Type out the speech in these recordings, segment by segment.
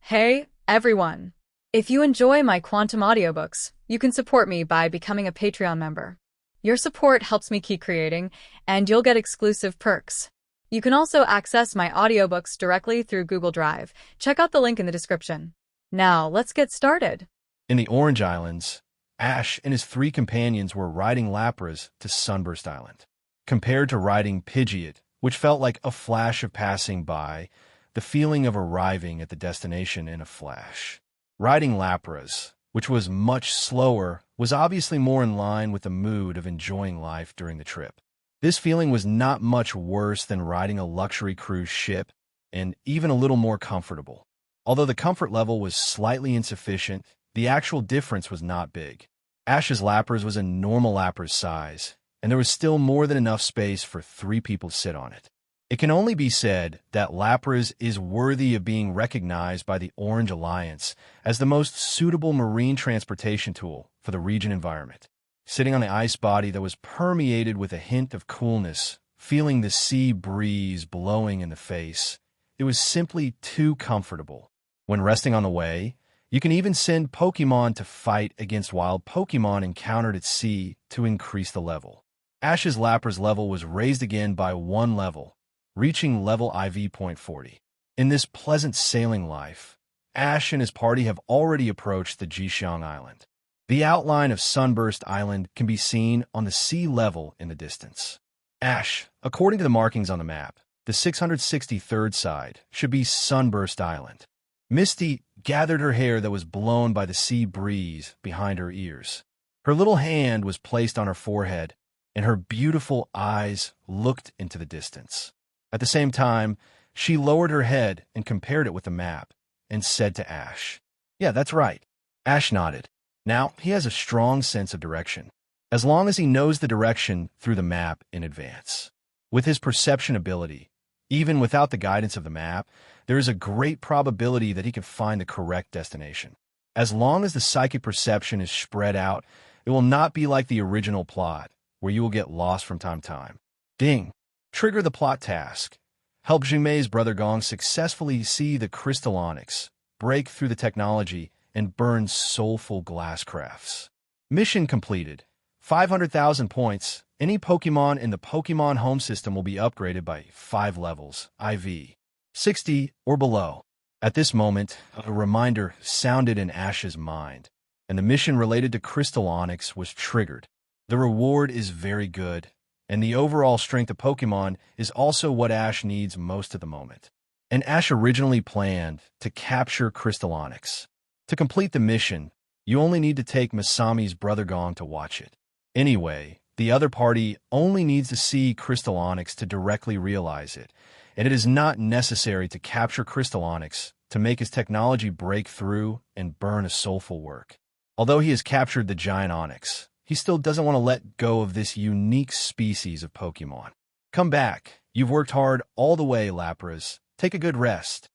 Hey, everyone! If you enjoy my quantum audiobooks, you can support me by becoming a Patreon member. Your support helps me keep creating, and you'll get exclusive perks. You can also access my audiobooks directly through Google Drive. Check out the link in the description. Now, let's get started. In the Orange Islands, Ash and his three companions were riding Lapras to Sunburst Island. Compared to riding Pidgeot, which felt like a flash of passing by, the feeling of arriving at the destination in a flash. Riding Lapras, which was much slower, was obviously more in line with the mood of enjoying life during the trip. This feeling was not much worse than riding a luxury cruise ship, and even a little more comfortable. Although the comfort level was slightly insufficient, the actual difference was not big. Ash's Lapras was a normal Lapras size, and there was still more than enough space for 3 people to sit on it. It can only be said that Lapras is worthy of being recognized by the Orange Alliance as the most suitable marine transportation tool for the region environment. Sitting on the ice body that was permeated with a hint of coolness, feeling the sea breeze blowing in the face, it was simply too comfortable. When resting on the way, you can even send Pokémon to fight against wild Pokémon encountered at sea to increase the level. Ash's Lapras level was raised again by 1 level, reaching level IV.40. In this pleasant sailing life, Ash and his party have already approached the Ye Xuan Island. The outline of Sunburst Island can be seen on the sea level in the distance. Ash, according to the markings on the map, the 663rd side should be Sunburst Island. Misty gathered her hair that was blown by the sea breeze behind her ears. Her little hand was placed on her forehead, and her beautiful eyes looked into the distance. At the same time, she lowered her head and compared it with the map, and said to Ash, "Yeah, that's right." Ash nodded. Now, he has a strong sense of direction, as long as he knows the direction through the map in advance. With his perception ability, even without the guidance of the map, there is a great probability that he can find the correct destination. As long as the psychic perception is spread out, it will not be like the original plot, where you will get lost from time to time. Ding! Trigger the plot task. Help Jingmei's brother Gong successfully see the crystal onyx, break through the technology, and burn soulful glass crafts. Mission completed. 500,000 points. Any Pokemon in the Pokemon home system will be upgraded by 5 levels, IV, 60 or below. At this moment, a reminder sounded in Ash's mind, and the mission related to Crystal Onyx was triggered. The reward is very good, and the overall strength of Pokemon is also what Ash needs most at the moment. And Ash originally planned to capture Crystal Onyx. To complete the mission, you only need to take Masami's brother Gong to watch it. Anyway, the other party only needs to see Crystal Onyx to directly realize it, and it is not necessary to capture Crystal Onyx to make his technology break through and burn a soulful work. Although he has captured the giant Onyx, he still doesn't want to let go of this unique species of Pokemon. Come back. You've worked hard all the way, Lapras. Take a good rest.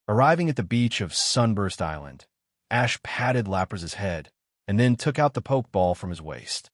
Arriving at the beach of Sunburst Island, Ash patted Lapras' head and then took out the Pokeball from his waist.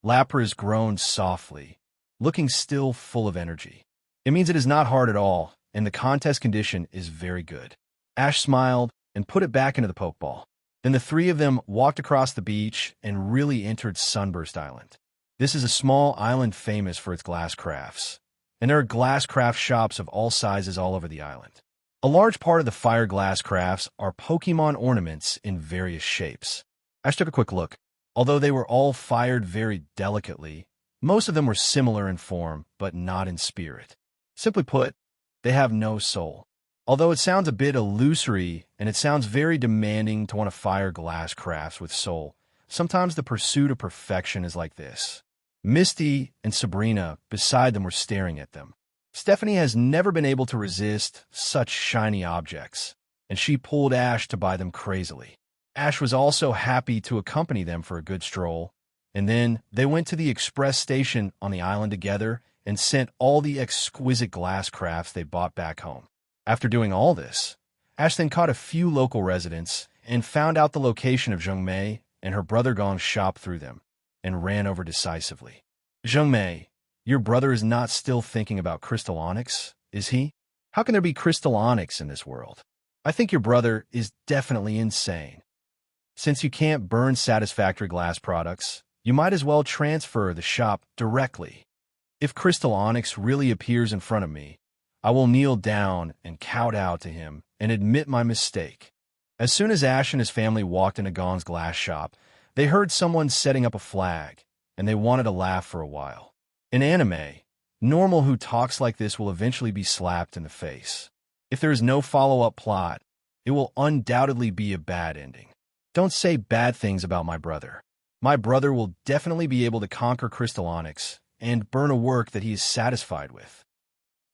Lapras groaned softly, looking still full of energy. It means it is not hard at all, and the contest condition is very good. Ash smiled and put it back into the Pokeball. Then the 3 of them walked across the beach and really entered Sunburst Island. This is a small island famous for its glass crafts, and there are glass craft shops of all sizes all over the island. A large part of the fire glass crafts are Pokemon ornaments in various shapes. Ash took a quick look. Although they were all fired very delicately, most of them were similar in form, but not in spirit. Simply put, they have no soul. Although it sounds a bit illusory, and it sounds very demanding to want to fire glass crafts with soul, sometimes the pursuit of perfection is like this. Misty and Sabrina beside them were staring at them. Stephanie has never been able to resist such shiny objects, and she pulled Ash to buy them crazily. Ash was also happy to accompany them for a good stroll, and then they went to the express station on the island together and sent all the exquisite glass crafts they bought back home. After doing all this, Ash then caught a few local residents and found out the location of Zhengmei and her brother Gong's shop through them, and ran over decisively. Zhengmei, your brother is not still thinking about Crystal Onyx, is he? How can there be Crystal Onyx in this world? I think your brother is definitely insane. Since you can't burn satisfactory glass products, you might as well transfer the shop directly. If Crystal Onyx really appears in front of me, I will kneel down and kowtow to him and admit my mistake. As soon as Ash and his family walked into Gong's glass shop, they heard someone setting up a flag, and they wanted to laugh for a while. In anime, normal who talks like this will eventually be slapped in the face. If there is no follow-up plot, it will undoubtedly be a bad ending. Don't say bad things about my brother. My brother will definitely be able to conquer Crystal Onyx and burn a work that he is satisfied with.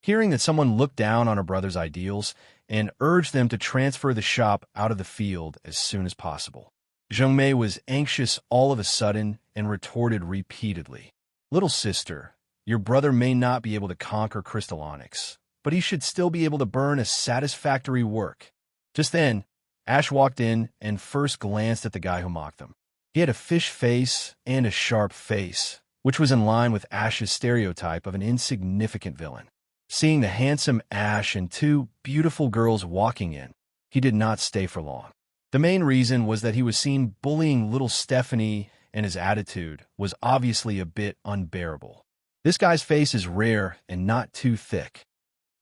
Hearing that someone looked down on her brother's ideals and urged them to transfer the shop out of the field as soon as possible, Zhengmei was anxious all of a sudden and retorted repeatedly, "Little sister, your brother may not be able to conquer Crystal Onyx, but he should still be able to burn a satisfactory work." Just then, Ash walked in and first glanced at the guy who mocked them. He had a fish face and a sharp face, which was in line with Ash's stereotype of an insignificant villain. Seeing the handsome Ash and two beautiful girls walking in, he did not stay for long. The main reason was that he was seen bullying little Stephanie, and his attitude was obviously a bit unbearable. This guy's face is rare and not too thick.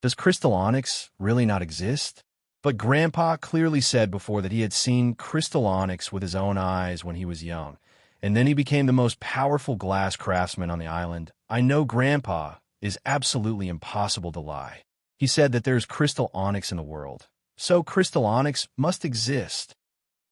Does Crystal Onyx really not exist? But Grandpa clearly said before that he had seen Crystal Onyx with his own eyes when he was young, and then he became the most powerful glass craftsman on the island. I know Grandpa is absolutely impossible to lie. He said that there's Crystal Onyx in the world, so Crystal Onyx must exist.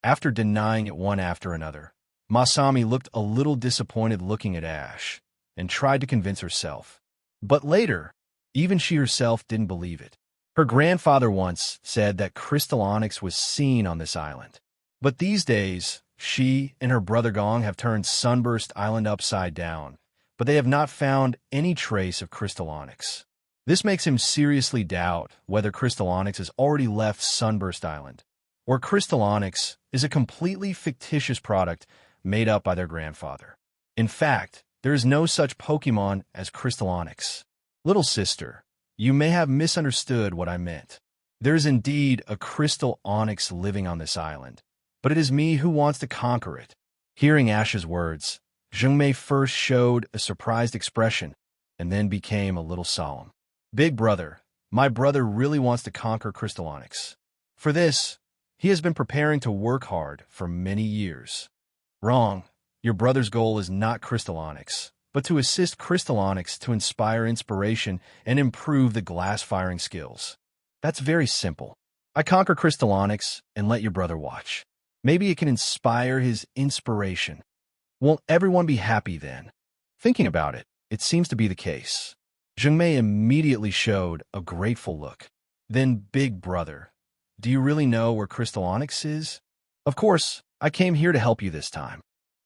After denying it one after another, Masami looked a little disappointed looking at Ash and tried to convince herself. But later, even she herself didn't believe it. Her grandfather once said that Crystal Onyx was seen on this island. But these days, she and her brother Gong have turned Sunburst Island upside down, but they have not found any trace of Crystal Onyx. This makes him seriously doubt whether Crystal Onyx has already left Sunburst Island, or Crystal Onyx is a completely fictitious product made up by their grandfather. In fact, there is no such Pokémon as Crystal Onyx. Little sister, you may have misunderstood what I meant. There is indeed a Crystal Onyx living on this island, but it is me who wants to conquer it. Hearing Ash's words, Zhengmei first showed a surprised expression and then became a little solemn. Big brother, my brother really wants to conquer Crystal Onyx. For this, he has been preparing to work hard for many years. Wrong. Your brother's goal is not Crystal Onyx, but to assist Crystal Onyx to inspire inspiration and improve the glass firing skills. That's very simple. I conquer Crystal Onyx and let your brother watch. Maybe it can inspire his inspiration. Won't everyone be happy then? Thinking about it, it seems to be the case. Zhengmei immediately showed a grateful look. Then, big brother, do you really know where Crystal Onyx is? Of course, I came here to help you this time.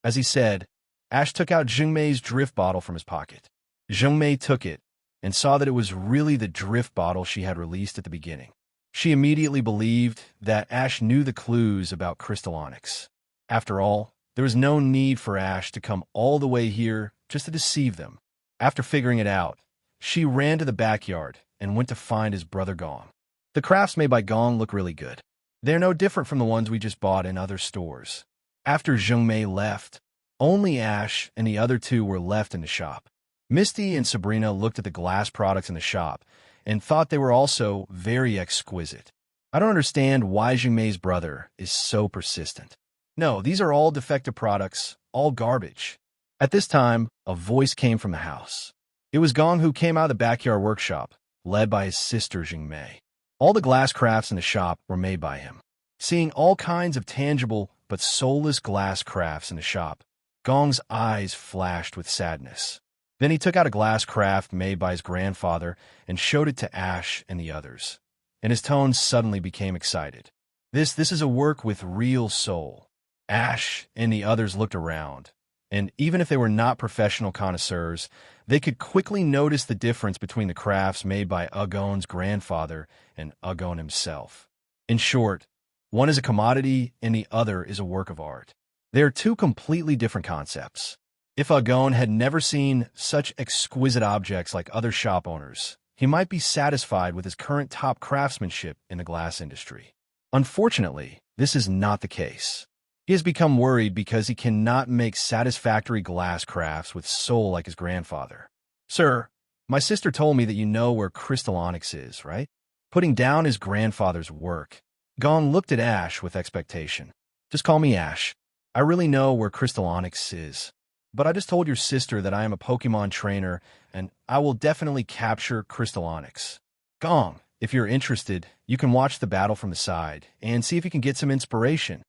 As he said, Ash took out Zhengmei's drift bottle from his pocket. Zhengmei took it and saw that it was really the drift bottle she had released at the beginning. She immediately believed that Ash knew the clues about Crystal Onyx. After all, there was no need for Ash to come all the way here just to deceive them. After figuring it out, she ran to the backyard and went to find his brother Gong. The crafts made by Gong look really good. They're no different from the ones we just bought in other stores. After Zhengmei left, only Ash and the other two were left in the shop. Misty and Sabrina looked at the glass products in the shop and thought they were also very exquisite. I don't understand why Zhengmei's brother is so persistent. No, these are all defective products, all garbage. At this time, a voice came from the house. It was Gong who came out of the backyard workshop, led by his sister Zhengmei. All the glass crafts in the shop were made by him. Seeing all kinds of tangible but soulless glass crafts in the shop, Gong's eyes flashed with sadness. Then he took out a glass craft made by his grandfather and showed it to Ash and the others, and his tone suddenly became excited. This is a work with real soul. Ash and the others looked around, and even if they were not professional connoisseurs, they could quickly notice the difference between the crafts made by Agon's grandfather and Agon himself. In short, one is a commodity and the other is a work of art. They are two completely different concepts. If Agon had never seen such exquisite objects like other shop owners, he might be satisfied with his current top craftsmanship in the glass industry. Unfortunately, this is not the case. He has become worried because he cannot make satisfactory glass crafts with soul like his grandfather. Sir, my sister told me that you know where crystal onyx is, right? Putting down his grandfather's work, Gon looked at Ash with expectation. Just call me Ash. I really know where crystal onyx is. But I just told your sister that I am a Pokemon trainer, and I will definitely capture crystal onyx. Gong, if you're interested, you can watch the battle from the side and see if you can get some inspiration.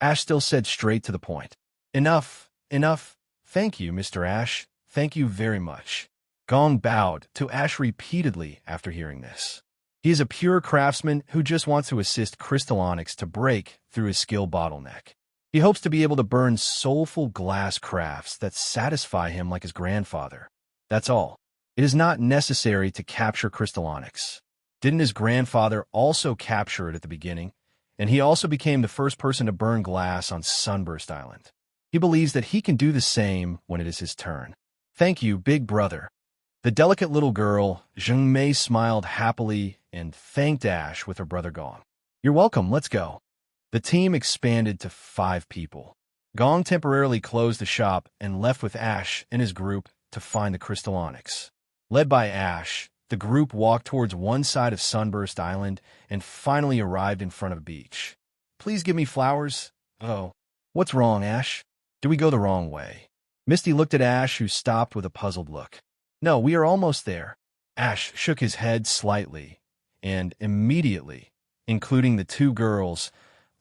Ash still said straight to the point. Enough, enough. Thank you, Mr. Ash. Thank you very much. Gong bowed to Ash repeatedly after hearing this. He is a pure craftsman who just wants to assist crystal onyx to break through his skill bottleneck. He hopes to be able to burn soulful glass crafts that satisfy him like his grandfather. That's all. It is not necessary to capture crystal onyx. Didn't his grandfather also capture it at the beginning? And he also became the first person to burn glass on Sunburst Island. He believes that he can do the same when it is his turn. Thank you, big brother. The delicate little girl, Zhengmei, smiled happily and thanked Ash with her brother Gong. You're welcome, let's go. The team expanded to 5 people. Gong temporarily closed the shop and left with Ash and his group to find the crystal onyx. Led by Ash, the group walked towards one side of Sunburst Island and finally arrived in front of a beach. Please give me flowers. Oh, what's wrong, Ash? Do we go the wrong way? Misty looked at Ash, who stopped with a puzzled look. No, we are almost there. Ash shook his head slightly, and immediately, including the 2 girls,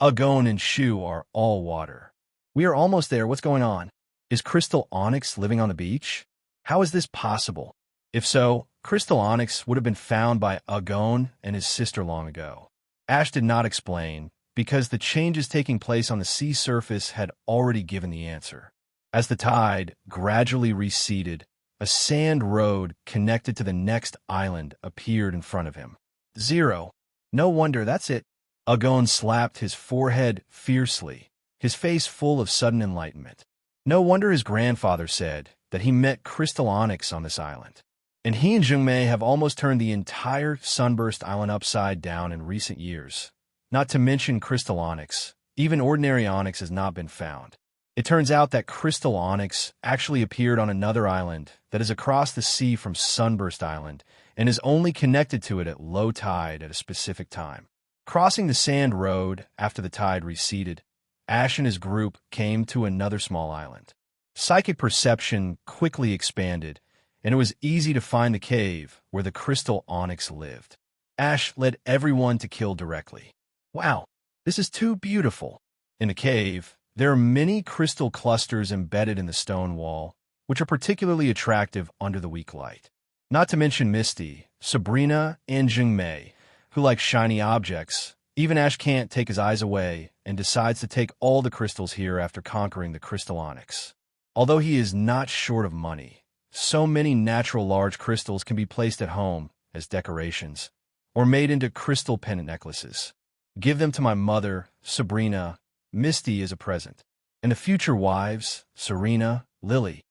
Agon and Shu, are all water. We are almost there. What's going on? Is crystal onyx living on the beach? How is this possible? If so, crystal onyx would have been found by Agon and his sister long ago. Ash did not explain, because the changes taking place on the sea surface had already given the answer. As the tide gradually receded, a sand road connected to the next island appeared in front of him. 0. No wonder, that's it. Agon slapped his forehead fiercely, his face full of sudden enlightenment. No wonder his grandfather said that he met crystal onyx on this island. And he and Zhengmei have almost turned the entire Sunburst Island upside down in recent years. Not to mention crystal onyx. Even ordinary onyx has not been found. It turns out that crystal onyx actually appeared on another island that is across the sea from Sunburst Island and is only connected to it at low tide at a specific time. Crossing the sand road after the tide receded, Ash and his group came to another small island. Psychic perception quickly expanded, and it was easy to find the cave where the crystal onyx lived. Ash led everyone to kill directly. Wow, this is too beautiful. In the cave, there are many crystal clusters embedded in the stone wall, which are particularly attractive under the weak light. Not to mention Misty, Sabrina, and Zhengmei, who like shiny objects. Even Ash can't take his eyes away and decides to take all the crystals here after conquering the crystal onyx. Although he is not short of money, so many natural large crystals can be placed at home as decorations or made into crystal pendant necklaces. Give them to my mother, Sabrina, Misty as a present, and the future wives, Serena, Lily.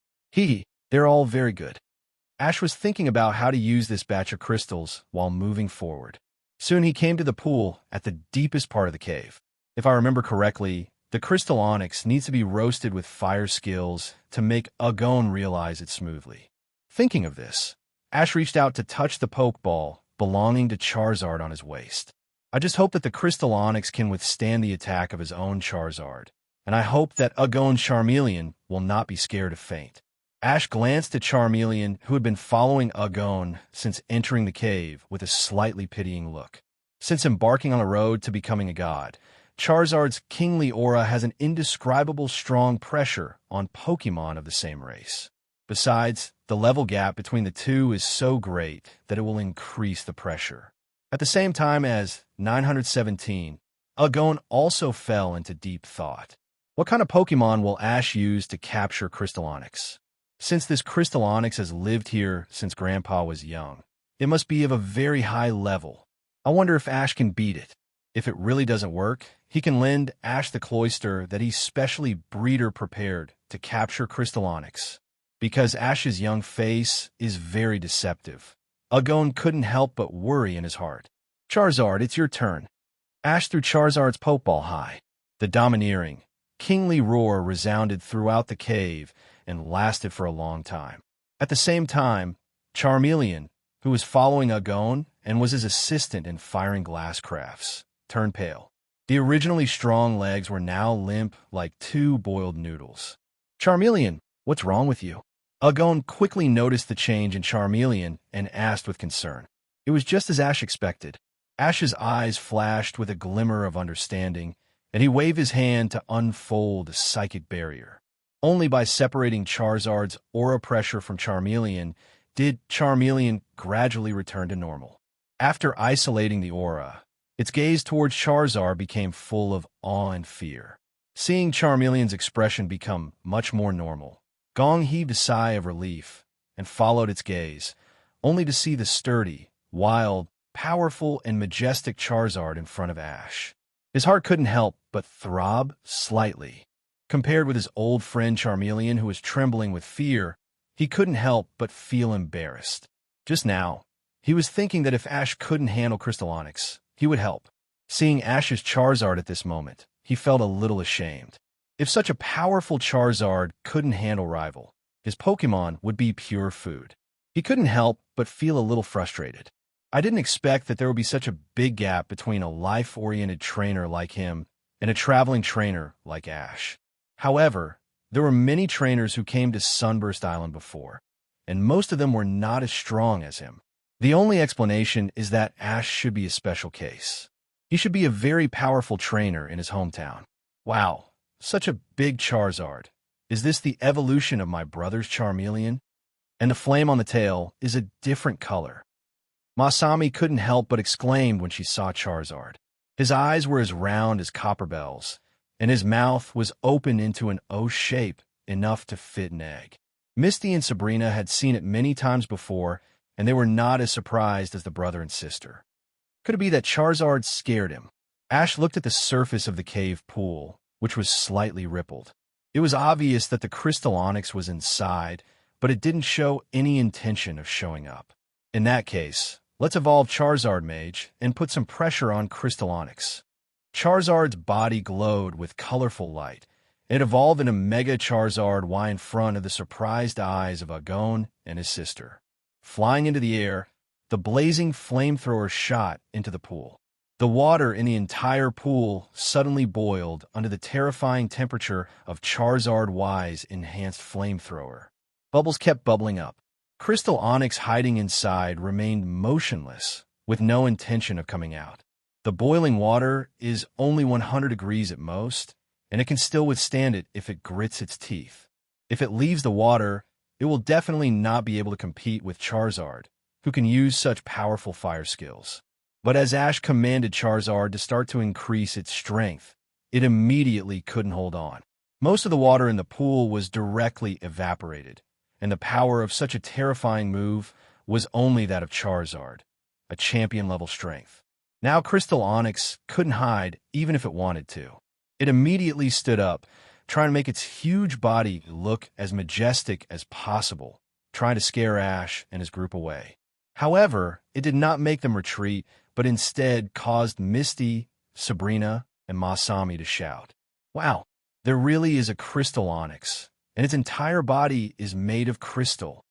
They're all very good. Ash was thinking about how to use this batch of crystals while moving forward. Soon he came to the pool at the deepest part of the cave. If I remember correctly, the crystal onyx needs to be roasted with fire skills to make Agon realize it smoothly. Thinking of this, Ash reached out to touch the Pokeball belonging to Charizard on his waist. I just hope that the crystal onyx can withstand the attack of his own Charizard, and I hope that Agon's Charmeleon will not be scared to faint. Ash glanced at Charmeleon, who had been following Agon since entering the cave, with a slightly pitying look. Since embarking on a road to becoming a god, Charizard's kingly aura has an indescribable strong pressure on Pokémon of the same race. Besides, the level gap between the two is so great that it will increase the pressure. At the same time as 917, Agon also fell into deep thought. What kind of Pokémon will Ash use to capture Crystal Onyx? Since this Crystal Onyx has lived here since Grandpa was young, it must be of a very high level. I wonder if Ash can beat it. If it really doesn't work, he can lend Ash the cloister that he's specially breeder prepared to capture Crystal Onyx. Because Ash's young face is very deceptive, Agon couldn't help but worry in his heart. Charizard, it's your turn. Ash threw Charizard's Pokeball high. The domineering, kingly roar resounded throughout the cave and lasted for a long time. At the same time, Charmeleon, who was following Agon and was his assistant in firing glass crafts, turned pale. The originally strong legs were now limp like two boiled noodles. Charmeleon, what's wrong with you? Agon quickly noticed the change in Charmeleon and asked with concern. It was just as Ash expected. Ash's eyes flashed with a glimmer of understanding, and he waved his hand to unfold a psychic barrier. Only by separating Charizard's aura pressure from Charmeleon did Charmeleon gradually return to normal. After isolating the aura, its gaze towards Charizard became full of awe and fear. Seeing Charmeleon's expression become much more normal, Gong heaved a sigh of relief and followed its gaze, only to see the sturdy, wild, powerful, and majestic Charizard in front of Ash. His heart couldn't help but throb slightly. Compared with his old friend Charmeleon, who was trembling with fear, he couldn't help but feel embarrassed. Just now, he was thinking that if Ash couldn't handle Crystal Onix, he would help. Seeing Ash's Charizard at this moment, he felt a little ashamed. If such a powerful Charizard couldn't handle Rival, his Pokémon would be pure food. He couldn't help but feel a little frustrated. I didn't expect that there would be such a big gap between a life-oriented trainer like him and a traveling trainer like Ash. However, there were many trainers who came to Sunburst Island before, and most of them were not as strong as him. The only explanation is that Ash should be a special case. He should be a very powerful trainer in his hometown. Wow, such a big Charizard. Is this the evolution of my brother's Charmeleon? And the flame on the tail is a different color. Masami couldn't help but exclaim when she saw Charizard. His eyes were as round as copper bells, and his mouth was open into an O shape enough to fit an egg. Misty and Sabrina had seen it many times before, and they were not as surprised as the brother and sister. Could it be that Charizard scared him? Ash looked at the surface of the cave pool, which was slightly rippled. It was obvious that the Crystal Onix was inside, but it didn't show any intention of showing up. In that case, let's evolve Charizard Mage and put some pressure on Crystal Onix. Charizard's body glowed with colorful light. It evolved in a Mega Charizard Y in front of the surprised eyes of Agon and his sister. Flying into the air, the blazing flamethrower shot into the pool. The water in the entire pool suddenly boiled under the terrifying temperature of Charizard Y's enhanced flamethrower. Bubbles kept bubbling up. Crystal Onix hiding inside remained motionless, with no intention of coming out. The boiling water is only 100 degrees at most, and it can still withstand it if it grits its teeth. If it leaves the water, it will definitely not be able to compete with Charizard, who can use such powerful fire skills. But as Ash commanded Charizard to start to increase its strength, it immediately couldn't hold on. Most of the water in the pool was directly evaporated, and the power of such a terrifying move was only that of Charizard, a champion-level strength. Now Crystal Onix couldn't hide even if it wanted to. It immediately stood up, trying to make its huge body look as majestic as possible, trying to scare Ash and his group away. However, it did not make them retreat, but instead caused Misty, Sabrina, and Masami to shout. Wow, there really is a Crystal Onix, and its entire body is made of crystal.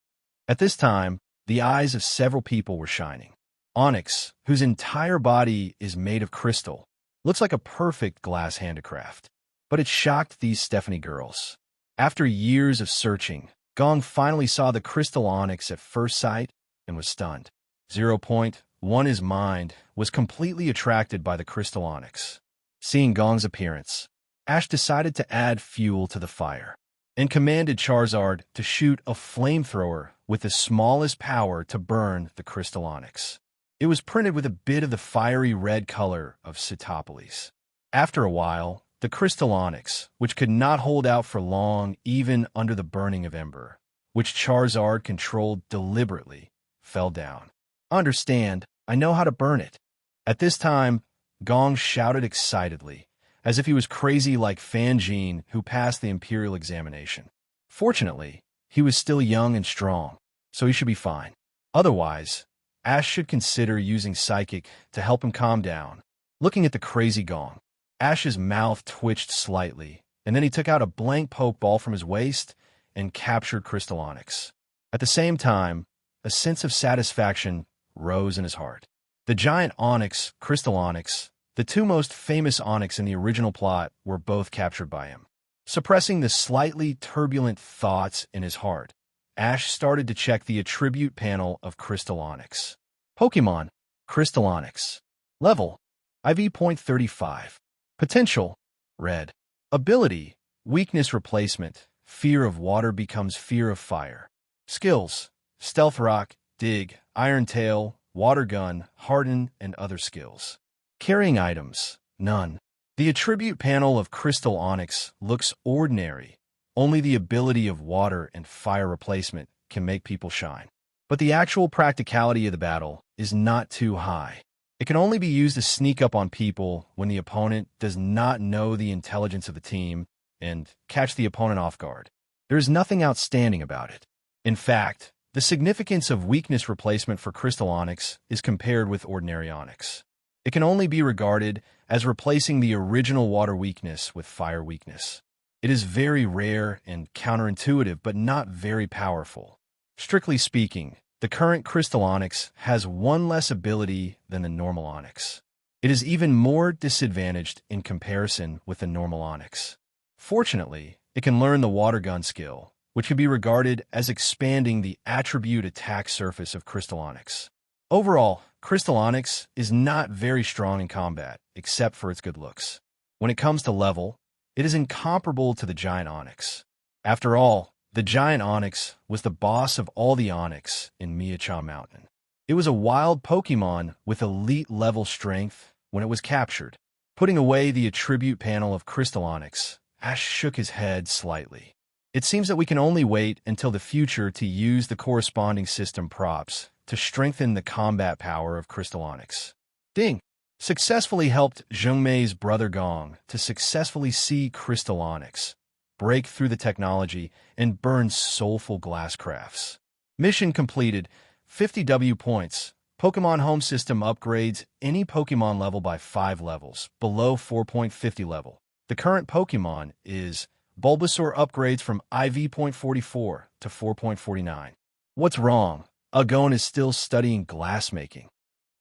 At this time, the eyes of several people were shining. Onix, whose entire body is made of crystal, looks like a perfect glass handicraft. But it shocked these Stephanie girls. After years of searching, Gong finally saw the Crystal Onix at first sight and was stunned. 0.1 His mind was completely attracted by the Crystal Onix. Seeing Gong's appearance, Ash decided to add fuel to the fire and commanded Charizard to shoot a flamethrower with the smallest power to burn the Crystal Onix. It was printed with a bit of the fiery red color of Citopolis. After a while, the Crystal Onix, which could not hold out for long even under the burning of Ember, which Charizard controlled deliberately, fell down. Understand, I know how to burn it. At this time, Gong shouted excitedly, as if he was crazy like Fangine, who passed the Imperial examination. Fortunately, he was still young and strong, so he should be fine. Otherwise, Ash should consider using Psychic to help him calm down, Looking at the crazy Gong, Ash's mouth twitched slightly, and then he took out a blank Pokeball from his waist and captured Crystal Onyx. At the same time, a sense of satisfaction rose in his heart. The giant Onyx, Crystal Onyx, the two most famous Onyx in the original plot, were both captured by him. Suppressing the slightly turbulent thoughts in his heart, Ash started to check the attribute panel of Crystal Onyx. Pokemon, Crystal Onyx. Level, IV.35. Potential, Red. Ability, Weakness Replacement. Fear of water becomes fear of fire. Skills, Stealth Rock, Dig, Iron Tail, Water Gun, Harden, and other skills. Carrying items, none. The attribute panel of Crystal Onyx looks ordinary. Only the ability of water and fire replacement can make people shine. But the actual practicality of the battle is not too high. It can only be used to sneak up on people when the opponent does not know the intelligence of the team and catch the opponent off guard. There is nothing outstanding about it. In fact, the significance of weakness replacement for Crystal Onyx is compared with ordinary Onyx. It can only be regarded as replacing the original water weakness with fire weakness. It is very rare and counterintuitive, but not very powerful. Strictly speaking, the current Crystal Onyx has one less ability than the normal Onyx. It is even more disadvantaged in comparison with the normal Onyx. Fortunately, it can learn the Water Gun skill, which can be regarded as expanding the attribute attack surface of Crystal Onyx. Overall, Crystal Onyx is not very strong in combat, except for its good looks. When it comes to level, it is incomparable to the Giant Onyx. After all, the Giant Onyx was the boss of all the Onyx in Ye Xuan Mountain. It was a wild Pokemon with elite level strength when it was captured. Putting away the attribute panel of Crystal Onyx, Ash shook his head slightly. It seems that we can only wait until the future to use the corresponding system props to strengthen the combat power of Crystal Onyx. Ding! Successfully helped Zhengmei's brother Gong to successfully see Crystal Onyx, break through the technology, and burn soulful glass crafts. Mission completed. 50 W points. Pokemon Home System upgrades any Pokemon level by 5 levels, below 4.50 level. The current Pokemon is Bulbasaur upgrades from IV.44 to 4.49. What's wrong? Agon is still studying glassmaking.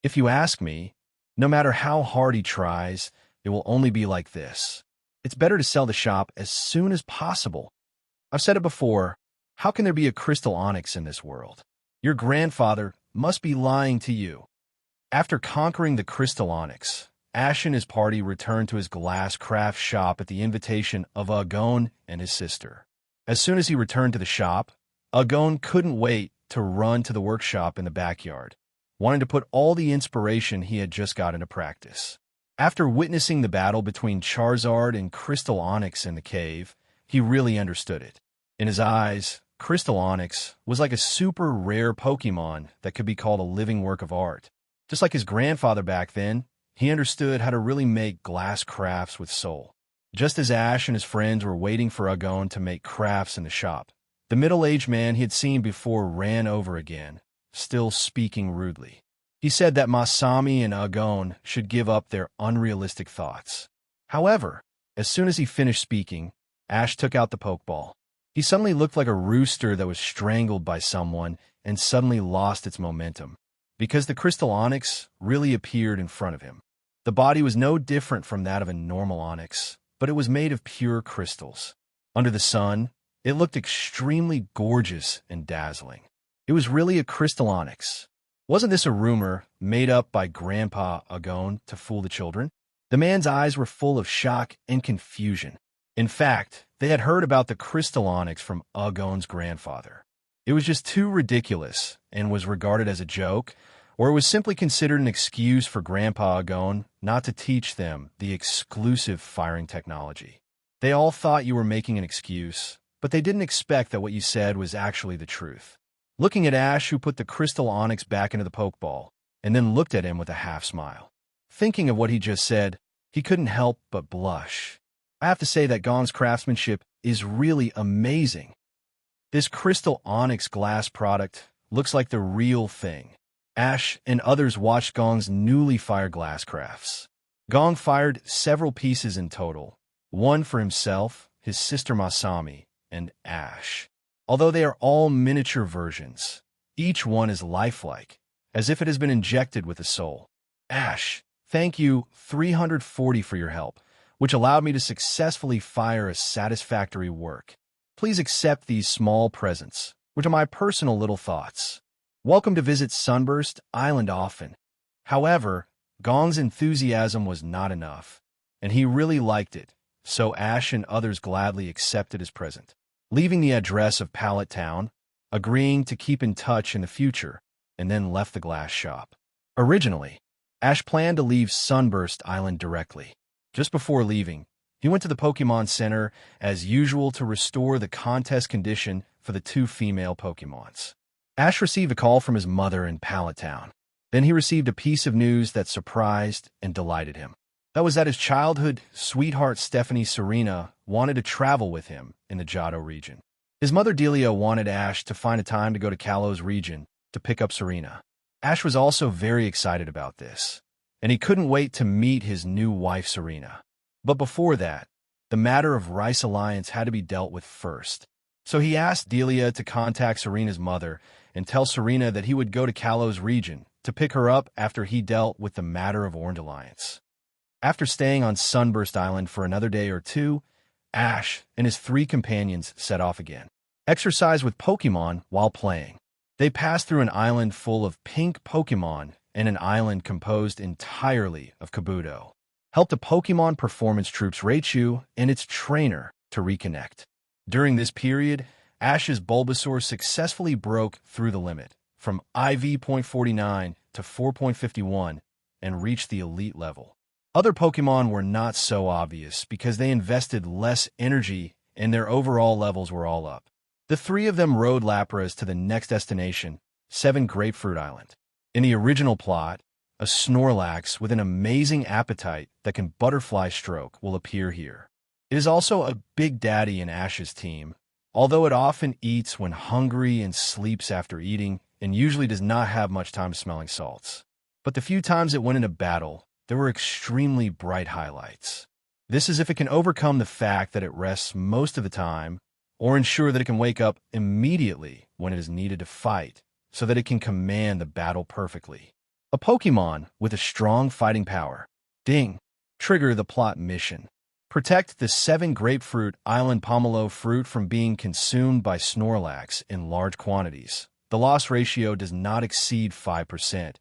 If you ask me, no matter how hard he tries, it will only be like this. It's better to sell the shop as soon as possible. I've said it before, how can there be a Crystal Onyx in this world? Your grandfather must be lying to you. After conquering the Crystal Onyx, Ash and his party returned to his glass craft shop at the invitation of Agon and his sister. As soon as he returned to the shop, Agon couldn't wait to run to the workshop in the backyard, wanting to put all the inspiration he had just got into practice. After witnessing the battle between Charizard and Crystal Onyx in the cave, he really understood it. In his eyes, Crystal Onyx was like a super rare Pokemon that could be called a living work of art. Just like his grandfather back then, he understood how to really make glass crafts with soul. Just as Ash and his friends were waiting for Agon to make crafts in the shop, the middle-aged man he had seen before ran over again, still speaking rudely. He said that Masami and Agon should give up their unrealistic thoughts. However, as soon as he finished speaking, Ash took out the Pokeball. He suddenly looked like a rooster that was strangled by someone and suddenly lost its momentum, because the Crystal Onyx really appeared in front of him. The body was no different from that of a normal Onyx, but it was made of pure crystals. Under the sun, it looked extremely gorgeous and dazzling. It was really a Crystal Onyx. Wasn't this a rumor made up by Grandpa Agon to fool the children? The man's eyes were full of shock and confusion. In fact, they had heard about the Crystal Onyx from Agon's grandfather. It was just too ridiculous and was regarded as a joke, or it was simply considered an excuse for Grandpa Agon not to teach them the exclusive firing technology. They all thought you were making an excuse, but they didn't expect that what you said was actually the truth. Looking at Ash, who put the Crystal Onyx back into the Pokeball, and then looked at him with a half-smile. Thinking of what he just said, he couldn't help but blush. I have to say that Gong's craftsmanship is really amazing. This Crystal Onyx glass product looks like the real thing. Ash and others watched Gong's newly fired glass crafts. Gong fired several pieces in total, one for himself, his sister Masami, and Ash. Although they are all miniature versions, each one is lifelike, as if it has been injected with a soul. Ash, thank you 340 for your help, which allowed me to successfully fire a satisfactory work. Please accept these small presents, which are my personal little thoughts. Welcome to visit Sunburst Island often. However, Gong's enthusiasm was not enough, and he really liked it, so Ash and others gladly accepted his present, leaving the address of Pallet Town, agreeing to keep in touch in the future, and then left the glass shop. Originally, Ash planned to leave Sunburst Island directly. Just before leaving, he went to the Pokémon Center as usual to restore the contest condition for the 2 female Pokémons. Ash received a call from his mother in Pallet Town. Then he received a piece of news that surprised and delighted him. That was that his childhood sweetheart Stephanie Serena wanted to travel with him in the Johto region. His mother Delia wanted Ash to find a time to go to Kalos region to pick up Serena. Ash was also very excited about this, and he couldn't wait to meet his new wife Serena. But before that, the matter of Rice Alliance had to be dealt with first. So he asked Delia to contact Serena's mother and tell Serena that he would go to Kalos region to pick her up after he dealt with the matter of Orange Alliance. After staying on Sunburst Island for another day or two, Ash and his 3 companions set off again. Exercise with Pokémon while playing. They passed through an island full of pink Pokémon and an island composed entirely of Kabuto. Helped a Pokémon Performance Troops Raichu and its trainer to reconnect. During this period, Ash's Bulbasaur successfully broke through the limit from IV.49 to 4.51 and reached the elite level. Other Pokémon were not so obvious because they invested less energy and their overall levels were all up. The 3 of them rode Lapras to the next destination, 7 Grapefruit Island. In the original plot, a Snorlax with an amazing appetite that can butterfly stroke will appear here. It is also a big daddy in Ash's team, although it often eats when hungry and sleeps after eating, and usually does not have much time smelling salts. But the few times it went into battle, there were extremely bright highlights. This is if it can overcome the fact that it rests most of the time, or ensure that it can wake up immediately when it is needed to fight, so that it can command the battle perfectly. A Pokemon with a strong fighting power. Ding. Trigger the plot mission. Protect the 7 Grapefruit Island Pomelo fruit from being consumed by Snorlax in large quantities. The loss ratio does not exceed 5%,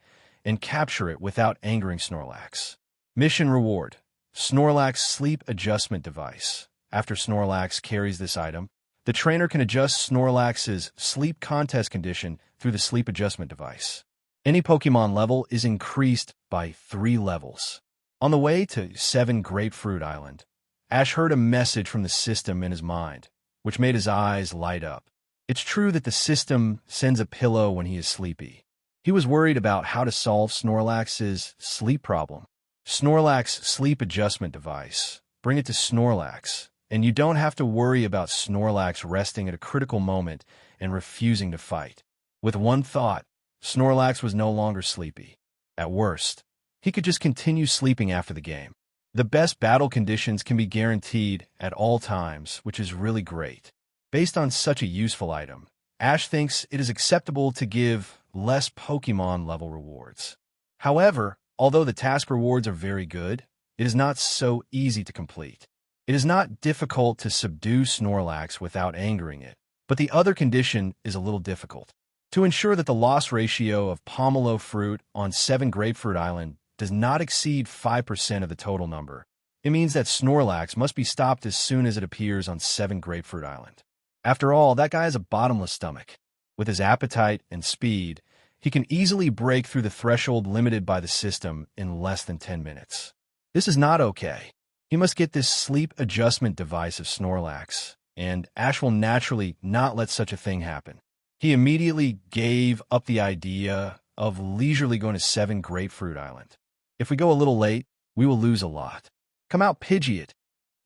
and capture it without angering Snorlax. Mission reward. Snorlax Sleep Adjustment Device. After Snorlax carries this item, the trainer can adjust Snorlax's sleep contest condition through the sleep adjustment device. Any Pokemon level is increased by 3 levels. On the way to 7 Grapefruit Island, Ash heard a message from the system in his mind, which made his eyes light up. It's true that the system sends a pillow when he is sleepy. He was worried about how to solve Snorlax's sleep problem. Snorlax Sleep Adjustment Device. Bring it to Snorlax, and you don't have to worry about Snorlax resting at a critical moment and refusing to fight. With one thought, Snorlax was no longer sleepy. At worst, he could just continue sleeping after the game. The best battle conditions can be guaranteed at all times, which is really great. Based on such a useful item, Ash thinks it is acceptable to give less Pokemon level rewards. However, although the task rewards are very good, it is not so easy to complete. It is not difficult to subdue Snorlax without angering it, but the other condition is a little difficult. To ensure that the loss ratio of Pomelo fruit on 7 Grapefruit Island does not exceed 5% of the total number, it means that Snorlax must be stopped as soon as it appears on 7 Grapefruit Island. After all, that guy has a bottomless stomach. With his appetite and speed, he can easily break through the threshold limited by the system in less than 10 minutes. This is not okay. He must get this sleep adjustment device of Snorlax, and Ash will naturally not let such a thing happen. He immediately gave up the idea of leisurely going to 7 Grapefruit Island. If we go a little late, we will lose a lot. Come out, Pidgeot.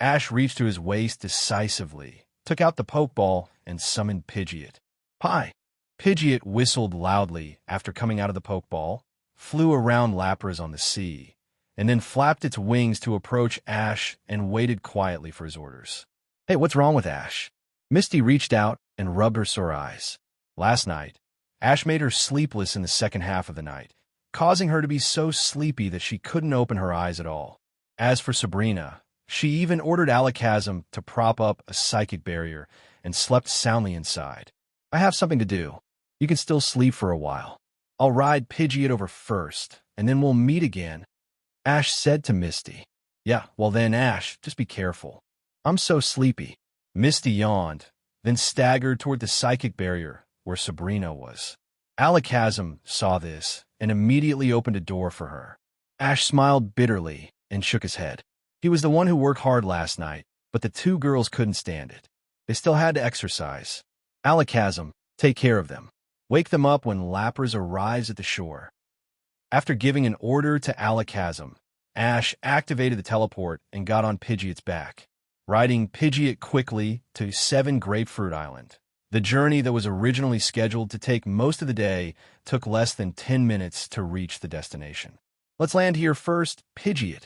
Ash reached to his waist decisively, took out the Pokeball, and summoned Pidgeot. Hi! Pidgeot whistled loudly after coming out of the Pokeball, flew around Lapras on the sea, and then flapped its wings to approach Ash and waited quietly for his orders. Hey, what's wrong with Ash? Misty reached out and rubbed her sore eyes. Last night, Ash made her sleepless in the second half of the night, causing her to be so sleepy that she couldn't open her eyes at all. As for Sabrina, she even ordered Alakazam to prop up a psychic barrier and slept soundly inside. I have something to do. You can still sleep for a while. I'll ride Pidgeot over first, and then we'll meet again, Ash said to Misty. Yeah, well then, Ash, just be careful. I'm so sleepy. Misty yawned, then staggered toward the psychic barrier where Sabrina was. Alakazam saw this and immediately opened a door for her. Ash smiled bitterly and shook his head. He was the one who worked hard last night, but the two girls couldn't stand it. They still had to exercise. Alakazam, take care of them. Wake them up when Lapras arrives at the shore. After giving an order to Alakazam, Ash activated the teleport and got on Pidgeot's back, riding Pidgeot quickly to 7 Grapefruit Island. The journey that was originally scheduled to take most of the day took less than 10 minutes to reach the destination. Let's land here first, Pidgeot.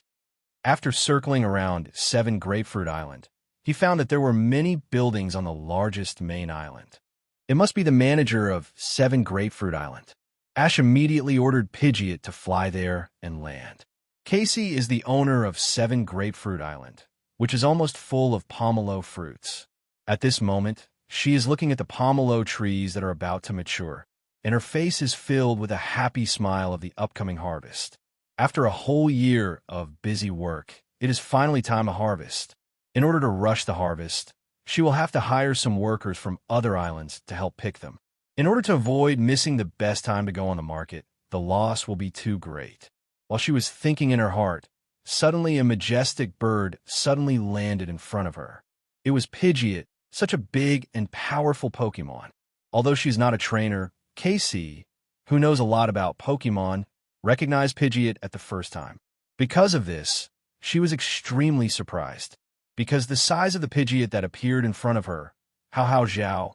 After circling around 7 Grapefruit Island, he found that there were many buildings on the largest main island. It must be the manager of 7 Grapefruit Island. Ash immediately ordered Pidgeot to fly there and land. Casey is the owner of 7 Grapefruit Island, which is almost full of pomelo fruits. At this moment, she is looking at the pomelo trees that are about to mature, and her face is filled with a happy smile of the upcoming harvest. After a whole year of busy work, it is finally time to harvest. In order to rush the harvest, she will have to hire some workers from other islands to help pick them. In order to avoid missing the best time to go on the market, the loss will be too great. While she was thinking in her heart, suddenly a majestic bird suddenly landed in front of her. It was Pidgeot, such a big and powerful Pokémon. Although she's not a trainer, Casey, who knows a lot about Pokémon, recognized Pidgeot at the first time. Because of this, she was extremely surprised, because the size of the Pidgeot that appeared in front of her, Hao Zhao,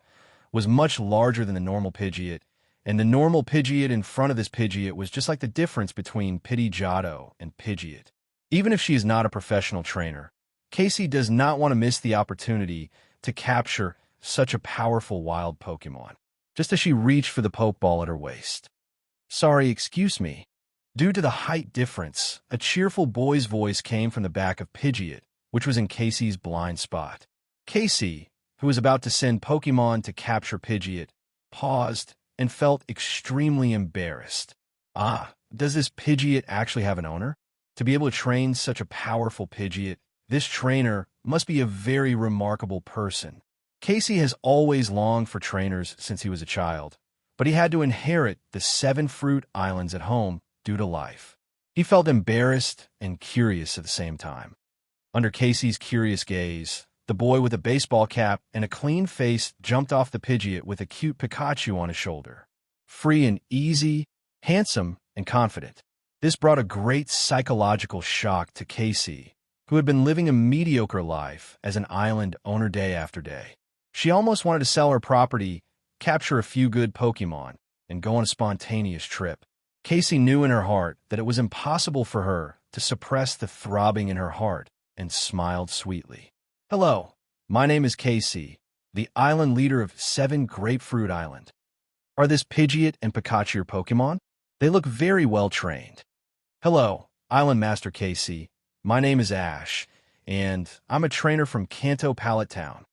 was much larger than the normal Pidgeot, and the normal Pidgeot in front of this Pidgeot was just like the difference between Pidgeotto and Pidgeot. Even if she is not a professional trainer, Casey does not want to miss the opportunity to capture such a powerful wild Pokémon, just as she reached for the Pokeball at her waist. Sorry, excuse me. Due to the height difference, a cheerful boy's voice came from the back of Pidgeot, which was in Casey's blind spot. Casey, who was about to send Pokémon to capture Pidgeot, paused and felt extremely embarrassed. Ah, does this Pidgeot actually have an owner? To be able to train such a powerful Pidgeot, this trainer must be a very remarkable person. Casey has always longed for trainers since he was a child, but he had to inherit the 7 Fruit Islands at home due to life. He felt embarrassed and curious at the same time. Under Casey's curious gaze, the boy with a baseball cap and a clean face jumped off the Pidgeot with a cute Pikachu on his shoulder. Free and easy, handsome and confident. This brought a great psychological shock to Casey, who had been living a mediocre life as an island owner day after day. She almost wanted to sell her property, capture a few good Pokémon, and go on a spontaneous trip. Casey knew in her heart that it was impossible for her to suppress the throbbing in her heart and smiled sweetly. Hello, my name is Casey, the island leader of 7 Grapefruit Island. Are this Pidgeot and Pikachu your Pokémon? They look very well trained. Hello, Island Master Casey. My name is Ash, and I'm a trainer from Kanto Pallet Town.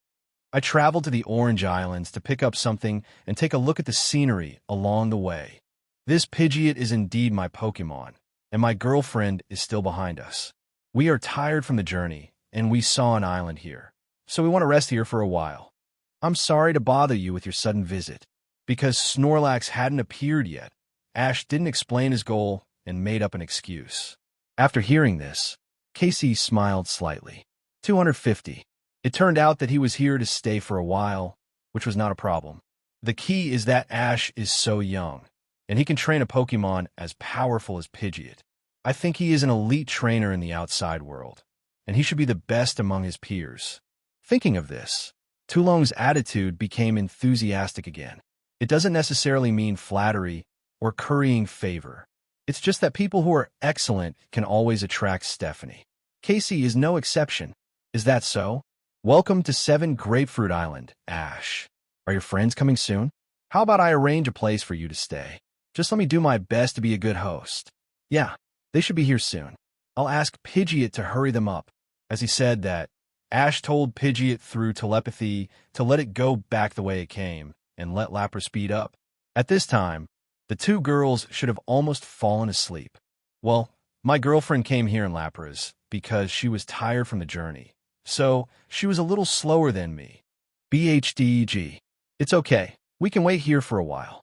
I traveled to the Orange Islands to pick up something and take a look at the scenery along the way. This Pidgeot is indeed my Pokémon, and my girlfriend is still behind us. We are tired from the journey, and we saw an island here, so we want to rest here for a while. I'm sorry to bother you with your sudden visit. Because Snorlax hadn't appeared yet, Ash didn't explain his goal and made up an excuse. After hearing this, Casey smiled slightly. 250. It turned out that he was here to stay for a while, which was not a problem. The key is that Ash is so young, and he can train a Pokémon as powerful as Pidgeot. I think he is an elite trainer in the outside world, and he should be the best among his peers. Thinking of this, Tulong's attitude became enthusiastic again. It doesn't necessarily mean flattery or currying favor. It's just that people who are excellent can always attract Stephanie. Casey is no exception. Is that so? Welcome to 7 Grapefruit Island, Ash. Are your friends coming soon? How about I arrange a place for you to stay? Just let me do my best to be a good host. Yeah, they should be here soon. I'll ask Pidgeot to hurry them up. As he said that, Ash told Pidgeot through telepathy to let it go back the way it came and let Lapras speed up. At this time, the two girls should have almost fallen asleep. Well, my girlfriend came here in Lapras because she was tired from the journey, so she was a little slower than me. BHDG. It's okay. We can wait here for a while.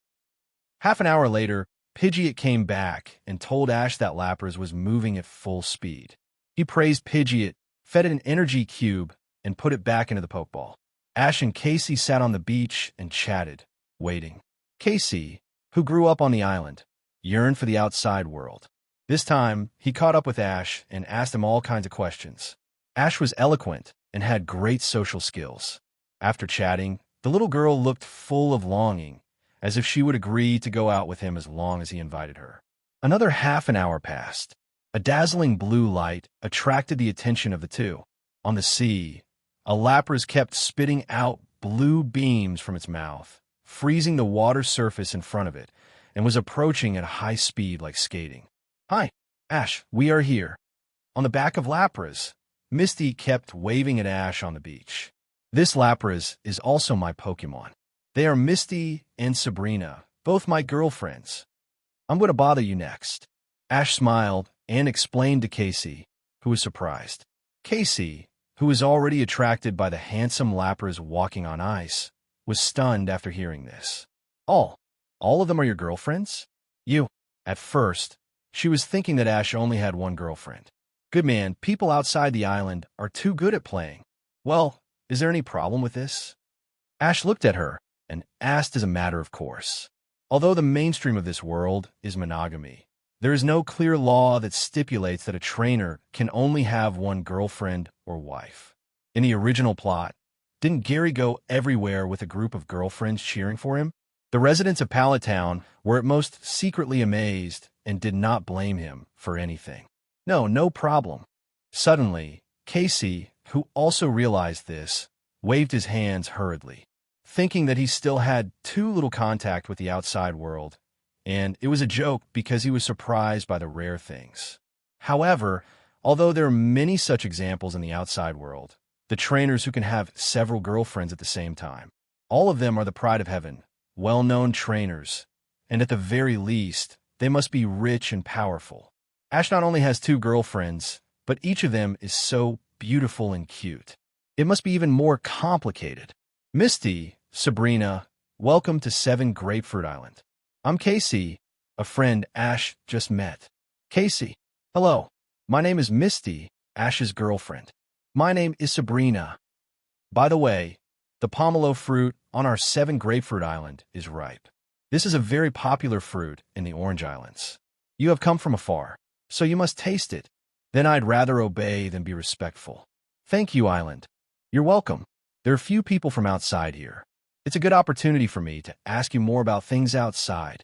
Half an hour later, Pidgeot came back and told Ash that Lapras was moving at full speed. He praised Pidgeot, fed it an energy cube, and put it back into the Pokeball. Ash and Casey sat on the beach and chatted, waiting. Casey, who grew up on the island, yearned for the outside world. This time, he caught up with Ash and asked him all kinds of questions. Ash was eloquent and had great social skills. After chatting, the little girl looked full of longing, as if she would agree to go out with him as long as he invited her. Another half an hour passed. A dazzling blue light attracted the attention of the two. On the sea, a Lapras kept spitting out blue beams from its mouth, freezing the water surface in front of it, and was approaching at high speed like skating. Hi, Ash, we are here. On the back of Lapras, Misty kept waving at Ash on the beach. This Lapras is also my Pokémon. They are Misty and Sabrina, both my girlfriends. I'm going to bother you next. Ash smiled and explained to Casey, who was surprised. Casey, who was already attracted by the handsome Lapras walking on ice, was stunned after hearing this. All of them are your girlfriends? You. At first, she was thinking that Ash only had one girlfriend. Good man, people outside the island are too good at playing. Well, is there any problem with this? Ash looked at her and asked as a matter of course. Although the mainstream of this world is monogamy, there is no clear law that stipulates that a trainer can only have one girlfriend or wife. In the original plot, didn't Gary go everywhere with a group of girlfriends cheering for him? The residents of Pallet Town were at most secretly amazed and did not blame him for anything. No problem. Suddenly, Casey, who also realized this, waved his hands hurriedly, thinking that he still had too little contact with the outside world, and it was a joke because he was surprised by the rare things. However, although there are many such examples in the outside world, the trainers who can have several girlfriends at the same time, all of them are the pride of heaven, well-known trainers, and at the very least, they must be rich and powerful. Ash not only has 2 girlfriends, but each of them is so beautiful and cute. It must be even more complicated. Misty, Sabrina, welcome to 7 Grapefruit Island. I'm Casey, a friend Ash just met. Casey, hello. My name is Misty, Ash's girlfriend. My name is Sabrina. By the way, the pomelo fruit on our 7 Grapefruit Island is ripe. This is a very popular fruit in the Orange Islands. You have come from afar, so you must taste it. Then I'd rather obey than be respectful. Thank you, Island. You're welcome. There are few people from outside here. It's a good opportunity for me to ask you more about things outside.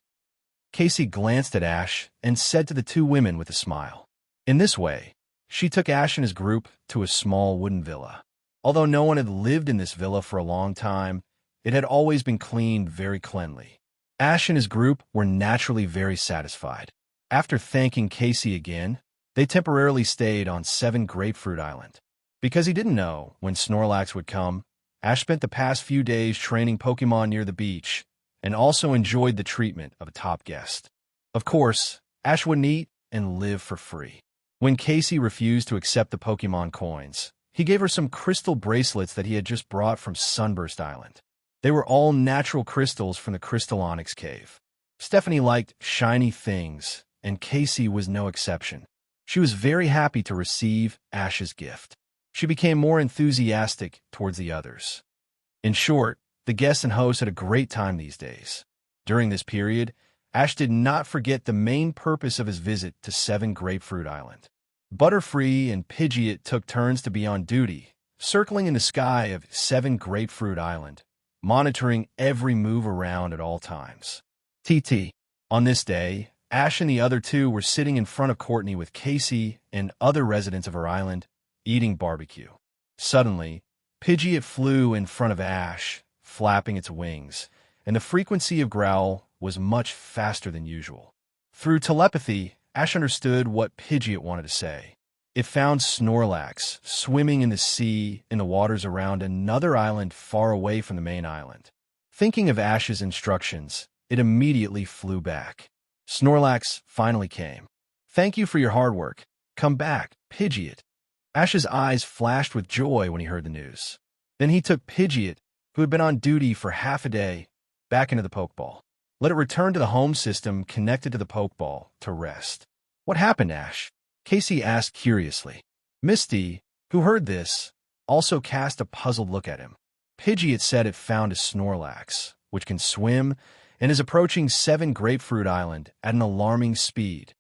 Casey glanced at Ash and said to the 2 women with a smile. In this way, she took Ash and his group to a small wooden villa. Although no one had lived in this villa for a long time, it had always been cleaned very cleanly. Ash and his group were naturally very satisfied. After thanking Casey again, they temporarily stayed on 7 Grapefruit Island. Because he didn't know when Snorlax would come, Ash spent the past few days training Pokemon near the beach and also enjoyed the treatment of a top guest. Of course, Ash wouldn't eat and live for free. When Casey refused to accept the Pokemon coins, he gave her some crystal bracelets that he had just brought from Sunburst Island. They were all natural crystals from the Crystal Onyx Cave. Stephanie liked shiny things, and Casey was no exception. She was very happy to receive Ash's gift. She became more enthusiastic towards the others. In short, the guests and hosts had a great time these days. During this period, Ash did not forget the main purpose of his visit to 7 Grapefruit Island. Butterfree and Pidgeot took turns to be on duty, circling in the sky of 7 Grapefruit Island, monitoring every move around at all times. On this day, Ash and the other two were sitting in front of Courtney with Casey and other residents of her island, eating barbecue. Suddenly, Pidgeot flew in front of Ash, flapping its wings, and the frequency of growl was much faster than usual. Through telepathy, Ash understood what Pidgeot wanted to say. It found Snorlax swimming in the sea in the waters around another island far away from the main island. Thinking of Ash's instructions, it immediately flew back. Snorlax finally came. "Thank you for your hard work. Come back, Pidgeot." Ash's eyes flashed with joy when he heard the news. Then he took Pidgeot, who had been on duty for half a day, back into the Pokeball. Let it return to the home system connected to the Pokeball to rest. "What happened, Ash?" Casey asked curiously. Misty, who heard this, also cast a puzzled look at him. Pidgeot said it found a Snorlax, which can swim and is approaching 7 Grapefruit Island at an alarming speed.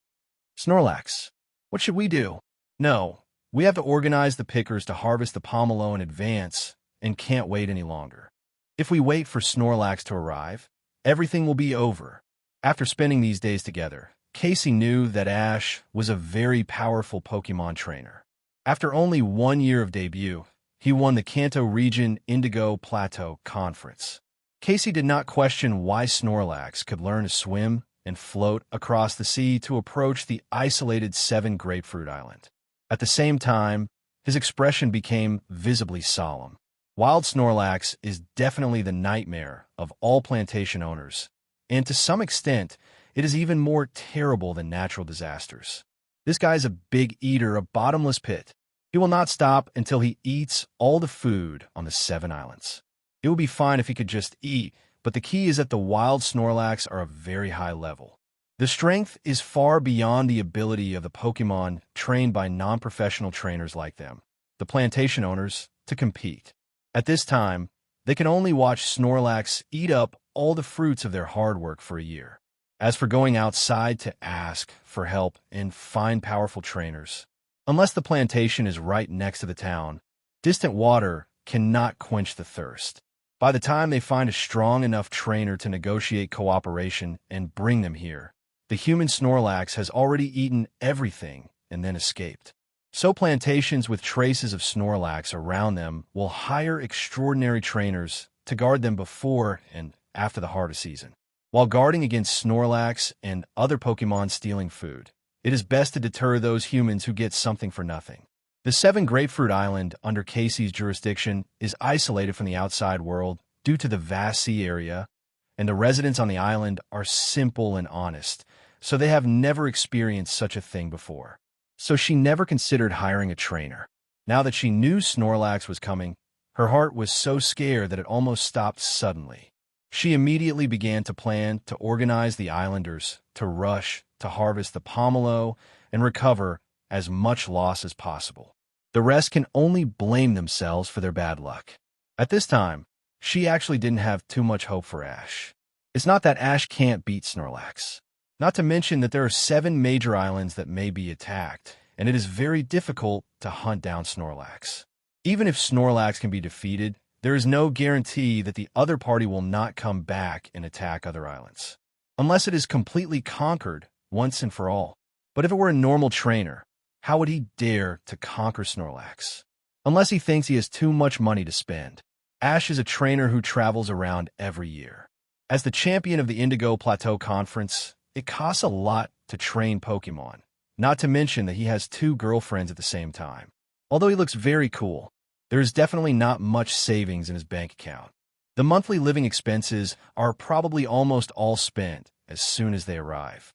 "Snorlax, what should we do?" "No, we have to organize the pickers to harvest the pomelo in advance and can't wait any longer. If we wait for Snorlax to arrive, everything will be over." After spending these days together, Casey knew that Ash was a very powerful Pokemon trainer. After only 1 year of debut, he won the Kanto Region Indigo Plateau Conference. Casey did not question why Snorlax could learn to swim and float across the sea to approach the isolated 7 Grapefruit Island. At the same time, his expression became visibly solemn. Wild Snorlax is definitely the nightmare of all plantation owners, and to some extent, it is even more terrible than natural disasters. This guy is a big eater, a bottomless pit. He will not stop until he eats all the food on the 7 islands. It would be fine if he could just eat, but the key is that the wild Snorlax are a very high level. The strength is far beyond the ability of the Pokemon trained by non-professional trainers like them, the plantation owners, to compete. At this time, they can only watch Snorlax eat up all the fruits of their hard work for a year. As for going outside to ask for help and find powerful trainers, unless the plantation is right next to the town, distant water cannot quench the thirst. By the time they find a strong enough trainer to negotiate cooperation and bring them here, the human Snorlax has already eaten everything and then escaped. So plantations with traces of Snorlax around them will hire extraordinary trainers to guard them before and after the harvest season. While guarding against Snorlax and other Pokemon stealing food, it is best to deter those humans who get something for nothing. The 7 Grapefruit Island under Casey's jurisdiction is isolated from the outside world due to the vast sea area, and the residents on the island are simple and honest, so they have never experienced such a thing before. So she never considered hiring a trainer. Now that she knew Snorlax was coming, her heart was so scared that it almost stopped suddenly. She immediately began to plan to organize the islanders to rush to harvest the pomelo and recover as much loss as possible. The rest can only blame themselves for their bad luck. At this time, she actually didn't have too much hope for Ash. It's not that Ash can't beat Snorlax. Not to mention that there are 7 major islands that may be attacked, and it is very difficult to hunt down Snorlax. Even if Snorlax can be defeated, there is no guarantee that the other party will not come back and attack other islands, unless it is completely conquered once and for all. But if it were a normal trainer, how would he dare to conquer Snorlax? Unless he thinks he has too much money to spend. Ash is a trainer who travels around every year. As the champion of the Indigo Plateau Conference, it costs a lot to train Pokemon, not to mention that he has 2 girlfriends at the same time. Although he looks very cool, there is definitely not much savings in his bank account. The monthly living expenses are probably almost all spent as soon as they arrive.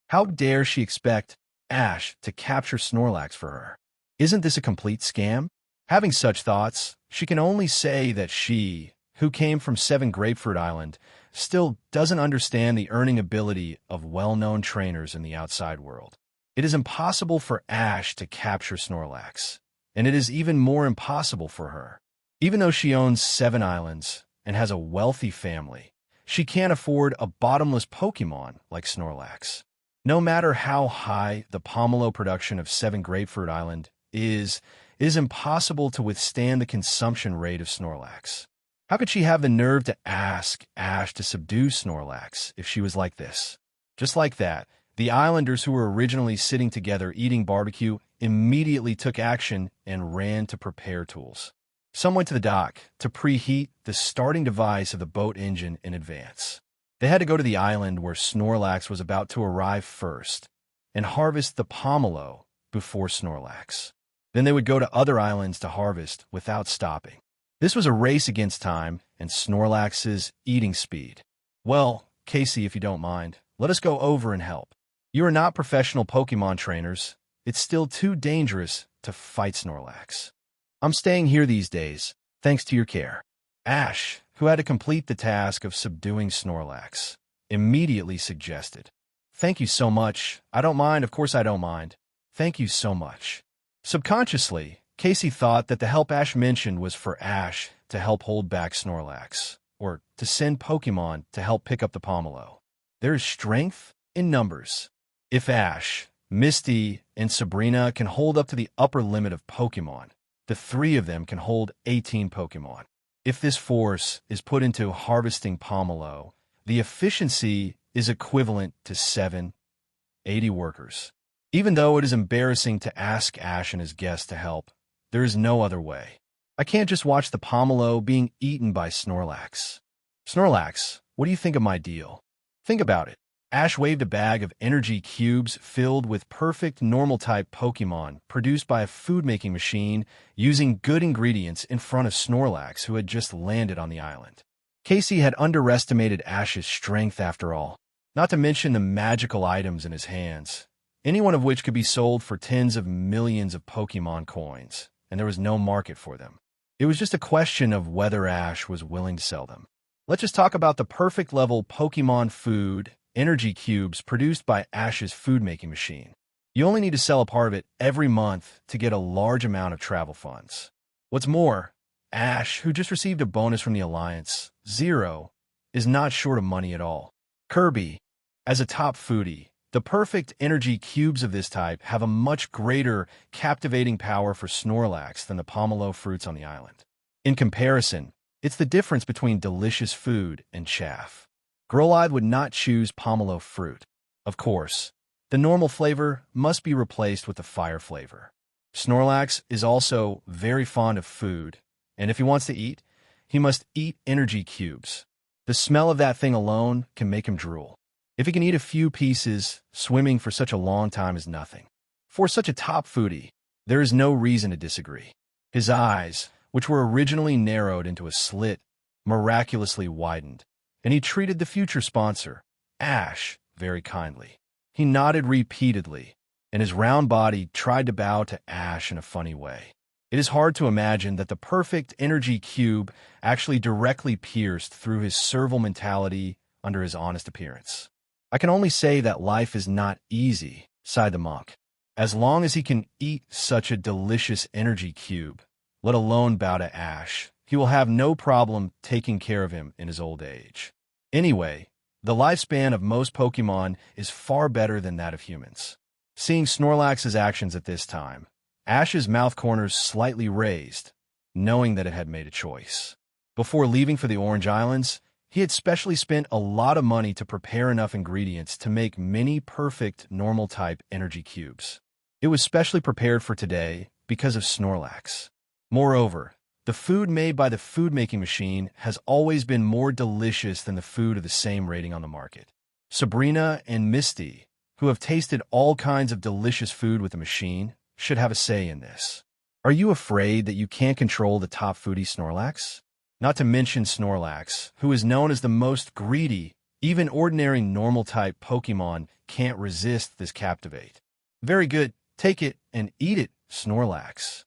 How dare she expect Ash to capture Snorlax for her? Isn't this a complete scam? Having such thoughts, she can only say that she, who came from 7 Grapefruit Island, still doesn't understand the earning ability of well-known trainers in the outside world. It is impossible for Ash to capture Snorlax, and it is even more impossible for her. Even though she owns 7 islands and has a wealthy family, she can't afford a bottomless Pokemon like Snorlax. No matter how high the pomelo production of 7 Grapefruit Island is, it is impossible to withstand the consumption rate of Snorlax. How could she have the nerve to ask Ash to subdue Snorlax if she was like this? Just like that, the islanders who were originally sitting together eating barbecue immediately took action and ran to prepare tools. Some went to the dock to preheat the starting device of the boat engine in advance. They had to go to the island where Snorlax was about to arrive first and harvest the pomelo before Snorlax. Then they would go to other islands to harvest without stopping. This was a race against time and Snorlax's eating speed. Well, Casey, if you don't mind, let us go over and help. You are not professional Pokemon trainers. It's still too dangerous to fight Snorlax. I'm staying here these days, thanks to your care. Ash, who had to complete the task of subduing Snorlax, immediately suggested. Thank you so much. I don't mind, of course I don't mind. Thank you so much. Subconsciously, Casey thought that the help Ash mentioned was for Ash to help hold back Snorlax, or to send Pokemon to help pick up the pomelo. There is strength in numbers. If Ash, Misty, and Sabrina can hold up to the upper limit of Pokemon, the three of them can hold 18 Pokemon. If this force is put into harvesting pomelo, the efficiency is equivalent to 780 workers. Even though it is embarrassing to ask Ash and his guests to help, there is no other way. I can't just watch the pomelo being eaten by Snorlax. Snorlax, what do you think of my deal? Think about it. Ash waved a bag of energy cubes filled with perfect normal-type Pokemon produced by a food-making machine using good ingredients in front of Snorlax, who had just landed on the island. Casey had underestimated Ash's strength after all, not to mention the magical items in his hands, any one of which could be sold for tens of millions of Pokemon coins, and there was no market for them. It was just a question of whether Ash was willing to sell them. Let's just talk about the perfect level Pokemon food energy cubes produced by Ash's food-making machine. You only need to sell a part of it every month to get a large amount of travel funds. What's more, Ash, who just received a bonus from the Alliance, 0, is not short of money at all. Kirby, as a top foodie, the perfect energy cubes of this type have a much greater captivating power for Snorlax than the pomelo fruits on the island. In comparison, it's the difference between delicious food and chaff. Growlithe would not choose pomelo fruit. Of course, the normal flavor must be replaced with the fire flavor. Snorlax is also very fond of food, and if he wants to eat, he must eat energy cubes. The smell of that thing alone can make him drool. If he can eat a few pieces, swimming for such a long time is nothing. For such a top foodie, there is no reason to disagree. His eyes, which were originally narrowed into a slit, miraculously widened, and he treated the future sponsor, Ash, very kindly. He nodded repeatedly, and his round body tried to bow to Ash in a funny way. It is hard to imagine that the perfect energy cube actually directly pierced through his servile mentality under his honest appearance. I can only say that life is not easy, sighed the monk. As long as he can eat such a delicious energy cube, let alone bow to Ash, he will have no problem taking care of him in his old age. Anyway, the lifespan of most Pokemon is far better than that of humans. Seeing Snorlax's actions at this time, Ash's mouth corners slightly raised, knowing that it had made a choice. Before leaving for the Orange Islands, he had specially spent a lot of money to prepare enough ingredients to make many perfect normal-type energy cubes. It was specially prepared for today because of Snorlax. Moreover, the food made by the food-making machine has always been more delicious than the food of the same rating on the market. Sabrina and Misty, who have tasted all kinds of delicious food with the machine, should have a say in this. Are you afraid that you can't control the top foodie Snorlax? Not to mention Snorlax, who is known as the most greedy, even ordinary normal-type Pokemon can't resist this captivate. Very good, take it and eat it, Snorlax.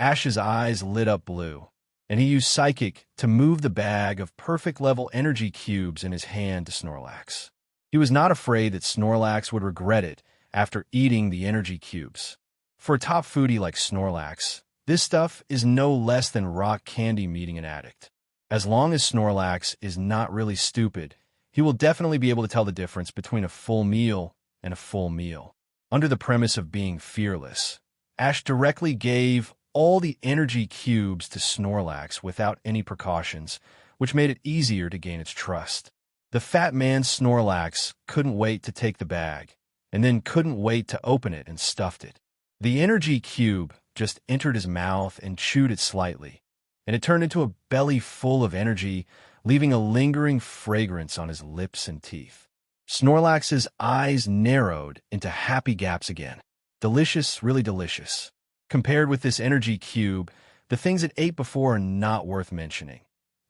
Ash's eyes lit up blue, and he used Psychic to move the bag of perfect-level energy cubes in his hand to Snorlax. He was not afraid that Snorlax would regret it after eating the energy cubes. For a top foodie like Snorlax, this stuff is no less than rock candy meeting an addict. As long as Snorlax is not really stupid, he will definitely be able to tell the difference between a full meal and a full meal. Under the premise of being fearless, Ash directly gave all the energy cubes to Snorlax without any precautions, which made it easier to gain its trust. The fat man Snorlax couldn't wait to take the bag, and then couldn't wait to open it and stuffed it. The energy cube just entered his mouth and chewed it slightly, and it turned into a belly full of energy, leaving a lingering fragrance on his lips and teeth. Snorlax's eyes narrowed into happy gaps again. Delicious, really delicious. Compared with this energy cube, the things it ate before are not worth mentioning.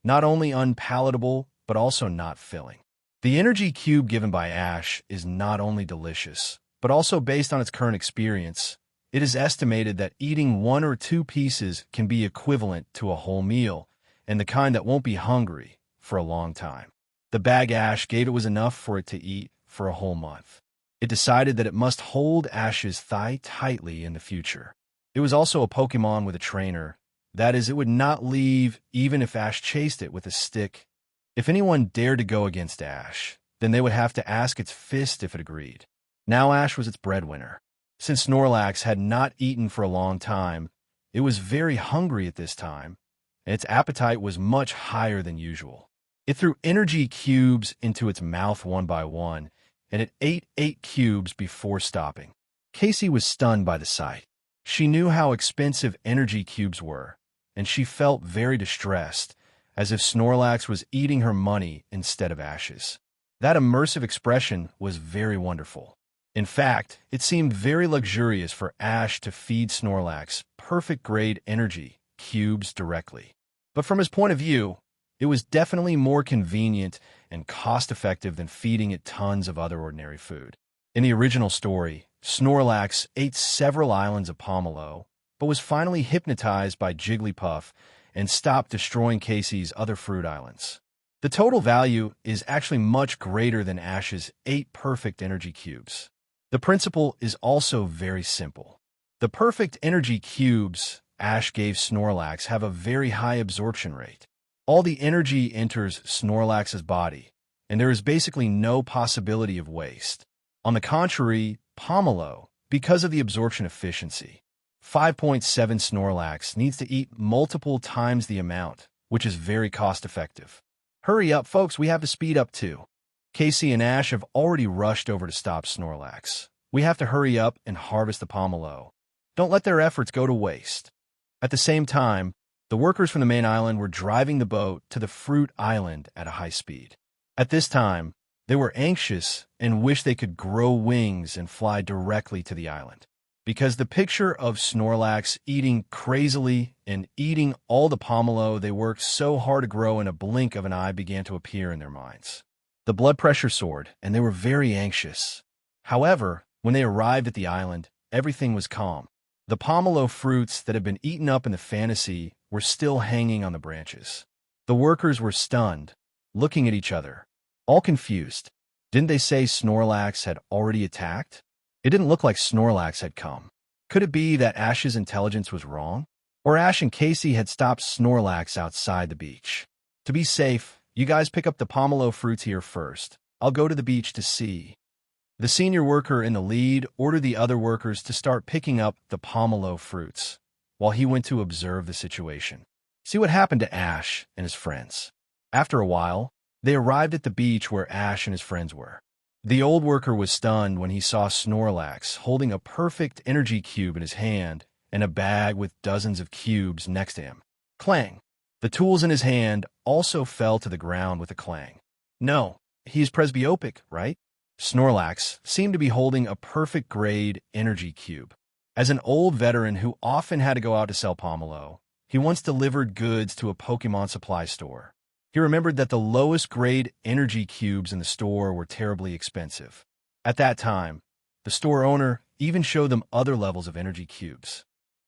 Not only unpalatable, but also not filling. The energy cube given by Ash is not only delicious, but also based on its current experience. It is estimated that eating 1 or 2 pieces can be equivalent to a whole meal, and the kind that won't be hungry for a long time. The bag Ash gave it was enough for it to eat for a whole month. It decided that it must hold Ash's thigh tightly in the future. It was also a Pokemon with a trainer. That is, it would not leave even if Ash chased it with a stick. If anyone dared to go against Ash, then they would have to ask its fist if it agreed. Now Ash was its breadwinner. Since Snorlax had not eaten for a long time, it was very hungry at this time, and its appetite was much higher than usual. It threw energy cubes into its mouth one by one, and it ate 8 cubes before stopping. Casey was stunned by the sight. She knew how expensive energy cubes were, and she felt very distressed, as if Snorlax was eating her money instead of Ash's. That immersive expression was very wonderful. In fact, it seemed very luxurious for Ash to feed Snorlax perfect-grade energy cubes directly. But from his point of view, it was definitely more convenient and cost-effective than feeding it tons of other ordinary food. In the original story, Snorlax ate several islands of Pomelo, but was finally hypnotized by Jigglypuff and stopped destroying Casey's other fruit islands. The total value is actually much greater than Ash's 8 perfect energy cubes. The principle is also very simple. The perfect energy cubes Ash gave Snorlax have a very high absorption rate. All the energy enters Snorlax's body, and there is basically no possibility of waste. On the contrary, Pomelo, because of the absorption efficiency, 5.7 Snorlax needs to eat multiple times the amount, which is very cost-effective. Hurry up, folks, we have to speed up too. Casey and Ash have already rushed over to stop Snorlax. We have to hurry up and harvest the Pomelo. Don't let their efforts go to waste. At the same time, the workers from the main island were driving the boat to the fruit island at a high speed. At this time, they were anxious and wished they could grow wings and fly directly to the island. Because the picture of Snorlax eating crazily and eating all the Pomelo they worked so hard to grow in a blink of an eye began to appear in their minds. The blood pressure soared, and they were very anxious. However, when they arrived at the island, everything was calm. The Pomelo fruits that had been eaten up in the fantasy were still hanging on the branches. The workers were stunned, looking at each other, all confused. Didn't they say Snorlax had already attacked? It didn't look like Snorlax had come. Could it be that Ash's intelligence was wrong? Or Ash and Casey had stopped Snorlax outside the beach? To be safe, you guys pick up the Pomelo fruits here first. I'll go to the beach to see. The senior worker in the lead ordered the other workers to start picking up the Pomelo fruits, while he went to observe the situation. See what happened to Ash and his friends. After a while, they arrived at the beach where Ash and his friends were. The old worker was stunned when he saw Snorlax holding a perfect energy cube in his hand and a bag with dozens of cubes next to him. Clang! The tools in his hand also fell to the ground with a clang. No, he's presbyopic, right? Snorlax seemed to be holding a perfect-grade energy cube. As an old veteran who often had to go out to sell Pomelo, he once delivered goods to a Pokemon supply store. He remembered that the lowest-grade energy cubes in the store were terribly expensive. At that time, the store owner even showed them other levels of energy cubes.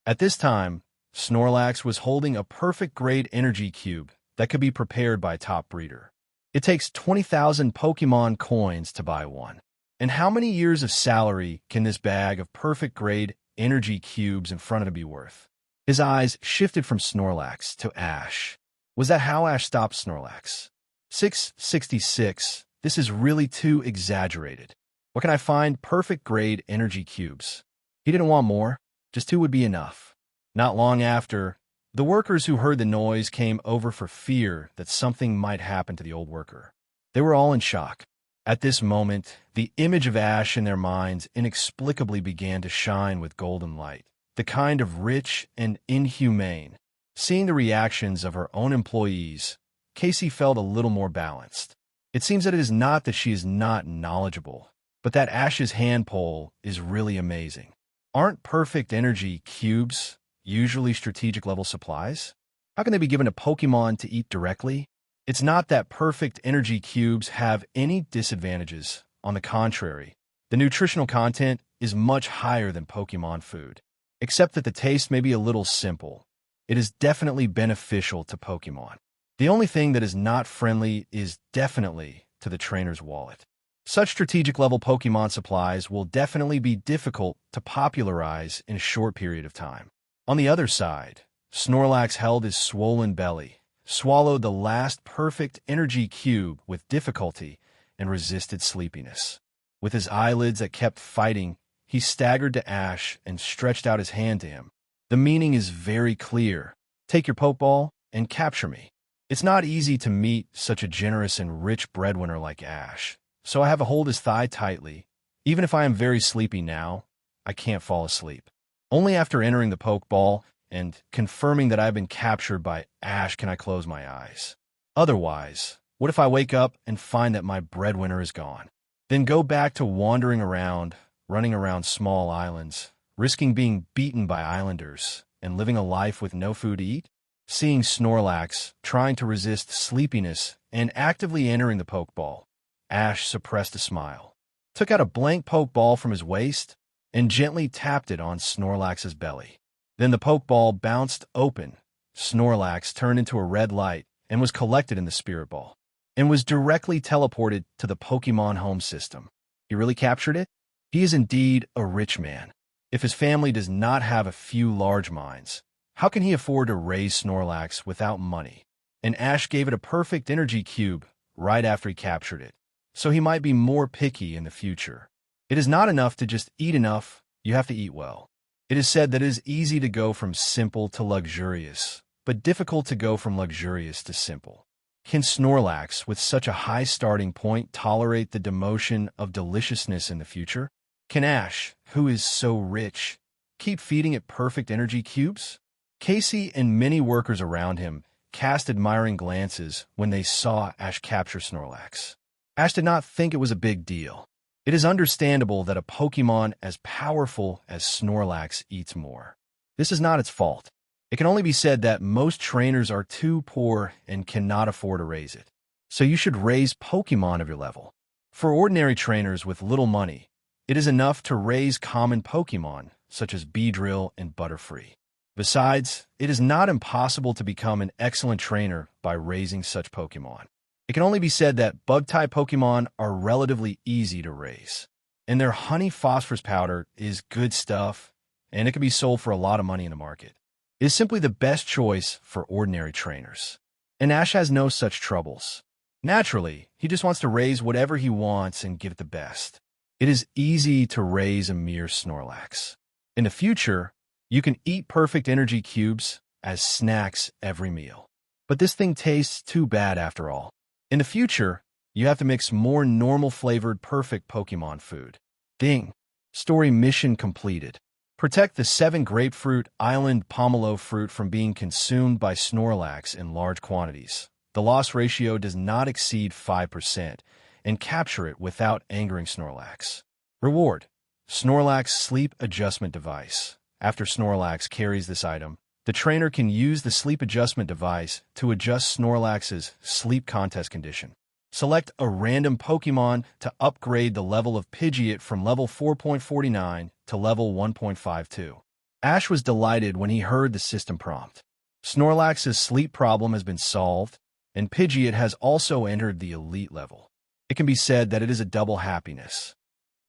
At this time, Snorlax was holding a perfect-grade energy cube that could be prepared by a top breeder. It takes 20,000 Pokemon coins to buy one. And how many years of salary can this bag of perfect-grade energy cubes in front of him be worth? His eyes shifted from Snorlax to Ash. Was that how Ash stopped Snorlax? 666. This is really too exaggerated. What can I find? Perfect-grade energy cubes. He didn't want more. Just 2 would be enough. Not long after, the workers who heard the noise came over for fear that something might happen to the old worker. They were all in shock. At this moment, the image of Ash in their minds inexplicably began to shine with golden light, the kind of rich and inhumane. Seeing the reactions of her own employees, Casey felt a little more balanced. It seems that it is not that she is not knowledgeable, but that Ash's hand pole is really amazing. Aren't perfect energy cubes usually strategic level supplies? How can they be given to Pokémon to eat directly? It's not that perfect energy cubes have any disadvantages. On the contrary, the nutritional content is much higher than Pokémon food, except that the taste may be a little simple. It is definitely beneficial to Pokémon. The only thing that is not friendly is definitely to the trainer's wallet. Such strategic level Pokémon supplies will definitely be difficult to popularize in a short period of time. On the other side, Snorlax held his swollen belly, swallowed the last perfect energy cube with difficulty, and resisted sleepiness. With his eyelids that kept fighting, he staggered to Ash and stretched out his hand to him. The meaning is very clear. Take your Pokeball and capture me. It's not easy to meet such a generous and rich breadwinner like Ash, so I have to hold his thigh tightly. Even if I am very sleepy now, I can't fall asleep. Only after entering the Pokeball and confirming that I've been captured by Ash can I close my eyes. Otherwise, what if I wake up and find that my breadwinner is gone? Then go back to wandering around, running around small islands, risking being beaten by islanders, and living a life with no food to eat? Seeing Snorlax trying to resist sleepiness and actively entering the Pokeball, Ash suppressed a smile, took out a blank Pokeball from his waist, and gently tapped it on Snorlax's belly. Then the Pokeball bounced open. Snorlax turned into a red light and was collected in the Spirit Ball, and was directly teleported to the Pokémon home system. He really captured it? He is indeed a rich man. If his family does not have a few large mines, how can he afford to raise Snorlax without money? And Ash gave it a perfect energy cube right after he captured it, so he might be more picky in the future. It is not enough to just eat enough, you have to eat well. It is said that it is easy to go from simple to luxurious, but difficult to go from luxurious to simple. Can Snorlax, with such a high starting point, tolerate the demotion of deliciousness in the future? Can Ash, who is so rich, keep feeding it perfect energy cubes? Casey and many workers around him cast admiring glances when they saw Ash capture Snorlax. Ash did not think it was a big deal. It is understandable that a Pokémon as powerful as Snorlax eats more. This is not its fault. It can only be said that most trainers are too poor and cannot afford to raise it. So you should raise Pokémon of your level. For ordinary trainers with little money, it is enough to raise common Pokémon, such as Beedrill and Butterfree. Besides, it is not impossible to become an excellent trainer by raising such Pokémon. It can only be said that Bug-type Pokémon are relatively easy to raise, and their honey phosphorus powder is good stuff, and it can be sold for a lot of money in the market. It is simply the best choice for ordinary trainers. And Ash has no such troubles. Naturally, he just wants to raise whatever he wants and give it the best. It is easy to raise a mere Snorlax. In the future, you can eat perfect energy cubes as snacks every meal. But this thing tastes too bad after all. In the future, you have to mix more normal flavored perfect Pokémon food. Ding. Story mission completed. Protect the 7 grapefruit island pomelo fruit from being consumed by Snorlax in large quantities. The loss ratio does not exceed 5%, and capture it without angering Snorlax. Reward: Snorlax Sleep Adjustment Device. After Snorlax carries this item, the trainer can use the sleep adjustment device to adjust Snorlax's sleep contest condition. Select a random Pokémon to upgrade the level of Pidgeot from level 4.49 to level 1.52. Ash was delighted when he heard the system prompt. Snorlax's sleep problem has been solved, and Pidgeot has also entered the elite level. It can be said that it is a double happiness.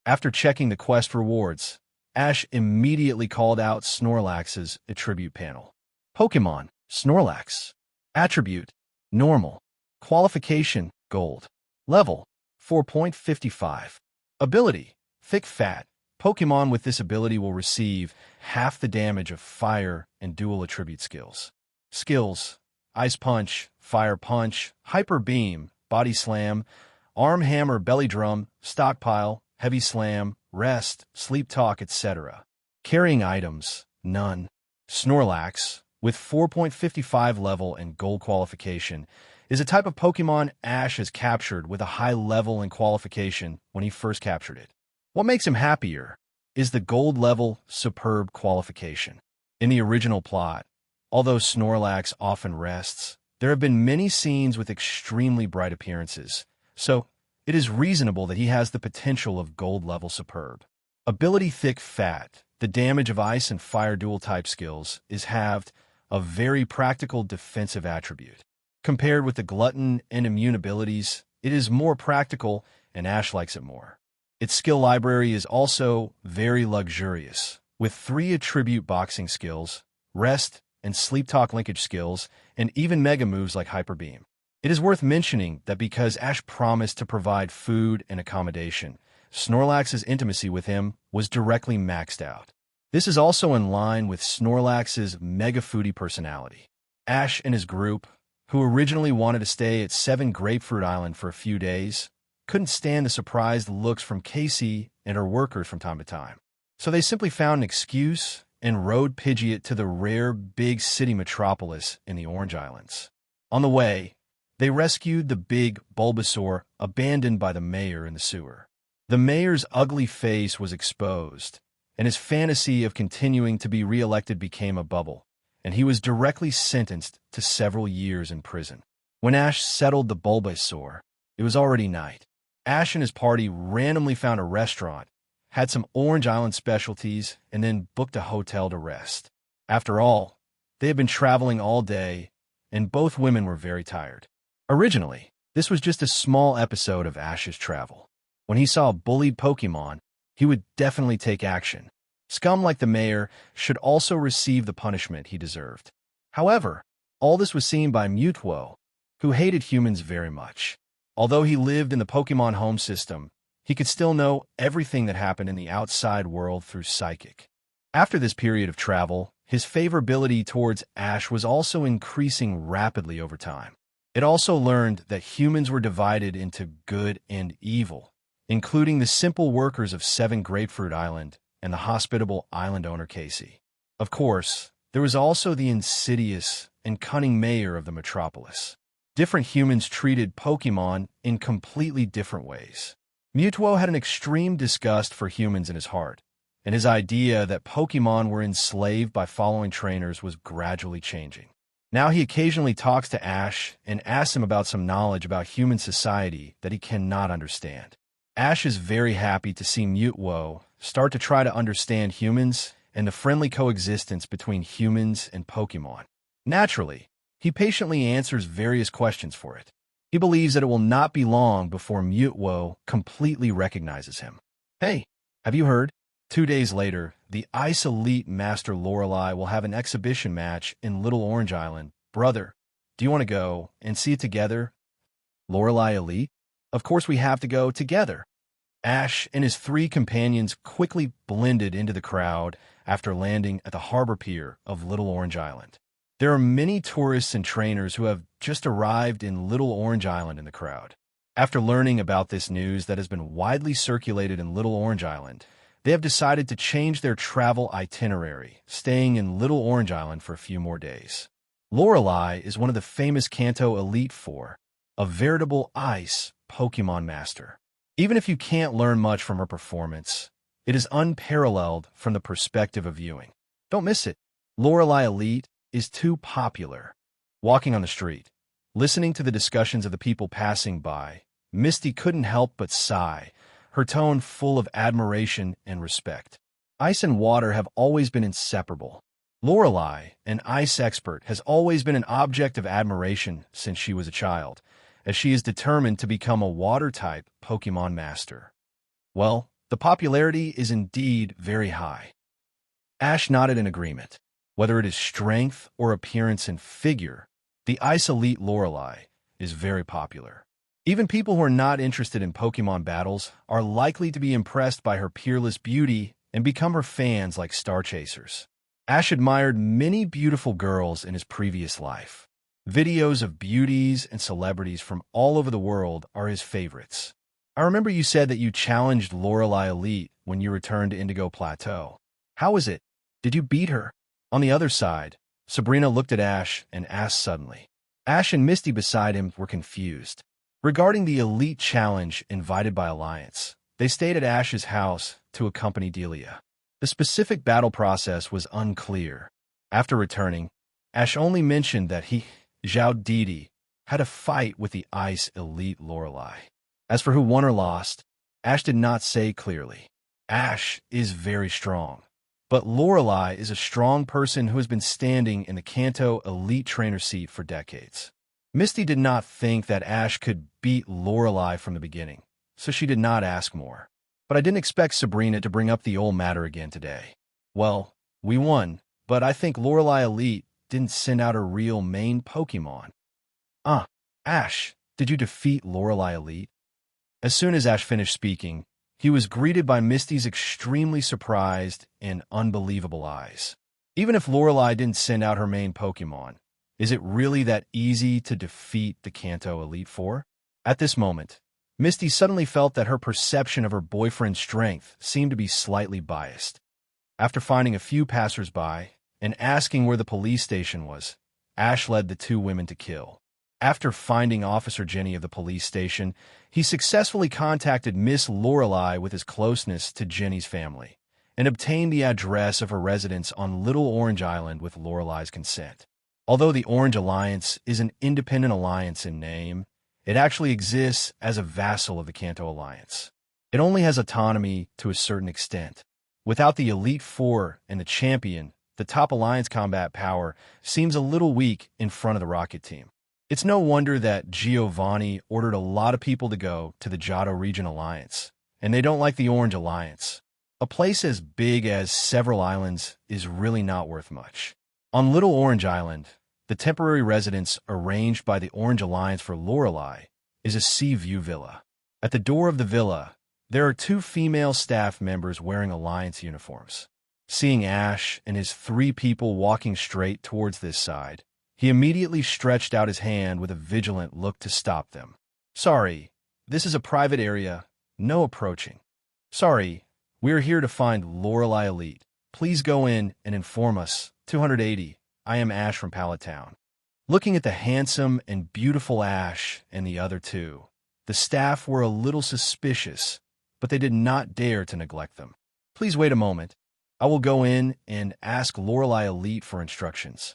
After checking the quest rewards, Ash immediately called out Snorlax's attribute panel. Pokémon, Snorlax. Attribute, Normal. Qualification, Gold. Level, 4.55. Ability, Thick Fat. Pokémon with this ability will receive half the damage of Fire and Dual Attribute skills. Skills: Ice Punch, Fire Punch, Hyper Beam, Body Slam, arm hammer, belly drum, stockpile, heavy slam, rest, sleep talk, etc. Carrying items, none. Snorlax, with 4.55 level and gold qualification, is a type of Pokemon Ash has captured with a high level and qualification when he first captured it. What makes him happier is the gold level superb qualification. In the original plot, although Snorlax often rests, there have been many scenes with extremely bright appearances, so it is reasonable that he has the potential of gold level superb. Ability Thick Fat. The damage of ice and fire dual type skills is halved, a very practical defensive attribute. Compared with the glutton and immune abilities, it is more practical, and Ash likes it more. Its skill library is also very luxurious, with 3 attribute boxing skills, rest and sleep talk linkage skills, and even mega moves like Hyper Beam. It is worth mentioning that because Ash promised to provide food and accommodation, Snorlax's intimacy with him was directly maxed out. This is also in line with Snorlax's mega foodie personality. Ash and his group, who originally wanted to stay at 7 Grapefruit Island for a few days, couldn't stand the surprised looks from Casey and her workers from time to time. So they simply found an excuse and rode Pidgeot to the rare big city metropolis in the Orange Islands. On the way, they rescued the big Bulbasaur abandoned by the mayor in the sewer. The mayor's ugly face was exposed, and his fantasy of continuing to be re-elected became a bubble, and he was directly sentenced to several years in prison. When Ash settled the Bulbasaur, it was already night. Ash and his party randomly found a restaurant, had some Orange Island specialties, and then booked a hotel to rest. After all, they had been traveling all day, and both women were very tired. Originally, this was just a small episode of Ash's travel. When he saw a bullied Pokemon, he would definitely take action. Scum like the mayor should also receive the punishment he deserved. However, all this was seen by Mewtwo, who hated humans very much. Although he lived in the Pokemon home system, he could still know everything that happened in the outside world through Psychic. After this period of travel, his favorability towards Ash was also increasing rapidly over time. It also learned that humans were divided into good and evil, including the simple workers of 7 Grapefruit Island and the hospitable island owner Casey. Of course, there was also the insidious and cunning mayor of the metropolis. Different humans treated Pokemon in completely different ways. Mewtwo had an extreme disgust for humans in his heart, and his idea that Pokemon were enslaved by following trainers was gradually changing. Now he occasionally talks to Ash and asks him about some knowledge about human society that he cannot understand. Ash is very happy to see Mewtwo start to try to understand humans and the friendly coexistence between humans and Pokemon. Naturally, he patiently answers various questions for it. He believes that it will not be long before Mewtwo completely recognizes him. Hey, have you heard? 2 days later, the Ice Elite Master Lorelei will have an exhibition match in Little Orange Island. Brother, do you want to go and see it together? Lorelei Elite? Of course we have to go together. Ash and his 3 companions quickly blended into the crowd after landing at the harbor pier of Little Orange Island. There are many tourists and trainers who have just arrived in Little Orange Island in the crowd. After learning about this news that has been widely circulated in Little Orange Island, they have decided to change their travel itinerary, staying in Little Orange Island for a few more days. Lorelei is one of the famous Kanto Elite Four, a veritable ice Pokémon Master. Even if you can't learn much from her performance, it is unparalleled from the perspective of viewing. Don't miss it. Lorelei Elite is too popular. Walking on the street, listening to the discussions of the people passing by, Misty couldn't help but sigh, her tone full of admiration and respect. Ice and water have always been inseparable. Lorelei, an ice expert, has always been an object of admiration since she was a child, as she is determined to become a water-type Pokemon Master. Well, the popularity is indeed very high. Ash nodded in agreement. Whether it is strength or appearance and figure, the Ice Elite Lorelei is very popular. Even people who are not interested in Pokemon battles are likely to be impressed by her peerless beauty and become her fans like Star Chasers. Ash admired many beautiful girls in his previous life. Videos of beauties and celebrities from all over the world are his favorites. I remember you said that you challenged Lorelei Elite when you returned to Indigo Plateau. How was it? Did you beat her? On the other side, Sabrina looked at Ash and asked suddenly. Ash and Misty beside him were confused. Regarding the Elite Challenge invited by Alliance, they stayed at Ash's house to accompany Delia. The specific battle process was unclear. After returning, Ash only mentioned that he, Zhao Didi, had a fight with the Ice Elite Lorelei. As for who won or lost, Ash did not say clearly. Ash is very strong, but Lorelei is a strong person who has been standing in the Kanto Elite Trainer seat for decades. Misty did not think that Ash could beat Lorelei from the beginning, so she did not ask more. But I didn't expect Sabrina to bring up the old matter again today. Well, we won, but I think Lorelei Elite didn't send out her real main Pokémon. Ash, did you defeat Lorelei Elite? As soon as Ash finished speaking, he was greeted by Misty's extremely surprised and unbelievable eyes. Even if Lorelei didn't send out her main Pokémon, is it really that easy to defeat the Kanto Elite Four? At this moment, Misty suddenly felt that her perception of her boyfriend's strength seemed to be slightly biased. After finding a few passers-by and asking where the police station was, Ash led the two women to kill. After finding Officer Jenny of the police station, he successfully contacted Miss Lorelei with his closeness to Jenny's family and obtained the address of her residence on Little Orange Island with Lorelei's consent. Although the Orange Alliance is an independent alliance in name, it actually exists as a vassal of the Kanto Alliance. It only has autonomy to a certain extent. Without the Elite Four and the Champion, the top Alliance combat power seems a little weak in front of the Rocket Team. It's no wonder that Giovanni ordered a lot of people to go to the Johto Region Alliance, and they don't like the Orange Alliance. A place as big as several islands is really not worth much. On Little Orange Island, the temporary residence arranged by the Orange Alliance for Lorelei is a sea view villa. At the door of the villa, there are two female staff members wearing Alliance uniforms. Seeing Ash and his three people walking straight towards this side, he immediately stretched out his hand with a vigilant look to stop them. Sorry, this is a private area. No approaching. Sorry, we are here to find Lorelei Elite. Please go in and inform us. 280. I am Ash from Pallet Town. Looking at the handsome and beautiful Ash and the other two, the staff were a little suspicious, but they did not dare to neglect them. Please wait a moment. I will go in and ask Lorelei Elite for instructions.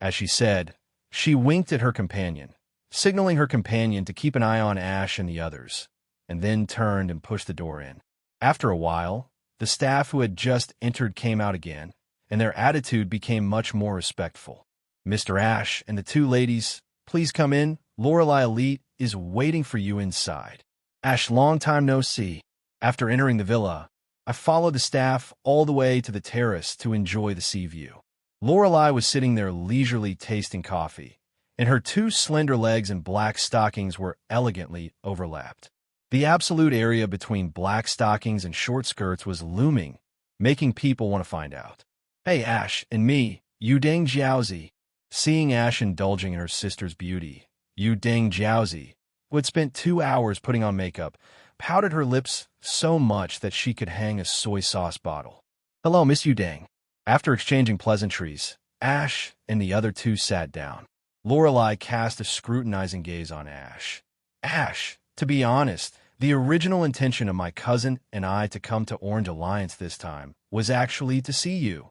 As she said, she winked at her companion, signaling her companion to keep an eye on Ash and the others, and then turned and pushed the door in. After a while, the staff who had just entered came out again, and their attitude became much more respectful. Mr. Ash and the two ladies, please come in. Lorelei Elite is waiting for you inside. Ash, long time no see. After entering the villa, I followed the staff all the way to the terrace to enjoy the sea view. Lorelei was sitting there leisurely tasting coffee, and her two slender legs and black stockings were elegantly overlapped. The absolute area between black stockings and short skirts was looming, making people want to find out. Hey, Ash and me, Yu Deng Jiaozi. Seeing Ash indulging in her sister's beauty, Yu Deng Jiaozi, who had spent 2 hours putting on makeup, pouted her lips so much that she could hang a soy sauce bottle. Hello, Miss Yu Deng. After exchanging pleasantries, Ash and the other two sat down. Lorelei cast a scrutinizing gaze on Ash. Ash, to be honest, the original intention of my cousin and I to come to Orange Alliance this time was actually to see you.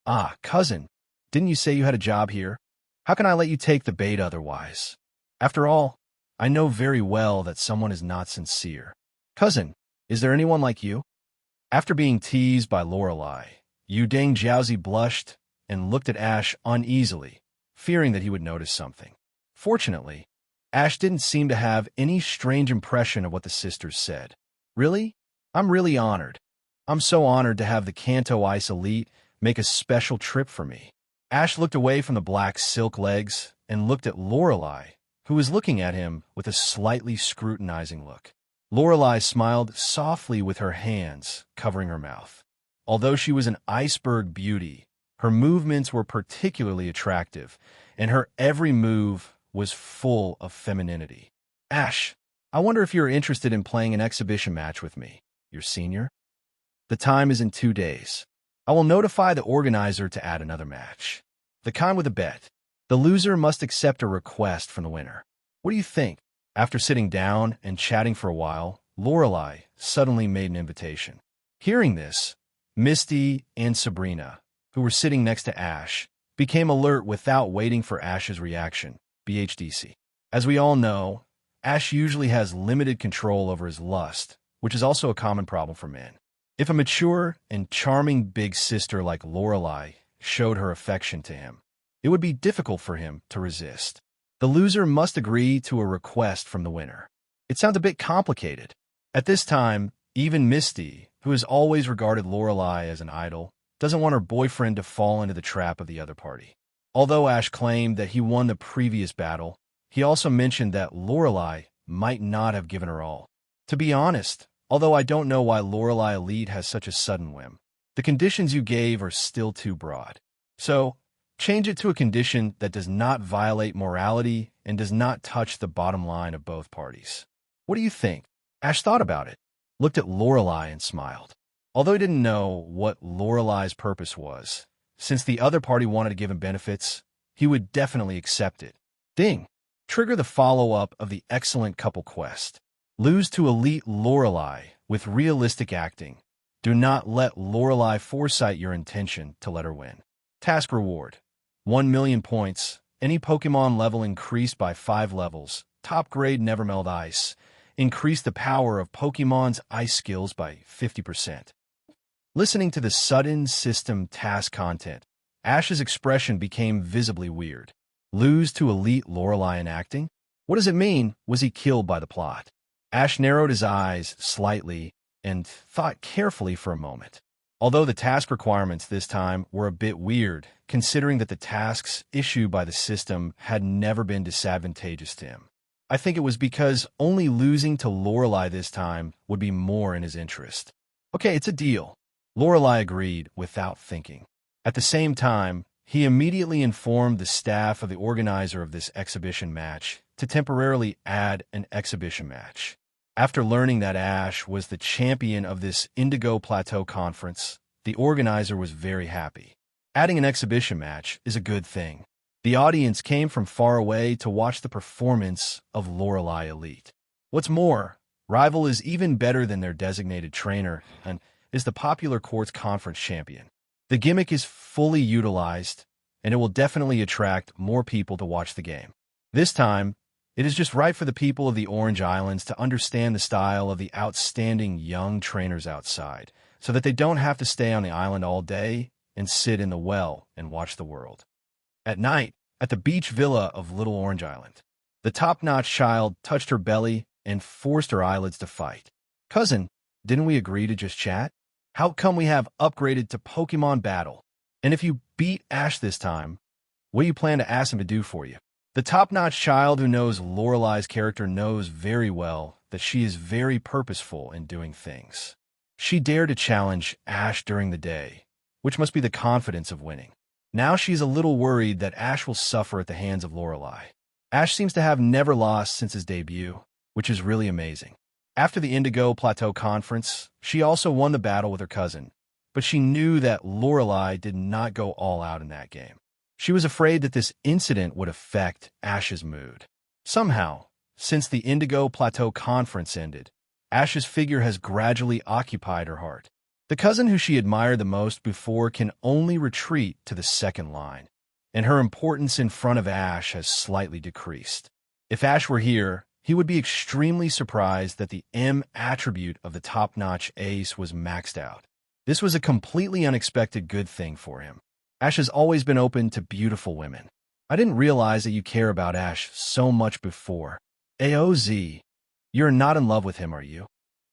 Ah, cousin, didn't you say you had a job here? How can I let you take the bait otherwise? After all, I know very well that someone is not sincere. Cousin, is there anyone like you? After being teased by Lorelei, Yu Deng Jiaozi blushed and looked at Ash uneasily, fearing that he would notice something. Fortunately, Ash didn't seem to have any strange impression of what the sisters said. Really? I'm really honored. I'm so honored to have the Kanto Ice Elite make a special trip for me. Ash looked away from the black silk legs and looked at Lorelei, who was looking at him with a slightly scrutinizing look. Lorelei smiled softly with her hands covering her mouth. Although she was an iceberg beauty, Her movements were particularly attractive, and her every move was full of femininity. Ash, I wonder if you're interested in playing an exhibition match with me, your senior? The time is in 2 days. I will notify the organizer to add another match. The kind with a bet. The loser must accept a request from the winner. What do you think? After sitting down and chatting for a while, Lorelei suddenly made an invitation. Hearing this, Misty and Sabrina, who were sitting next to Ash, became alert without waiting for Ash's reaction, BHDC. As we all know, Ash usually has limited control over his lust, which is also a common problem for men. If a mature and charming big sister like Lorelei showed her affection to him, it would be difficult for him to resist. The loser must agree to a request from the winner. It sounds a bit complicated. At this time, even Misty, who has always regarded Lorelei as an idol, doesn't want her boyfriend to fall into the trap of the other party. Although Ash claimed that he won the previous battle, he also mentioned that Lorelei might not have given her all. To be honest, although I don't know why Lorelei Elite has such a sudden whim, the conditions you gave are still too broad. So, change it to a condition that does not violate morality and does not touch the bottom line of both parties. What do you think? Ash thought about it, looked at Lorelei and smiled. Although he didn't know what Lorelei's purpose was, since the other party wanted to give him benefits, he would definitely accept it. Ding! Trigger the follow-up of the excellent couple quest. Lose to elite Lorelei with realistic acting. Do not let Lorelei foresight your intention to let her win. Task reward. 1 million points. Any Pokemon level increased by 5 levels. Top grade Never Melt Ice. Increase the power of Pokemon's ice skills by 50%. Listening to the sudden system task content, Ash's expression became visibly weird. Lose to elite Lorelei in acting? What does it mean? Was he killed by the plot? Ash narrowed his eyes slightly and thought carefully for a moment. Although the task requirements this time were a bit weird, considering that the tasks issued by the system had never been disadvantageous to him. I think it was because only losing to Lorelei this time would be more in his interest. Okay, it's a deal. Lorelei agreed without thinking. At the same time, he immediately informed the staff of the organizer of this exhibition match to temporarily add an exhibition match. After learning that Ash was the champion of this Indigo Plateau Conference, the organizer was very happy. Adding an exhibition match is a good thing. The audience came from far away to watch the performance of Lorelei Elite. What's more, Rival is even better than their designated trainer and is the popular court's conference champion. The gimmick is fully utilized, and it will definitely attract more people to watch the game. This time, it is just right for the people of the Orange Islands to understand the style of the outstanding young trainers outside, so that they don't have to stay on the island all day and sit in the well and watch the world. At night, at the beach villa of Little Orange Island, the top-notch child touched her belly and forced her eyelids to fight. Cousin, didn't we agree to just chat? How come we have upgraded to Pokemon Battle? And if you beat Ash this time, what do you plan to ask him to do for you? The top-notch child who knows Lorelei's character knows very well that she is very purposeful in doing things. She dared to challenge Ash during the day, which must be the confidence of winning. Now she's a little worried that Ash will suffer at the hands of Lorelei. Ash seems to have never lost since his debut, which is really amazing. After the Indigo Plateau Conference, she also won the battle with her cousin, but she knew that Lorelei did not go all out in that game. She was afraid that this incident would affect Ash's mood. Somehow, since the Indigo Plateau Conference ended, Ash's figure has gradually occupied her heart. The cousin who she admired the most before can only retreat to the second line, and her importance in front of Ash has slightly decreased. If Ash were here, he would be extremely surprised that the M attribute of the top-notch ace was maxed out. This was a completely unexpected good thing for him. Ash has always been open to beautiful women. I didn't realize that you care about Ash so much before. AOZ, you're not in love with him, are you?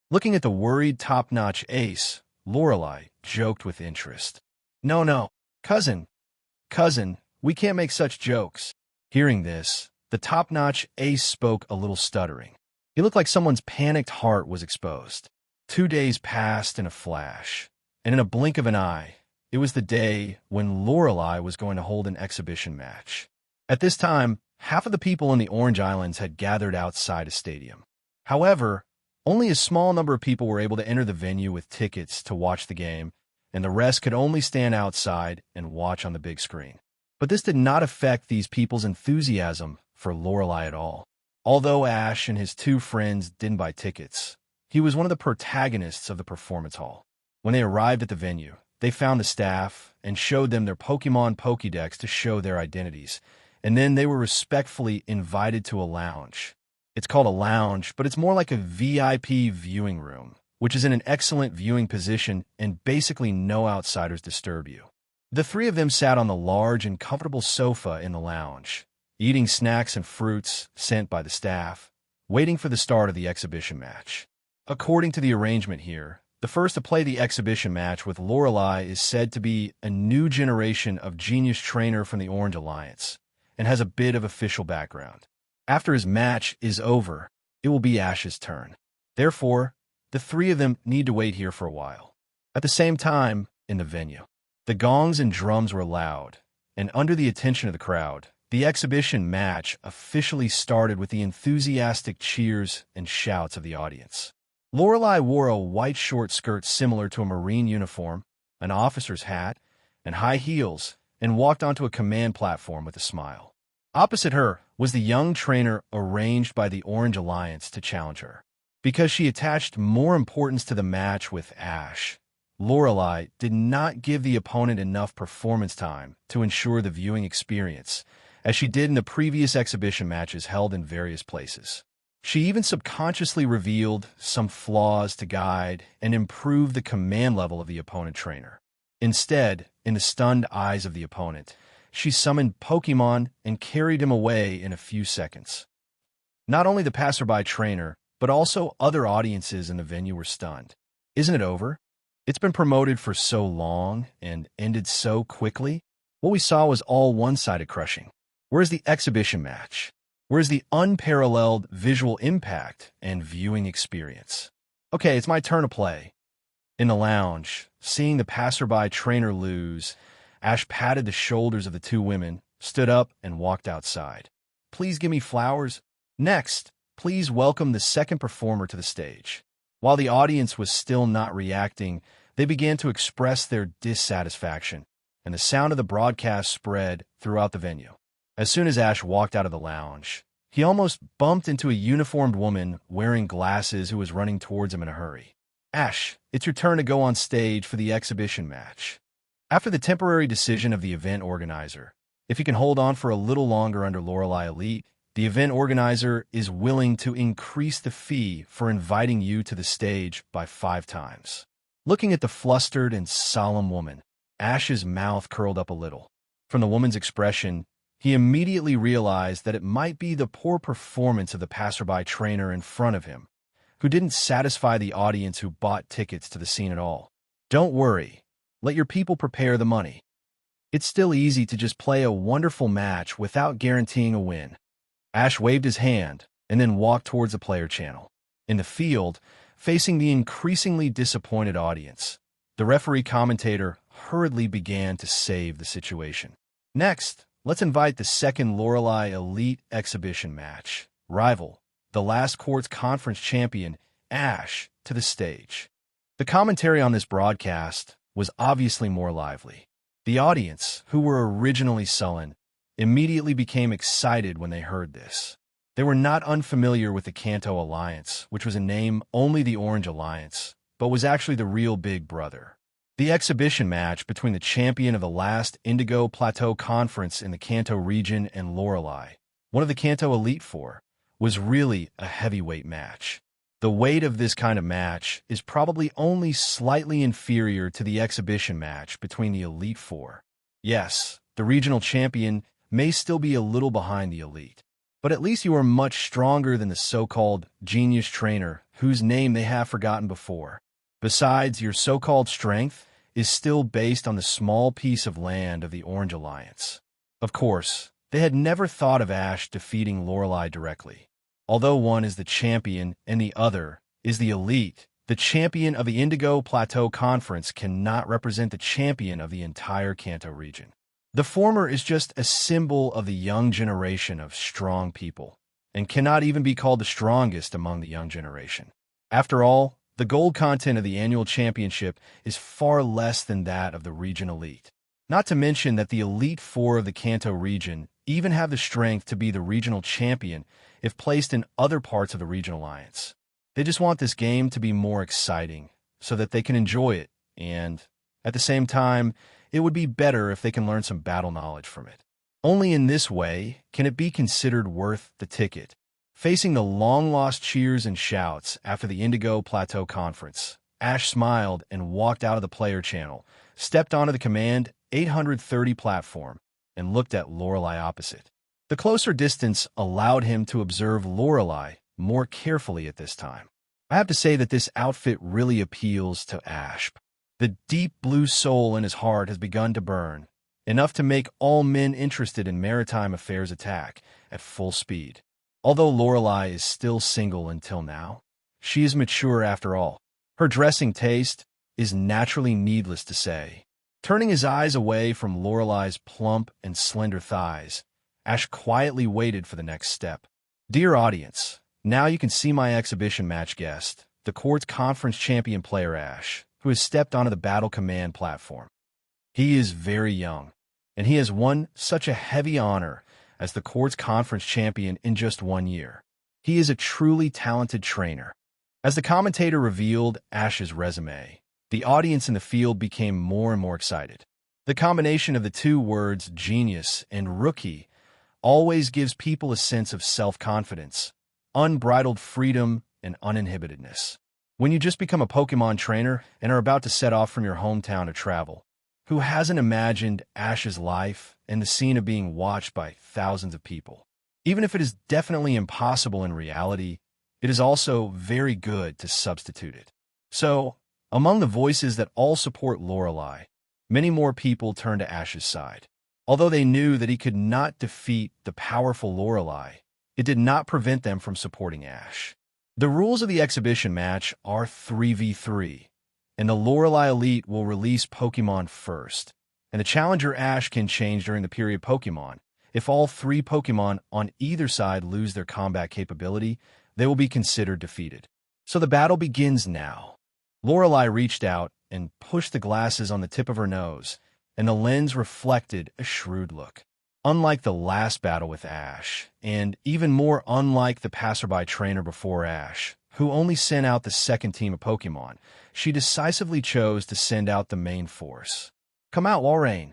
Looking at the worried top-notch ace, Lorelei joked with interest. No, cousin, we can't make such jokes. Hearing this, the top-notch ace spoke a little stuttering. He looked like someone's panicked heart was exposed. 2 days passed in a flash, and in a blink of an eye, It was the day when Lorelei was going to hold an exhibition match. At this time, half of the people in the Orange Islands had gathered outside a stadium. However, only a small number of people were able to enter the venue with tickets to watch the game, and the rest could only stand outside and watch on the big screen. But this did not affect these people's enthusiasm for Lorelei at all. Although Ash and his two friends didn't buy tickets, he was one of the protagonists of the performance hall. When they arrived at the venue, they found the staff and showed them their Pokémon Pokédex to show their identities, and then they were respectfully invited to a lounge. It's called a lounge, but it's more like a VIP viewing room, which is in an excellent viewing position and basically no outsiders disturb you. The three of them sat on the large and comfortable sofa in the lounge, eating snacks and fruits sent by the staff, waiting for the start of the exhibition match. According to the arrangement here, the first to play the exhibition match with Lorelei is said to be a new generation of genius trainer from the Orange Alliance, and has a bit of official background. After his match is over, it will be Ash's turn. Therefore, the three of them need to wait here for a while. At the same time, in the venue, the gongs and drums were loud, and under the attention of the crowd, the exhibition match officially started with the enthusiastic cheers and shouts of the audience. Lorelei wore a white short skirt similar to a Marine uniform, an officer's hat, and high heels, and walked onto a command platform with a smile. Opposite her was the young trainer arranged by the Orange Alliance to challenge her. Because she attached more importance to the match with Ash, Lorelei did not give the opponent enough performance time to ensure the viewing experience, as she did in the previous exhibition matches held in various places. She even subconsciously revealed some flaws to guide and improve the command level of the opponent trainer. Instead, in the stunned eyes of the opponent, she summoned Pokémon and carried him away in a few seconds. Not only the passerby trainer, but also other audiences in the venue were stunned. Isn't it over? It's been promoted for so long and ended so quickly. What we saw was all one-sided crushing. Where's the exhibition match? Where's the unparalleled visual impact and viewing experience? Okay, it's my turn to play. In the lounge, seeing the passerby trainer lose, Ash patted the shoulders of the two women, stood up, and walked outside. Please give me flowers. Next, please welcome the second performer to the stage. While the audience was still not reacting, they began to express their dissatisfaction, and the sound of the broadcast spread throughout the venue. As soon as Ash walked out of the lounge, he almost bumped into a uniformed woman wearing glasses who was running towards him in a hurry. Ash, it's your turn to go on stage for the exhibition match. After the temporary decision of the event organizer, if you can hold on for a little longer under Lorelei Elite, the event organizer is willing to increase the fee for inviting you to the stage by 5 times. Looking at the flustered and solemn woman, Ash's mouth curled up a little. From the woman's expression, he immediately realized that it might be the poor performance of the passerby trainer in front of him, who didn't satisfy the audience who bought tickets to the scene at all. Don't worry. Let your people prepare the money. It's still easy to just play a wonderful match without guaranteeing a win. Ash waved his hand and then walked towards the player channel. In the field, facing the increasingly disappointed audience, the referee commentator hurriedly began to save the situation. Next, let's invite the second Lorelei Elite exhibition match, rival, the last court's conference champion, Ash, to the stage. The commentary on this broadcast was obviously more lively. The audience, who were originally sullen, immediately became excited when they heard this. They were not unfamiliar with the Kanto Alliance, which was a name only the Orange Alliance, but was actually the real big brother. The exhibition match between the champion of the last Indigo Plateau Conference in the Kanto region and Lorelei, one of the Kanto Elite Four, was really a heavyweight match. The weight of this kind of match is probably only slightly inferior to the exhibition match between the Elite Four. Yes, the regional champion may still be a little behind the Elite, but at least you are much stronger than the so-called genius trainer whose name they have forgotten before. Besides, your so-called strength is still based on the small piece of land of the Orange Alliance. Of course, they had never thought of Ash defeating Lorelei directly. Although one is the champion and the other is the elite, The champion of the Indigo Plateau Conference cannot represent the champion of the entire Kanto region. The former is just a symbol of the young generation of strong people, and cannot even be called the strongest among the young generation. After all, the gold content of the annual championship is far less than that of the region elite. Not to mention that the Elite Four of the Kanto region even have the strength to be the regional champion if placed in other parts of the regional alliance. They just want this game to be more exciting so that they can enjoy it, and at the same time, it would be better if they can learn some battle knowledge from it. Only in this way can it be considered worth the ticket. Facing the long-lost cheers and shouts after the Indigo Plateau Conference, Ash smiled and walked out of the player channel, stepped onto the Command 830 platform, and looked at Lorelei opposite. The closer distance allowed him to observe Lorelei more carefully at this time. I have to say that this outfit really appeals to Ash. The deep blue soul in his heart has begun to burn, enough to make all men interested in maritime affairs attack at full speed. Although Lorelei is still single until now, she is mature after all. Her dressing taste is naturally needless to say. Turning his eyes away from Lorelei's plump and slender thighs, Ash quietly waited for the next step. Dear audience, now you can see my exhibition match guest, the court's conference champion player Ash, who has stepped onto the battle command platform. He is very young, and he has won such a heavy honor as the court's conference champion in just 1 year. He is a truly talented trainer. As the commentator revealed Ash's resume, the audience in the field became more and more excited. The combination of the two words genius and rookie always gives people a sense of self-confidence, unbridled freedom, and uninhibitedness. When you just become a Pokémon trainer and are about to set off from your hometown to travel, who hasn't imagined Ash's life and the scene of being watched by thousands of people? Even if it is definitely impossible in reality, it is also very good to substitute it. So, among the voices that all support Lorelei, many more people turn to Ash's side. Although they knew that he could not defeat the powerful Lorelei, it did not prevent them from supporting Ash. The rules of the exhibition match are 3v3, and the Lorelei Elite will release Pokémon first, and the challenger Ash can change during the period Pokémon. If all 3 Pokémon on either side lose their combat capability, they will be considered defeated. So the battle begins now. Lorelei reached out and pushed the glasses on the tip of her nose, and the lens reflected a shrewd look. Unlike the last battle with Ash, and even more unlike the passerby trainer before Ash, who only sent out the second team of Pokémon, she decisively chose to send out the main force. Come out, Walrein.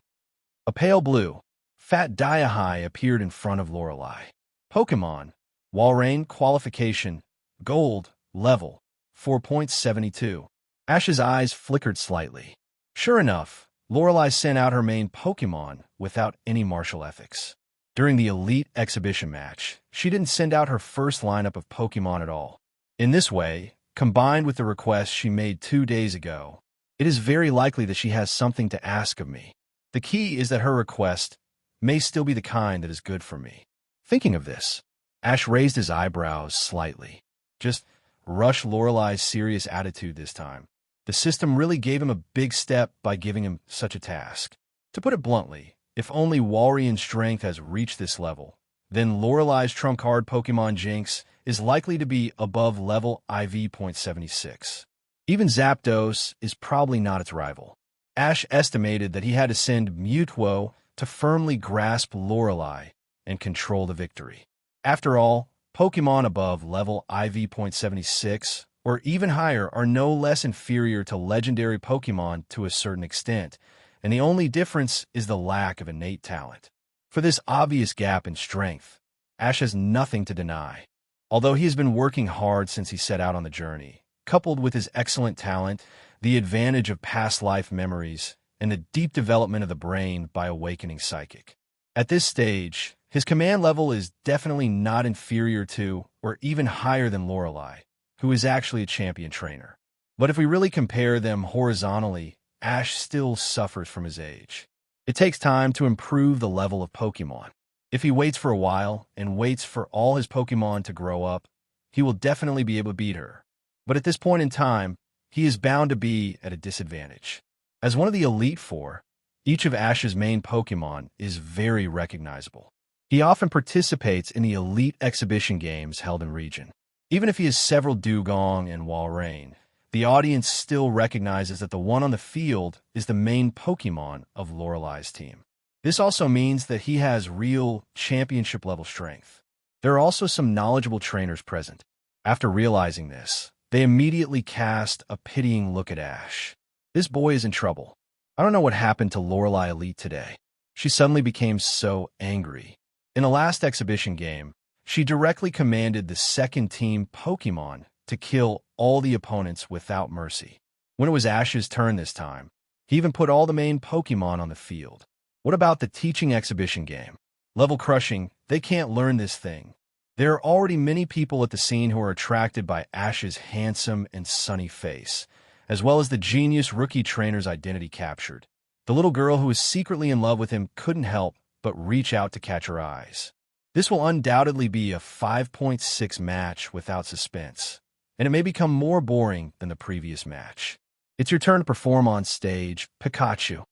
A pale blue, fat Diahai appeared in front of Lorelei. Pokémon, Walrein qualification, gold, level, 4.72. Ash's eyes flickered slightly. Sure enough, Lorelei sent out her main Pokémon without any martial ethics. During the Elite Exhibition match, she didn't send out her first lineup of Pokémon at all. In this way, combined with the request she made 2 days ago, it is very likely that she has something to ask of me. The key is that her request may still be the kind that is good for me. Thinking of this, Ash raised his eyebrows slightly. Just rush Lorelei's serious attitude this time. The system really gave him a big step by giving him such a task. To put it bluntly, if only Walrein's strength has reached this level, then Lorelei's trump card Pokemon Jinx is likely to be above level IV.76. Even Zapdos is probably not its rival. Ash estimated that he had to send Mewtwo to firmly grasp Lorelei and control the victory. After all, Pokemon above level IV.76 or even higher are no less inferior to legendary Pokemon to a certain extent, and the only difference is the lack of innate talent. For this obvious gap in strength, Ash has nothing to deny. Although he has been working hard since he set out on the journey, coupled with his excellent talent, the advantage of past life memories, and the deep development of the brain by awakening psychic. At this stage, his command level is definitely not inferior to or even higher than Lorelei, who is actually a champion trainer. But if we really compare them horizontally, Ash still suffers from his age. It takes time to improve the level of Pokemon. If he waits for a while and waits for all his Pokemon to grow up, he will definitely be able to beat her. But at this point in time, he is bound to be at a disadvantage. As one of the Elite Four, each of Ash's main Pokémon is very recognizable. He often participates in the Elite exhibition games held in region. Even if he has several Dugong and Walrein, the audience still recognizes that the one on the field is the main Pokémon of Lorelai's team. This also means that he has real championship-level strength. There are also some knowledgeable trainers present. After realizing this, they immediately cast a pitying look at Ash. This boy is in trouble. I don't know what happened to Lorelai Elite today. She suddenly became so angry. In the last exhibition game, she directly commanded the second team Pokémon to kill all the opponents without mercy. When it was Ash's turn this time, he even put all the main Pokémon on the field. What about the teaching exhibition game? Level crushing, they can't learn this thing. There are already many people at the scene who are attracted by Ash's handsome and sunny face, as well as the genius rookie trainer's identity captured. The little girl who is secretly in love with him couldn't help but reach out to catch her eyes. This will undoubtedly be a 5.6 match without suspense, and it may become more boring than the previous match. It's your turn to perform on stage, Pikachu.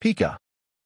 Pika.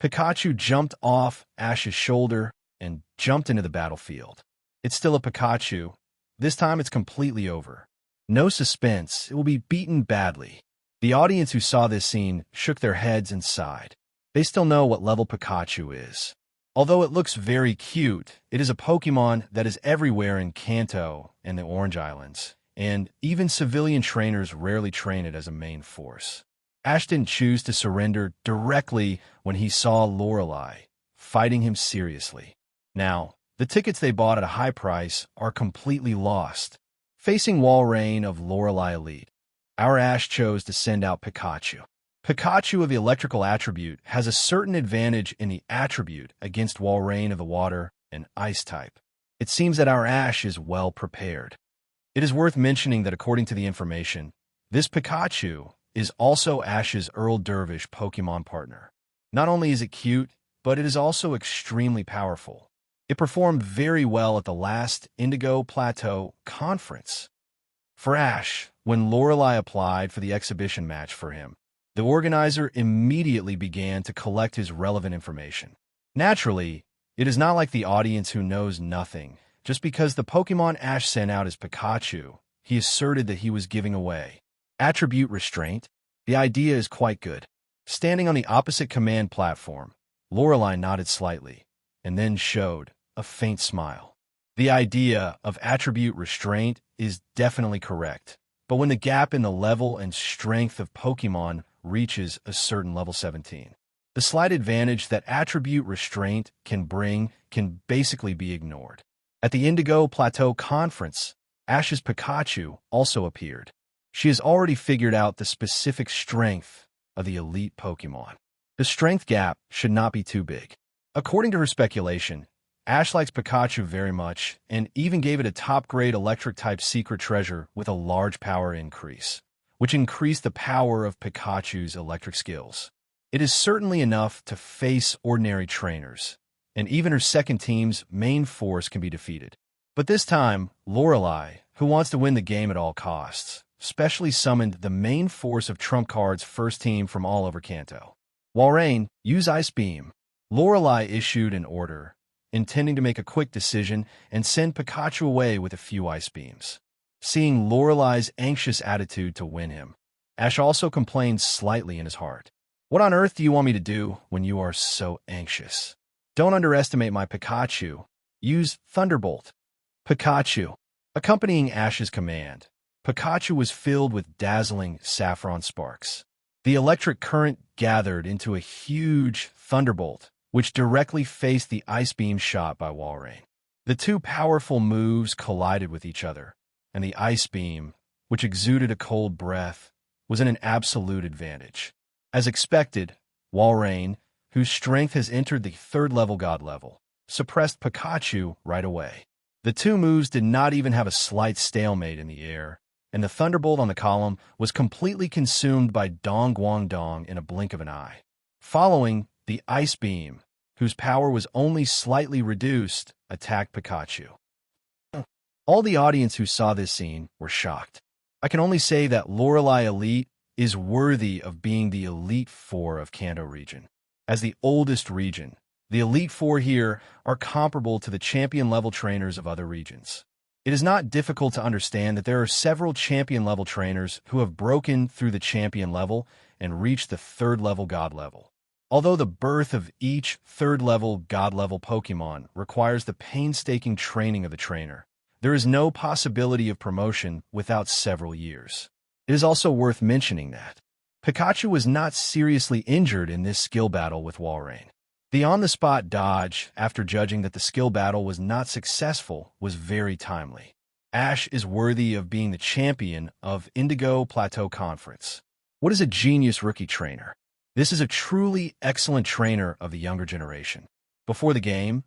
Pikachu jumped off Ash's shoulder and jumped into the battlefield. It's still a Pikachu. This time it's completely over. No suspense, it will be beaten badly. The audience who saw this scene shook their heads and sighed. They still know what level Pikachu is. Although it looks very cute, it is a Pokémon that is everywhere in Kanto and the Orange Islands, and even civilian trainers rarely train it as a main force. Ash didn't choose to surrender directly when he saw Lorelai fighting him seriously. Now, the tickets they bought at a high price are completely lost. Facing Walrein of Lorelai Elite, our Ash chose to send out Pikachu. Pikachu of the electrical attribute has a certain advantage in the attribute against Walrein of the water and ice type. It seems that our Ash is well prepared. It is worth mentioning that according to the information, this Pikachu is also Ash's Earl Dervish Pokémon partner. Not only is it cute, but it is also extremely powerful. It performed very well at the last Indigo Plateau conference. For Ash, when Lorelai applied for the exhibition match for him, the organizer immediately began to collect his relevant information. Naturally, it is not like the audience who knows nothing. Just because the Pokémon Ash sent out is Pikachu, he asserted that he was giving away attribute restraint. The idea is quite good. Standing on the opposite command platform, Lorelai nodded slightly, and then showed a faint smile. The idea of attribute restraint is definitely correct, but when the gap in the level and strength of Pokémon reaches a certain level 17, the slight advantage that attribute restraint can bring can basically be ignored. At the Indigo Plateau Conference, Ash's Pikachu also appeared. She has already figured out the specific strength of the elite Pokémon. The strength gap should not be too big. According to her speculation, Ash likes Pikachu very much and even gave it a top-grade electric-type secret treasure with a large power increase, which increased the power of Pikachu's electric skills. It is certainly enough to face ordinary trainers, and even her second team's main force can be defeated. But this time, Lorelai, who wants to win the game at all costs, specially summoned the main force of Trump Card's first team from all over Kanto. Walrein, use Ice Beam. Lorelai issued an order, intending to make a quick decision and send Pikachu away with a few Ice Beams. Seeing Lorelai's anxious attitude to win him, Ash also complained slightly in his heart. What on earth do you want me to do when you are so anxious? Don't underestimate my Pikachu. Use Thunderbolt. Pikachu. Accompanying Ash's command, Pikachu was filled with dazzling saffron sparks. The electric current gathered into a huge thunderbolt, which directly faced the ice beam shot by Walrein. The two powerful moves collided with each other, and the ice beam, which exuded a cold breath, was in an absolute advantage. As expected, Walrein, whose strength has entered the third-level god level, suppressed Pikachu right away. The two moves did not even have a slight stalemate in the air, and the thunderbolt on the column was completely consumed by Dong Guangdong in a blink of an eye. Following, the ice beam, whose power was only slightly reduced, attacked Pikachu. All the audience who saw this scene were shocked. I can only say that Lorelei Elite is worthy of being the Elite Four of Kanto region. As the oldest region, the Elite Four here are comparable to the champion-level trainers of other regions. It is not difficult to understand that there are several champion-level trainers who have broken through the champion level and reached the third-level God level. Although the birth of each third-level God-level Pokémon requires the painstaking training of the trainer, there is no possibility of promotion without several years. It is also worth mentioning that Pikachu was not seriously injured in this skill battle with Walrein. The on-the-spot dodge, after judging that the skill battle was not successful, was very timely. Ash is worthy of being the champion of Indigo Plateau Conference. What is a genius rookie trainer? This is a truly excellent trainer of the younger generation. Before the game,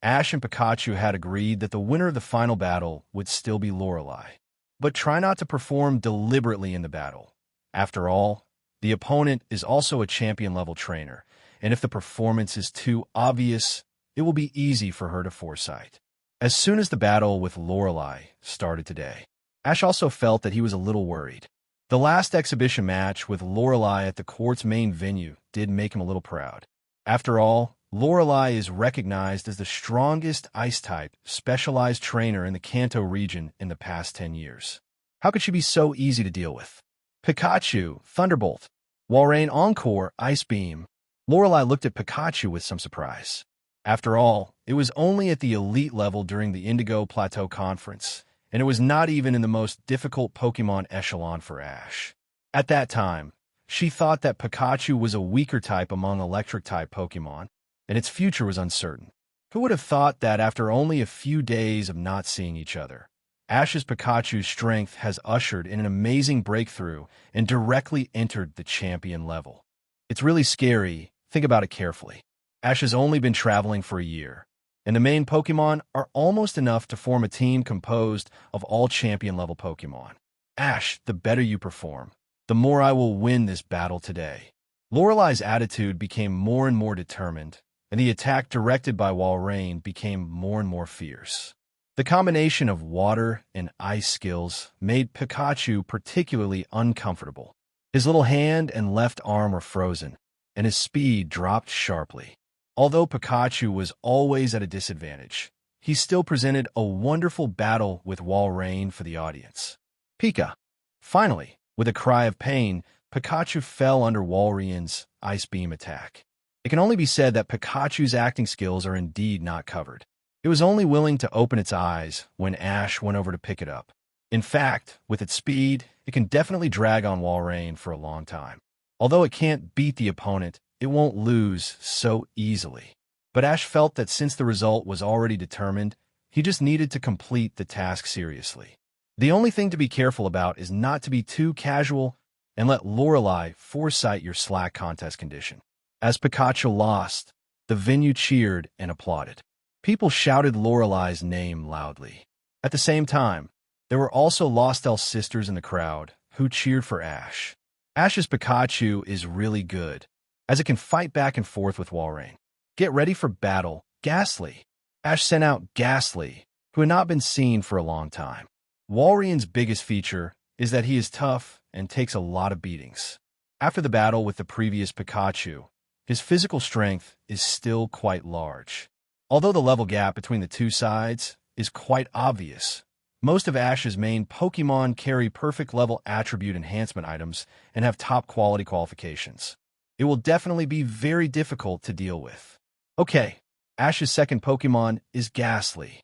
Ash and Pikachu had agreed that the winner of the final battle would still be Lorelei. But try not to perform deliberately in the battle. After all, the opponent is also a champion-level trainer, and if the performance is too obvious, it will be easy for her to foresight. As soon as the battle with Lorelei started today, Ash also felt that he was a little worried. The last exhibition match with Lorelei at the court's main venue did make him a little proud. After all, Lorelei is recognized as the strongest Ice-type specialized trainer in the Kanto region in the past 10 years. How could she be so easy to deal with? Pikachu, Thunderbolt. Walrein Encore, Ice Beam. Lorelei looked at Pikachu with some surprise. After all, it was only at the elite level during the Indigo Plateau Conference, and it was not even in the most difficult Pokémon echelon for Ash. At that time, she thought that Pikachu was a weaker type among electric-type Pokémon, and its future was uncertain. Who would have thought that after only a few days of not seeing each other, Ash's Pikachu's strength has ushered in an amazing breakthrough and directly entered the champion level? It's really scary. Think about it carefully. Ash has only been traveling for a year, and the main Pokémon are almost enough to form a team composed of all champion-level Pokémon. Ash, the better you perform, the more I will win this battle today. Lorelei's attitude became more and more determined, and the attack directed by Walrein became more and more fierce. The combination of water and ice skills made Pikachu particularly uncomfortable. His little hand and left arm were frozen, and his speed dropped sharply. Although Pikachu was always at a disadvantage, he still presented a wonderful battle with Walrein for the audience. Pika. Finally, with a cry of pain, Pikachu fell under Walrein's Ice Beam attack. It can only be said that Pikachu's acting skills are indeed not covered. It was only willing to open its eyes when Ash went over to pick it up. In fact, with its speed, it can definitely drag on Walrein for a long time. Although it can't beat the opponent, it won't lose so easily. But Ash felt that since the result was already determined, he just needed to complete the task seriously. The only thing to be careful about is not to be too casual and let Lorelei foresight your slack contest condition. As Pikachu lost, the venue cheered and applauded. People shouted Lorelei's name loudly. At the same time, there were also Lost Elf sisters in the crowd who cheered for Ash. Ash's Pikachu is really good, as it can fight back and forth with Walrein. Get ready for battle, Ghastly. Ash sent out Ghastly, who had not been seen for a long time. Walrein's biggest feature is that he is tough and takes a lot of beatings. After the battle with the previous Pikachu, his physical strength is still quite large. Although the level gap between the two sides is quite obvious, most of Ash's main Pokémon carry perfect level attribute enhancement items and have top quality qualifications. It will definitely be very difficult to deal with. Okay, Ash's second Pokémon is Ghastly.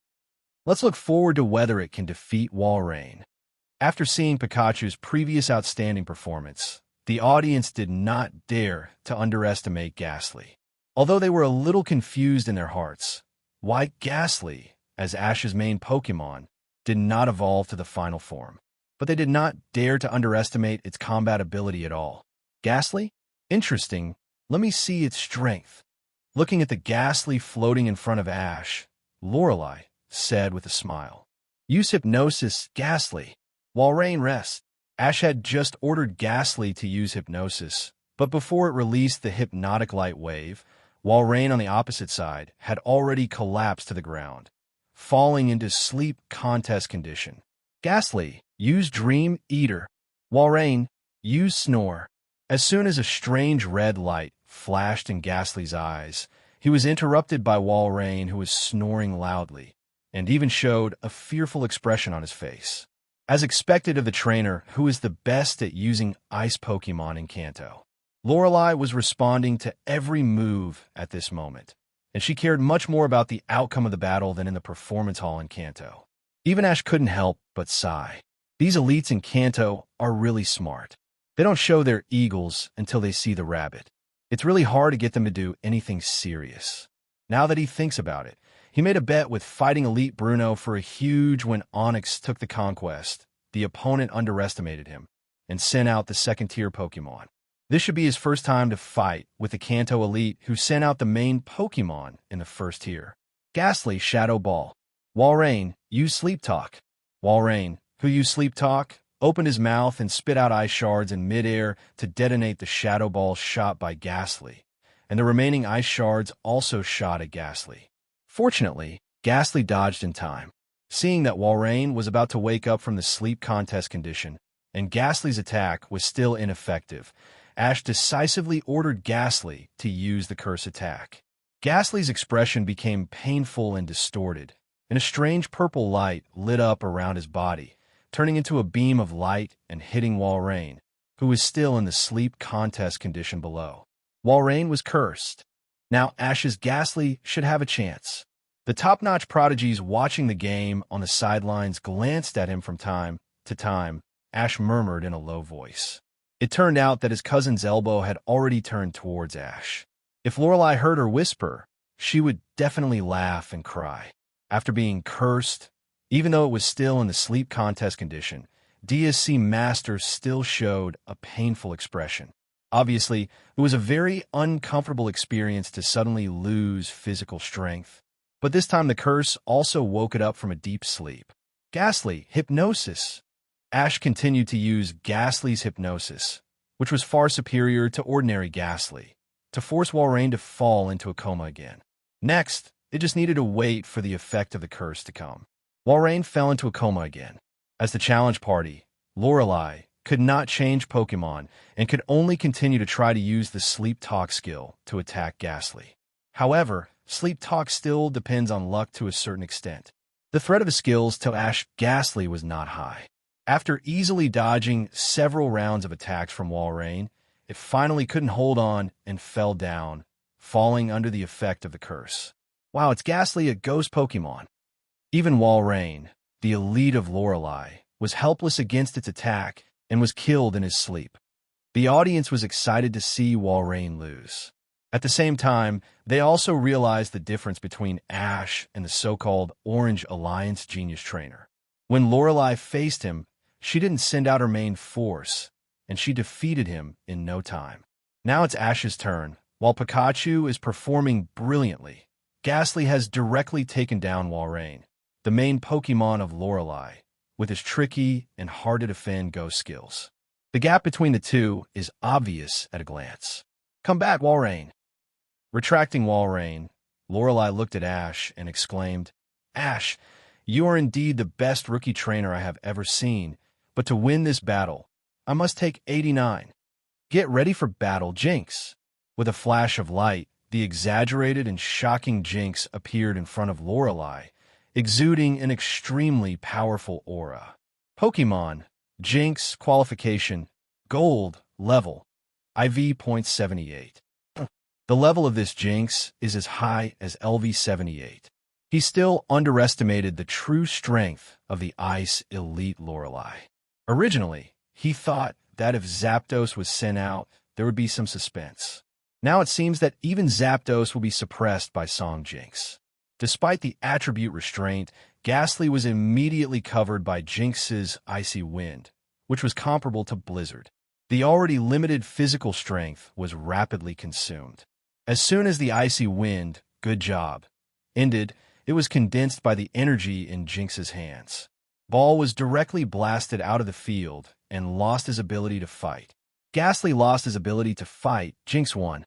Let's look forward to whether it can defeat Walrein. After seeing Pikachu's previous outstanding performance, the audience did not dare to underestimate Ghastly. Although they were a little confused in their hearts, why Ghastly, as Ash's main Pokémon, did not evolve to the final form. But they did not dare to underestimate its combat ability at all. Ghastly? Interesting. Let me see its strength. Looking at the Ghastly floating in front of Ash, Lorelei said with a smile, "Use Hypnosis, Ghastly." Walrein rests. Ash had just ordered Ghastly to use Hypnosis, but before it released the hypnotic light wave, Walrein on the opposite side had already collapsed to the ground, falling into sleep contest condition. Ghastly, use Dream Eater. Walrein, use Snore. As soon as a strange red light flashed in Ghastly's eyes, he was interrupted by Walrein, who was snoring loudly, and even showed a fearful expression on his face. As expected of the trainer, who is the best at using ice Pokemon in Kanto, Lorelei was responding to every move at this moment, and she cared much more about the outcome of the battle than in the performance hall in Kanto. Even Ash couldn't help but sigh. These elites in Kanto are really smart. They don't show their eagles until they see the rabbit. It's really hard to get them to do anything serious. Now that he thinks about it, he made a bet with Fighting Elite Bruno for a huge when Onyx took the conquest. The opponent underestimated him and sent out the second-tier Pokemon. This should be his first time to fight with the Kanto Elite, who sent out the main Pokemon in the first tier. Ghastly, Shadow Ball. Walrein, use Sleep Talk. Walrein, who used Sleep Talk, opened his mouth and spit out ice shards in midair to detonate the Shadow Ball shot by Ghastly, and the remaining ice shards also shot at Ghastly. Fortunately, Ghastly dodged in time. Seeing that Walrein was about to wake up from the sleep contest condition, and Ghastly's attack was still ineffective, Ash decisively ordered Ghastly to use the curse attack. Ghastly's expression became painful and distorted, and a strange purple light lit up around his body, turning into a beam of light and hitting Walrein, who was still in the sleep contest condition below. Walrein was cursed. Now Ash's Ghastly should have a chance. The top-notch prodigies watching the game on the sidelines glanced at him from time to time. Ash murmured in a low voice. It turned out that his cousin's elbow had already turned towards Ash. If Lorelei heard her whisper, she would definitely laugh and cry. After being cursed, even though it was still in the sleep contest condition, DSC Master still showed a painful expression. Obviously, it was a very uncomfortable experience to suddenly lose physical strength. But this time the curse also woke it up from a deep sleep. Ghastly, Hypnosis. Ash continued to use Ghastly's Hypnosis, which was far superior to ordinary Ghastly, to force Walrein to fall into a coma again. Next, it just needed to wait for the effect of the curse to come. Walrein fell into a coma again. As the challenge party, Lorelei could not change Pokemon and could only continue to try to use the Sleep Talk skill to attack Ghastly. However, Sleep Talk still depends on luck to a certain extent. The threat of his skills to Ash Ghastly was not high. After easily dodging several rounds of attacks from Walrein, it finally couldn't hold on and fell down, falling under the effect of the curse. Wow, it's Ghastly, a ghost Pokemon. Even Walrein, the elite of Lorelei, was helpless against its attack and was killed in his sleep. The audience was excited to see Walrein lose. At the same time, they also realized the difference between Ash and the so-called Orange Alliance Genius Trainer. When Lorelei faced him, she didn't send out her main force, and she defeated him in no time. Now it's Ash's turn. While Pikachu is performing brilliantly, Ghastly has directly taken down Walrein, the main Pokemon of Lorelei, with his tricky and hard-to-defend ghost skills. The gap between the two is obvious at a glance. Combat Walrein. Retracting Walrein, Lorelei looked at Ash and exclaimed, Ash, you are indeed the best rookie trainer I have ever seen, but to win this battle, I must take 89. Get ready for battle, Jinx. With a flash of light, the exaggerated and shocking Jinx appeared in front of Lorelei, exuding an extremely powerful aura. Pokemon, Jinx, qualification, Gold, level, IV.78. The level of this Jinx is as high as LV78. He still underestimated the true strength of the Ice Elite Lorelei. Originally, he thought that if Zapdos was sent out, there would be some suspense. Now it seems that even Zapdos will be suppressed by Song Jinx. Despite the attribute restraint, Ghastly was immediately covered by Jinx's Icy Wind, which was comparable to Blizzard. The already limited physical strength was rapidly consumed. As soon as the Icy Wind, good job, ended, it was condensed by the energy in Jinx's hands. Ball was directly blasted out of the field and lost his ability to fight. Ghastly lost his ability to fight. Jinx won.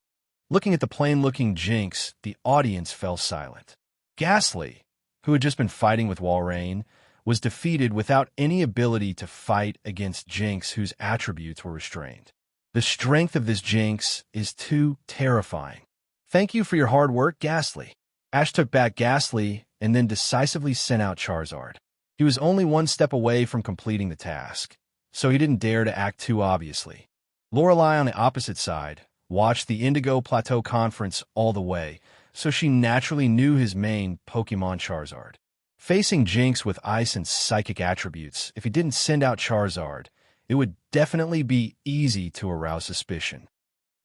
Looking at the plain-looking Jinx, the audience fell silent. Ghastly, who had just been fighting with Walrein, was defeated without any ability to fight against Jinx, whose attributes were restrained. The strength of this Jinx is too terrifying. Thank you for your hard work, Ghastly. Ash took back Ghastly and then decisively sent out Charizard. He was only one step away from completing the task, so he didn't dare to act too obviously. Lorelei, on the opposite side, watched the Indigo Plateau Conference all the way, so she naturally knew his main Pokémon Charizard. Facing Jinx with Ice and Psychic attributes, if he didn't send out Charizard, it would definitely be easy to arouse suspicion.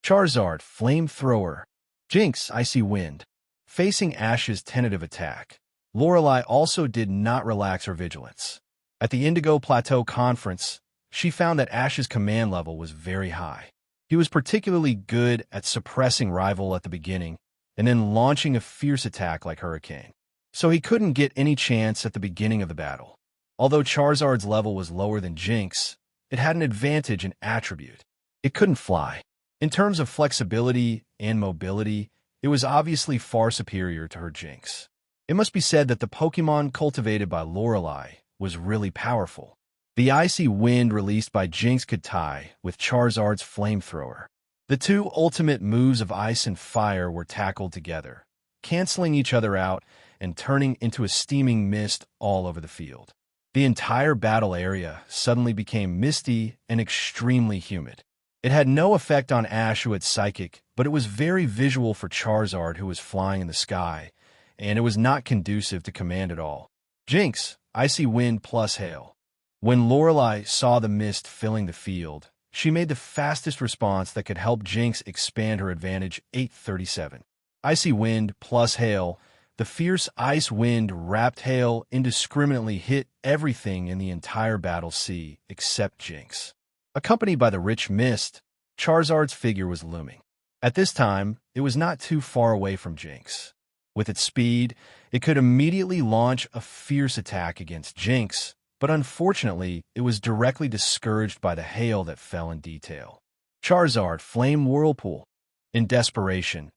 Charizard, Flamethrower. Jinx, Icy Wind. Facing Ash's tentative attack, Lorelei also did not relax her vigilance. At the Indigo Plateau Conference, she found that Ash's command level was very high. He was particularly good at suppressing rival at the beginning and then launching a fierce attack like Hurricane. So he couldn't get any chance at the beginning of the battle. Although Charizard's level was lower than Jinx, it had an advantage in attribute. It couldn't fly. In terms of flexibility and mobility, it was obviously far superior to her Jinx. It must be said that the Pokémon cultivated by Lorelei was really powerful. The Icy Wind released by Jinx could tie with Charizard's Flamethrower. The two ultimate moves of Ice and Fire were tackled together, canceling each other out and turning into a steaming mist all over the field. The entire battle area suddenly became misty and extremely humid. It had no effect on Ash, who had Psychic, but it was very visual for Charizard, who was flying in the sky, and it was not conducive to command at all. Jinx, Icy Wind plus Hail. When Lorelei saw the mist filling the field, she made the fastest response that could help Jinx expand her advantage. 837. Icy Wind plus Hail. The fierce ice wind wrapped Hail indiscriminately hit everything in the entire battle sea except Jinx. Accompanied by the rich mist, Charizard's figure was looming. At this time, it was not too far away from Jinx. With its speed, it could immediately launch a fierce attack against Jinx, but unfortunately, it was directly discouraged by the hail that fell in detail. Charizard, Flame Whirlpool. In desperation,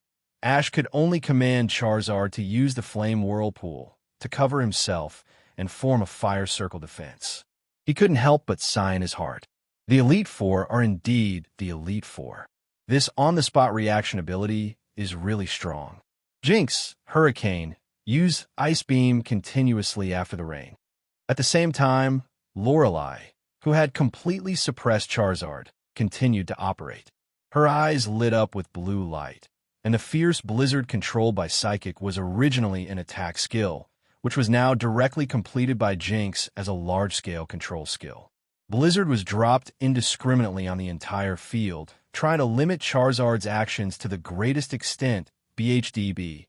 Ash could only command Charizard to use the Flame Whirlpool to cover himself and form a Fire Circle defense. He couldn't help but sigh in his heart. The Elite Four are indeed the Elite Four. This on-the-spot reaction ability is really strong. Jinx, Hurricane, use Ice Beam continuously after the rain. At the same time, Lorelei, who had completely suppressed Charizard, continued to operate. Her eyes lit up with blue light, and the fierce blizzard controlled by Psychic was originally an attack skill, which was now directly completed by Jinx as a large-scale control skill. Blizzard was dropped indiscriminately on the entire field, trying to limit Charizard's actions to the greatest extent, BHDB,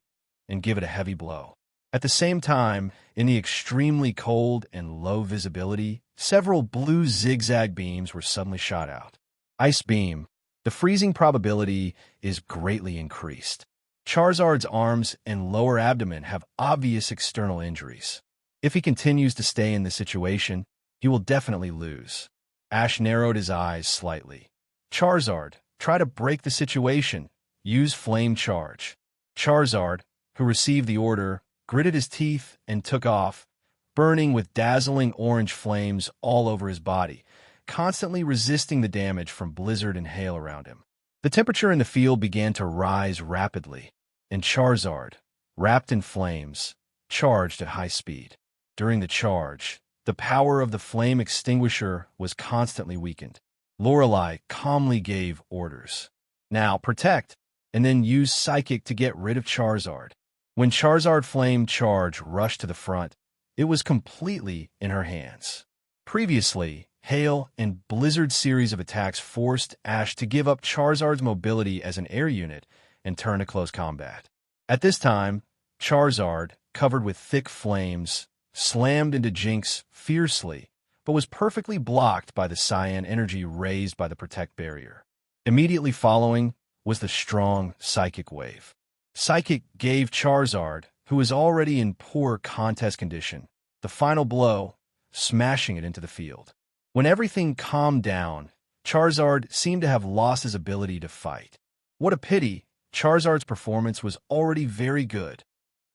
and give it a heavy blow. At the same time, in the extremely cold and low visibility, several blue zigzag beams were suddenly shot out. Ice Beam. The freezing probability is greatly increased. Charizard's arms and lower abdomen have obvious external injuries. If he continues to stay in this situation, he will definitely lose. Ash narrowed his eyes slightly. Charizard, try to break the situation. Use Flame Charge. Charizard, who received the order, gritted his teeth and took off, burning with dazzling orange flames all over his body, constantly resisting the damage from blizzard and hail around him. The temperature in the field began to rise rapidly, and Charizard, wrapped in flames, charged at high speed. During the charge, the power of the flame extinguisher was constantly weakened. Lorelei calmly gave orders. Now protect, and then use Psychic to get rid of Charizard. When Charizard Flame Charge rushed to the front, it was completely in her hands. Previously, Hail and Blizzard series of attacks forced Ash to give up Charizard's mobility as an air unit and turn to close combat. At this time, Charizard, covered with thick flames, slammed into Jinx fiercely, but was perfectly blocked by the cyan energy raised by the Protect barrier. Immediately following was the strong Psychic wave. Psychic gave Charizard, who was already in poor contest condition, the final blow, smashing it into the field. When everything calmed down, Charizard seemed to have lost his ability to fight. What a pity, Charizard's performance was already very good.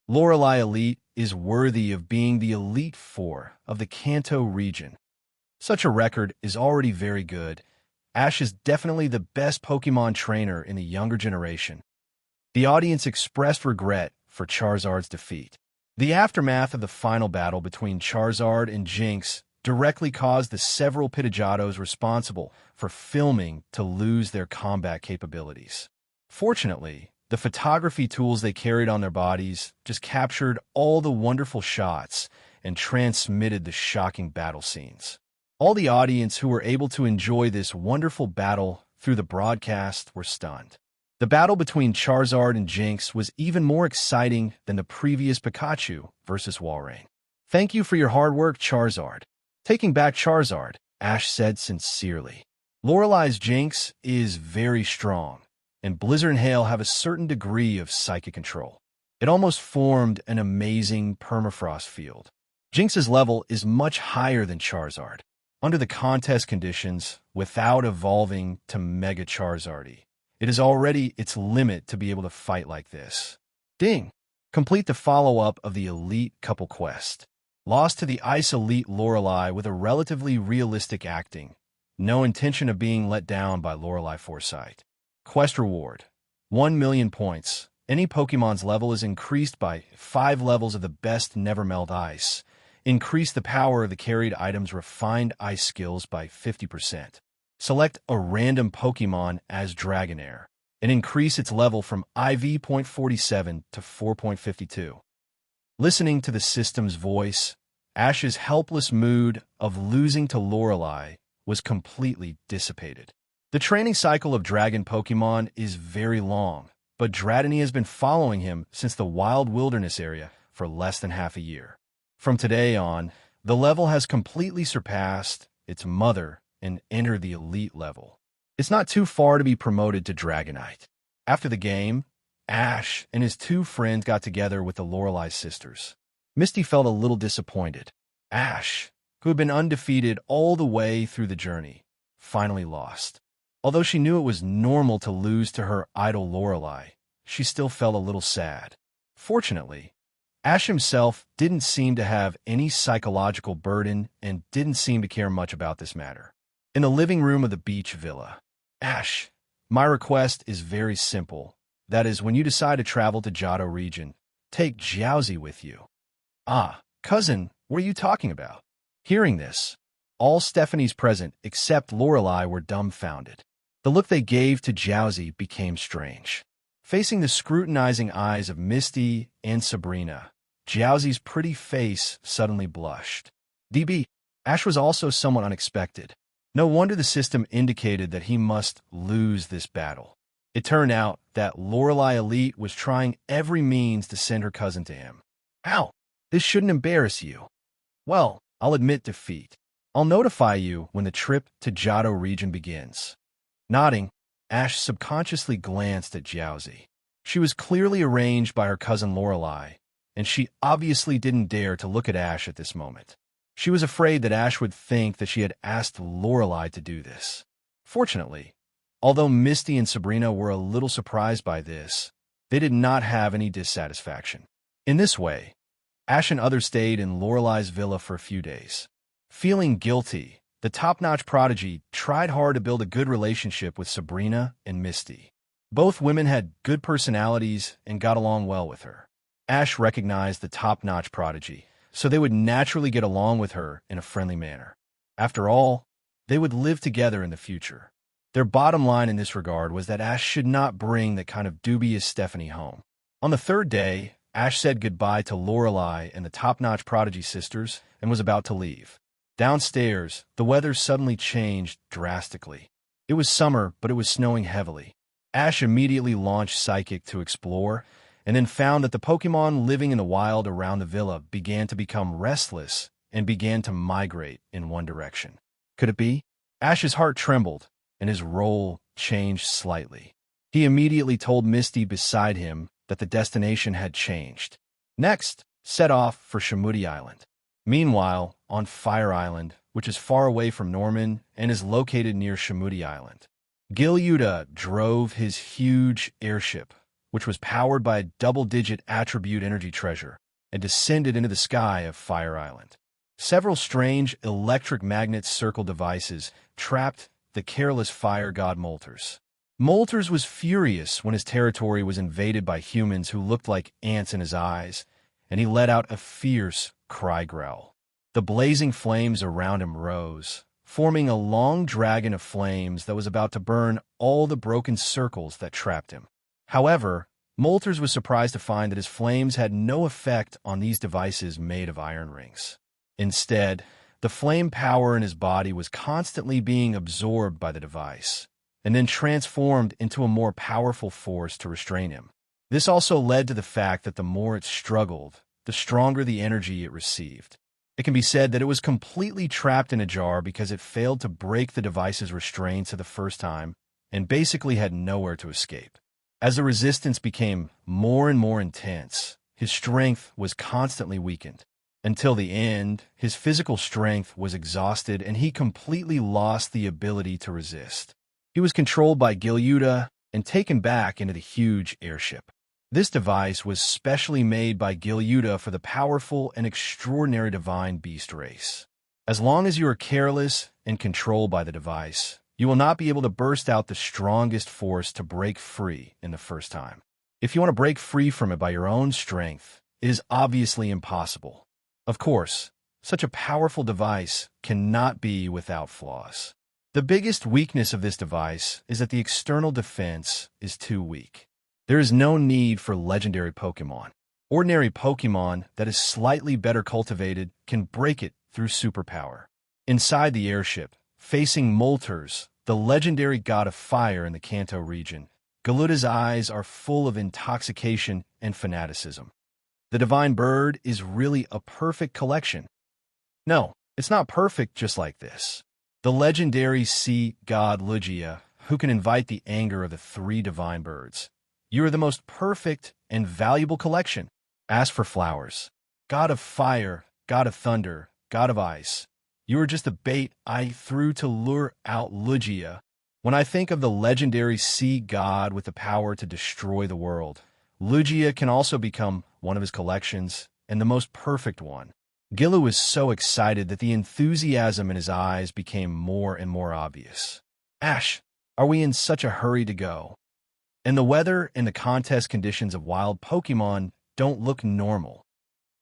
Lorelei Elite is worthy of being the Elite Four of the Kanto region. Such a record is already very good. Ash is definitely the best Pokemon trainer in the younger generation. The audience expressed regret for Charizard's defeat. The aftermath of the final battle between Charizard and Jinx directly caused the several Pidgeotos responsible for filming to lose their combat capabilities. Fortunately, the photography tools they carried on their bodies just captured all the wonderful shots and transmitted the shocking battle scenes. All the audience who were able to enjoy this wonderful battle through the broadcast were stunned. The battle between Charizard and Jinx was even more exciting than the previous Pikachu versus Walrein. "Thank you for your hard work, Charizard." "Taking back Charizard," Ash said sincerely. Lorelai's Jinx is very strong, and Blizzard and Hail have a certain degree of psychic control. It almost formed an amazing permafrost field. Jinx's level is much higher than Charizard. Under the contest conditions, without evolving to Mega Charizard, it is already its limit to be able to fight like this. Ding! Complete the follow-up of the Elite Couple Quest. Lost to the Ice Elite Lorelei with a relatively realistic acting. No intention of being let down by Lorelei Foresight. Quest reward: 1 million points. Any Pokemon's level is increased by 5 levels of the best Never Melt Ice. Increase the power of the carried item's refined ice skills by 50%. Select a random Pokemon as Dragonair and increase its level from IV.47 to 4.52. Listening to the system's voice, Ash's helpless mood of losing to Lorelei was completely dissipated. The training cycle of Dragon Pokemon is very long, but Dratini has been following him since the Wild Wilderness area for less than half a year. From today on, the level has completely surpassed its mother and entered the elite level. It's not too far to be promoted to Dragonite. After the game, Ash and his 2 friends got together with the Lorelei sisters. Misty felt a little disappointed. Ash, who had been undefeated all the way through the journey, finally lost. Although she knew it was normal to lose to her idol Lorelei, she still felt a little sad. Fortunately, Ash himself didn't seem to have any psychological burden and didn't seem to care much about this matter. In the living room of the beach villa, "Ash, my request is very simple. That is, when you decide to travel to Johto region, take Jiaozi with you." "Ah, cousin, what are you talking about?" Hearing this, all Stephanies present except Lorelei were dumbfounded. The look they gave to Jiaozi became strange. Facing the scrutinizing eyes of Misty and Sabrina, Jiaozi's pretty face suddenly blushed. DB, Ash was also somewhat unexpected. No wonder the system indicated that he must lose this battle. It turned out that Lorelei Elite was trying every means to send her cousin to him. "How? This shouldn't embarrass you." "Well, I'll admit defeat. I'll notify you when the trip to Johto region begins." Nodding, Ash subconsciously glanced at Jiaozi. She was clearly arranged by her cousin Lorelei, and she obviously didn't dare to look at Ash at this moment. She was afraid that Ash would think that she had asked Lorelei to do this. Fortunately, although Misty and Sabrina were a little surprised by this, they did not have any dissatisfaction. In this way, Ash and others stayed in Lorelei's villa for a few days. Feeling guilty, the top-notch prodigy tried hard to build a good relationship with Sabrina and Misty. Both women had good personalities and got along well with her. Ash recognized the top-notch prodigy, so they would naturally get along with her in a friendly manner. After all, they would live together in the future. Their bottom line in this regard was that Ash should not bring that kind of dubious Stephanie home. On the 3rd day, Ash said goodbye to Lorelei and the top-notch prodigy sisters and was about to leave. Downstairs, the weather suddenly changed drastically. It was summer, but it was snowing heavily. Ash immediately launched Psychic to explore, and then found that the Pokemon living in the wild around the villa began to become restless and began to migrate in one direction. Could it be? Ash's heart trembled, and his role changed slightly. He immediately told Misty beside him that the destination had changed. Next, set off for Shamudi Island. Meanwhile, on Fire Island, which is far away from Norman and is located near Shamudi Island, Gil Yuta drove his huge airship, which was powered by a double-digit attribute energy treasure, and descended into the sky of Fire Island. Several strange electric magnet circle devices trapped the careless fire god Moltres. Moltres was furious when his territory was invaded by humans who looked like ants in his eyes, and he let out a fierce cry growl. The blazing flames around him rose, forming a long dragon of flames that was about to burn all the broken circles that trapped him. However, Moltres was surprised to find that his flames had no effect on these devices made of iron rings. Instead, the flame power in his body was constantly being absorbed by the device, and then transformed into a more powerful force to restrain him. This also led to the fact that the more it struggled, the stronger the energy it received. It can be said that it was completely trapped in a jar because it failed to break the device's restraints the first time and basically had nowhere to escape. As the resistance became more and more intense, his strength was constantly weakened. Until the end, his physical strength was exhausted and he completely lost the ability to resist. He was controlled by Gilyuda and taken back into the huge airship. This device was specially made by Gilyuda for the powerful and extraordinary divine beast race. As long as you are careless and controlled by the device, you will not be able to burst out the strongest force to break free in the first time. If you want to break free from it by your own strength, it is obviously impossible. Of course, such a powerful device cannot be without flaws. The biggest weakness of this device is that the external defense is too weak. There is no need for legendary Pokémon. Ordinary Pokémon that is slightly better cultivated can break it through superpower. Inside the airship, facing Moltres, the legendary god of fire in the Kanto region, Gilyuda's eyes are full of intoxication and fanaticism. The divine bird is really a perfect collection. No, it's not perfect just like this. The legendary sea god Lugia, who can invite the anger of the three divine birds. You are the most perfect and valuable collection. Ask for flowers. God of fire, god of thunder, god of ice. You are just the bait I threw to lure out Lugia. When I think of the legendary sea god with the power to destroy the world, Lugia can also become one of his collections, and the most perfect one. Gilu was so excited that the enthusiasm in his eyes became more and more obvious. Ash, are we in such a hurry to go? And the weather and the contest conditions of wild Pokémon don't look normal.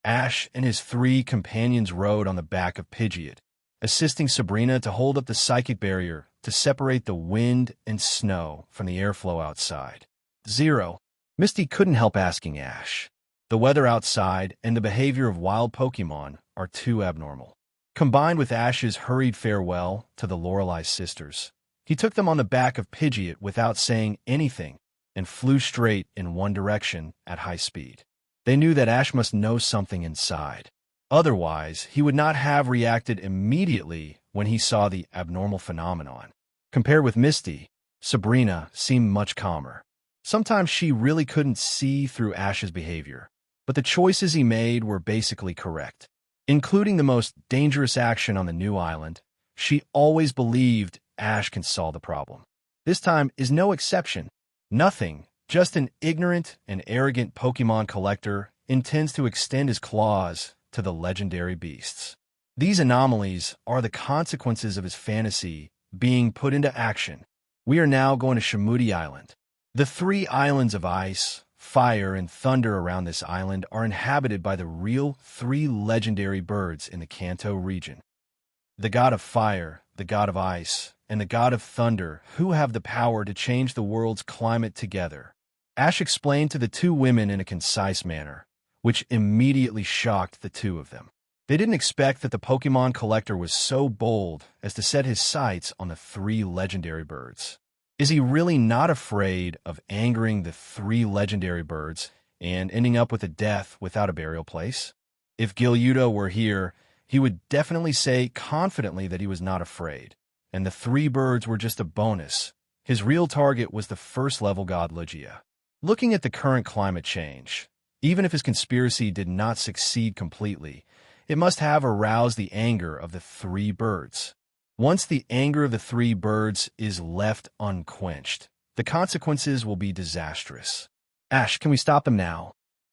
Ash and his three companions rode on the back of Pidgeot, assisting Sabrina to hold up the psychic barrier to separate the wind and snow from the airflow outside. Zero. Misty couldn't help asking Ash. The weather outside and the behavior of wild Pokémon are too abnormal. Combined with Ash's hurried farewell to the Lorelei sisters, he took them on the back of Pidgeot without saying anything and flew straight in one direction at high speed. They knew that Ash must know something inside. Otherwise, he would not have reacted immediately when he saw the abnormal phenomenon. Compared with Misty, Sabrina seemed much calmer. Sometimes she really couldn't see through Ash's behavior, but the choices he made were basically correct. Including the most dangerous action on the new island, she always believed Ash can solve the problem. This time is no exception. Nothing, just an ignorant and arrogant Pokémon collector intends to extend his claws to the legendary beasts. These anomalies are the consequences of his fantasy being put into action. We are now going to Shamudi Island. The three islands of ice, fire, and thunder around this island are inhabited by the real three legendary birds in the Kanto region. The god of fire, the god of ice, and the god of thunder, who have the power to change the world's climate together. Ash explained to the two women in a concise manner, which immediately shocked the two of them. They didn't expect that the Pokémon collector was so bold as to set his sights on the three legendary birds. Is he really not afraid of angering the three legendary birds and ending up with a death without a burial place? If Gilyuda were here, he would definitely say confidently that he was not afraid, and the three birds were just a bonus. His real target was the first-level god Lugia. Looking at the current climate change, even if his conspiracy did not succeed completely, it must have aroused the anger of the three birds. Once the anger of the three birds is left unquenched, the consequences will be disastrous. Ash, can we stop them now?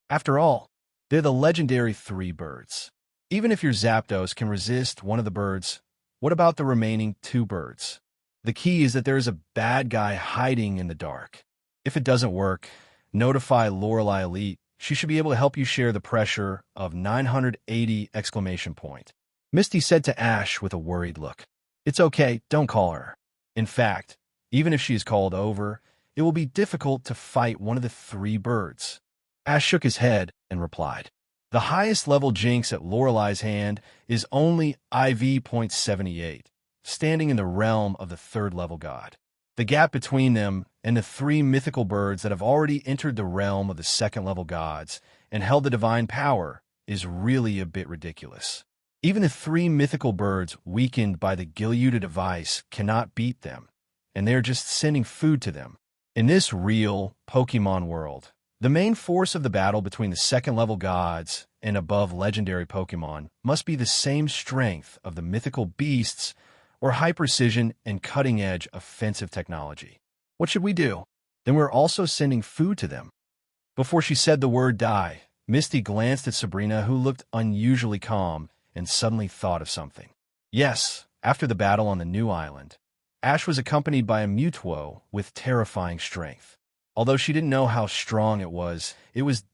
After all, They're the legendary 3 birds. Even if your Zapdos can resist one of the birds, what about the remaining 2 birds? The key is that there is a bad guy hiding in the dark. If it doesn't work, notify Lorelei Elite. She should be able to help you share the pressure of 980 exclamation point. Misty said to Ash with a worried look. It's okay, don't call her. In fact, even if she is called over, it will be difficult to fight one of the 3 birds. Ash shook his head and replied. The highest level Jinx at Lorelei's hand is only IV.78, standing in the realm of the 3rd level god. The gap between them and the 3 mythical birds that have already entered the realm of the 2nd level gods and held the divine power is really a bit ridiculous. Even the 3 mythical birds weakened by the Gilyuda device cannot beat them, and they're just sending food to them. In this real Pokemon world, the main force of the battle between the 2nd level gods and above legendary Pokemon must be the same strength of the mythical beasts or high precision and cutting-edge offensive technology. What should we do? Then we're also sending food to them. Before she said the word die, Misty glanced at Sabrina, who looked unusually calm, and suddenly thought of something. Yes, after the battle on the new island, Ash was accompanied by a Mewtwo with terrifying strength. Although she didn't know how strong it was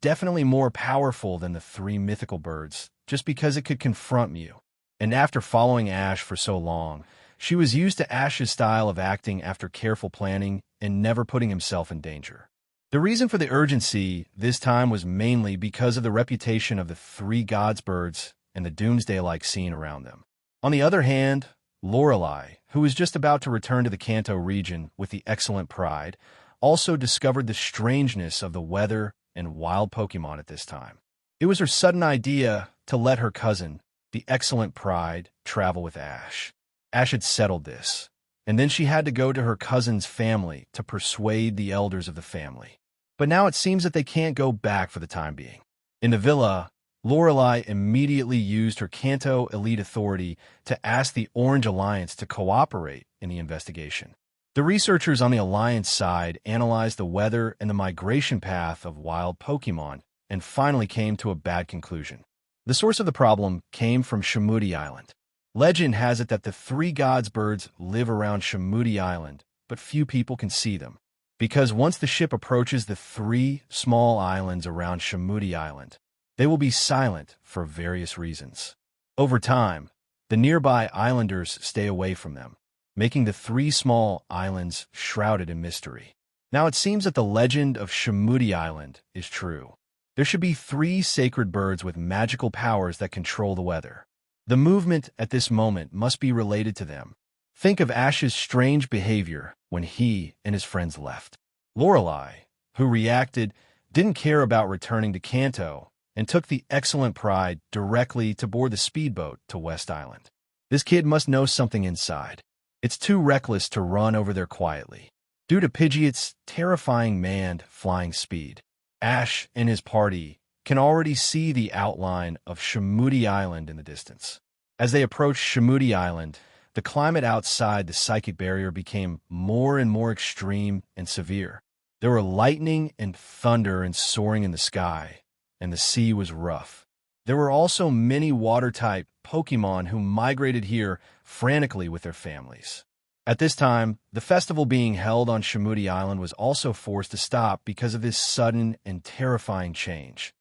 definitely more powerful than the 3 mythical birds, just because it could confront Mew. And after following Ash for so long, she was used to Ash's style of acting after careful planning and never putting himself in danger. The reason for the urgency this time was mainly because of the reputation of the 3 gods birds and the doomsday-like scene around them. On the other hand, Lorelei, who was just about to return to the Kanto region with the excellent pride, also discovered the strangeness of the weather and wild Pokemon at this time. It was her sudden idea to let her cousin, the excellent pride, travel with Ash. Ash had settled this, and then she had to go to her cousin's family to persuade the elders of the family. But now it seems that they can't go back for the time being. In the villa, Lorelei immediately used her Kanto elite authority to ask the Orange Alliance to cooperate in the investigation. The researchers on the Alliance side analyzed the weather and the migration path of wild Pokemon and finally came to a bad conclusion. The source of the problem came from Shamudi Island. Legend has it that the 3 gods birds live around Shamudi Island, but few people can see them. Because once the ship approaches the 3 small islands around Shamudi Island, they will be silent for various reasons. Over time, the nearby islanders stay away from them, making the 3 small islands shrouded in mystery. Now it seems that the legend of Shamudi Island is true. There should be 3 sacred birds with magical powers that control the weather. The movement at this moment must be related to them. Think of Ash's strange behavior when he and his friends left. Lorelei, who reacted, didn't care about returning to Kanto and took the excellent pride directly to board the speedboat to West Island. This kid must know something inside. It's too reckless to run over there quietly. Due to Pidgeot's terrifying manned flying speed, Ash and his party can already see the outline of Shamudi Island in the distance. As they approached Shamudi Island, the climate outside the psychic barrier became more and more extreme and severe. There were lightning and thunder and soaring in the sky, and the sea was rough. There were also many water-type Pokemon who migrated here frantically with their families. At this time, the festival being held on Shamudi Island was also forced to stop because of this sudden and terrifying change.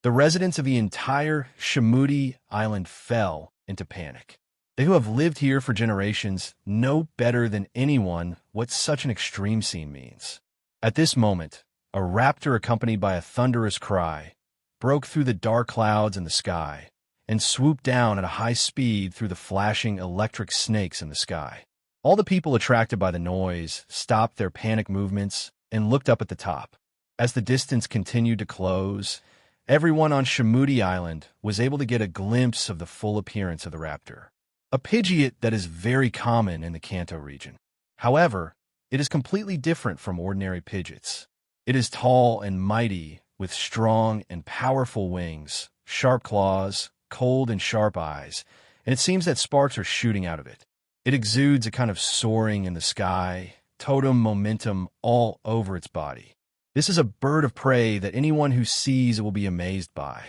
The residents of the entire Shamudi Island fell into panic. They who have lived here for generations know better than anyone what such an extreme scene means. At this moment, a raptor accompanied by a thunderous cry broke through the dark clouds in the sky and swooped down at a high speed through the flashing electric snakes in the sky. All the people attracted by the noise stopped their panic movements and looked up at the top. As the distance continued to close, everyone on Shamudi Island was able to get a glimpse of the full appearance of the raptor, a Pidgeot that is very common in the Kanto region. However, it is completely different from ordinary Pidgeots. It is tall and mighty, with strong and powerful wings, sharp claws, cold and sharp eyes, and it seems that sparks are shooting out of it. It exudes a kind of soaring in the sky, totem momentum all over its body. This is a bird of prey that anyone who sees will be amazed by.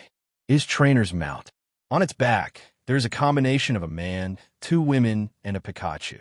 is trainer's mount. On its back, there is a combination of a man, 2 women, and a Pikachu.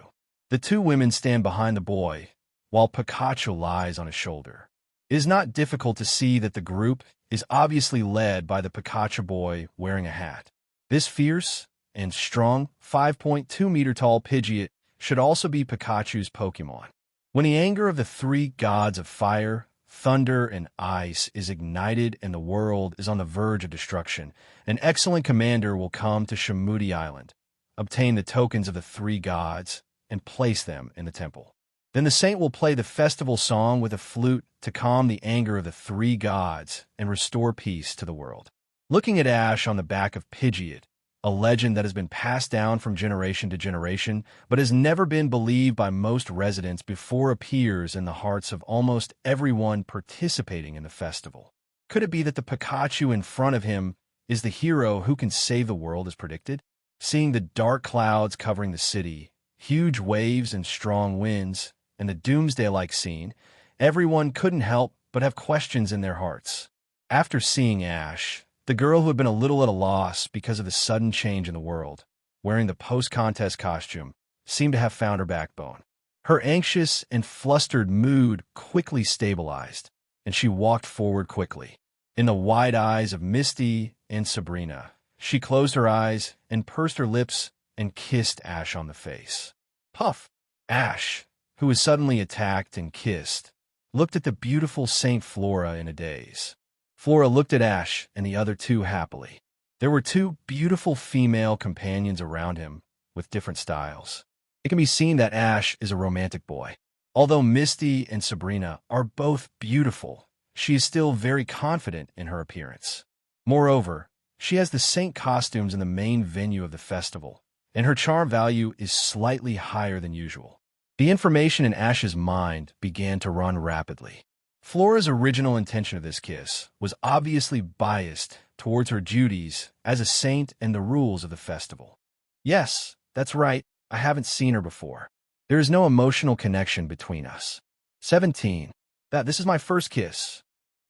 The 2 women stand behind the boy, while Pikachu lies on his shoulder. It is not difficult to see that the group is obviously led by the Pikachu boy wearing a hat. This fierce and strong 5.2-meter-tall Pidgeot should also be Pikachu's Pokémon. When the anger of the 3 gods of fire, thunder, and ice is ignited and the world is on the verge of destruction, an excellent commander will come to Shamudi Island, obtain the tokens of the 3 gods, and place them in the temple. Then the saint will play the festival song with a flute to calm the anger of the 3 gods and restore peace to the world. Looking at Ash on the back of Pidgeot, a legend that has been passed down from generation to generation, but has never been believed by most residents before appears in the hearts of almost everyone participating in the festival. Could it be that the Pikachu in front of him is the hero who can save the world as predicted? Seeing the dark clouds covering the city, huge waves and strong winds, and the doomsday-like scene, everyone couldn't help but have questions in their hearts. After seeing Ash, the girl who had been a little at a loss because of the sudden change in the world, wearing the post-contest costume, seemed to have found her backbone. Her anxious and flustered mood quickly stabilized, and she walked forward quickly. In the wide eyes of Misty and Sabrina, she closed her eyes and pursed her lips and kissed Ash on the face. Puff! Ash, who was suddenly attacked and kissed, looked at the beautiful Saint Flora in a daze. Flora looked at Ash and the other 2 happily. There were 2 beautiful female companions around him with different styles. It can be seen that Ash is a romantic boy. Although Misty and Sabrina are both beautiful, she is still very confident in her appearance. Moreover, she has the saint costumes in the main venue of the festival, and her charm value is slightly higher than usual. The information in Ash's mind began to run rapidly. Flora's original intention of this kiss was obviously biased towards her duties as a saint and the rules of the festival. Yes, that's right, I haven't seen her before. There is no emotional connection between us. 17. This is my first kiss.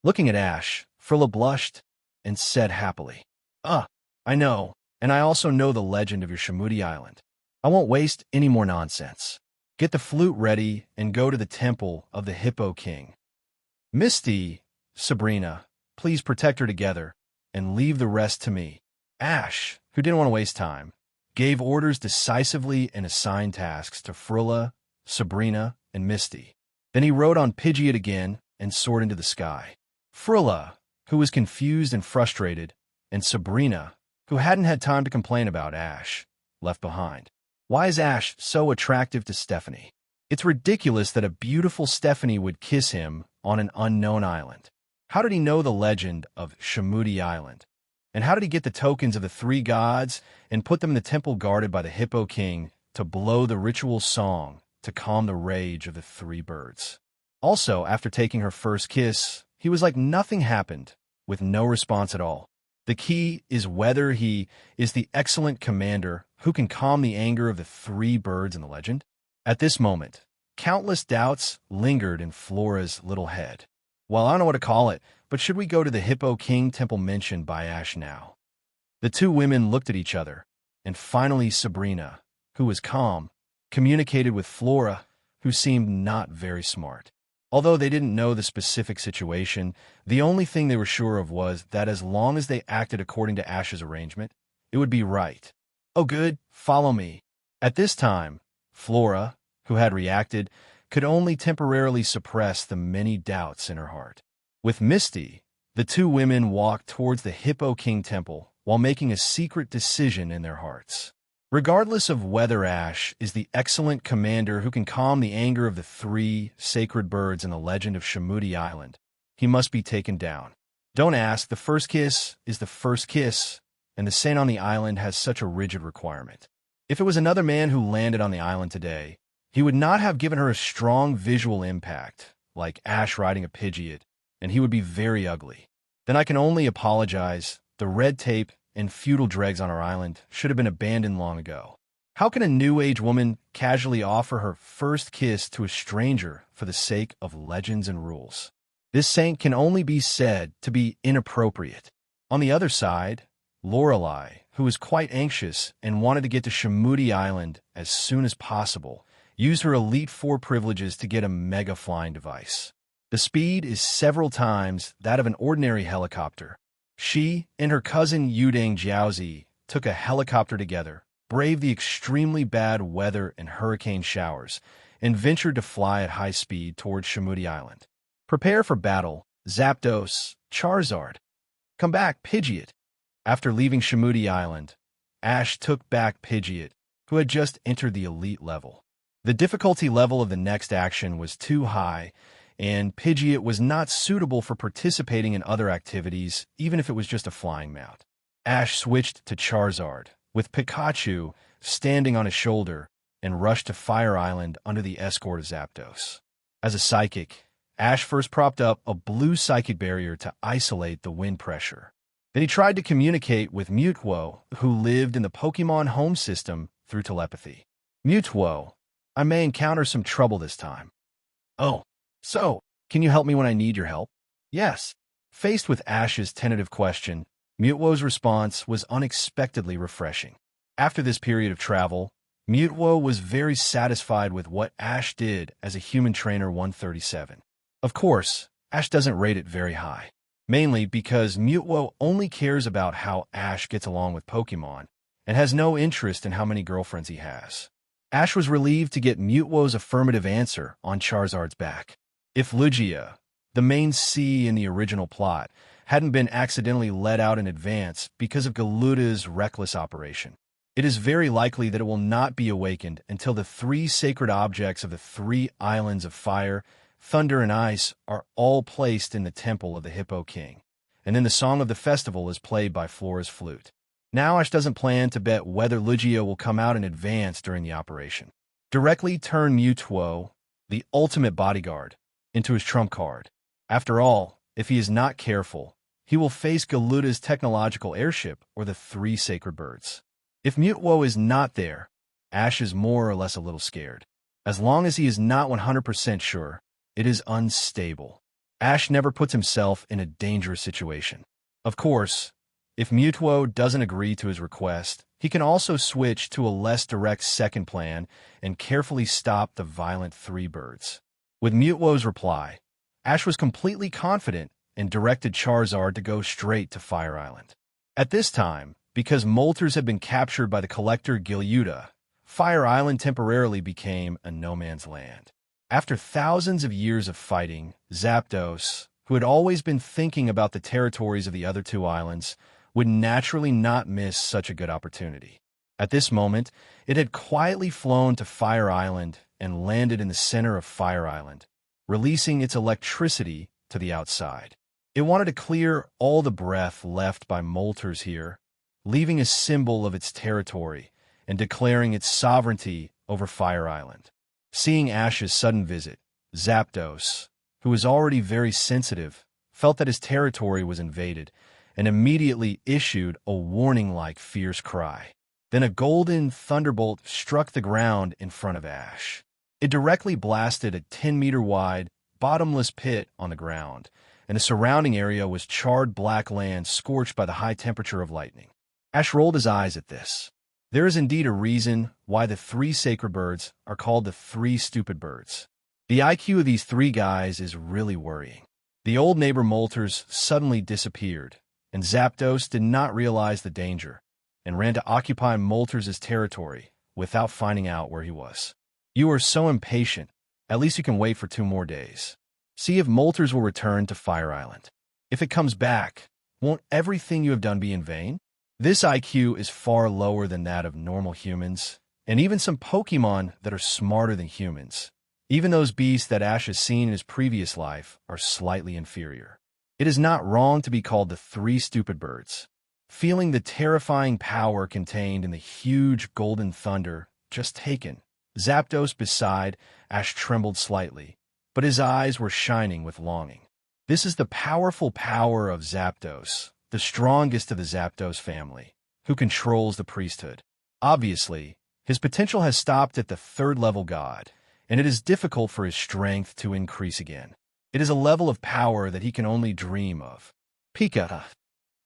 Looking at Ash, Frilla blushed and said happily, I know, and I also know the legend of your Shamudi Island. I won't waste any more nonsense. Get the flute ready and go to the temple of the Hippo King. Misty, Sabrina, please protect her together and leave the rest to me. Ash, who didn't want to waste time, gave orders decisively and assigned tasks to Frilla, Sabrina, and Misty. Then he rode on Pidgeot again and soared into the sky. Frilla, who was confused and frustrated, and Sabrina, who hadn't had time to complain about Ash, left behind. Why is Ash so attractive to Stephanie? It's ridiculous that a beautiful Stephanie would kiss him on an unknown island. How did he know the legend of Shamudi Island? And how did he get the tokens of the 3 gods and put them in the temple guarded by the Hippo King to blow the ritual song to calm the rage of the 3 birds? Also, after taking her first kiss, he was like nothing happened, with no response at all. The key is whether he is the excellent commander who can calm the anger of the 3 birds in the legend. At this moment, countless doubts lingered in Flora's little head. Well, I don't know what to call it, but should we go to the Hippo King temple mentioned by Ash now? The 2 women looked at each other, and finally Sabrina, who was calm, communicated with Flora, who seemed not very smart. Although they didn't know the specific situation, the only thing they were sure of was that as long as they acted according to Ash's arrangement, it would be right. Oh good, follow me. At this time, Flora, who had reacted, could only temporarily suppress the many doubts in her heart. With Misty, the 2 women walked towards the Hippo King temple while making a secret decision in their hearts. Regardless of whether Ash is the excellent commander who can calm the anger of the 3 sacred birds in the legend of Shamudi Island, he must be taken down. Don't ask, the first kiss is the first kiss, and the saint on the island has such a rigid requirement. If it was another man who landed on the island today, he would not have given her a strong visual impact, like Ash riding a Pidgeot, and he would be very ugly. Then I can only apologize. The red tape and feudal dregs on our island should have been abandoned long ago. How can a New Age woman casually offer her first kiss to a stranger for the sake of legends and rules? This saint can only be said to be inappropriate. On the other side, Lorelei, who was quite anxious and wanted to get to Shamudi Island as soon as possible, used her Elite Four privileges to get a mega flying device. The speed is several times that of an ordinary helicopter. She and her cousin Yudang Jiaozi took a helicopter together, braved the extremely bad weather and hurricane showers, and ventured to fly at high speed towards Shamudi Island. Prepare for battle, Zapdos, Charizard. Come back, Pidgeot. After leaving Shamudi Island, Ash took back Pidgeot, who had just entered the elite level. The difficulty level of the next action was too high, and Pidgeot was not suitable for participating in other activities, even if it was just a flying mount. Ash switched to Charizard, with Pikachu standing on his shoulder, and rushed to Fire Island under the escort of Zapdos. As a psychic, Ash first propped up a blue psychic barrier to isolate the wind pressure. Then he tried to communicate with Mutwo, who lived in the Pokémon home system, through telepathy. Mutwo, I may encounter some trouble this time. Oh, so, can you help me when I need your help? Yes. Faced with Ash's tentative question, Mutwo's response was unexpectedly refreshing. After this period of travel, Mutwo was very satisfied with what Ash did as a human trainer 137. Of course, Ash doesn't rate it very high, mainly because Mutwo only cares about how Ash gets along with Pokémon and has no interest in how many girlfriends he has. Ash was relieved to get Mutwo's affirmative answer on Charizard's back. If Lugia, the main C in the original plot, hadn't been accidentally let out in advance because of Galuda's reckless operation, it is very likely that it will not be awakened until the three sacred objects of the three islands of fire, thunder, and ice are all placed in the temple of the Hippo King, and then the song of the festival is played by Flora's flute. Now Ash doesn't plan to bet whether Lugia will come out in advance during the operation. Directly turn Mutwo, the ultimate bodyguard, into his trump card. After all, if he is not careful, he will face Galuda's technological airship or the three sacred birds. If Mutwo is not there, Ash is more or less a little scared. As long as he is not 100% sure, it is unstable. Ash never puts himself in a dangerous situation. Of course, if Mutwo doesn't agree to his request, he can also switch to a less direct second plan and carefully stop the violent three birds. With Mutwo's reply, Ash was completely confident and directed Charizard to go straight to Fire Island. At this time, because Moltres had been captured by the collector Gilyuda, Fire Island temporarily became a no-man's land. After thousands of years of fighting, Zapdos, who had always been thinking about the territories of the other two islands, would naturally not miss such a good opportunity. At this moment, it had quietly flown to Fire Island and landed in the center of Fire Island, releasing its electricity to the outside. It wanted to clear all the breath left by Moltres here, leaving a symbol of its territory and declaring its sovereignty over Fire Island. Seeing Ash's sudden visit, Zapdos, who was already very sensitive, felt that his territory was invaded and immediately issued a warning-like fierce cry. Then a golden thunderbolt struck the ground in front of Ash. It directly blasted a 10-meter-wide, bottomless pit on the ground, and the surrounding area was charred black land scorched by the high temperature of lightning. Ash rolled his eyes at this. There is indeed a reason why the three sacred birds are called the three stupid birds. The IQ of these three guys is really worrying. The old neighbor Moltres suddenly disappeared, and Zapdos did not realize the danger, and ran to occupy Moltres' territory without finding out where he was. You are so impatient. At least you can wait for 2 more days. See if Moltres will return to Fire Island. If it comes back, won't everything you have done be in vain? This IQ is far lower than that of normal humans, and even some Pokémon that are smarter than humans. Even those beasts that Ash has seen in his previous life are slightly inferior. It is not wrong to be called the three stupid birds. Feeling the terrifying power contained in the huge golden thunder just taken, Zapdos beside Ash trembled slightly, but his eyes were shining with longing. This is the powerful power of Zapdos, the strongest of the Zapdos family, who controls the priesthood. Obviously, his potential has stopped at the 3rd-level god, and it is difficult for his strength to increase again. It is a level of power that he can only dream of. Pika.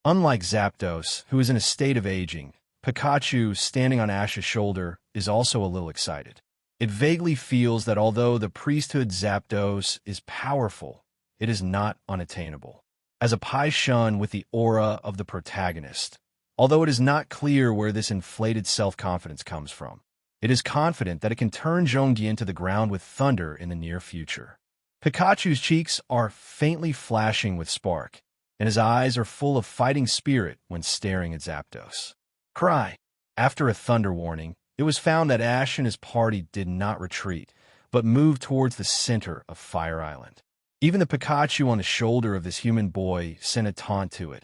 Unlike Zapdos, who is in a state of aging, Pikachu, standing on Ash's shoulder, is also a little excited. It vaguely feels that although the priesthood Zapdos is powerful, it is not unattainable. As a Paishun with the aura of the protagonist, although it is not clear where this inflated self-confidence comes from, it is confident that it can turn Zhongyan to the ground with thunder in the near future. Pikachu's cheeks are faintly flashing with spark, and his eyes are full of fighting spirit when staring at Zapdos. Cry! After a thunder warning, it was found that Ash and his party did not retreat, but moved towards the center of Fire Island. Even the Pikachu on the shoulder of this human boy sent a taunt to it.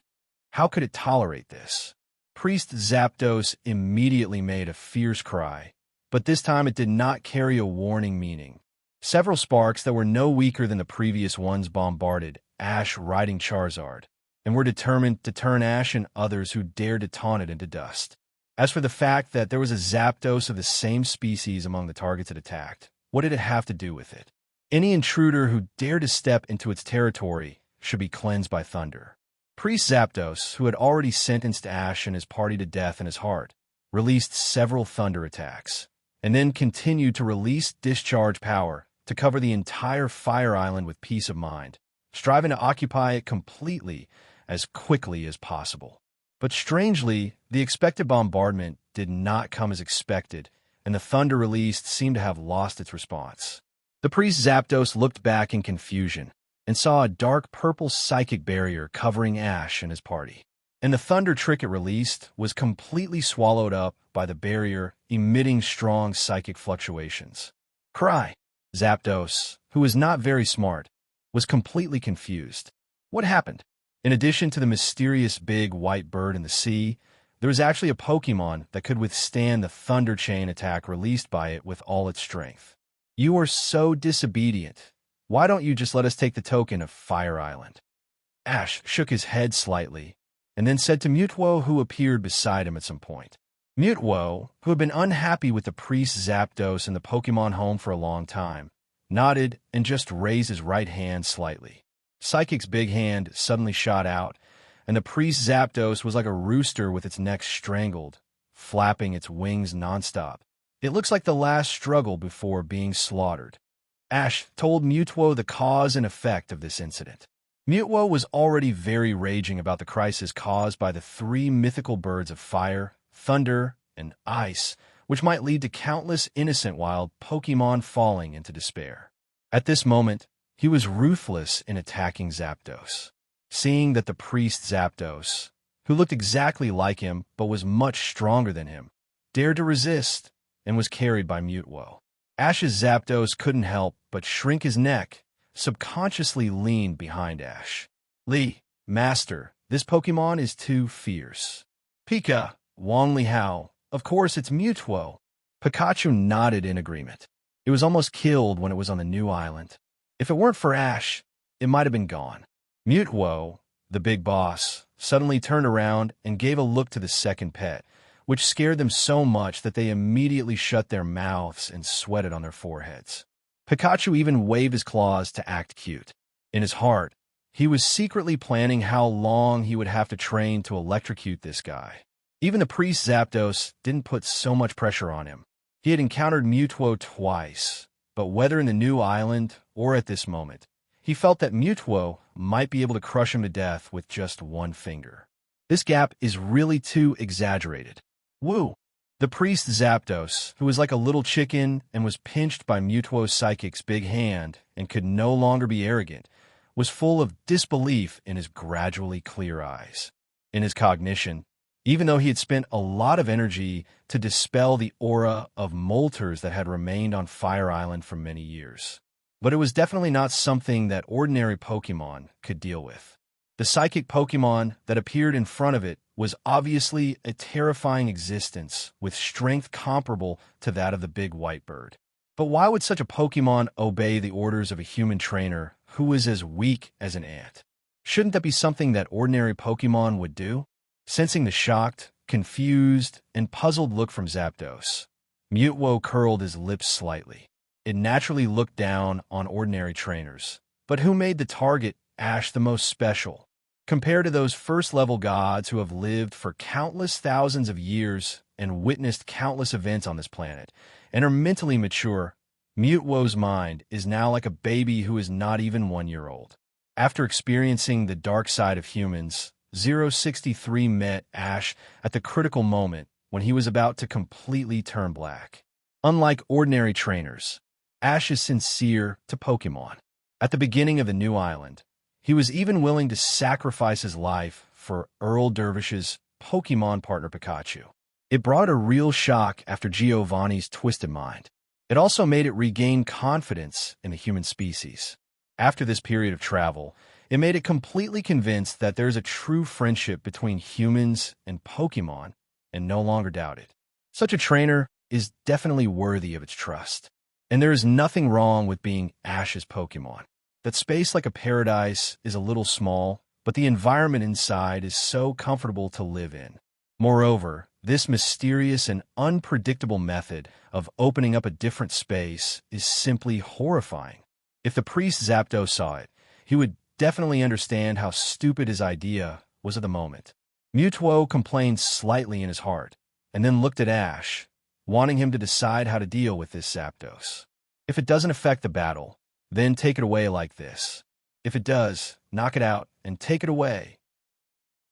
How could it tolerate this? Priest Zapdos immediately made a fierce cry, but this time it did not carry a warning meaning. Several sparks that were no weaker than the previous ones bombarded Ash riding Charizard, and were determined to turn Ash and others who dared to taunt it into dust. As for the fact that there was a Zapdos of the same species among the targets it attacked, what did it have to do with it? Any intruder who dared to step into its territory should be cleansed by thunder. Priest Zapdos, who had already sentenced Ash and his party to death in his heart, released several thunder attacks, and then continued to release discharge power to cover the entire Fire Island with peace of mind, striving to occupy it completely as quickly as possible. But strangely, the expected bombardment did not come as expected, and the thunder released seemed to have lost its response. The priest Zapdos looked back in confusion and saw a dark purple psychic barrier covering Ash and his party. And the thunder trick it released was completely swallowed up by the barrier, emitting strong psychic fluctuations. Cry! Zapdos, who was not very smart, was completely confused. What happened? In addition to the mysterious big white bird in the sea, there was actually a Pokémon that could withstand the thunder chain attack released by it with all its strength. You are so disobedient. Why don't you just let us take the token of Fire Island? Ash shook his head slightly, and then said to Mutwo, who appeared beside him at some point. Mutwo, who had been unhappy with the priest Zapdos in the Pokémon home for a long time, nodded and just raised his right hand slightly. Psychic's big hand suddenly shot out, and the priest Zapdos was like a rooster with its neck strangled, flapping its wings nonstop. It looks like the last struggle before being slaughtered. Ash told Mutwo the cause and effect of this incident. Mutwo was already very raging about the crisis caused by the three mythical birds of fire, thunder, and ice, which might lead to countless innocent wild Pokémon falling into despair. At this moment, he was ruthless in attacking Zapdos. Seeing that the priest Zapdos, who looked exactly like him but was much stronger than him, dared to resist and was carried by Mutwo. Ash's Zapdos couldn't help but shrink his neck, subconsciously leaned behind Ash. Li, Master, this Pokémon is too fierce. Pika, Wong Li Hao, of course it's Mutwo. Pikachu nodded in agreement. It was almost killed when it was on the new island. If it weren't for Ash, it might have been gone. Mutwo, the big boss, suddenly turned around and gave a look to the second pet, which scared them so much that they immediately shut their mouths and sweated on their foreheads. Pikachu even waved his claws to act cute. In his heart, he was secretly planning how long he would have to train to electrocute this guy. Even the priest Zapdos didn't put so much pressure on him. He had encountered Mutwo twice, but whether in the new island or at this moment, he felt that Mutwo might be able to crush him to death with just one finger. This gap is really too exaggerated. Woo! The priest Zapdos, who was like a little chicken and was pinched by Mutwo's psychic's big hand and could no longer be arrogant, was full of disbelief in his gradually clear eyes. In his cognition, even though he had spent a lot of energy to dispel the aura of molters that had remained on Fire Island for many years. But it was definitely not something that ordinary Pokémon could deal with. The psychic Pokémon that appeared in front of it was obviously a terrifying existence with strength comparable to that of the big white bird. But why would such a Pokémon obey the orders of a human trainer who was as weak as an ant? Shouldn't that be something that ordinary Pokémon would do? Sensing the shocked, confused, and puzzled look from Zapdos, Mutwo curled his lips slightly. It naturally looked down on ordinary trainers. But who made the target Ash the most special? Compared to those first-level gods who have lived for countless thousands of years and witnessed countless events on this planet, and are mentally mature, Mutwo's mind is now like a baby who is not even 1 year old. After experiencing the dark side of humans, 063 met Ash at the critical moment when he was about to completely turn black. Unlike ordinary trainers, Ash is sincere to Pokémon. At the beginning of the new island, he was even willing to sacrifice his life for Earl Dervish's Pokémon partner Pikachu. It brought a real shock after Giovanni's twisted mind. It also made it regain confidence in the human species. After this period of travel, it made it completely convinced that there is a true friendship between humans and Pokémon, and no longer doubt it. Such a trainer is definitely worthy of its trust. And there is nothing wrong with being Ash's Pokémon. That space like a paradise is a little small, but the environment inside is so comfortable to live in. Moreover, this mysterious and unpredictable method of opening up a different space is simply horrifying. If the priest Zapdos saw it, he would definitely understand how stupid his idea was at the moment. Mutwo complained slightly in his heart, and then looked at Ash, wanting him to decide how to deal with this Zapdos. If it doesn't affect the battle, then take it away like this. If it does, knock it out and take it away.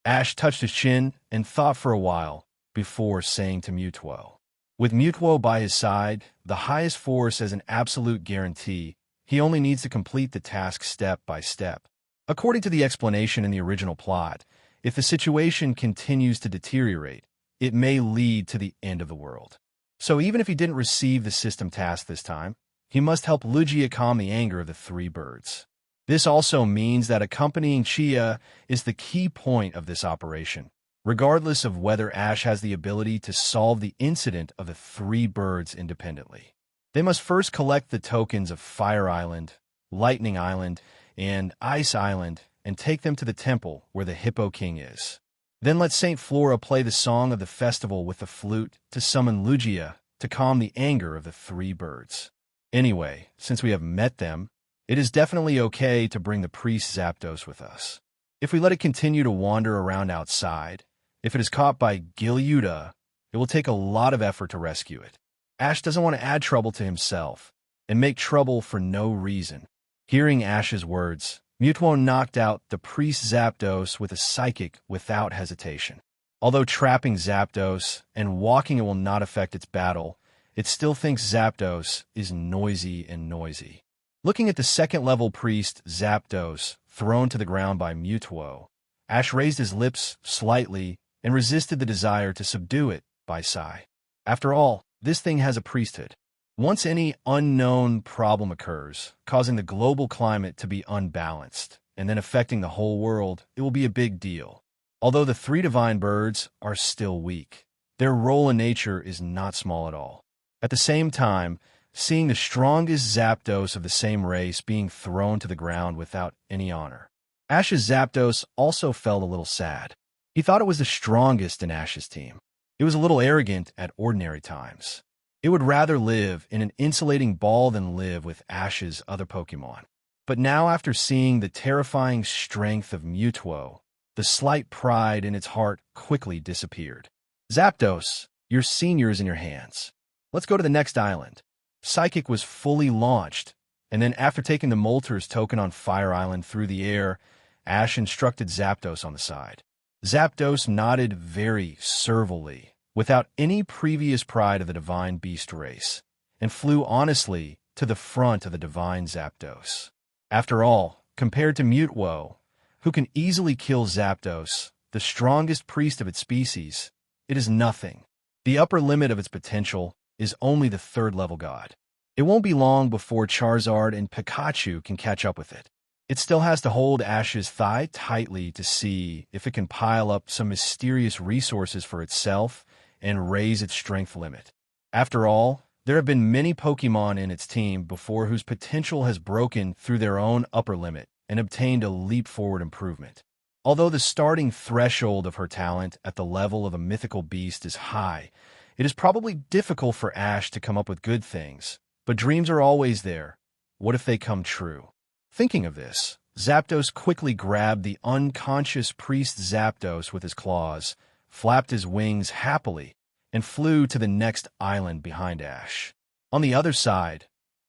Ash touched his chin and thought for a while before saying to Mutwo. With Mutwo by his side, the highest force as an absolute guarantee, he only needs to complete the task step by step. According to the explanation in the original plot, if the situation continues to deteriorate, it may lead to the end of the world. So even if he didn't receive the system task this time, he must help Lugia calm the anger of the 3 birds. This also means that accompanying Chia is the key point of this operation, regardless of whether Ash has the ability to solve the incident of the 3 birds independently. They must first collect the tokens of Fire Island, Lightning Island, and Ice Island and take them to the temple where the Hippo King is. Then let Saint Flora play the song of the festival with the flute to summon Lugia to calm the anger of the 3 birds. Anyway, since we have met them, it is definitely okay to bring the priest Zapdos with us. If we let it continue to wander around outside, if it is caught by Gilyuda, it will take a lot of effort to rescue it. Ash doesn't want to add trouble to himself and make trouble for no reason. Hearing Ash's words, Mutwo knocked out the priest Zapdos with a psychic without hesitation. Although trapping Zapdos and walking it will not affect its battle, it still thinks Zapdos is noisy and noisy. Looking at the second-level priest Zapdos thrown to the ground by Mutwo, Ash raised his lips slightly and resisted the desire to subdue it by sigh. After all, this thing has a priesthood. Once any unknown problem occurs, causing the global climate to be unbalanced, and then affecting the whole world, it will be a big deal. Although the 3 divine birds are still weak, their role in nature is not small at all. At the same time, seeing the strongest Zapdos of the same race being thrown to the ground without any honor, Ash's Zapdos also felt a little sad. He thought it was the strongest in Ash's team. It was a little arrogant at ordinary times. It would rather live in an insulating ball than live with Ash's other Pokémon. But now after seeing the terrifying strength of Mutwo, the slight pride in its heart quickly disappeared. Zapdos, your senior is in your hands. Let's go to the next island. Psychic was fully launched, and then after taking the Moltres token on Fire Island through the air, Ash instructed Zapdos on the side. Zapdos nodded very servilely, without any previous pride of the Divine Beast race, and flew honestly to the front of the Divine Zapdos. After all, compared to Mutwo, who can easily kill Zapdos, the strongest priest of its species, it is nothing. The upper limit of its potential is only the 3rd-level god. It won't be long before Charizard and Pikachu can catch up with it. It still has to hold Ash's thigh tightly to see if it can pile up some mysterious resources for itself and raise its strength limit. After all, there have been many Pokémon in its team before whose potential has broken through their own upper limit and obtained a leap-forward improvement. Although the starting threshold of her talent at the level of a mythical beast is high, it is probably difficult for Ash to come up with good things, but dreams are always there. What if they come true? Thinking of this, Zapdos quickly grabbed the unconscious priest Zapdos with his claws, flapped his wings happily, and flew to the next island behind Ash. On the other side,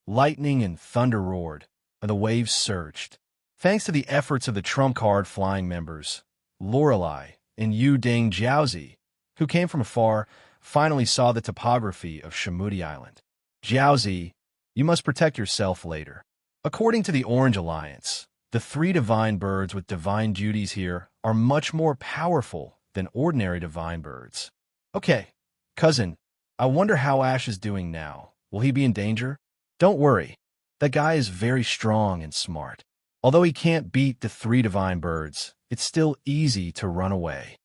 lightning and thunder roared, and the waves surged. Thanks to the efforts of the trump card flying members, Lorelei and Yu Ding Jiaozi, who came from afar, finally saw the topography of Shamudi Island. Jiaozi, you must protect yourself later. According to the Orange Alliance, the 3 divine birds with divine duties here are much more powerful than ordinary divine birds. Okay, cousin, I wonder how Ash is doing now. Will he be in danger? Don't worry. That guy is very strong and smart. Although he can't beat the 3 divine birds, it's still easy to run away.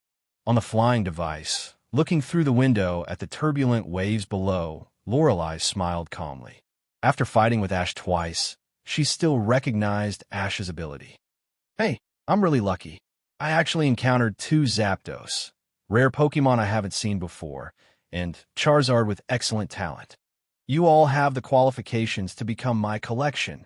On the flying device, looking through the window at the turbulent waves below, Lorelei smiled calmly. After fighting with Ash twice, she still recognized Ash's ability. Hey, I'm really lucky. I actually encountered 2 Zapdos, rare Pokemon I haven't seen before, and Charizard with excellent talent. You all have the qualifications to become my collection.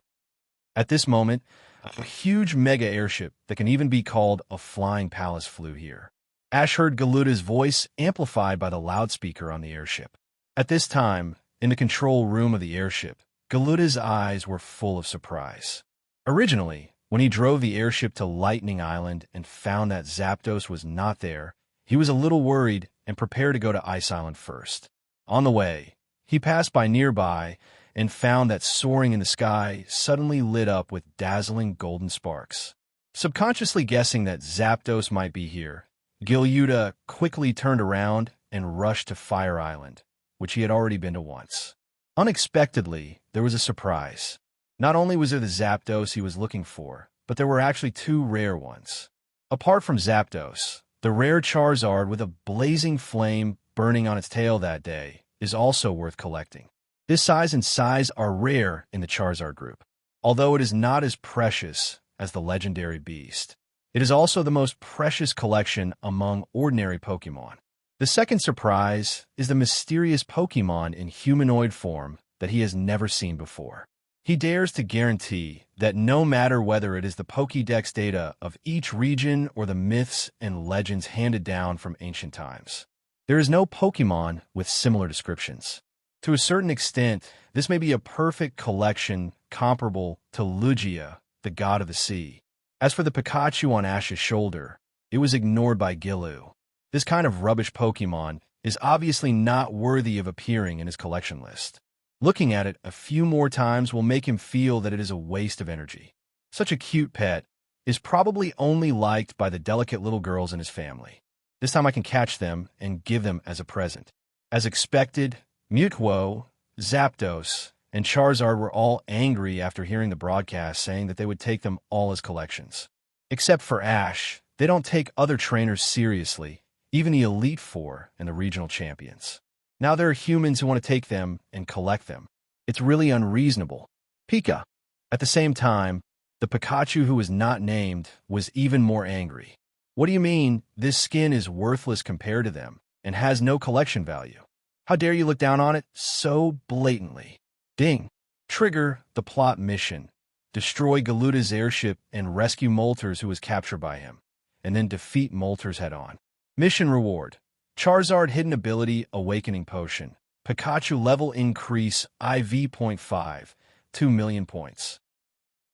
At this moment, a huge mega airship that can even be called a flying palace flew here. Ash heard Galuda's voice amplified by the loudspeaker on the airship. At this time, in the control room of the airship, Galuda's eyes were full of surprise. Originally, when he drove the airship to Lightning Island and found that Zapdos was not there, he was a little worried and prepared to go to Ice Island first. On the way, he passed by nearby and found that soaring in the sky suddenly lit up with dazzling golden sparks. Subconsciously guessing that Zapdos might be here, Gilyuda quickly turned around and rushed to Fire Island, which he had already been to once. Unexpectedly, there was a surprise. Not only was there the Zapdos he was looking for, but there were actually 2 rare ones. Apart from Zapdos, the rare Charizard with a blazing flame burning on its tail that day is also worth collecting. This size and size are rare in the Charizard group, although it is not as precious as the legendary beast. It is also the most precious collection among ordinary Pokemon. The second surprise is the mysterious Pokemon in humanoid form that he has never seen before. He dares to guarantee that no matter whether it is the Pokédex data of each region or the myths and legends handed down from ancient times, there is no Pokemon with similar descriptions. To a certain extent, this may be a perfect collection comparable to Lugia, the god of the sea. As for the Pikachu on Ash's shoulder, it was ignored by Gilu. This kind of rubbish Pokemon is obviously not worthy of appearing in his collection list. Looking at it a few more times will make him feel that it is a waste of energy. Such a cute pet is probably only liked by the delicate little girls in his family. This time I can catch them and give them as a present. As expected, Mewtwo, Zapdos, and Charizard were all angry after hearing the broadcast saying that they would take them all as collections. Except for Ash, they don't take other trainers seriously, even the Elite Four and the regional champions. Now there are humans who want to take them and collect them. It's really unreasonable. Pika. At the same time, the Pikachu who was not named was even more angry. What do you mean this skin is worthless compared to them and has no collection value? How dare you look down on it so blatantly? Ding. Trigger the plot mission. Destroy Galuda's airship and rescue Moltres who was captured by him, and then defeat Moltres head-on. Mission reward. Charizard hidden ability Awakening Potion. Pikachu level increase IV.5, 2 million points.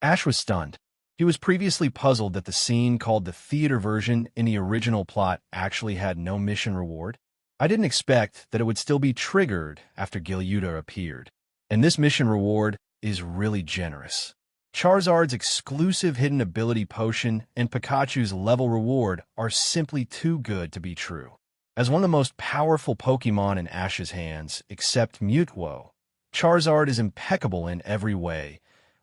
Ash was stunned. He was previously puzzled that the scene called the theater version in the original plot actually had no mission reward. I didn't expect that it would still be triggered after Gilyuda appeared. And this mission reward is really generous. Charizard's exclusive hidden ability potion and Pikachu's level reward are simply too good to be true. As one of the most powerful Pokemon in Ash's hands, except Mewtwo, Charizard is impeccable in every way,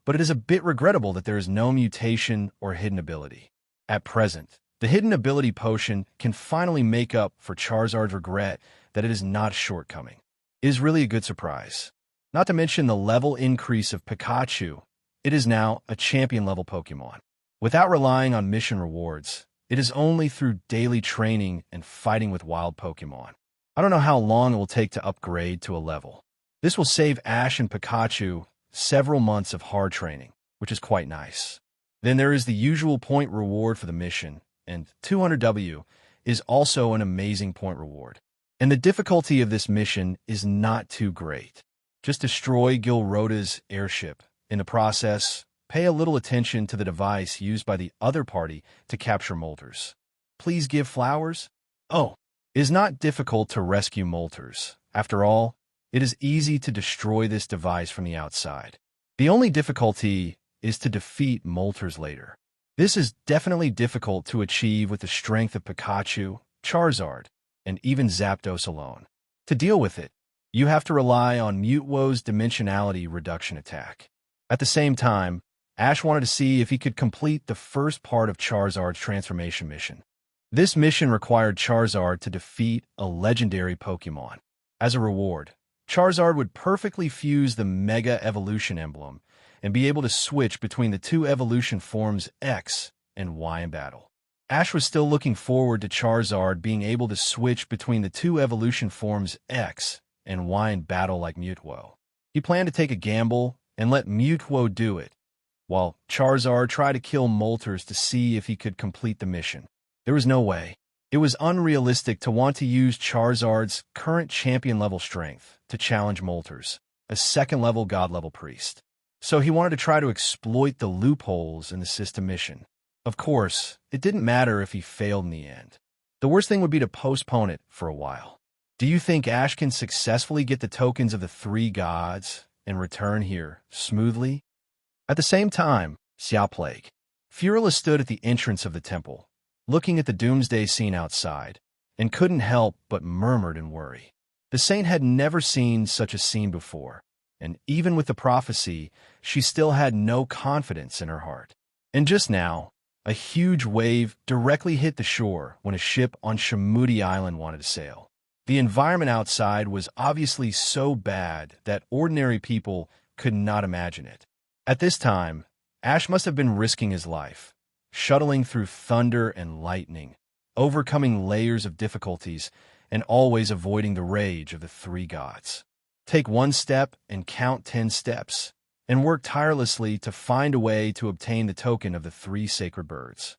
but it is a bit regrettable that there is no mutation or hidden ability. At present, the hidden ability potion can finally make up for Charizard's regret that it is not a shortcoming. It is really a good surprise. Not to mention the level increase of Pikachu, it is now a champion-level Pokemon. Without relying on mission rewards, it is only through daily training and fighting with wild Pokemon. I don't know how long it will take to upgrade to a level. This will save Ash and Pikachu several months of hard training, which is quite nice. Then there is the usual point reward for the mission, and 200W is also an amazing point reward. And the difficulty of this mission is not too great. Just destroy Gilroda's airship. In the process, pay a little attention to the device used by the other party to capture Molters. Please give flowers? Oh, it is not difficult to rescue Molters. After all, it is easy to destroy this device from the outside. The only difficulty is to defeat Molters later. This is definitely difficult to achieve with the strength of Pikachu, Charizard, and even Zapdos alone. To deal with it, you have to rely on Mutwo's dimensionality reduction attack. At the same time, Ash wanted to see if he could complete the first part of Charizard's transformation mission. This mission required Charizard to defeat a legendary Pokémon. As a reward, Charizard would perfectly fuse the Mega Evolution emblem and be able to switch between the two evolution forms X and Y in battle. Ash was still looking forward to Charizard being able to switch between the two evolution forms X and Y in battle like Mutwo. He planned to take a gamble and let Mutwo do it, while Charizard tried to kill Molters to see if he could complete the mission. There was no way. It was unrealistic to want to use Charizard's current champion-level strength to challenge Molters, a second-level God-level priest. So he wanted to try to exploit the loopholes in the system mission. Of course, it didn't matter if he failed in the end. The worst thing would be to postpone it for a while. Do you think Ash can successfully get the tokens of the three gods and return here smoothly? At the same time, Xiao Plague. Furula stood at the entrance of the temple, looking at the doomsday scene outside, and couldn't help but murmured in worry. The saint had never seen such a scene before, and even with the prophecy, she still had no confidence in her heart. And just now, a huge wave directly hit the shore when a ship on Shamudi Island wanted to sail. The environment outside was obviously so bad that ordinary people could not imagine it. At this time, Ash must have been risking his life, shuttling through thunder and lightning, overcoming layers of difficulties, and always avoiding the rage of the three gods. Take one step and count 10 steps, and work tirelessly to find a way to obtain the token of the three sacred birds.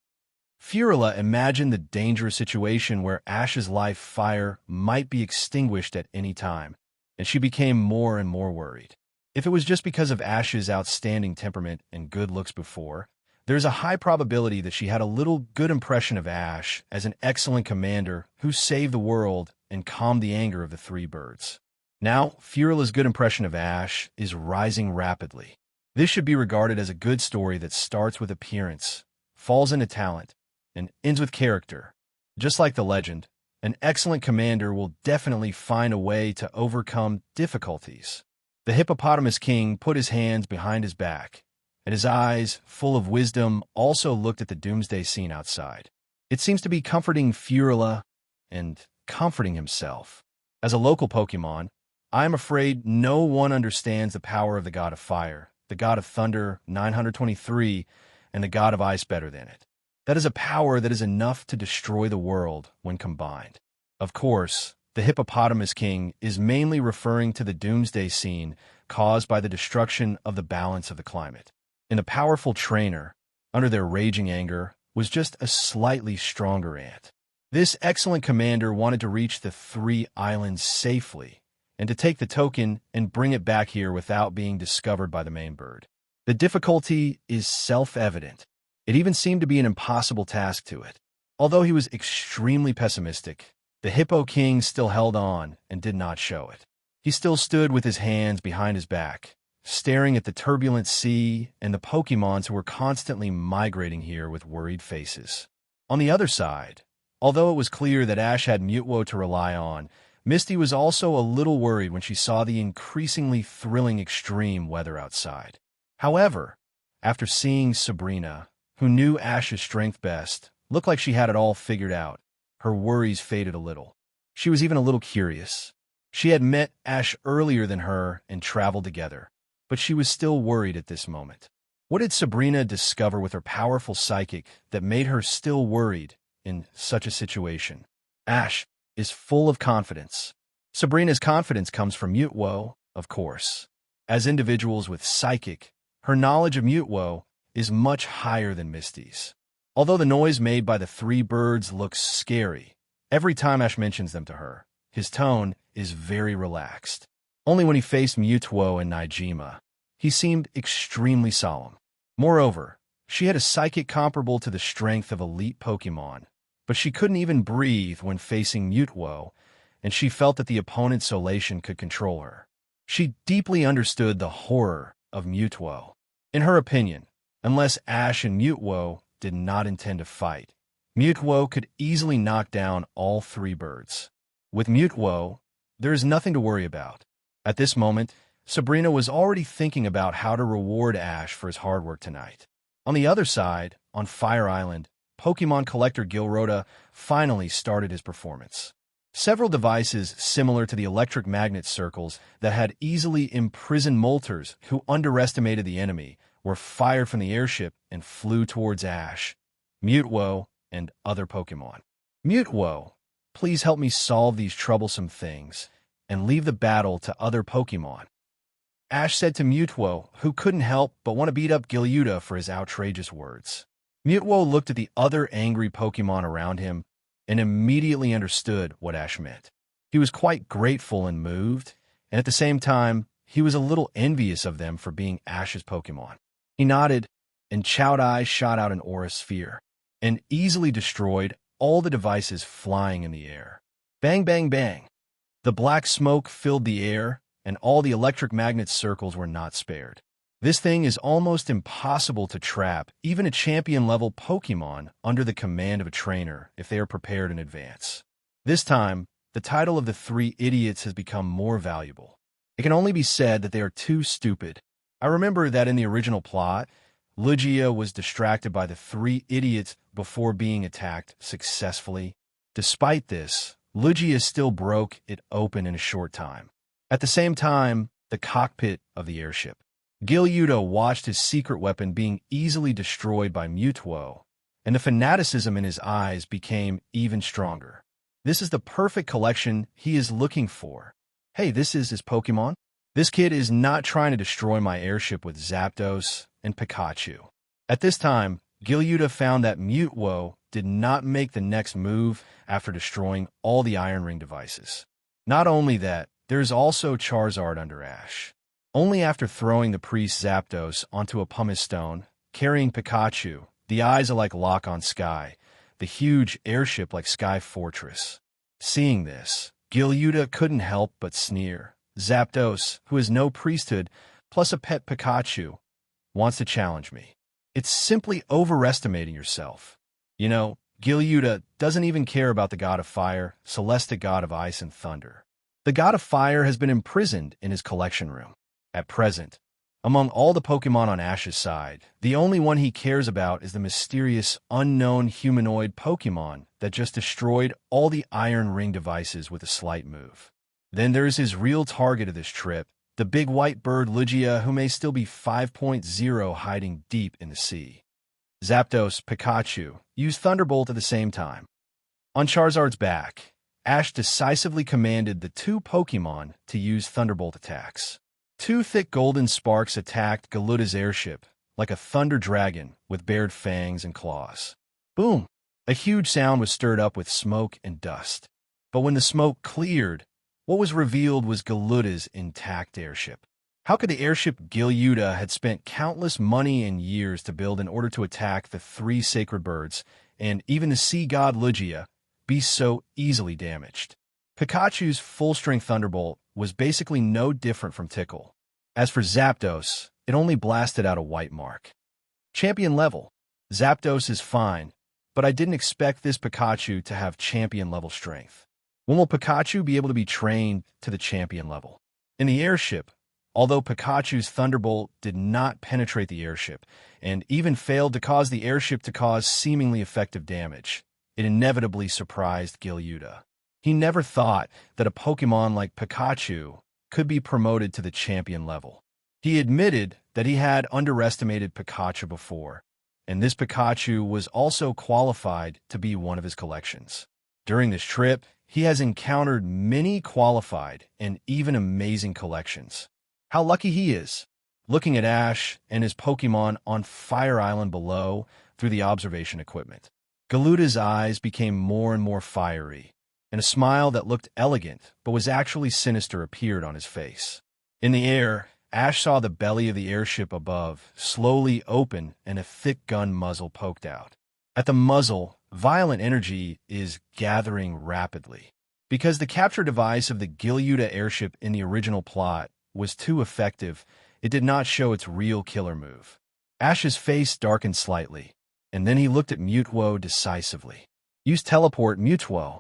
Furula imagined the dangerous situation where Ash's life fire might be extinguished at any time, and she became more and more worried. If it was just because of Ash's outstanding temperament and good looks before, there's a high probability that she had a little good impression of Ash as an excellent commander who saved the world and calmed the anger of the three birds. Now, Furula's good impression of Ash is rising rapidly. This should be regarded as a good story that starts with appearance, falls into talent, and ends with character. Just like the legend, an excellent commander will definitely find a way to overcome difficulties. The Hippopotamus King put his hands behind his back, and his eyes, full of wisdom, also looked at the doomsday scene outside. It seems to be comforting Furula and comforting himself. As a local Pokemon, I am afraid no one understands the power of the God of Fire, the God of Thunder 923, and the God of Ice better than it. That is a power that is enough to destroy the world when combined. Of course, the Hippopotamus King is mainly referring to the doomsday scene caused by the destruction of the balance of the climate. And the powerful trainer, under their raging anger, was just a slightly stronger ant. This excellent commander wanted to reach the three islands safely, and to take the token and bring it back here without being discovered by the main bird. The difficulty is self-evident. It even seemed to be an impossible task to it. Although he was extremely pessimistic, the Hippo King still held on and did not show it. He still stood with his hands behind his back, staring at the turbulent sea and the Pokemons who were constantly migrating here with worried faces. On the other side, although it was clear that Ash had Mutwo to rely on, Misty was also a little worried when she saw the increasingly thrilling extreme weather outside. However, after seeing Sabrina, who knew Ash's strength best, look like she had it all figured out, her worries faded a little. She was even a little curious. She had met Ash earlier than her and traveled together, but she was still worried at this moment. What did Sabrina discover with her powerful psychic that made her still worried in such a situation? Ash is full of confidence. Sabrina's confidence comes from Mutwo, of course. As individuals with psychic, her knowledge of Mutwo is much higher than Misty's. Although the noise made by the three birds looks scary, every time Ash mentions them to her, his tone is very relaxed. Only when he faced Mewtwo and Nijima, he seemed extremely solemn. Moreover, she had a psychic comparable to the strength of elite Pokémon, but she couldn't even breathe when facing Mewtwo, and she felt that the opponent's solation could control her. She deeply understood the horror of Mewtwo. In her opinion, unless Ash and Mewtwo did not intend to fight, Mewtwo could easily knock down all three birds. With Mewtwo, there is nothing to worry about. At this moment, Sabrina was already thinking about how to reward Ash for his hard work tonight. On the other side, on Fire Island, Pokémon collector Gilroda finally started his performance. Several devices similar to the electric magnet circles that had easily imprisoned Molters who underestimated the enemy were fired from the airship and flew towards Ash, Mewtwo, and other Pokémon. Mewtwo, please help me solve these troublesome things and leave the battle to other Pokémon. Ash said to Mewtwo, who couldn't help but want to beat up Gilruda for his outrageous words. Mewtwo looked at the other angry Pokémon around him and immediately understood what Ash meant. He was quite grateful and moved, and at the same time, he was a little envious of them for being Ash's Pokémon. He nodded, and Chowdai shot out an aura sphere and easily destroyed all the devices flying in the air. Bang, bang, bang. The black smoke filled the air, and all the electric magnet circles were not spared. This thing is almost impossible to trap even a champion-level Pokémon under the command of a trainer if they are prepared in advance. This time, the title of the three idiots has become more valuable. It can only be said that they are too stupid. I remember that in the original plot, Lugia was distracted by the three idiots before being attacked successfully. Despite this, Lugia still broke it open in a short time. At the same time, the cockpit of the airship. Gilruda watched his secret weapon being easily destroyed by Mewtwo, and the fanaticism in his eyes became even stronger. This is the perfect collection he is looking for. Hey, this is his Pokémon? This kid is not trying to destroy my airship with Zapdos and Pikachu. At this time, Gilruda found that Mewtwo did not make the next move after destroying all the Iron Ring devices. Not only that, there is also Charizard under Ash. Only after throwing the priest Zapdos onto a pumice stone, carrying Pikachu, the eyes are like Lock on Sky, the huge airship like Sky Fortress. Seeing this, Gilruda couldn't help but sneer. Zapdos, who has no priesthood, plus a pet Pikachu, wants to challenge me. It's simply overestimating yourself. You know, Gilruda doesn't even care about the god of fire, Celestic god of ice and thunder. The god of fire has been imprisoned in his collection room. At present, among all the Pokémon on Ash's side, the only one he cares about is the mysterious, unknown humanoid Pokémon that just destroyed all the Iron Ring devices with a slight move. Then there's his real target of this trip, the big white bird Lugia, who may still be 5.0 hiding deep in the sea. Zapdos, Pikachu, use Thunderbolt at the same time. On Charizard's back, Ash decisively commanded the two Pokémon to use Thunderbolt attacks. Two thick golden sparks attacked Gilruda's airship, like a thunder dragon with bared fangs and claws. Boom! A huge sound was stirred up with smoke and dust. But when the smoke cleared, what was revealed was Gilruda's intact airship. How could the airship Gilruda had spent countless money and years to build in order to attack the three sacred birds, and even the sea god Lugia, be so easily damaged? Pikachu's full-strength Thunderbolt was basically no different from Tickle. As for Zapdos, it only blasted out a white mark. Champion level. Zapdos is fine, but I didn't expect this Pikachu to have champion level strength. When will Pikachu be able to be trained to the champion level? In the airship, although Pikachu's Thunderbolt did not penetrate the airship, and even failed to cause the airship to cause seemingly effective damage, it inevitably surprised Gilruda. He never thought that a Pokémon like Pikachu could be promoted to the champion level. He admitted that he had underestimated Pikachu before, and this Pikachu was also qualified to be one of his collections. During this trip, he has encountered many qualified and even amazing collections. How lucky he is! looking at Ash and his Pokémon on Fire Island below through the observation equipment. Galuta's eyes became more and more fiery, and a smile that looked elegant but was actually sinister appeared on his face. In the air, Ash saw the belly of the airship above slowly open and a thick gun muzzle poked out. At the muzzle, violent energy is gathering rapidly. Because the capture device of the Gyuda airship in the original plot was too effective, it did not show its real killer move. Ash's face darkened slightly, and then he looked at Mutwo decisively. Use teleport, Mutwo.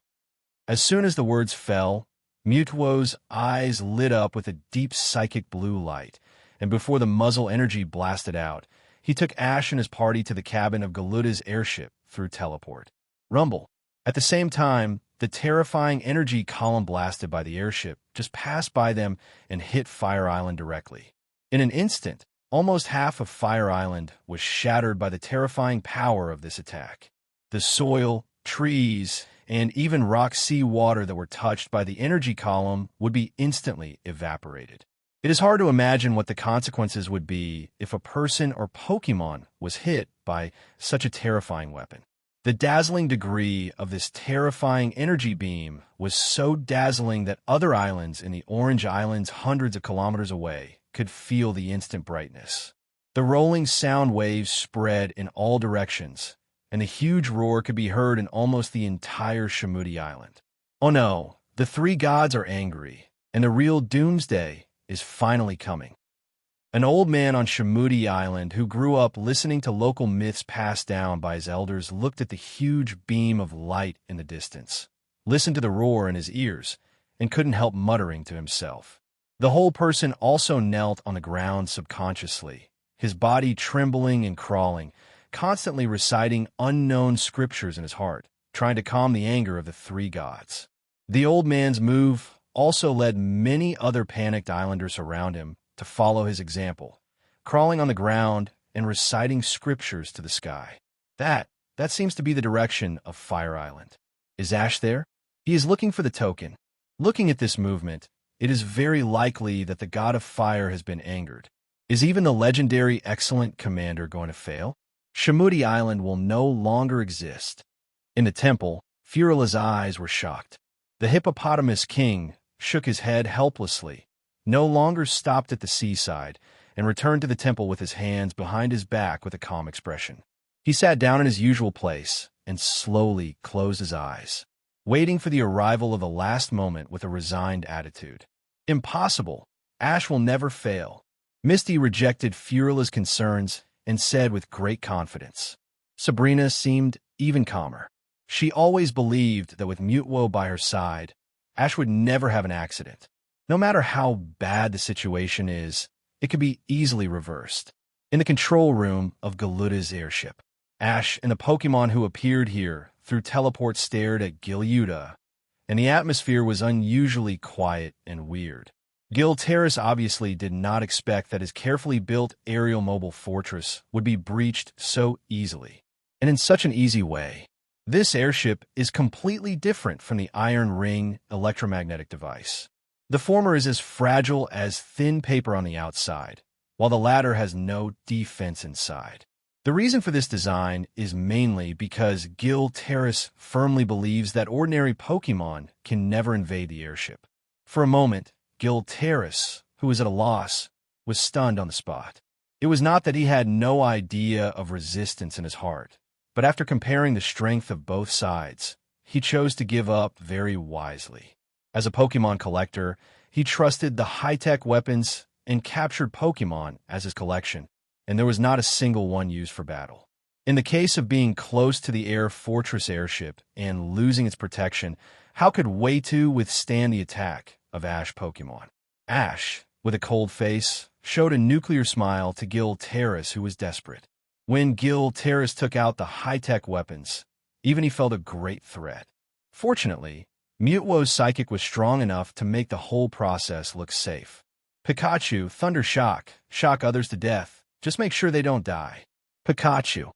As soon as the words fell, Mutwo's eyes lit up with a deep psychic blue light, and before the muzzle energy blasted out, he took Ash and his party to the cabin of Galuta's airship through teleport. Rumble. At the same time, the terrifying energy column blasted by the airship just passed by them and hit Fire Island directly. In an instant, almost half of Fire Island was shattered by the terrifying power of this attack. The soil, trees, and even rock sea water that were touched by the energy column would be instantly evaporated. It is hard to imagine what the consequences would be if a person or Pokémon was hit by such a terrifying weapon. The dazzling degree of this terrifying energy beam was so dazzling that other islands in the Orange Islands hundreds of kilometers away could feel the instant brightness. The rolling sound waves spread in all directions, and the huge roar could be heard in almost the entire Shamudi Island. Oh no, the three gods are angry, and the real doomsday is finally coming. An old man on Shamudi Island who grew up listening to local myths passed down by his elders looked at the huge beam of light in the distance, listened to the roar in his ears, and couldn't help muttering to himself. The whole person also knelt on the ground subconsciously, his body trembling and crawling, constantly reciting unknown scriptures in his heart, trying to calm the anger of the three gods. The old man's move also led many other panicked islanders around him to follow his example, crawling on the ground and reciting scriptures to the sky. That seems to be the direction of Fire Island. Is Ash there? He is looking for the token. Looking at this movement, it is very likely that the god of fire has been angered. Is even the legendary excellent commander going to fail? Shamudi Island will no longer exist. In the temple, Furila's eyes were shocked. The hippopotamus king shook his head helplessly, no longer stopped at the seaside, and returned to the temple with his hands behind his back with a calm expression. He sat down in his usual place and slowly closed his eyes, waiting for the arrival of the last moment with a resigned attitude. Impossible. Ash will never fail. Misty rejected Furila's concerns and said with great confidence. Sabrina seemed even calmer. She always believed that with Mutwo by her side, Ash would never have an accident. No matter how bad the situation is, it could be easily reversed. In the control room of Galuta's airship, Ash and the Pokémon who appeared here through teleport stared at Gyuda, and the atmosphere was unusually quiet and weird. Gil Terrace obviously did not expect that his carefully built aerial mobile fortress would be breached so easily, and in such an easy way. This airship is completely different from the Iron Ring electromagnetic device. The former is as fragile as thin paper on the outside, while the latter has no defense inside. The reason for this design is mainly because Gil Terrace firmly believes that ordinary Pokémon can never invade the airship. For a moment, Gil Terrace, who was at a loss, was stunned on the spot. It was not that he had no idea of resistance in his heart, but after comparing the strength of both sides, he chose to give up very wisely. As a Pokémon collector, he trusted the high-tech weapons and captured Pokémon as his collection, and there was not a single one used for battle. In the case of being close to the Air Fortress airship and losing its protection, how could Way2 withstand the attack of Ash Pokémon? Ash, with a cold face, showed a nuclear smile to Gil Terrace, who was desperate. When Gil Terrace took out the high-tech weapons, even he felt a great threat. Fortunately, Mutwo's psychic was strong enough to make the whole process look safe. Pikachu, Thunder Shock, shock others to death. Just make sure they don't die. Pikachu.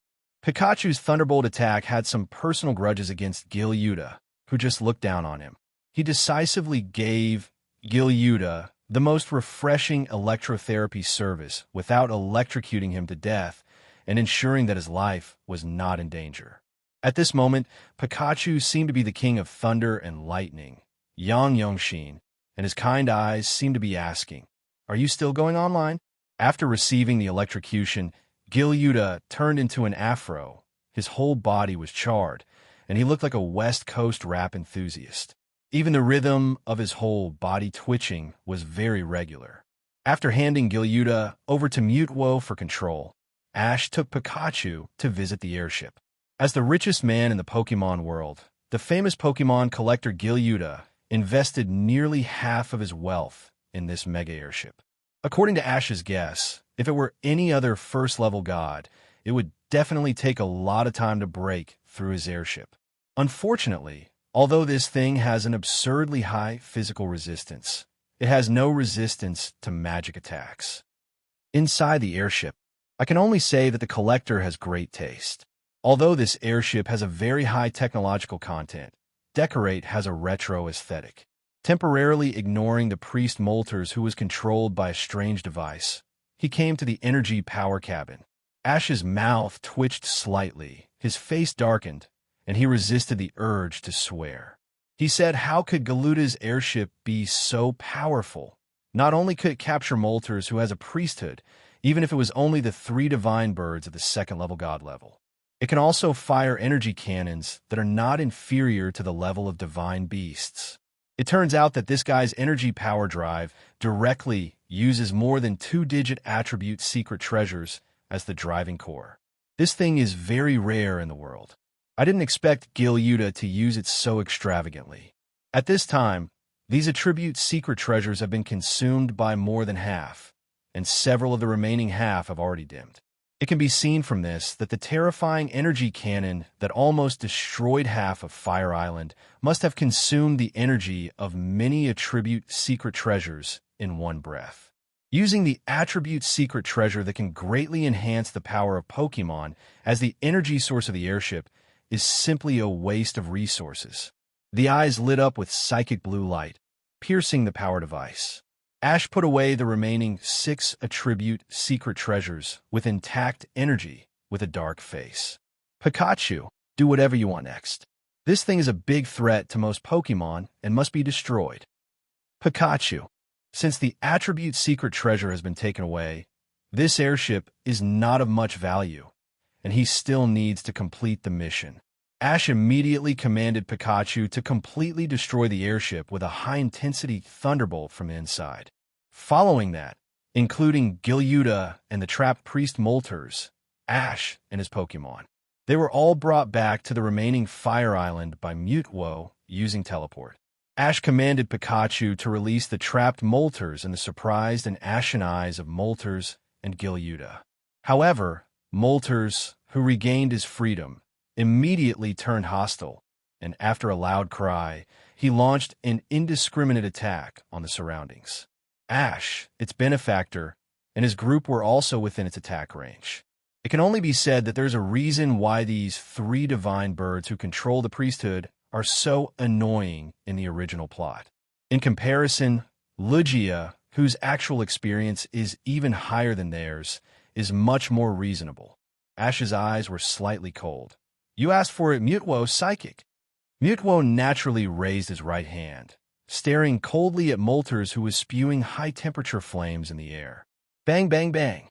Pikachu's Thunderbolt attack had some personal grudges against Gyuda, who just looked down on him. He decisively gave Gyuda the most refreshing electrotherapy service without electrocuting him to death and ensuring that his life was not in danger. At this moment, Pikachu seemed to be the king of thunder and lightning, Yang Yongxin, and his kind eyes seemed to be asking, "Are you still going online?" After receiving the electrocution, Gilyuda turned into an afro. His whole body was charred, and he looked like a West Coast rap enthusiast. Even the rhythm of his whole body twitching was very regular. After handing Gilyuda over to Mutwo for control, Ash took Pikachu to visit the airship. As the richest man in the Pokémon world, the famous Pokémon collector Gilyuda invested nearly half of his wealth in this mega airship. According to Ash's guess, if it were any other first-level god, it would definitely take a lot of time to break through his airship. Unfortunately, although this thing has an absurdly high physical resistance, it has no resistance to magic attacks. Inside the airship, I can only say that the collector has great taste. Although this airship has a very high technological content, Decorate has a retro aesthetic. Temporarily ignoring the priest Moltres who was controlled by a strange device, he came to the energy power cabin. Ash's mouth twitched slightly, his face darkened, and he resisted the urge to swear. He said, how could Galuda's airship be so powerful? Not only could it capture Moltres, who has a priesthood, even if it was only the 3 divine birds at the second-level god level. It can also fire energy cannons that are not inferior to the level of divine beasts. It turns out that this guy's energy power drive directly uses more than 2-digit attribute secret treasures as the driving core. This thing is very rare in the world. I didn't expect Gilyuda to use it so extravagantly. At this time, these attribute secret treasures have been consumed by more than half, and several of the remaining half have already dimmed. It can be seen from this that the terrifying energy cannon that almost destroyed half of Fire Island must have consumed the energy of many attribute secret treasures in one breath. Using the attribute secret treasure that can greatly enhance the power of Pokémon as the energy source of the airship is simply a waste of resources. The eyes lit up with psychic blue light, piercing the power device. Ash put away the remaining 6 attribute secret treasures with intact energy with a dark face. Pikachu, do whatever you want next. This thing is a big threat to most Pokémon and must be destroyed. Pikachu, since the attribute secret treasure has been taken away, this airship is not of much value, and he still needs to complete the mission. Ash immediately commanded Pikachu to completely destroy the airship with a high-intensity thunderbolt from the inside. Following that, including Gilyuda and the trapped priest Moltres, Ash and his Pokémon, they were all brought back to the remaining Fire Island by Mutwo using teleport. Ash commanded Pikachu to release the trapped Moltres in the surprised and ashen eyes of Moltres and Gilyuda. However, Moltres, who regained his freedom, immediately turned hostile, and after a loud cry, he launched an indiscriminate attack on the surroundings. Ash, its benefactor, and his group were also within its attack range. It can only be said that there's a reason why these 3 divine birds who control the priesthood are so annoying in the original plot. In comparison, Lugia, whose actual experience is even higher than theirs, is much more reasonable. Ash's eyes were slightly cold. You asked for it, Mutwo, psychic. Mutwo naturally raised his right hand, staring coldly at Moltres, who was spewing high-temperature flames in the air. Bang, bang, bang.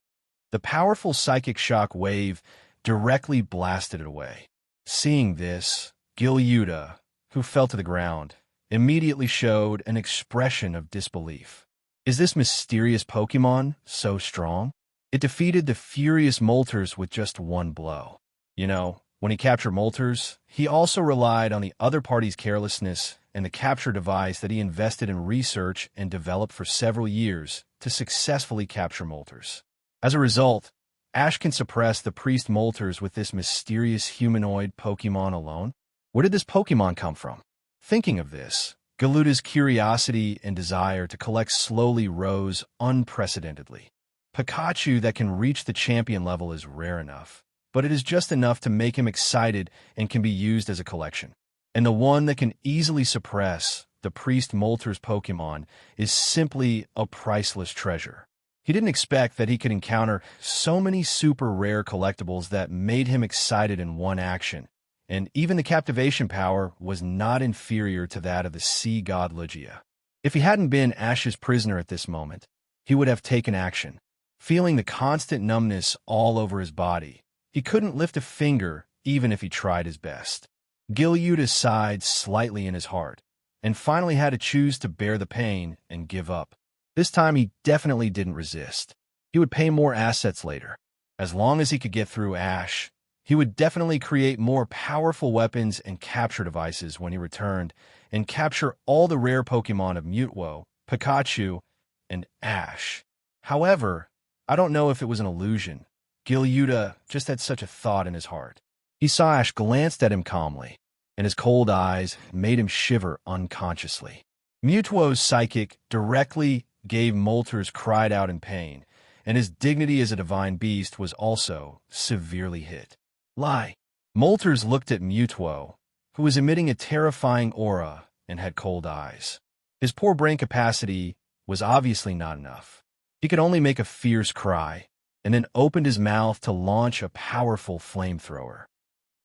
The powerful psychic shock wave directly blasted it away. Seeing this, Gilyuda, who fell to the ground, immediately showed an expression of disbelief. Is this mysterious Pokémon so strong? It defeated the furious Moltres with just one blow. You know, when he captured Moltres, he also relied on the other party's carelessness and the capture device that he invested in research and developed for several years to successfully capture Moltres. As a result, Ash can suppress the priest Moltres with this mysterious humanoid Pokémon alone. Where did this Pokémon come from? Thinking of this, Galuda's curiosity and desire to collect slowly rose unprecedentedly. Pikachu that can reach the champion level is rare enough, but it is just enough to make him excited and can be used as a collection. And the one that can easily suppress the priest Molter's Pokémon, is simply a priceless treasure. He didn't expect that he could encounter so many super rare collectibles that made him excited in one action, and even the captivation power was not inferior to that of the sea god Lugia. If he hadn't been Ash's prisoner at this moment, he would have taken action. Feeling the constant numbness all over his body, he couldn't lift a finger even if he tried his best. Gilyuda sighed slightly in his heart, and finally had to choose to bear the pain and give up. This time he definitely didn't resist. He would pay more assets later. As long as he could get through Ash, he would definitely create more powerful weapons and capture devices when he returned, and capture all the rare Pokémon of Mewtwo, Pikachu, and Ash. However, I don't know if it was an illusion. Gilyuda just had such a thought in his heart. He saw Ash glanced at him calmly, and his cold eyes made him shiver unconsciously. Mewtwo's psychic directly gave Molter's cried out in pain, and his dignity as a divine beast was also severely hit. Lie. Molter's looked at Mewtwo, who was emitting a terrifying aura and had cold eyes. His poor brain capacity was obviously not enough. He could only make a fierce cry, and then opened his mouth to launch a powerful flamethrower.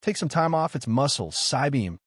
Take some time off its muscles, Psybeam.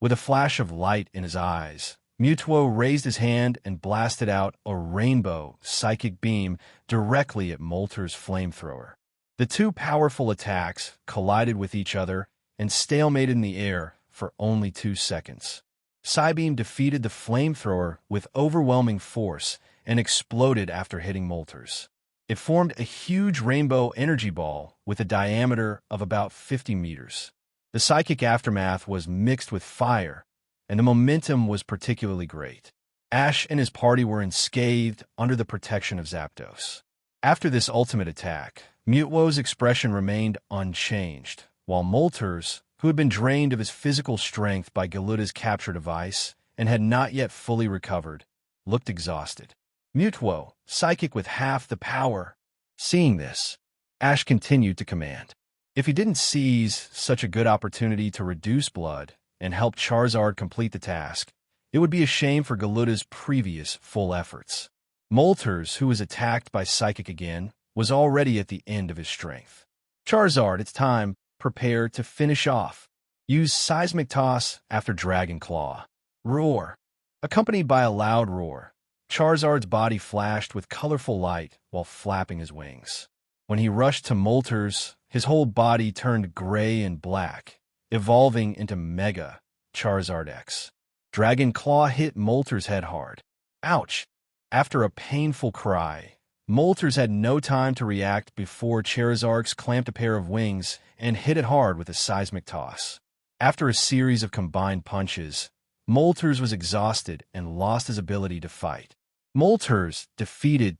With a flash of light in his eyes, Mewtwo raised his hand and blasted out a rainbow psychic beam directly at Molter's flamethrower. The two powerful attacks collided with each other and stalemated in the air for only 2 seconds. Psybeam defeated the flamethrower with overwhelming force and exploded after hitting Molter's. It formed a huge rainbow energy ball with a diameter of about 50 meters. The psychic aftermath was mixed with fire, and the momentum was particularly great. Ash and his party were unscathed under the protection of Zapdos. After this ultimate attack, Mewtwo's expression remained unchanged, while Molter's, who had been drained of his physical strength by Galuda's capture device and had not yet fully recovered, looked exhausted. Mewtwo, psychic with half the power. Seeing this, Ash continued to command. If he didn't seize such a good opportunity to reduce blood and help Charizard complete the task, it would be a shame for Galuda's previous full efforts. Molter's, who was attacked by Psychic again, was already at the end of his strength. Charizard, it's time. Prepare to finish off. Use Seismic Toss after Dragon Claw. Roar. Accompanied by a loud roar, Charizard's body flashed with colorful light while flapping his wings. When he rushed to Molter's, his whole body turned gray and black, evolving into Mega Charizard X. Dragon Claw hit Molter's head hard. Ouch! After a painful cry, Molter's had no time to react before Charizard's clamped a pair of wings and hit it hard with a Seismic Toss. After a series of combined punches, Molter's was exhausted and lost his ability to fight. Molter's defeated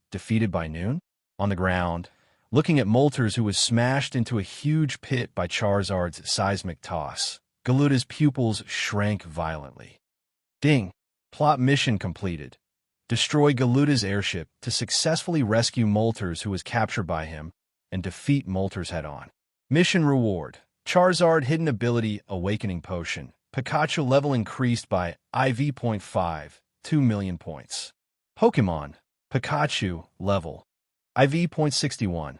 by noon? On the ground, looking at Molter's, who was smashed into a huge pit by Charizard's Seismic Toss, Galuda's pupils shrank violently. Ding! Plot mission completed. Destroy Galuda's airship to successfully rescue Molter's, who was captured by him, and defeat Molter's head-on. Mission reward. Charizard Hidden Ability Awakening Potion. Pikachu level increased by IV.5, 2 million points. Pokémon. Pikachu level. IV.61.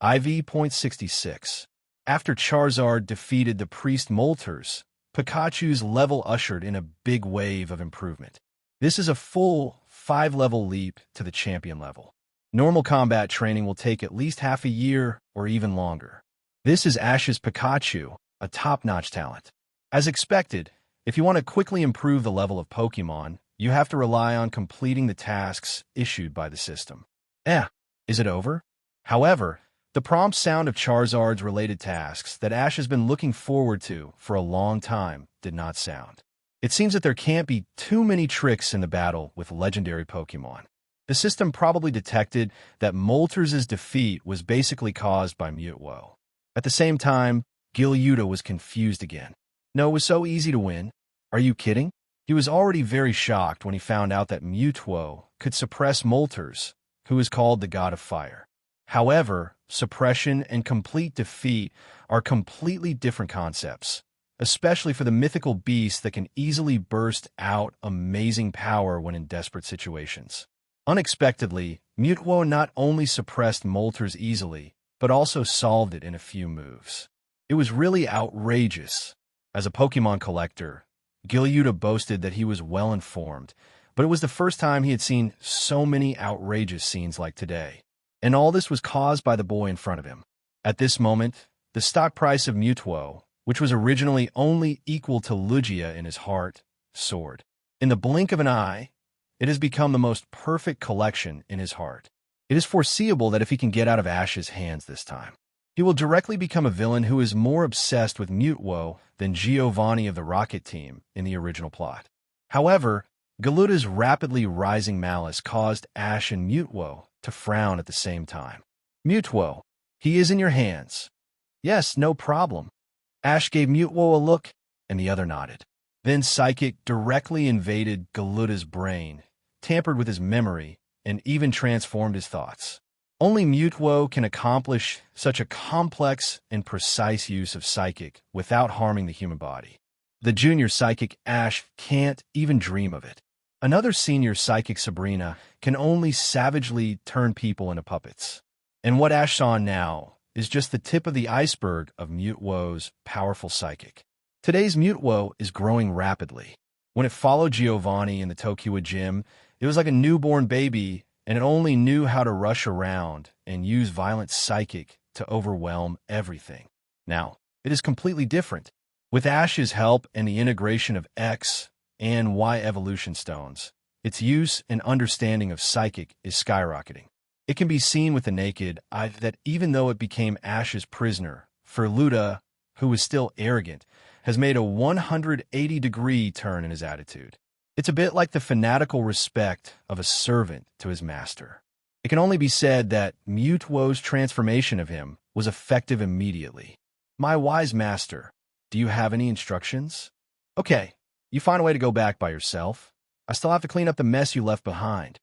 IV.66. After Charizard defeated the Priest Molter's, Pikachu's level ushered in a big wave of improvement. This is a full 5-level leap to the champion level. Normal combat training will take at least half a year or even longer. This is Ash's Pikachu, a top-notch talent. As expected, if you want to quickly improve the level of Pokémon, you have to rely on completing the tasks issued by the system. Is it over? However, the prompt sound of Charizard's related tasks that Ash has been looking forward to for a long time did not sound. It seems that there can't be too many tricks in the battle with legendary Pokémon. The system probably detected that Molter's defeat was basically caused by Mewtwo. At the same time, Gilyuda was confused again. No, it was so easy to win. Are you kidding? He was already very shocked when he found out that Mewtwo could suppress Molter's, who is called the God of Fire. However, suppression and complete defeat are completely different concepts, especially for the mythical beast that can easily burst out amazing power when in desperate situations. Unexpectedly, Mutwo not only suppressed Moltres easily, but also solved it in a few moves. It was really outrageous. As a Pokemon collector, Gilyuda boasted that he was well-informed, but it was the first time he had seen so many outrageous scenes like today. And all this was caused by the boy in front of him. At this moment, the stock price of Mutwo, which was originally only equal to Lugia in his heart, soared. In the blink of an eye, it has become the most perfect collection in his heart. It is foreseeable that if he can get out of Ash's hands this time, he will directly become a villain who is more obsessed with Mutwo than Giovanni of the Rocket Team in the original plot. However, Galuda's rapidly rising malice caused Ash and Mutwo to frown at the same time. Mutwo, he is in your hands. Yes, no problem. Ash gave Mutwo a look, and the other nodded. Then Psychic directly invaded Galuda's brain, tampered with his memory, and even transformed his thoughts. Only Mutwo can accomplish such a complex and precise use of Psychic without harming the human body. The junior Psychic Ash can't even dream of it. Another senior Psychic Sabrina can only savagely turn people into puppets. And what Ash saw now is just the tip of the iceberg of Mutwo's powerful Psychic. Today's Mutwo is growing rapidly. When it followed Giovanni in the Tokiwa gym, it was like a newborn baby, and it only knew how to rush around and use violent Psychic to overwhelm everything. Now, it is completely different. With Ash's help and the integration of X and Y evolution stones, its use and understanding of Psychic is skyrocketing. It can be seen with the naked eye that even though it became Ash's prisoner, Ferluda, who was still arrogant, has made a 180-degree turn in his attitude. It's a bit like the fanatical respect of a servant to his master. It can only be said that Mutwo's transformation of him was effective immediately. My wise master, do you have any instructions? Okay, you find a way to go back by yourself. I still have to clean up the mess you left behind.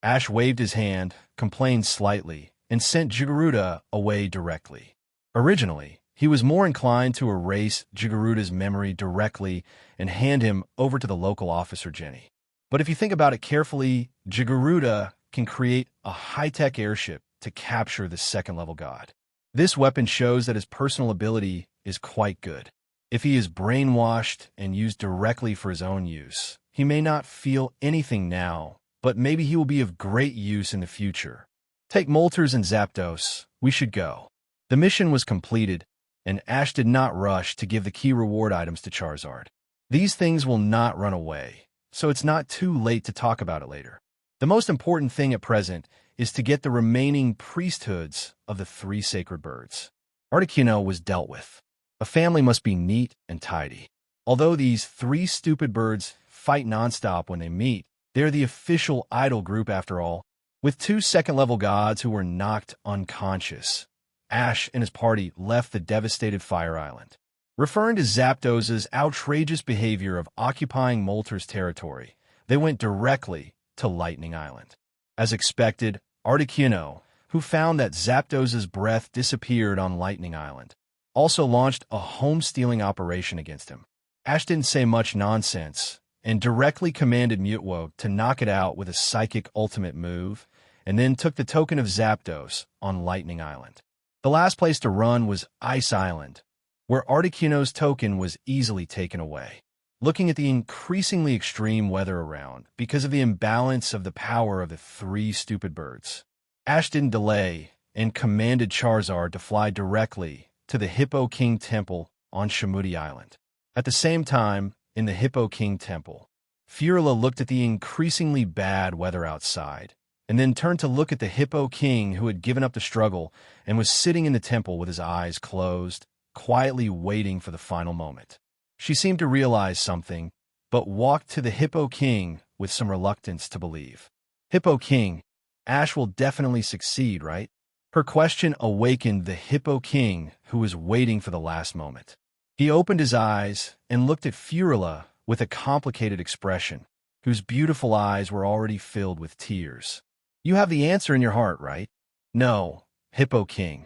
Ash waved his hand, complained slightly, and sent Jigaruda away directly. Originally, he was more inclined to erase Jigaruda's memory directly and hand him over to the local officer Jenny. But if you think about it carefully, Jigaruda can create a high-tech airship to capture the second-level god. This weapon shows that his personal ability is quite good. If he is brainwashed and used directly for his own use, he may not feel anything now, but maybe he will be of great use in the future. Take Moltres and Zapdos. We should go. The mission was completed, and Ash did not rush to give the key reward items to Charizard. These things will not run away, so it's not too late to talk about it later. The most important thing at present is to get the remaining priesthoods of the 3 sacred birds. Articuno was dealt with. A family must be neat and tidy. Although these 3 stupid birds fight nonstop when they meet, they're the official idol group after all. With 2 second-level gods who were knocked unconscious, Ash and his party left the devastated Fire Island. Referring to Zapdos's outrageous behavior of occupying Moltres' territory, they went directly to Lightning Island. As expected, Articuno, who found that Zapdos's breath disappeared on Lightning Island, also launched a home-stealing operation against him. Ash didn't say much nonsense and directly commanded Mutwo to knock it out with a Psychic Ultimate move, and then took the token of Zapdos on Lightning Island. The last place to run was Ice Island, where Articuno's token was easily taken away. Looking at the increasingly extreme weather around because of the imbalance of the power of the 3 stupid birds, Ash didn't delay and commanded Charizard to fly directly to the Hippo King Temple on Shamudi Island. At the same time, in the Hippo King Temple, Furula looked at the increasingly bad weather outside, and then turned to look at the Hippo King who had given up the struggle and was sitting in the temple with his eyes closed, quietly waiting for the final moment. She seemed to realize something, but walked to the Hippo King with some reluctance to believe. Hippo King, Ash will definitely succeed, right? Her question awakened the Hippo King, who was waiting for the last moment. He opened his eyes and looked at Furula with a complicated expression, whose beautiful eyes were already filled with tears. You have the answer in your heart, right? No, Hippo King.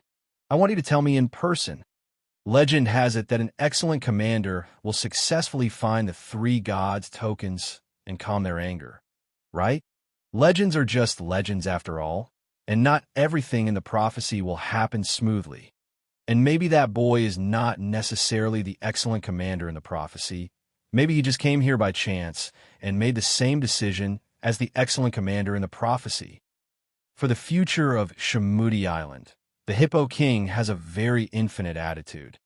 I want you to tell me in person. Legend has it that an excellent commander will successfully find the three gods' tokens and calm their anger, right? Legends are just legends after all, and not everything in the prophecy will happen smoothly. And maybe that boy is not necessarily the excellent commander in the prophecy. Maybe he just came here by chance and made the same decision as the excellent commander in the prophecy. For the future of Shamudi Island, the Hippo King has a very infinite attitude.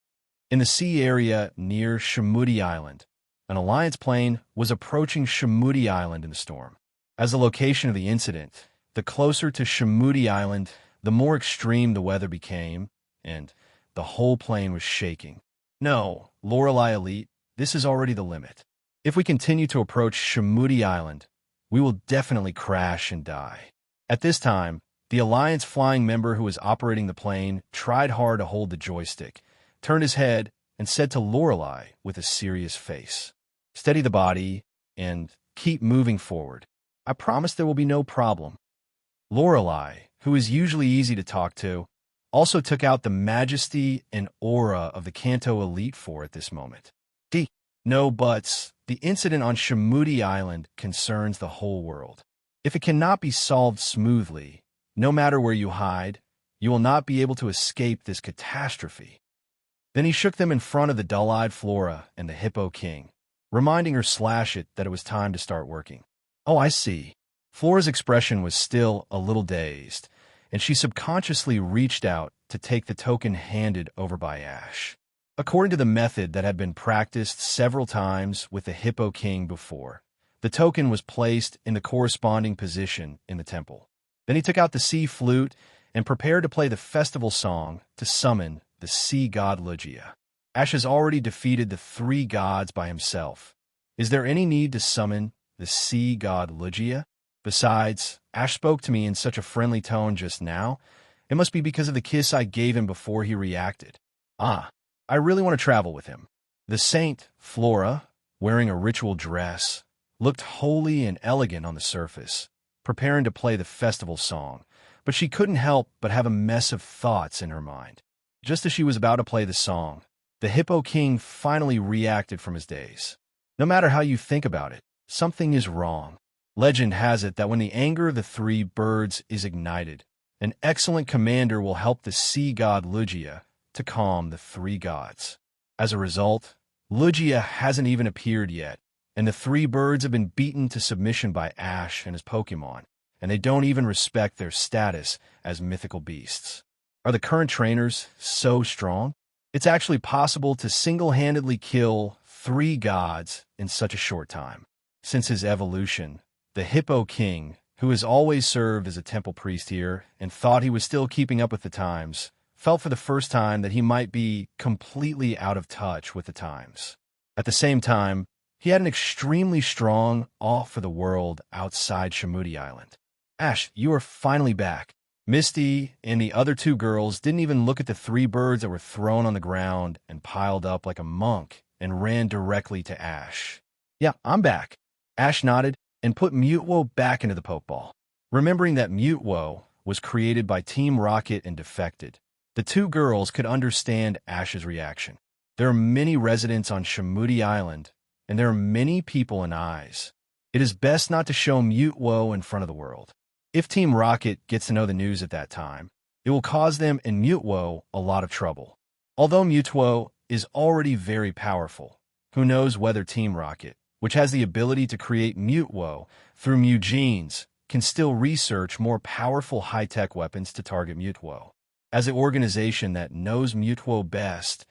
In the sea area near Shamudi Island, an alliance plane was approaching Shamudi Island in the storm. As the location of the incident, the closer to Shamudi Island, the more extreme the weather became, and the whole plane was shaking. No, Lorelei Elite, this is already the limit. If we continue to approach Shamudi Island, we will definitely crash and die. At this time, the Alliance flying member who was operating the plane tried hard to hold the joystick, turned his head, and said to Lorelei with a serious face, "Steady the body and keep moving forward. I promise there will be no problem." Lorelei, who is usually easy to talk to, also took out the majesty and aura of the Kanto elite for at this moment. No buts. The incident on Shamudi Island concerns the whole world. If it cannot be solved smoothly, no matter where you hide, you will not be able to escape this catastrophe. Then he shook them in front of the dull-eyed Flora and the Hippo King, reminding her /it that it was time to start working. Oh, I see. Flora's expression was still a little dazed, and she subconsciously reached out to take the token handed over by Ash. According to the method that had been practiced several times with the Hippo King before, the token was placed in the corresponding position in the temple. Then he took out the sea flute and prepared to play the festival song to summon the sea god Lugia. Ash has already defeated the three gods by himself. Is there any need to summon the sea god Lugia? Besides, Ash spoke to me in such a friendly tone just now. It must be because of the kiss I gave him before he reacted. I really want to travel with him. The saint, Flora, wearing a ritual dress, looked holy and elegant on the surface, preparing to play the festival song, but she couldn't help but have a mess of thoughts in her mind. Just as she was about to play the song, the Hippo King finally reacted from his daze. No matter how you think about it, something is wrong. Legend has it that when the anger of the three birds is ignited, an excellent commander will help the sea god Lugia to calm the three gods. As a result, Lugia hasn't even appeared yet, and the three birds have been beaten to submission by Ash and his Pokémon, and they don't even respect their status as mythical beasts. Are the current trainers so strong? It's actually possible to single-handedly kill three gods in such a short time. Since his evolution, the Hippo King, who has always served as a temple priest here and thought he was still keeping up with the times, felt for the first time that he might be completely out of touch with the times. At the same time, he had an extremely strong awe for the world outside Shamudi Island. Ash, you are finally back. Misty and the other two girls didn't even look at the three birds that were thrown on the ground and piled up like a monk and ran directly to Ash. Yeah, I'm back. Ash nodded and put Mutwo back into the Pokeball. Remembering that Mutwo was created by Team Rocket and defected, the two girls could understand Ash's reaction. There are many residents on Shamudi Island, and there are many people and eyes. It is best not to show Mutwo in front of the world. If Team Rocket gets to know the news at that time, it will cause them and Mutwo a lot of trouble. Although Mutwo is already very powerful, who knows whether Team Rocket, which has the ability to create Mutwo through Mugenes, can still research more powerful high-tech weapons to target Mutwo. As an organization that knows Mutwo best,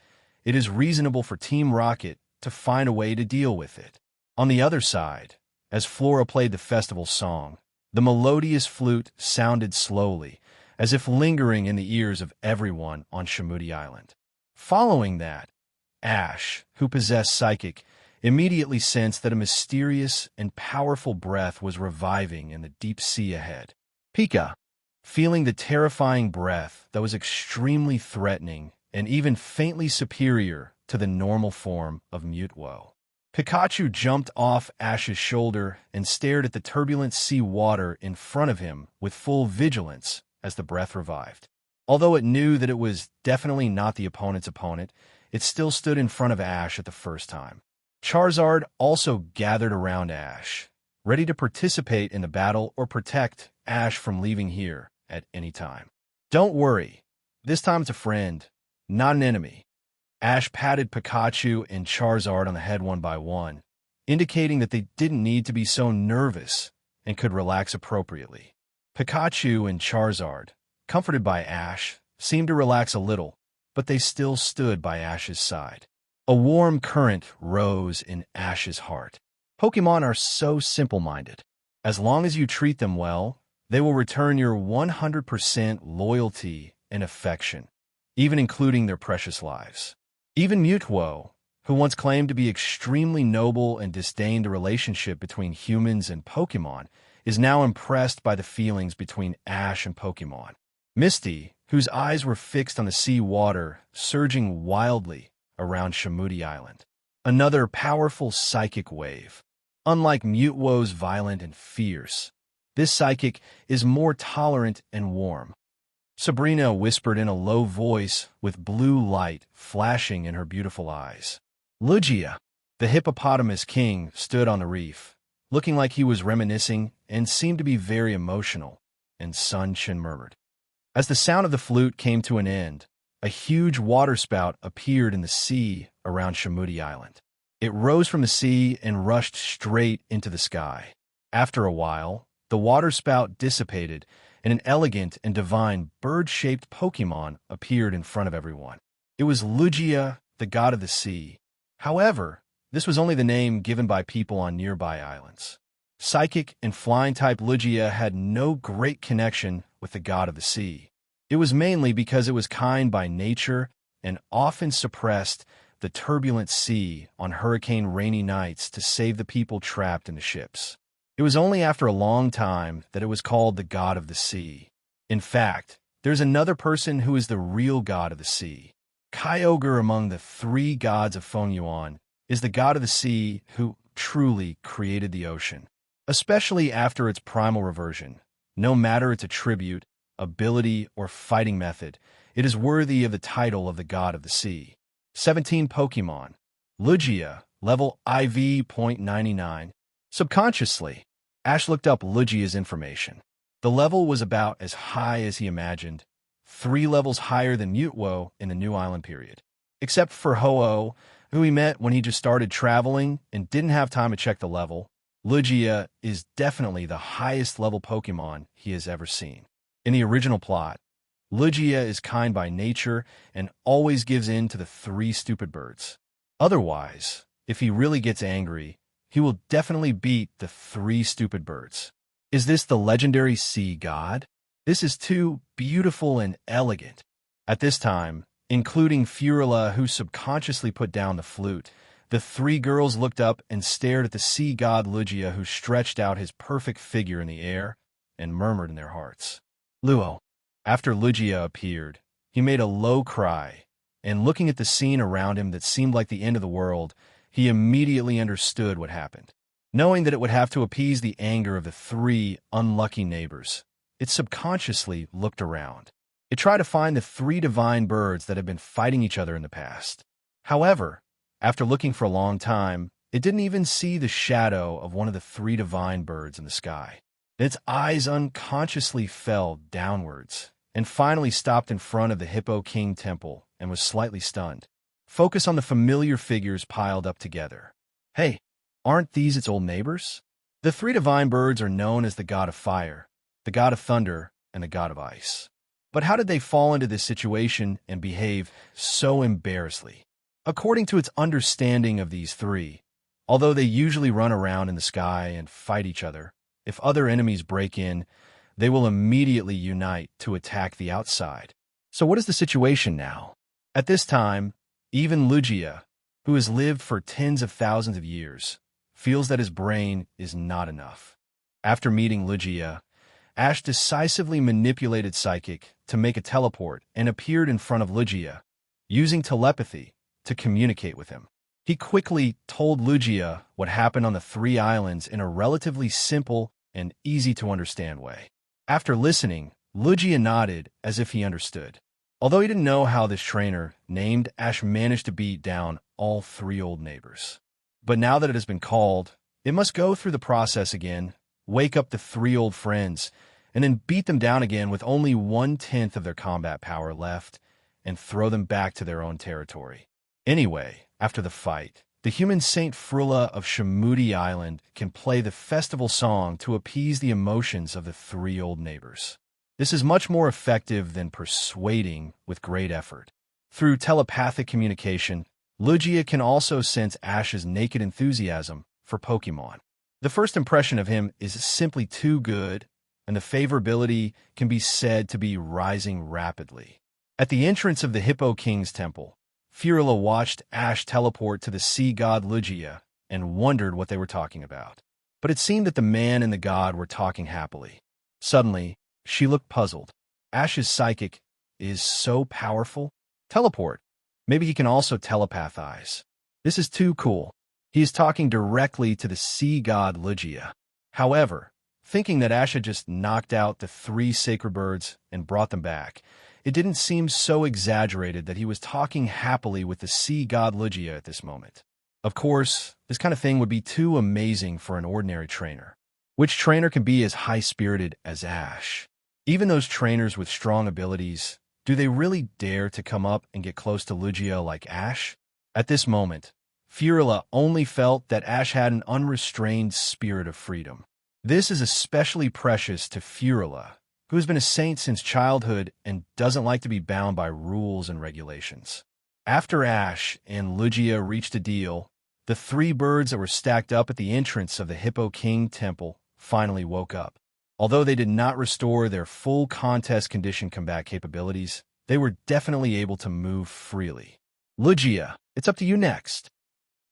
it is reasonable for Team Rocket to find a way to deal with it. On the other side, as Flora played the festival song, the melodious flute sounded slowly, as if lingering in the ears of everyone on Shamudi Island. Following that, Ash, who possessed Psychic, immediately sensed that a mysterious and powerful breath was reviving in the deep sea ahead. Pika, feeling the terrifying breath that was extremely threatening and even faintly superior to the normal form of Mutwo. Pikachu jumped off Ash's shoulder and stared at the turbulent sea water in front of him with full vigilance as the breath revived. Although it knew that it was definitely not the opponent's opponent, it still stood in front of Ash at the first time. Charizard also gathered around Ash, ready to participate in the battle or protect Ash from leaving here at any time. Don't worry, this time it's a friend, not an enemy. Ash patted Pikachu and Charizard on the head one by one, indicating that they didn't need to be so nervous and could relax appropriately. Pikachu and Charizard, comforted by Ash, seemed to relax a little, but they still stood by Ash's side. A warm current rose in Ash's heart. Pokémon are so simple-minded. As long as you treat them well, they will return your 100% loyalty and affection, even including their precious lives. Even Mutwo, who once claimed to be extremely noble and disdained a relationship between humans and Pokémon, is now impressed by the feelings between Ash and Pokémon. Misty, whose eyes were fixed on the sea water surging wildly around Shamudi Island. Another powerful psychic wave. Unlike Mutwo's violent and fierce, this psychic is more tolerant and warm. Sabrina whispered in a low voice with blue light flashing in her beautiful eyes. Lugia, the hippopotamus king, stood on the reef, looking like he was reminiscing and seemed to be very emotional, and Sun Chin murmured. As the sound of the flute came to an end, a huge waterspout appeared in the sea around Shamudi Island. It rose from the sea and rushed straight into the sky. After a while, the waterspout dissipated, and an elegant and divine bird-shaped Pokémon appeared in front of everyone. It was Lugia, the god of the sea. However, this was only the name given by people on nearby islands. Psychic and flying-type Lugia had no great connection with the god of the sea. It was mainly because it was kind by nature and often suppressed the turbulent sea on hurricane-rainy nights to save the people trapped in the ships. It was only after a long time that it was called the god of the sea. In fact, there's another person who is the real god of the sea. Kyogre among the three gods of Fengyuan is the god of the sea who truly created the ocean. Especially after its primal reversion, no matter its attribute, ability, or fighting method, it is worthy of the title of the god of the sea. 17 Pokémon. Lugia, level IV.99. Subconsciously, Ash looked up Lugia's information. The level was about as high as he imagined, 3 levels higher than Mutwo in the New Island period. Except for Ho-Oh, who he met when he just started traveling and didn't have time to check the level, Lugia is definitely the highest level Pokémon he has ever seen. In the original plot, Lugia is kind by nature and always gives in to the 3 stupid birds. Otherwise, if he really gets angry, he will definitely beat the 3 stupid birds. Is this the legendary sea god? This is too beautiful and elegant. At this time, including Furula, who subconsciously put down the flute, the 3 girls looked up and stared at the sea god Lugia, who stretched out his perfect figure in the air and murmured in their hearts. Luo. After Lugia appeared, he made a low cry, and looking at the scene around him that seemed like the end of the world, he immediately understood what happened. Knowing that it would have to appease the anger of the 3 unlucky neighbors, it subconsciously looked around. It tried to find the 3 divine birds that had been fighting each other in the past. However, after looking for a long time, it didn't even see the shadow of one of the 3 divine birds in the sky. Its eyes unconsciously fell downwards and finally stopped in front of the Hippo King Temple and was slightly stunned. Focus on the familiar figures piled up together. Hey, aren't these its old neighbors? The 3 divine birds are known as the god of fire, the god of thunder, and the god of ice. But how did they fall into this situation and behave so embarrassingly? According to its understanding of these 3, although they usually run around in the sky and fight each other, if other enemies break in, they will immediately unite to attack the outside. So what is the situation now? At this time, even Lugia, who has lived for tens of thousands of years, feels that his brain is not enough. After meeting Lugia, Ash decisively manipulated Psychic to make a teleport and appeared in front of Lugia, using telepathy to communicate with him. He quickly told Lugia what happened on the 3 islands in a relatively simple and easy-to-understand way. After listening, Lugia nodded as if he understood. Although he didn't know how this trainer, named Ash, managed to beat down all 3 old neighbors. But now that it has been called, it must go through the process again, wake up the 3 old friends, and then beat them down again with only 1/10 of their combat power left, and throw them back to their own territory. Anyway, after the fight, the human Saint Frula of Shamudi Island can play the festival song to appease the emotions of the 3 old neighbors. This is much more effective than persuading with great effort. Through telepathic communication, Lugia can also sense Ash's naked enthusiasm for Pokémon. The first impression of him is simply too good, and the favorability can be said to be rising rapidly. At the entrance of the Hippo King's temple, Furula watched Ash teleport to the sea god Lugia and wondered what they were talking about. But it seemed that the man and the god were talking happily. Suddenly, she looked puzzled. Ash's psychic is so powerful. Teleport. Maybe he can also telepathize. This is too cool. He is talking directly to the sea god Lugia. However, thinking that Ash had just knocked out the 3 sacred birds and brought them back, it didn't seem so exaggerated that he was talking happily with the sea god Lugia at this moment. Of course, this kind of thing would be too amazing for an ordinary trainer. Which trainer can be as high-spirited as Ash? Even those trainers with strong abilities, do they really dare to come up and get close to Lugia like Ash? At this moment, Furula only felt that Ash had an unrestrained spirit of freedom. This is especially precious to Furula, who has been a saint since childhood and doesn't like to be bound by rules and regulations. After Ash and Lugia reached a deal, the 3 birds that were stacked up at the entrance of the Hippo King Temple finally woke up. Although they did not restore their full contest condition combat capabilities, they were definitely able to move freely. Lugia, it's up to you next.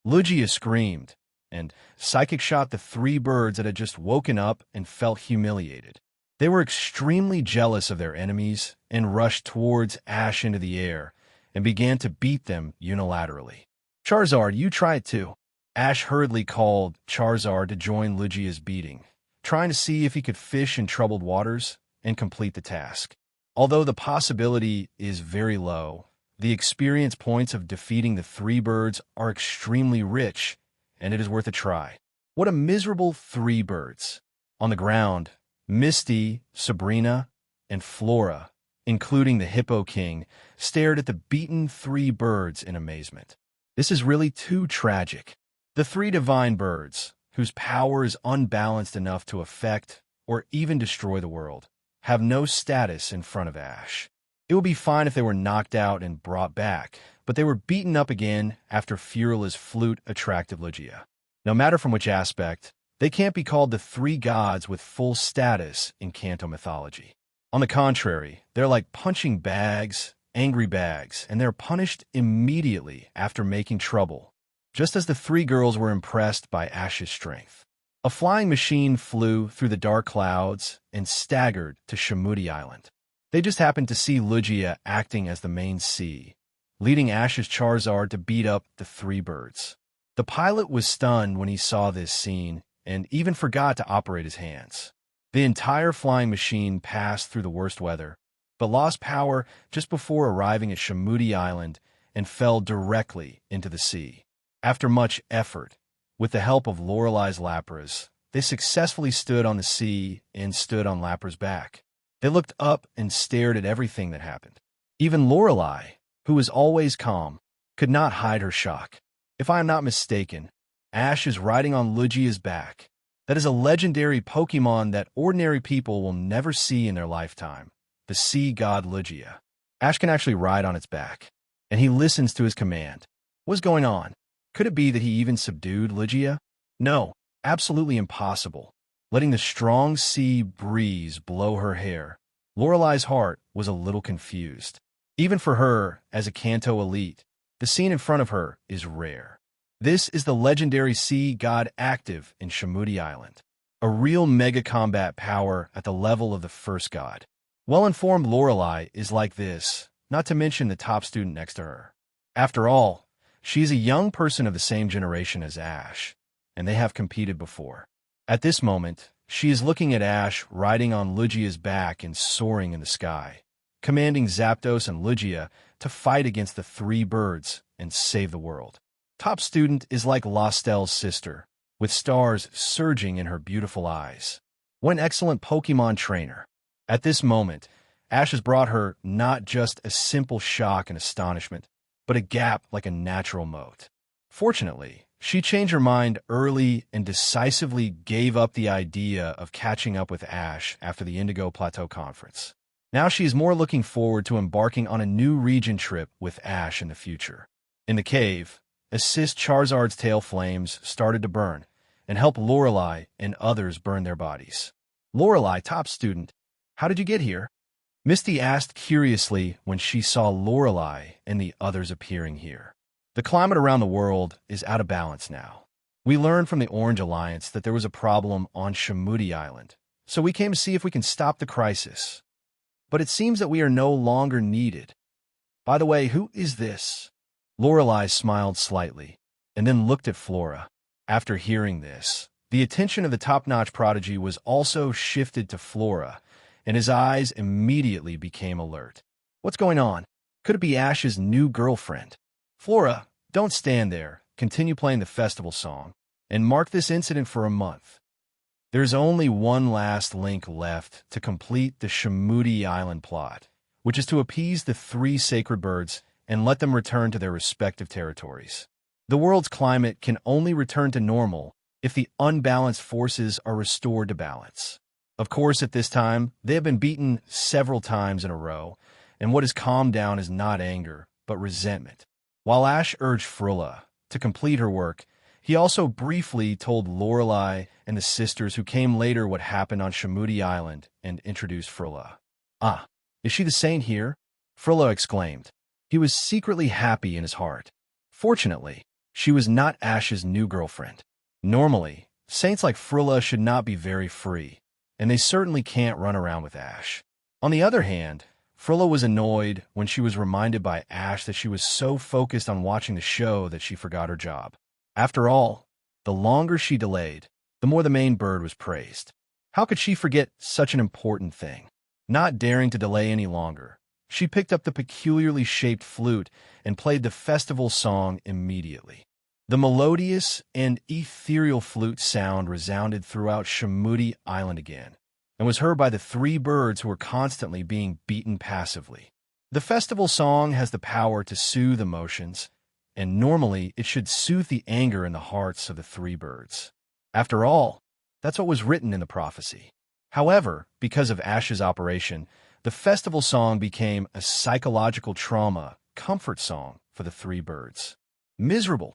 Lugia screamed, and Psychic shot the 3 birds that had just woken up and felt humiliated. They were extremely jealous of their enemies and rushed towards Ash into the air and began to beat them unilaterally. Charizard, you try it too. Ash hurriedly called Charizard to join Lugia's beating, trying to see if he could fish in troubled waters and complete the task. Although the possibility is very low, the experience points of defeating the 3 birds are extremely rich, and it is worth a try. What a miserable 3 birds. On the ground, Misty, Sabrina, and Flora, including the Hippo King, stared at the beaten 3 birds in amazement. This is really too tragic. The 3 divine birds, whose power is unbalanced enough to affect or even destroy the world, have no status in front of Ash. It would be fine if they were knocked out and brought back, but they were beaten up again after Furula's flute attracted Lugia. No matter from which aspect, they can't be called the 3 gods with full status in Kanto mythology. On the contrary, they're like punching bags, angry bags, and they're punished immediately after making trouble, just as the 3 girls were impressed by Ash's strength. A flying machine flew through the dark clouds and staggered to Shamudi Island. They just happened to see Lugia acting as the main C, leading Ash's Charizard to beat up the 3 birds. The pilot was stunned when he saw this scene and even forgot to operate his hands. The entire flying machine passed through the worst weather, but lost power just before arriving at Shamudi Island and fell directly into the sea. After much effort, with the help of Lorelei's Lapras, they successfully stood on the sea and stood on Lapra's back. They looked up and stared at everything that happened. Even Lorelei, who was always calm, could not hide her shock. If I am not mistaken, Ash is riding on Lugia's back. That is a legendary Pokémon that ordinary people will never see in their lifetime, the sea god Lugia. Ash can actually ride on its back, and he listens to his command. What's going on? Could it be that he even subdued Lugia? No, absolutely impossible. Letting the strong sea breeze blow her hair, Lorelei's heart was a little confused. Even for her, as a Kanto elite, the scene in front of her is rare. This is the legendary sea god active in Shamudi Island, a real mega combat power at the level of the first god. Well-informed Lorelei is like this, not to mention the top student next to her. After all, she is a young person of the same generation as Ash, and they have competed before. At this moment, she is looking at Ash riding on Lugia's back and soaring in the sky, commanding Zapdos and Lugia to fight against the three birds and save the world. Top student is like Lostel's sister, with stars surging in her beautiful eyes. What an excellent Pokémon trainer. At this moment, Ash has brought her not just a simple shock and astonishment, but a gap like a natural moat. Fortunately, she changed her mind early and decisively gave up the idea of catching up with Ash after the Indigo Plateau Conference. Now she is more looking forward to embarking on a new region trip with Ash in the future. In the cave, assist Charizard's tail flames started to burn and help Lorelei and others burn their bodies. Lorelei, top student, how did you get here? Misty asked curiously when she saw Lorelei and the others appearing here. The climate around the world is out of balance now. We learned from the Orange Alliance that there was a problem on Shamudi Island, so we came to see if we can stop the crisis. But it seems that we are no longer needed. By the way, who is this? Lorelei smiled slightly, and then looked at Flora. After hearing this, the attention of the top-notch prodigy was also shifted to Flora, and his eyes immediately became alert. What's going on? Could it be Ash's new girlfriend? Flora, don't stand there. Continue playing the festival song, and mark this incident for a month. There's only one last link left to complete the Shamudi Island plot, which is to appease the three sacred birds and let them return to their respective territories. The world's climate can only return to normal if the unbalanced forces are restored to balance. Of course, at this time, they have been beaten several times in a row, and what has calmed down is not anger, but resentment. While Ash urged Frilla to complete her work, he also briefly told Lorelei and the sisters who came later what happened on Shamudi Island and introduced Frilla. Ah, is she the saint here? Frilla exclaimed. He was secretly happy in his heart. Fortunately, she was not Ash's new girlfriend. Normally, saints like Frilla should not be very free, and they certainly can't run around with Ash. On the other hand, Frilla was annoyed when she was reminded by Ash that she was so focused on watching the show that she forgot her job. After all, the longer she delayed, the more the main bird was praised. How could she forget such an important thing? Not daring to delay any longer, she picked up the peculiarly shaped flute and played the festival song immediately. The melodious and ethereal flute sound resounded throughout Shamudi Island again, and was heard by the three birds who were constantly being beaten passively. The festival song has the power to soothe emotions, and normally it should soothe the anger in the hearts of the three birds. After all, that's what was written in the prophecy. However, because of Ash's operation, the festival song became a psychological trauma comfort song for the three birds. Miserable.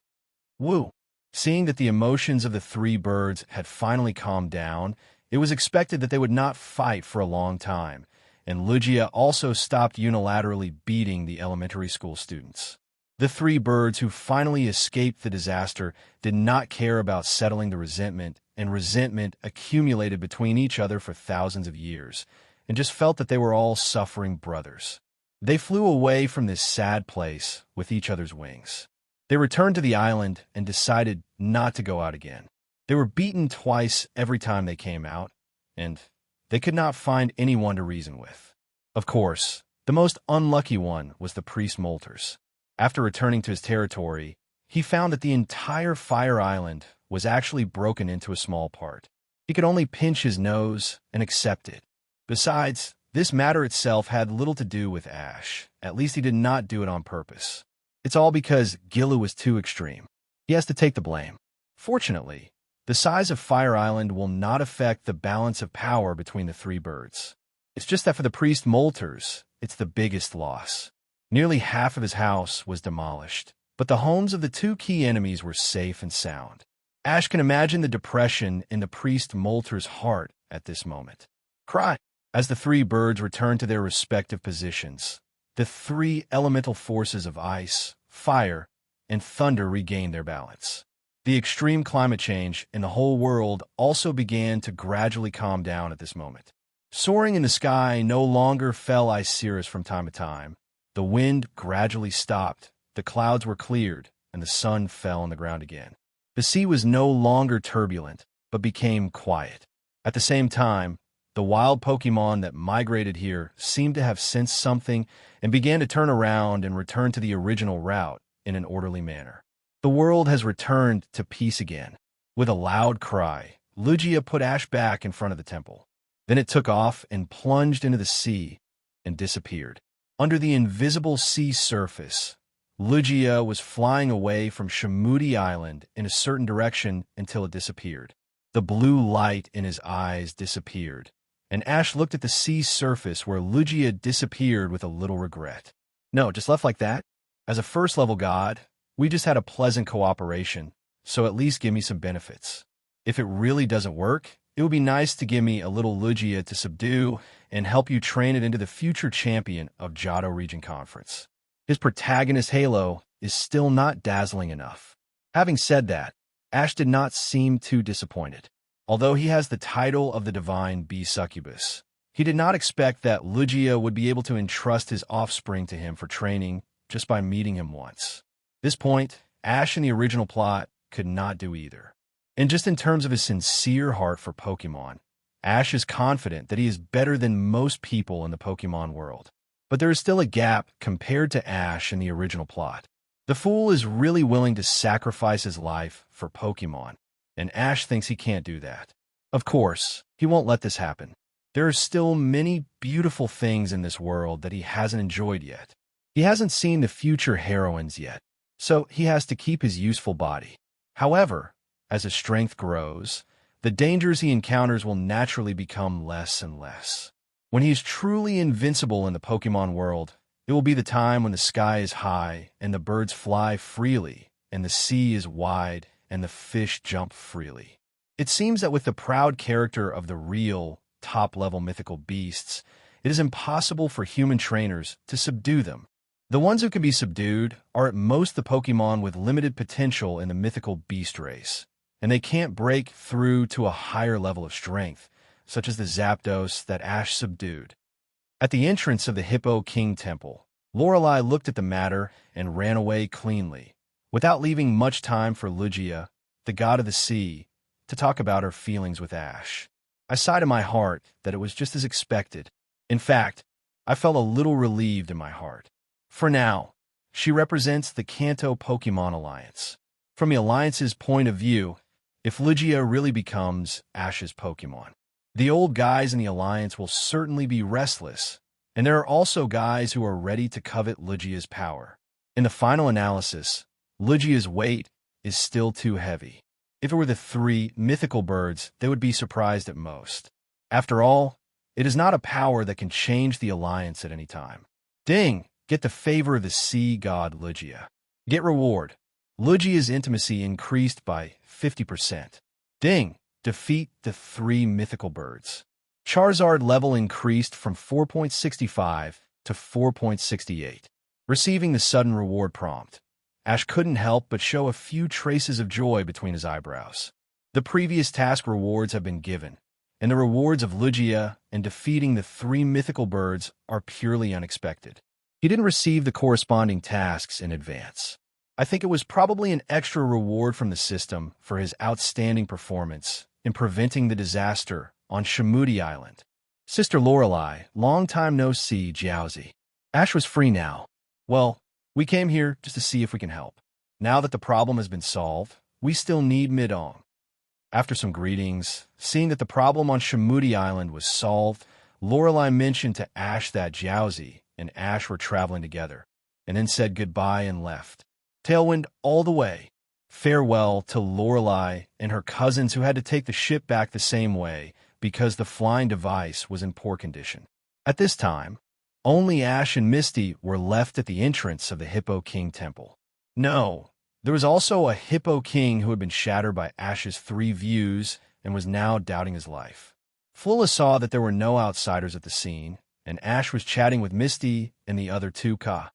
Woo. Seeing that the emotions of the three birds had finally calmed down, it was expected that they would not fight for a long time, and Lugia also stopped unilaterally beating the elementary school students. The three birds who finally escaped the disaster did not care about settling the resentment, and resentment accumulated between each other for thousands of years, and just felt that they were all suffering brothers. They flew away from this sad place with each other's wings. They returned to the island and decided not to go out again. They were beaten twice every time they came out, and they could not find anyone to reason with. Of course, the most unlucky one was the priest Moltres. After returning to his territory, he found that the entire Fire Island was actually broken into a small part. He could only pinch his nose and accept it. Besides, this matter itself had little to do with Ash. At least he did not do it on purpose. It's all because Gilu was too extreme. He has to take the blame. Fortunately, the size of Fire Island will not affect the balance of power between the three birds. It's just that for the priest Moltres, it's the biggest loss. Nearly half of his house was demolished, but the homes of the two key enemies were safe and sound. Ash can imagine the depression in the priest Moltres' heart at this moment. Cry! As the three birds returned to their respective positions, the three elemental forces of ice, fire, and thunder regained their balance. The extreme climate change in the whole world also began to gradually calm down at this moment. Soaring in the sky no longer fell ice cirrus from time to time. The wind gradually stopped, the clouds were cleared, and the sun fell on the ground again. The sea was no longer turbulent, but became quiet. At the same time, The wild Pokémon that migrated here seemed to have sensed something and began to turn around and return to the original route in an orderly manner. The world has returned to peace again. With a loud cry, Lugia put Ash back in front of the temple. Then it took off and plunged into the sea and disappeared. Under the invisible sea surface, Lugia was flying away from Shamudi Island in a certain direction until it disappeared. The blue light in his eyes disappeared, and Ash looked at the sea surface where Lugia disappeared with a little regret. No, just left like that? As a first-level god, we just had a pleasant cooperation, so at least give me some benefits. If it really doesn't work, it would be nice to give me a little Lugia to subdue and help you train it into the future champion of Johto Region Conference. His protagonist Halo is still not dazzling enough. Having said that, Ash did not seem too disappointed. Although he has the title of the divine bee succubus, he did not expect that Lugia would be able to entrust his offspring to him for training just by meeting him once. At this point, Ash in the original plot could not do either. And just in terms of his sincere heart for Pokemon, Ash is confident that he is better than most people in the Pokemon world. But there is still a gap compared to Ash in the original plot. The fool is really willing to sacrifice his life for Pokemon, and Ash thinks he can't do that. Of course, he won't let this happen. There are still many beautiful things in this world that he hasn't enjoyed yet. He hasn't seen the future heroines yet, so he has to keep his useful body. However, as his strength grows, the dangers he encounters will naturally become less and less. When he is truly invincible in the Pokemon world, it will be the time when the sky is high and the birds fly freely and the sea is wide and the fish jump freely. It seems that with the proud character of the real, top-level mythical beasts, it is impossible for human trainers to subdue them. The ones who can be subdued are at most the Pokemon with limited potential in the mythical beast race, and they can't break through to a higher level of strength, such as the Zapdos that Ash subdued. At the entrance of the Hippo King Temple, Lorelei looked at the matter and ran away cleanly, without leaving much time for Lugia, the god of the sea, to talk about her feelings with Ash. I sighed in my heart that it was just as expected. In fact, I felt a little relieved in my heart. For now, she represents the Kanto Pokemon Alliance. From the Alliance's point of view, if Lugia really becomes Ash's Pokemon, the old guys in the Alliance will certainly be restless, and there are also guys who are ready to covet Lugia's power. In the final analysis, Lugia's weight is still too heavy. If it were the three mythical birds, they would be surprised at most. After all, it is not a power that can change the Alliance at any time. Ding! Get the favor of the sea god Lugia. Get reward. Lugia's intimacy increased by 50%. Ding! Defeat the three mythical birds. Charizard level increased from 4.65 to 4.68. Receiving the sudden reward prompt, Ash couldn't help but show a few traces of joy between his eyebrows. The previous task rewards have been given, and the rewards of Lugia and defeating the three mythical birds are purely unexpected. He didn't receive the corresponding tasks in advance. I think it was probably an extra reward from the system for his outstanding performance in preventing the disaster on Shamudi Island. Sister Lorelei, long time no see, Jiaozi. Ash was free now. Well, we came here just to see if we can help. Now that the problem has been solved, we still need Midong. After some greetings, seeing that the problem on Shamudi Island was solved, Lorelei mentioned to Ash that Jiaozi and Ash were traveling together, and then said goodbye and left. Tailwind all the way. Farewell to Lorelei and her cousins who had to take the ship back the same way because the flying device was in poor condition. At this time, only Ash and Misty were left at the entrance of the Hippo King Temple. No, there was also a Hippo King who had been shattered by Ash's 3 views and was now doubting his life. Flula saw that there were no outsiders at the scene, and Ash was chatting with Misty and the other 2 Ka.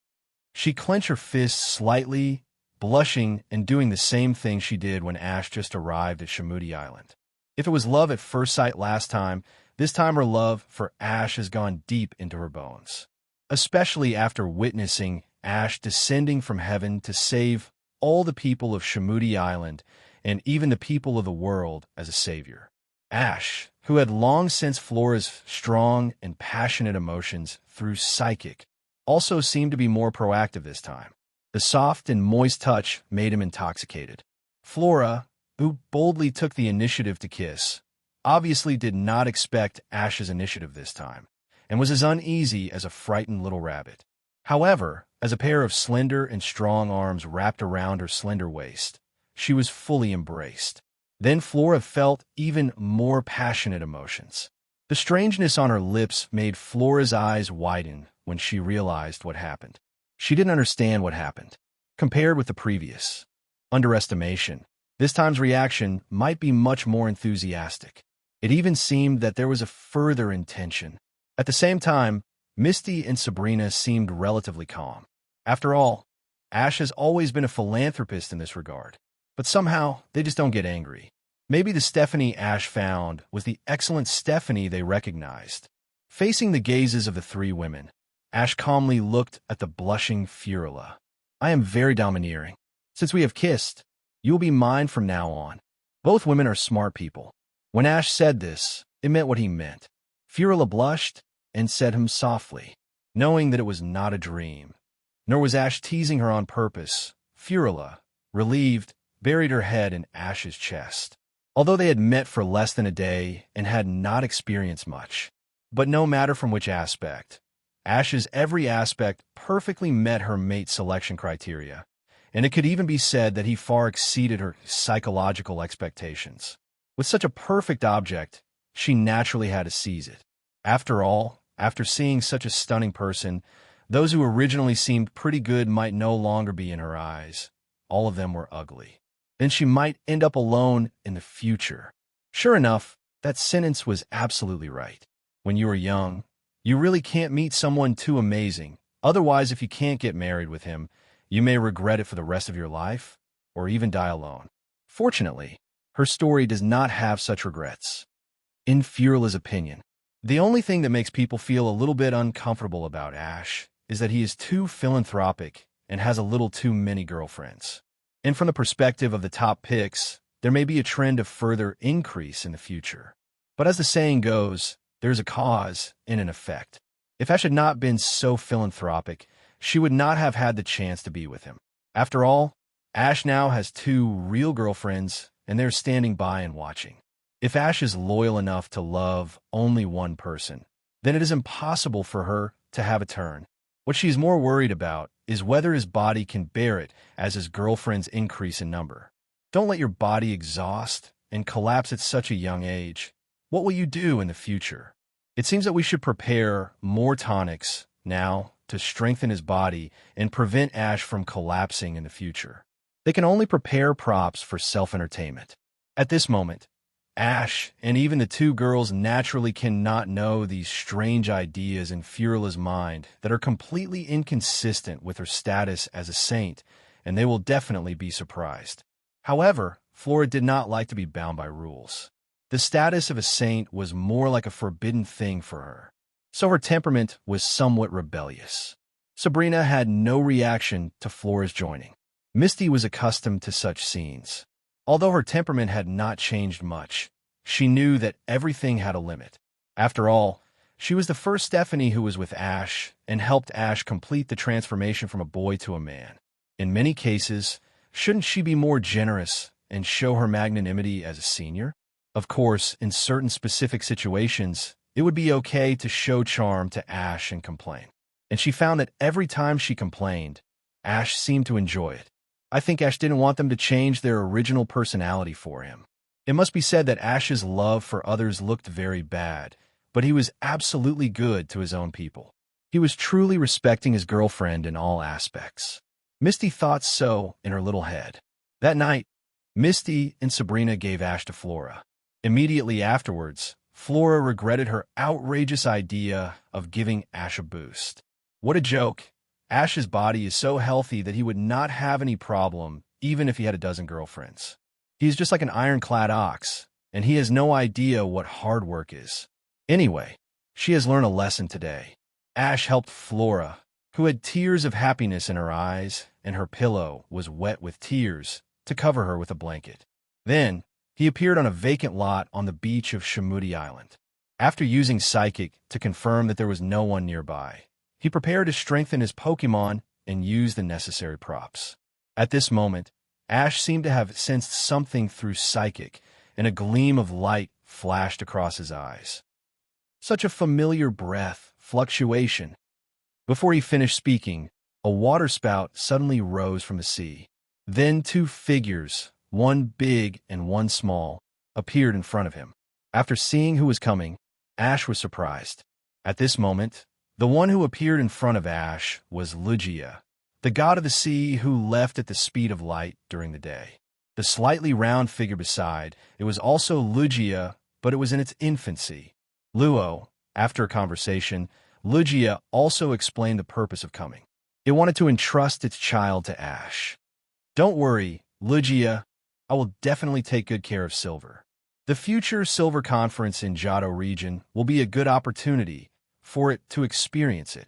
She clenched her fists slightly, blushing and doing the same thing she did when Ash just arrived at Shamudi Island. If it was love at first sight last time, this time her love for Ash has gone deep into her bones. Especially after witnessing Ash descending from heaven to save all the people of Shamudi Island and even the people of the world as a savior. Ash, who had long sensed Flora's strong and passionate emotions through psychic, also seemed to be more proactive this time. The soft and moist touch made him intoxicated. Flora, who boldly took the initiative to kiss, obviously did not expect Ash's initiative this time, and was as uneasy as a frightened little rabbit. However, as a pair of slender and strong arms wrapped around her slender waist, she was fully embraced. Then Flora felt even more passionate emotions. The strangeness on her lips made Flora's eyes widen when she realized what happened. She didn't understand what happened. Compared with the previous underestimation, this time's reaction might be much more enthusiastic. It even seemed that there was a further intention. At the same time, Misty and Sabrina seemed relatively calm. After all, Ash has always been a philanthropist in this regard. But somehow, they just don't get angry. Maybe the Stephanie Ash found was the excellent Stephanie they recognized. Facing the gazes of the three women, Ash calmly looked at the blushing Furula. I am very domineering. Since we have kissed, you will be mine from now on. Both women are smart people. When Ash said this, it meant what he meant. Furula blushed and said him softly, knowing that it was not a dream. Nor was Ash teasing her on purpose. Furula, relieved, buried her head in Ash's chest. Although they had met for less than a day and had not experienced much. But no matter from which aspect, Ash's every aspect perfectly met her mate selection criteria, and it could even be said that he far exceeded her psychological expectations. With such a perfect object, she naturally had to seize it. After all, after seeing such a stunning person, those who originally seemed pretty good might no longer be in her eyes. All of them were ugly. Then she might end up alone in the future. Sure enough, that sentence was absolutely right. When you are young, you really can't meet someone too amazing. Otherwise, if you can't get married with him, you may regret it for the rest of your life, or even die alone. Fortunately, her story does not have such regrets. In Furula's opinion, the only thing that makes people feel a little bit uncomfortable about Ash is that he is too philanthropic and has a little too many girlfriends. And from the perspective of the top picks, there may be a trend of further increase in the future. But as the saying goes, there's a cause and an effect. If Ash had not been so philanthropic, she would not have had the chance to be with him. After all, Ash now has 2 real girlfriends, and they're standing by and watching. If Ash is loyal enough to love only one person, then it is impossible for her to have a turn. What she is more worried about is whether his body can bear it as his girlfriends increase in number. Don't let your body exhaust and collapse at such a young age. What will you do in the future? It seems that we should prepare more tonics now to strengthen his body and prevent Ash from collapsing in the future. They can only prepare props for self-entertainment. At this moment, Ash and even the 2 girls naturally cannot know these strange ideas in Furula's mind that are completely inconsistent with her status as a saint, and they will definitely be surprised. However, Flora did not like to be bound by rules. The status of a saint was more like a forbidden thing for her, so her temperament was somewhat rebellious. Sabrina had no reaction to Flora's joining. Misty was accustomed to such scenes. Although her temperament had not changed much, she knew that everything had a limit. After all, she was the first Stephanie who was with Ash and helped Ash complete the transformation from a boy to a man. In many cases, shouldn't she be more generous and show her magnanimity as a senior? Of course, in certain specific situations, it would be okay to show charm to Ash and complain. And she found that every time she complained, Ash seemed to enjoy it. I think Ash didn't want them to change their original personality for him. It must be said that Ash's love for others looked very bad, but he was absolutely good to his own people. He was truly respecting his girlfriend in all aspects. Misty thought so in her little head. That night, Misty and Sabrina gave Ash to Flora. Immediately afterwards, Flora regretted her outrageous idea of giving Ash a boost. What a joke! Ash's body is so healthy that he would not have any problem even if he had a dozen girlfriends. He is just like an ironclad ox, and he has no idea what hard work is. Anyway, she has learned a lesson today. Ash helped Flora, who had tears of happiness in her eyes, and her pillow was wet with tears, to cover her with a blanket. Then, He appeared on a vacant lot on the beach of Shimudi Island. After using Psychic to confirm that there was no one nearby, he prepared to strengthen his Pokémon and use the necessary props. At this moment, Ash seemed to have sensed something through Psychic, and a gleam of light flashed across his eyes. Such a familiar breath, fluctuation. Before he finished speaking, a waterspout suddenly rose from the sea. Then two figures, one big and one small, appeared in front of him. After seeing who was coming, Ash was surprised. At this moment, the one who appeared in front of Ash was Lugia, the god of the sea who left at the speed of light during the day. The slightly round figure beside it was also Lugia, but it was in its infancy. Luo, after a conversation, Lugia also explained the purpose of coming. It wanted to entrust its child to Ash. Don't worry, Lugia, I will definitely take good care of Silver. The future Silver Conference in Johto region will be a good opportunity for it to experience it.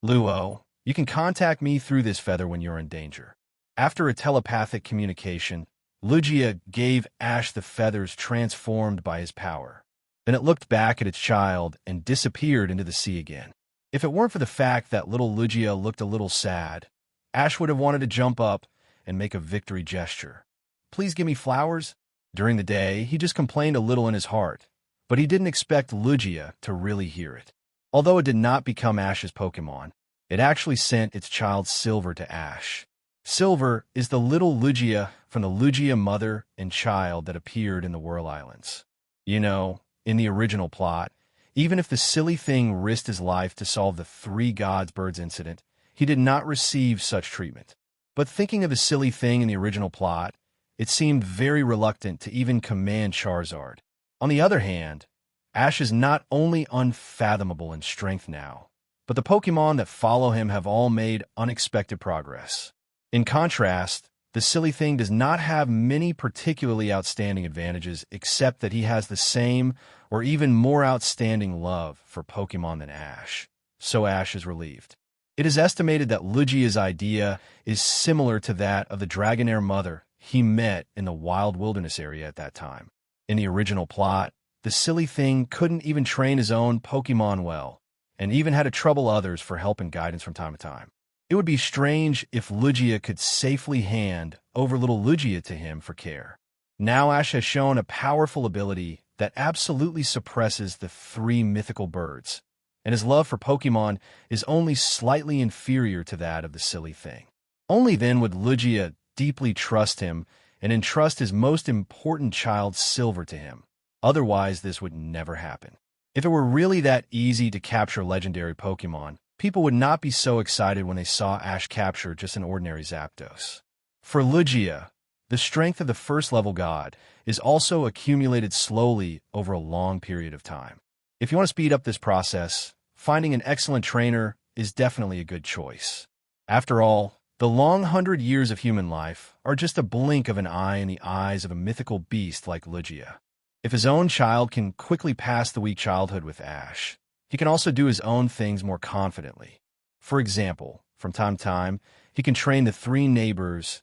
Luo, you can contact me through this feather when you're in danger. After a telepathic communication, Lugia gave Ash the feathers transformed by his power. Then it looked back at its child and disappeared into the sea again. If it weren't for the fact that little Lugia looked a little sad, Ash would have wanted to jump up and make a victory gesture. Please give me flowers? During the day, he just complained a little in his heart, but he didn't expect Lugia to really hear it. Although it did not become Ash's Pokémon, it actually sent its child Silver to Ash. Silver is the little Lugia from the Lugia mother and child that appeared in the Whirl Islands. You know, in the original plot, even if the silly thing risked his life to solve the three gods birds incident, he did not receive such treatment. But thinking of the silly thing in the original plot, it seemed very reluctant to even command Charizard. On the other hand, Ash is not only unfathomable in strength now, but the Pokémon that follow him have all made unexpected progress. In contrast, the silly thing does not have many particularly outstanding advantages except that he has the same or even more outstanding love for Pokémon than Ash. So Ash is relieved. It is estimated that Lugia's idea is similar to that of the Dragonair mother he met in the wild wilderness area at that time. In the original plot, the silly thing couldn't even train his own Pokémon well, and even had to trouble others for help and guidance from time to time. It would be strange if Lugia could safely hand over little Lugia to him for care. Now Ash has shown a powerful ability that absolutely suppresses the three mythical birds, and his love for Pokémon is only slightly inferior to that of the silly thing. Only then would Lugia deeply trust him and entrust his most important child Silver to him. Otherwise, this would never happen. If it were really that easy to capture legendary Pokémon, people would not be so excited when they saw Ash capture just an ordinary Zapdos. For Lugia, the strength of the first-level god is also accumulated slowly over a long period of time. If you want to speed up this process, finding an excellent trainer is definitely a good choice. After all, the long 100 years of human life are just a blink of an eye in the eyes of a mythical beast like Lugia. If his own child can quickly pass the weak childhood with Ash, he can also do his own things more confidently. For example, from time to time, he can train the three neighbors.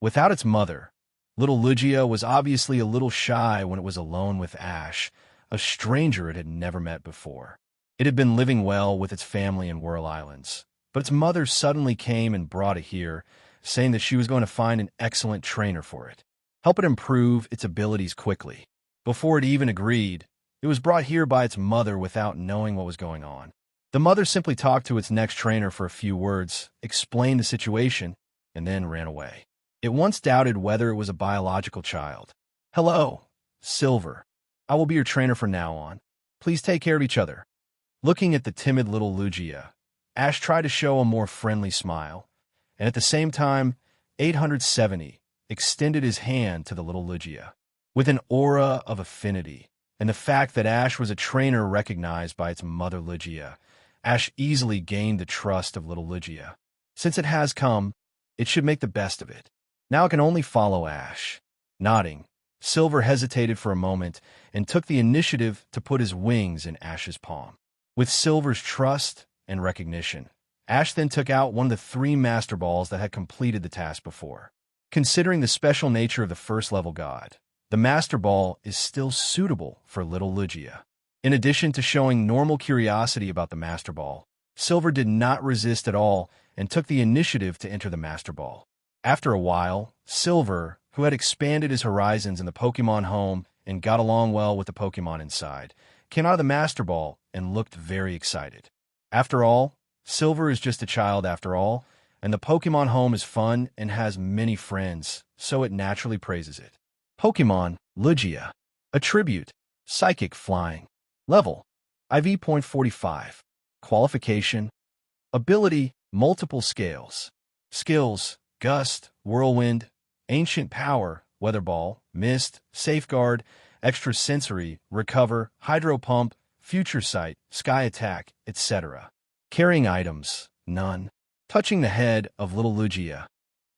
Without its mother, little Lugia was obviously a little shy when it was alone with Ash, a stranger it had never met before. It had been living well with its family in Whirl Islands, but its mother suddenly came and brought it here, saying that she was going to find an excellent trainer for it, help it improve its abilities quickly. Before it even agreed, it was brought here by its mother without knowing what was going on. The mother simply talked to its next trainer for a few words, explained the situation, and then ran away. It once doubted whether it was a biological child. Hello, Silver. I will be your trainer from now on. Please take care of each other. Looking at the timid little Lugia, Ash tried to show a more friendly smile, and at the same time, 870 extended his hand to the little Lugia. With an aura of affinity, and the fact that Ash was a trainer recognized by its mother Lugia, Ash easily gained the trust of little Lugia. Since it has come, it should make the best of it. Now it can only follow Ash. Nodding, Silver hesitated for a moment and took the initiative to put his wings in Ash's palm. With Silver's trust and recognition, Ash then took out one of the three Master Balls that had completed the task before. Considering the special nature of the first-level god, the Master Ball is still suitable for little Lugia. In addition to showing normal curiosity about the Master Ball, Silver did not resist at all and took the initiative to enter the Master Ball. After a while, Silver, who had expanded his horizons in the Pokémon home and got along well with the Pokémon inside, came out of the Master Ball and looked very excited. After all, Silver is just a child after all, and the Pokémon home is fun and has many friends, so it naturally praises it. Pokémon Lugia. Attribute: Psychic Flying. Level: IV.45. Qualification: Ability: Multiple scales. Skills: Gust, Whirlwind, Ancient Power, Weather Ball, Mist, Safeguard, Extrasensory, Recover, Hydro Pump, Future Sight, Sky Attack, etc. Carrying items: None. Touching the head of little Lugia,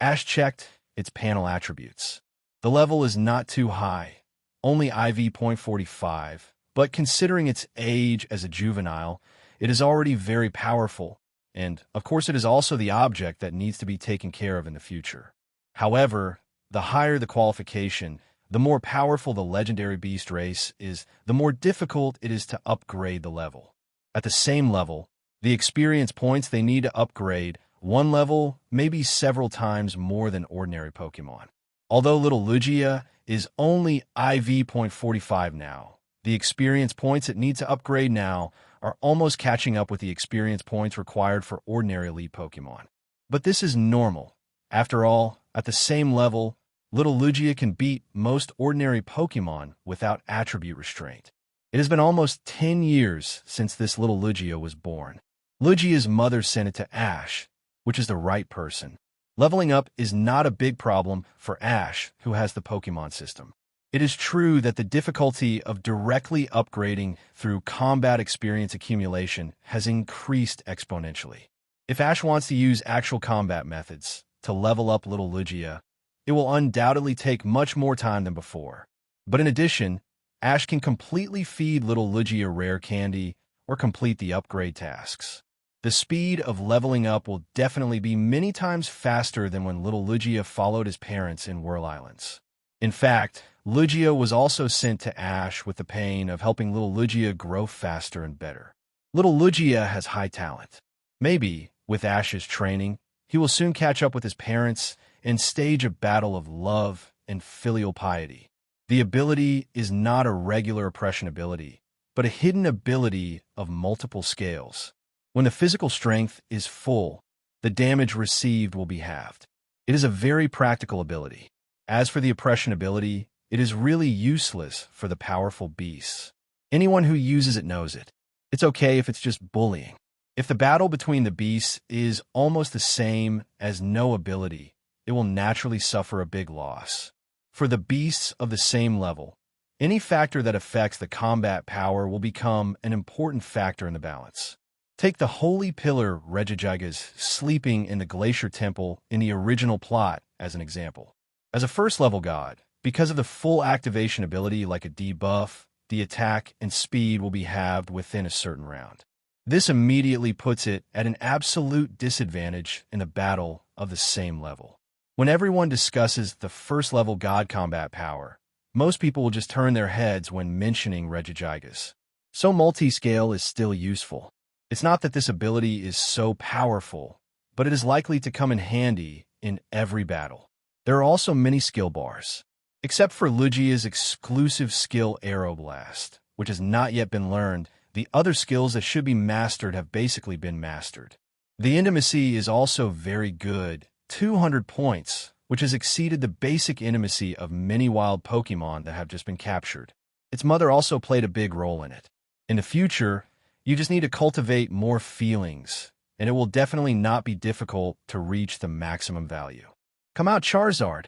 Ash checked its panel attributes. The level is not too high, only IV.45, but considering its age as a juvenile, it is already very powerful, and, of course, it is also the object that needs to be taken care of in the future. However, the higher the qualification, the more powerful the legendary beast race is, the more difficult it is to upgrade the level. At the same level, the experience points they need to upgrade one level may be several times more than ordinary Pokémon. Although little Lugia is only IV.45 now, the experience points it needs to upgrade now are almost catching up with the experience points required for ordinary elite Pokémon. But this is normal. After all, at the same level, little Lugia can beat most ordinary Pokémon without attribute restraint. It has been almost 10 years since this little Lugia was born. Lugia's mother sent it to Ash, which is the right person. Leveling up is not a big problem for Ash, who has the Pokémon system. It is true that the difficulty of directly upgrading through combat experience accumulation has increased exponentially. If Ash wants to use actual combat methods to level up little Lugia, it will undoubtedly take much more time than before. But in addition, Ash can completely feed little Lugia rare candy or complete the upgrade tasks. The speed of leveling up will definitely be many times faster than when little Lugia followed his parents in Whirl Islands. In fact, Lugia was also sent to Ash with the pain of helping little Lugia grow faster and better. Little Lugia has high talent. Maybe, with Ash's training, he will soon catch up with his parents and stage a battle of love and filial piety. The ability is not a regular oppression ability, but a hidden ability of multiple scales. When the physical strength is full, the damage received will be halved. It is a very practical ability. As for the oppression ability, it is really useless for the powerful beasts. Anyone who uses it knows it. It's okay if it's just bullying. If the battle between the beasts is almost the same as no ability, it will naturally suffer a big loss. For the beasts of the same level, any factor that affects the combat power will become an important factor in the balance. Take the Holy Pillar Regigigas sleeping in the Glacier Temple in the original plot as an example. As a first-level god, because of the full activation ability like a debuff, the attack and speed will be halved within a certain round. This immediately puts it at an absolute disadvantage in a battle of the same level. When everyone discusses the first-level god combat power, most people will just turn their heads when mentioning Regigigas. So multi-scale is still useful. It's not that this ability is so powerful, but it is likely to come in handy in every battle. There are also many skill bars. Except for Lugia's exclusive skill Aeroblast, which has not yet been learned, the other skills that should be mastered have basically been mastered. The intimacy is also very good, 200 points, which has exceeded the basic intimacy of many wild Pokémon that have just been captured. Its mother also played a big role in it. In the future, you just need to cultivate more feelings, and it will definitely not be difficult to reach the maximum value. Come out, Charizard!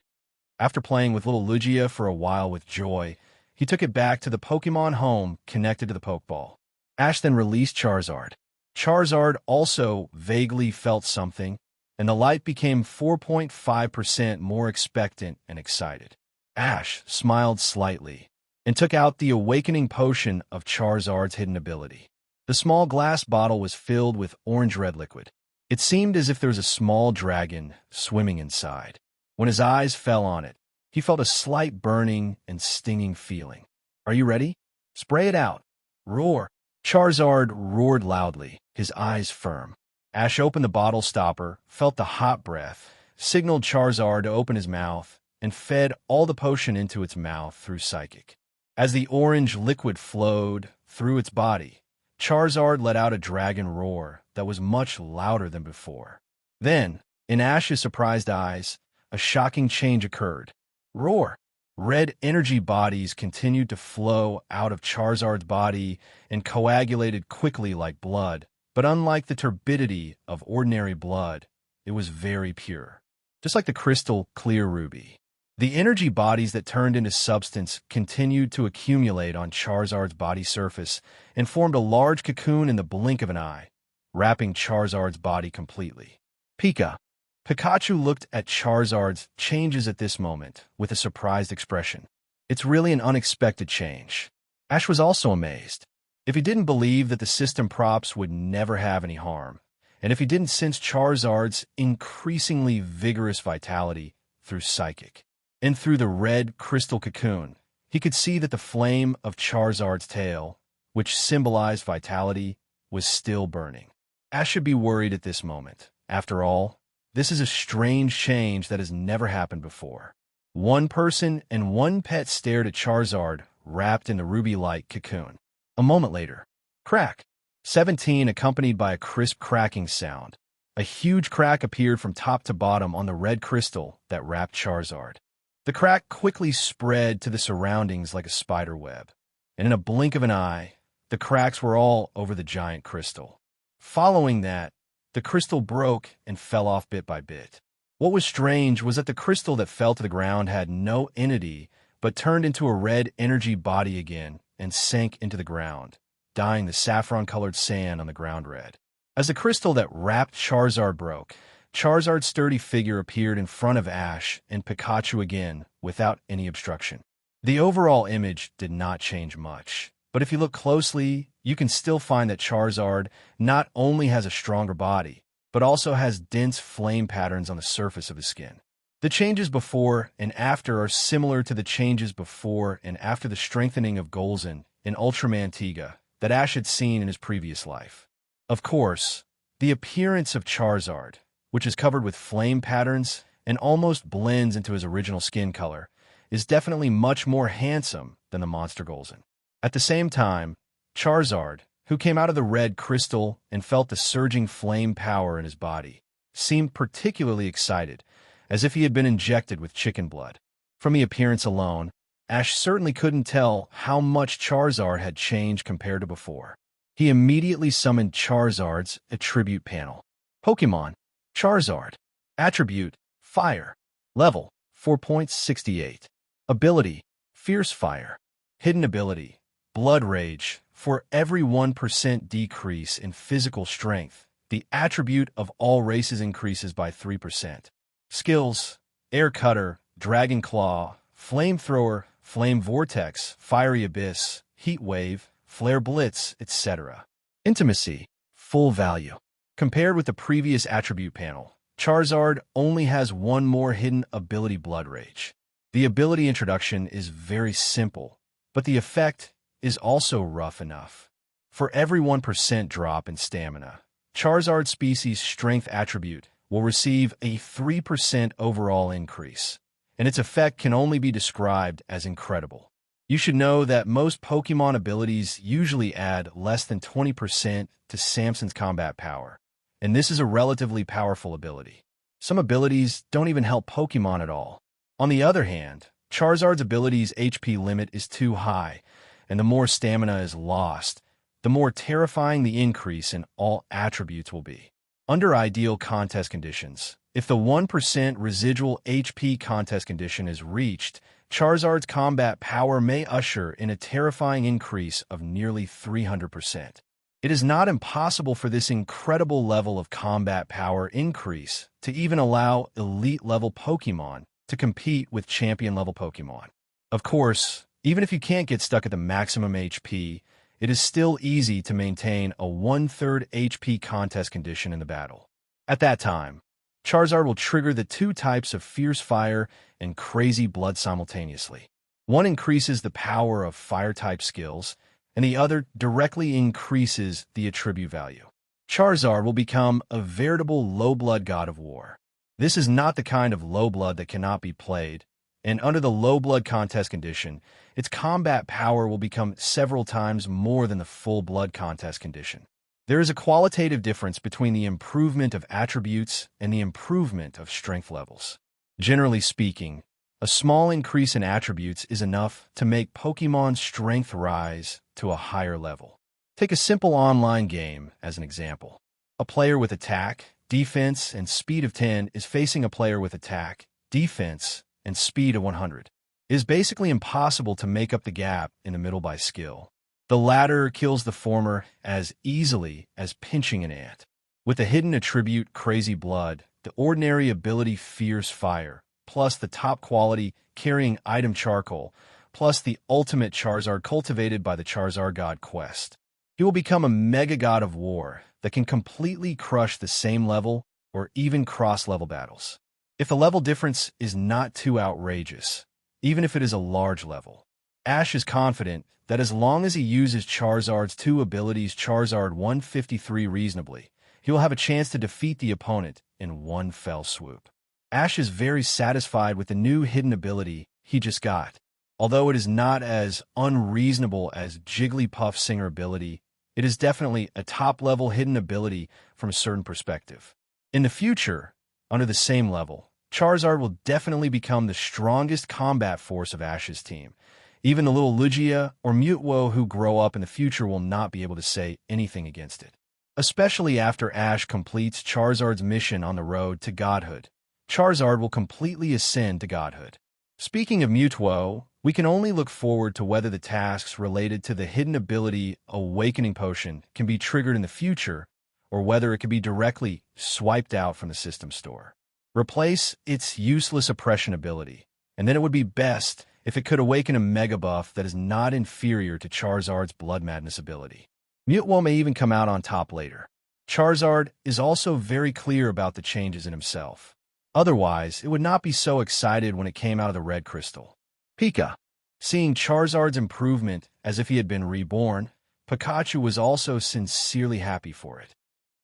After playing with little Lugia for a while with joy, he took it back to the Pokémon home connected to the Pokeball. Ash then released Charizard. Charizard also vaguely felt something, and the light became 4.5% more expectant and excited. Ash smiled slightly and took out the awakening potion of Charizard's hidden ability. The small glass bottle was filled with orange-red liquid. It seemed as if there was a small dragon swimming inside. When his eyes fell on it, he felt a slight burning and stinging feeling. "Are you ready? Spray it out." "Roar." Charizard roared loudly, his eyes firm. Ash opened the bottle stopper, felt the hot breath, signaled Charizard to open his mouth, and fed all the potion into its mouth through Psychic. As the orange liquid flowed through its body, Charizard let out a dragon roar that was much louder than before. Then, in Ash's surprised eyes, a shocking change occurred. Roar! Red energy bodies continued to flow out of Charizard's body and coagulated quickly like blood, but unlike the turbidity of ordinary blood, it was very pure. Just like the crystal clear ruby. The energy bodies that turned into substance continued to accumulate on Charizard's body surface and formed a large cocoon in the blink of an eye, wrapping Charizard's body completely. Pikachu looked at Charizard's changes at this moment with a surprised expression. "It's really an unexpected change." Ash was also amazed. If he didn't believe that the system props would never have any harm, and if he didn't sense Charizard's increasingly vigorous vitality through Psychic, and through the red crystal cocoon, he could see that the flame of Charizard's tail, which symbolized vitality, was still burning. Ash should be worried at this moment. After all, this is a strange change that has never happened before. One person and one pet stared at Charizard wrapped in the ruby-like cocoon. A moment later, crack! 17 accompanied by a crisp cracking sound. A huge crack appeared from top to bottom on the red crystal that wrapped Charizard. The crack quickly spread to the surroundings like a spider web, and in a blink of an eye, the cracks were all over the giant crystal. Following that, the crystal broke and fell off bit by bit. What was strange was that the crystal that fell to the ground had no entity, but turned into a red energy body again and sank into the ground, dyeing the saffron-colored sand on the ground red. As the crystal that wrapped Charizard broke, Charizard's sturdy figure appeared in front of Ash and Pikachu again without any obstruction. The overall image did not change much, but if you look closely, you can still find that Charizard not only has a stronger body, but also has dense flame patterns on the surface of his skin. The changes before and after are similar to the changes before and after the strengthening of Golzin in Ultraman Tiga that Ash had seen in his previous life. Of course, the appearance of Charizard, which is covered with flame patterns and almost blends into his original skin color, is definitely much more handsome than the monster Golzin. At the same time, Charizard, who came out of the red crystal and felt the surging flame power in his body, seemed particularly excited, as if he had been injected with chicken blood. From the appearance alone, Ash certainly couldn't tell how much Charizard had changed compared to before. He immediately summoned Charizard's attribute panel. Pokémon Charizard. Attribute Fire. Level 4.68. Ability Fierce Fire. Hidden ability Blood Rage. For every 1% decrease in physical strength, the attribute of all races increases by 3%. Skills Air Cutter, Dragon Claw, Flamethrower, Flame Vortex, Fiery Abyss, Heat Wave, Flare Blitz, etc. Intimacy Full value. Compared with the previous attribute panel, Charizard only has one more hidden ability, Blood Rage. The ability introduction is very simple, but the effect is also rough enough. For every 1% drop in stamina, Charizard's species strength attribute will receive a 3% overall increase, and its effect can only be described as incredible. You should know that most Pokemon abilities usually add less than 20% to Samson's combat power, and this is a relatively powerful ability. Some abilities don't even help Pokemon at all. On the other hand, Charizard's ability's HP limit is too high, and the more stamina is lost, the more terrifying the increase in all attributes will be. Under ideal contest conditions, if the 1% residual HP contest condition is reached, Charizard's combat power may usher in a terrifying increase of nearly 300%. It is not impossible for this incredible level of combat power increase to even allow elite-level Pokemon to compete with champion-level Pokemon. Of course, even if you can't get stuck at the maximum HP, it is still easy to maintain a 1/3 HP contest condition in the battle. At that time, Charizard will trigger the two types of Fierce Fire and Crazy Blood simultaneously. One increases the power of Fire-type skills, and the other directly increases the attribute value. Charizard will become a veritable low-blood god of war. This is not the kind of low blood that cannot be played, and under the low blood contest condition, its combat power will become several times more than the full blood contest condition. There is a qualitative difference between the improvement of attributes and the improvement of strength levels. Generally speaking, a small increase in attributes is enough to make Pokemon's strength rise to a higher level. Take a simple online game as an example. A player with attack, defense, and speed of 10 is facing a player with attack, defense, and speed of 100. It is basically impossible to make up the gap in the middle by skill. The latter kills the former as easily as pinching an ant. With the hidden attribute Crazy Blood, the ordinary ability Fierce Fire, plus the top quality carrying item Charcoal, plus the ultimate Charizard cultivated by the Charizard God quest, he will become a mega god of war that can completely crush the same level or even cross-level battles. If the level difference is not too outrageous, even if it is a large level, Ash is confident that as long as he uses Charizard's two abilities Charizard 153 reasonably, he will have a chance to defeat the opponent in one fell swoop. Ash is very satisfied with the new hidden ability he just got. Although it is not as unreasonable as Jigglypuff's Singer ability, it is definitely a top-level hidden ability from a certain perspective. In the future, under the same level, Charizard will definitely become the strongest combat force of Ash's team. Even the little Lugia or Mutwo who grow up in the future will not be able to say anything against it. Especially after Ash completes Charizard's mission on the road to godhood, Charizard will completely ascend to godhood. Speaking of Mutwo, we can only look forward to whether the tasks related to the hidden ability Awakening Potion can be triggered in the future, or whether it can be directly swiped out from the system store. Replace its useless oppression ability, and then it would be best if it could awaken a Mega Buff that is not inferior to Charizard's Blood Madness ability. Mutwo may even come out on top later. Charizard is also very clear about the changes in himself. Otherwise, it would not be so excited when it came out of the red crystal. Pika. Seeing Charizard's improvement as if he had been reborn, Pikachu was also sincerely happy for it.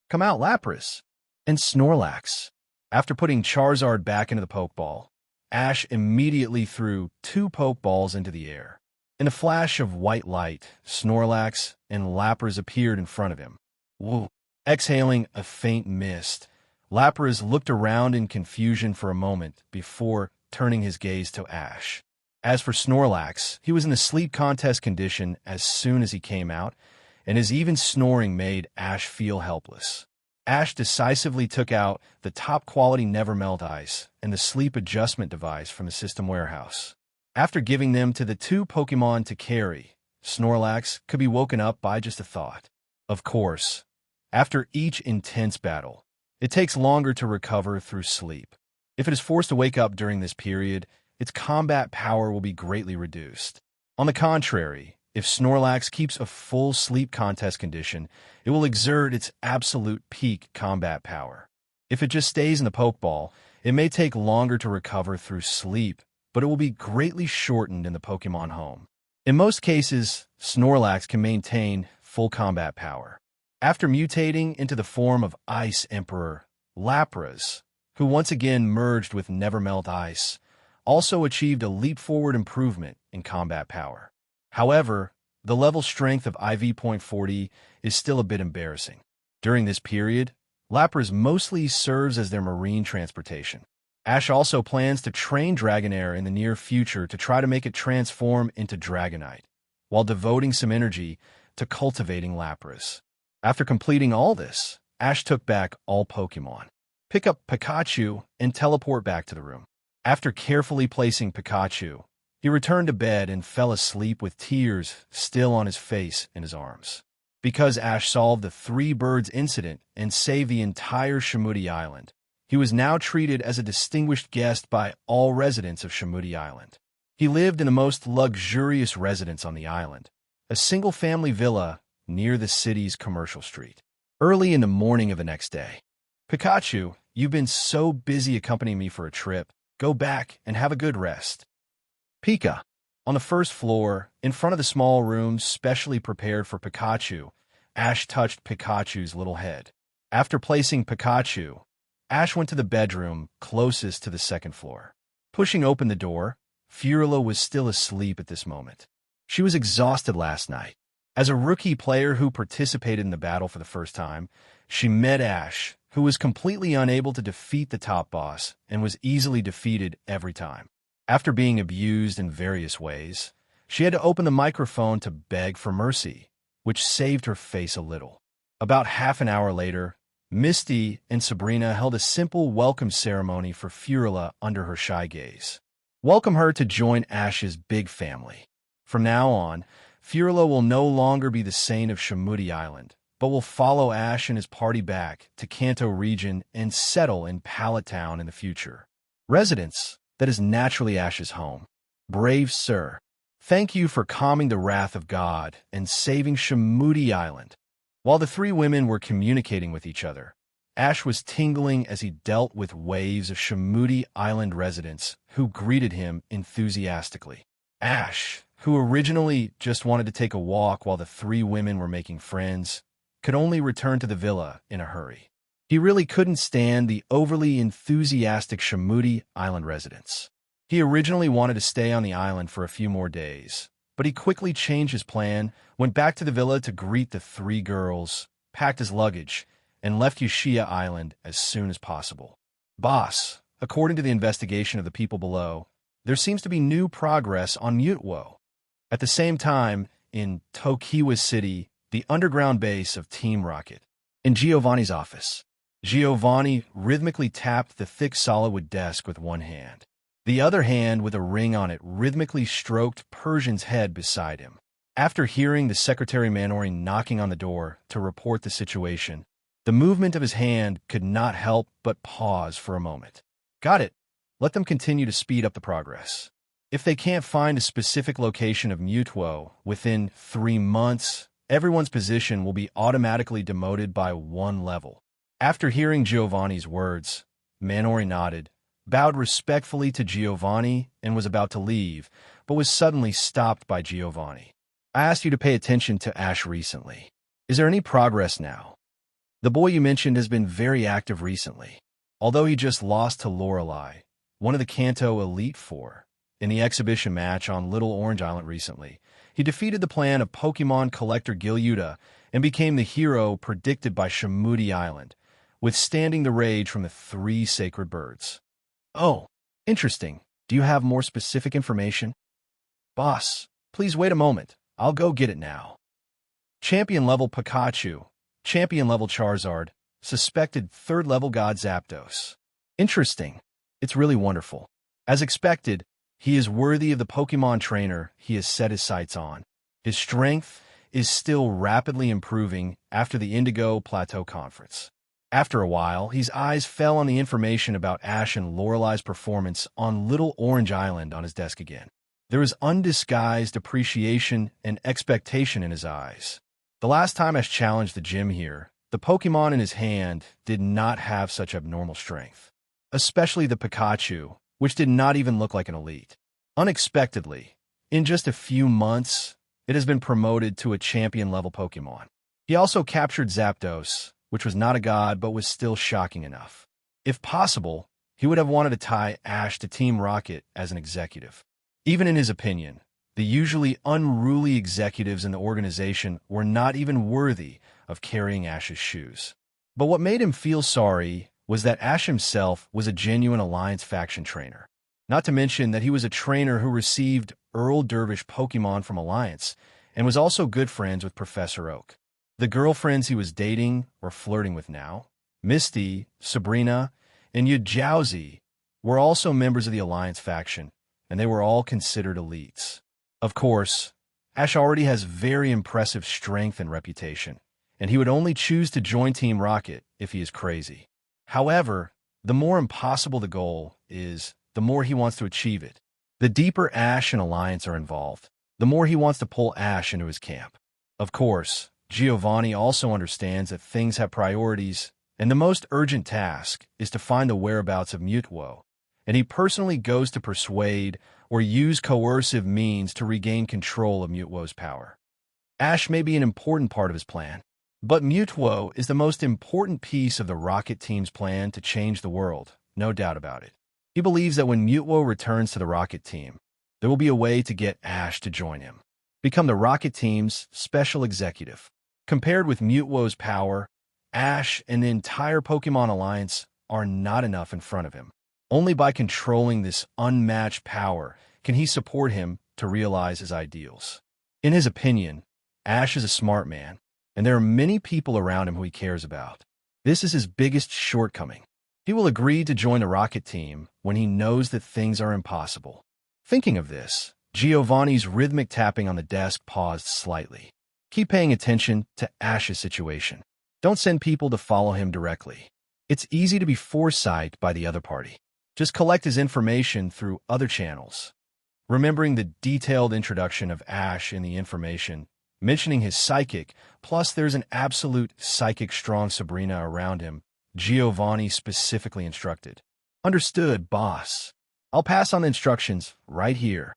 Come out, Lapras. And Snorlax. After putting Charizard back into the Pokeball, Ash immediately threw two Pokeballs into the air. In a flash of white light, Snorlax and Lapras appeared in front of him. Whoa. Exhaling a faint mist, Lapras looked around in confusion for a moment before turning his gaze to Ash. As for Snorlax, he was in the sleep contest condition as soon as he came out, and his even snoring made Ash feel helpless. Ash decisively took out the top-quality Never-Melt Ice and the sleep adjustment device from the system warehouse. After giving them to the two Pokémon to carry, Snorlax could be woken up by just a thought. Of course, after each intense battle, it takes longer to recover through sleep. If it is forced to wake up during this period, its combat power will be greatly reduced. On the contrary, if Snorlax keeps a full sleep contest condition, it will exert its absolute peak combat power. If it just stays in the Pokeball, it may take longer to recover through sleep, but it will be greatly shortened in the Pokemon home. In most cases, Snorlax can maintain full combat power. After mutating into the form of Ice Emperor, Lapras, who once again merged with Never-Melt Ice, also achieved a leap-forward improvement in combat power. However, the level strength of IV.40 is still a bit embarrassing. During this period, Lapras mostly serves as their marine transportation. Ash also plans to train Dragonair in the near future to try to make it transform into Dragonite, while devoting some energy to cultivating Lapras. After completing all this, Ash took back all Pokemon, pick up Pikachu, and teleport back to the room. After carefully placing Pikachu, he returned to bed and fell asleep with tears still on his face and his arms. Because Ash solved the Three Birds incident and saved the entire Shamudi Island, he was now treated as a distinguished guest by all residents of Shamudi Island. He lived in the most luxurious residence on the island, a single-family villa near the city's commercial street. Early in the morning of the next day, Pikachu, You've been so busy accompanying me for a trip. Go back and have a good rest. Pika. On the first floor, in front of the small room specially prepared for Pikachu, Ash touched Pikachu's little head. After placing Pikachu, Ash went to the bedroom closest to the second floor. Pushing open the door, Furula was still asleep at this moment. She was exhausted last night. As a rookie player who participated in the battle for the first time, she met Ash, who was completely unable to defeat the top boss and was easily defeated every time. After being abused in various ways, she had to open the microphone to beg for mercy, which saved her face a little. About half an hour later, Misty and Sabrina held a simple welcome ceremony for Furula under her shy gaze. Welcome her to join Ash's big family. From now on, Furula will no longer be the saint of Shamudi Island, but will follow Ash and his party back to Kanto region and settle in Pallet Town in the future. Residents, that is naturally Ash's home. Brave sir, thank you for calming the wrath of God and saving Shamudi Island. While the three women were communicating with each other, Ash was tingling as he dealt with waves of Shamudi Island residents who greeted him enthusiastically. Ash, who originally just wanted to take a walk while the three women were making friends, could only return to the villa in a hurry. He really couldn't stand the overly enthusiastic Shamudi Island residents. He originally wanted to stay on the island for a few more days, but he quickly changed his plan, went back to the villa to greet the three girls, packed his luggage, and left Yushia Island as soon as possible. Boss, according to the investigation of the people below, there seems to be new progress on Mutwo. At the same time, in Tokiwa City, the underground base of Team Rocket, in Giovanni's office, Giovanni rhythmically tapped the thick solid desk with one hand. The other hand, with a ring on it, rhythmically stroked Persian's head beside him. After hearing the Secretary Manori knocking on the door to report the situation, the movement of his hand could not help but pause for a moment. Got it. Let them continue to speed up the progress. If they can't find a specific location of Mutwo within 3 months, everyone's position will be automatically demoted by 1 level. After hearing Giovanni's words, Manori nodded, bowed respectfully to Giovanni, and was about to leave, but was suddenly stopped by Giovanni. I asked you to pay attention to Ash recently. Is there any progress now? The boy you mentioned has been very active recently. Although he just lost to Lorelei, one of the Kanto Elite Four, in the exhibition match on Little Orange Island recently, he defeated the plan of Pokemon collector Gilyuda and became the hero predicted by Shamudi Island, withstanding the rage from the 3 sacred birds. Oh, interesting. Do you have more specific information? Boss, please wait a moment. I'll go get it now. Champion-level Pikachu, champion-level Charizard, suspected 3rd-level God Zapdos. Interesting. It's really wonderful. As expected, he is worthy of the Pokemon trainer he has set his sights on. His strength is still rapidly improving after the Indigo Plateau Conference. After a while, his eyes fell on the information about Ash and Lorelei's performance on Little Orange Island on his desk again. There was undisguised appreciation and expectation in his eyes. The last time Ash challenged the gym here, the Pokemon in his hand did not have such abnormal strength. Especially the Pikachu, which did not even look like an elite. Unexpectedly, in just a few months, it has been promoted to a champion-level Pokemon. He also captured Zapdos, which was not a god but was still shocking enough. If possible, he would have wanted to tie Ash to Team Rocket as an executive. Even in his opinion, the usually unruly executives in the organization were not even worthy of carrying Ash's shoes. But what made him feel sorry was that Ash himself was a genuine Alliance faction trainer. Not to mention that he was a trainer who received Earl Dervish Pokemon from Alliance and was also good friends with Professor Oak. The girlfriends he was dating or flirting with now, Misty, Sabrina, and Ye Xuan, were also members of the Alliance faction, and they were all considered elites. Of course, Ash already has very impressive strength and reputation, and he would only choose to join Team Rocket if he is crazy. However, the more impossible the goal is, the more he wants to achieve it. The deeper Ash and Alliance are involved, the more he wants to pull Ash into his camp. Of course, Giovanni also understands that things have priorities and the most urgent task is to find the whereabouts of Mutwo, and he personally goes to persuade or use coercive means to regain control of Mutwo's power. Ash may be an important part of his plan, but Mutwo is the most important piece of the Rocket Team's plan to change the world, no doubt about it. He believes that when Mutwo returns to the Rocket Team, there will be a way to get Ash to join him, become the Rocket Team's special executive. Compared with Mutwo's power, Ash and the entire Pokémon Alliance are not enough in front of him. Only by controlling this unmatched power can he support him to realize his ideals. In his opinion, Ash is a smart man, and there are many people around him who he cares about. This is his biggest shortcoming. He will agree to join the Rocket Team when he knows that things are impossible. Thinking of this, Giovanni's rhythmic tapping on the desk paused slightly. Keep paying attention to Ash's situation. Don't send people to follow him directly. It's easy to be foresight by the other party. Just collect his information through other channels. Remembering the detailed introduction of Ash in the information, mentioning his psychic, plus there's an absolute psychic strong Sabrina around him, Giovanni specifically instructed. Understood, boss. I'll pass on the instructions right here.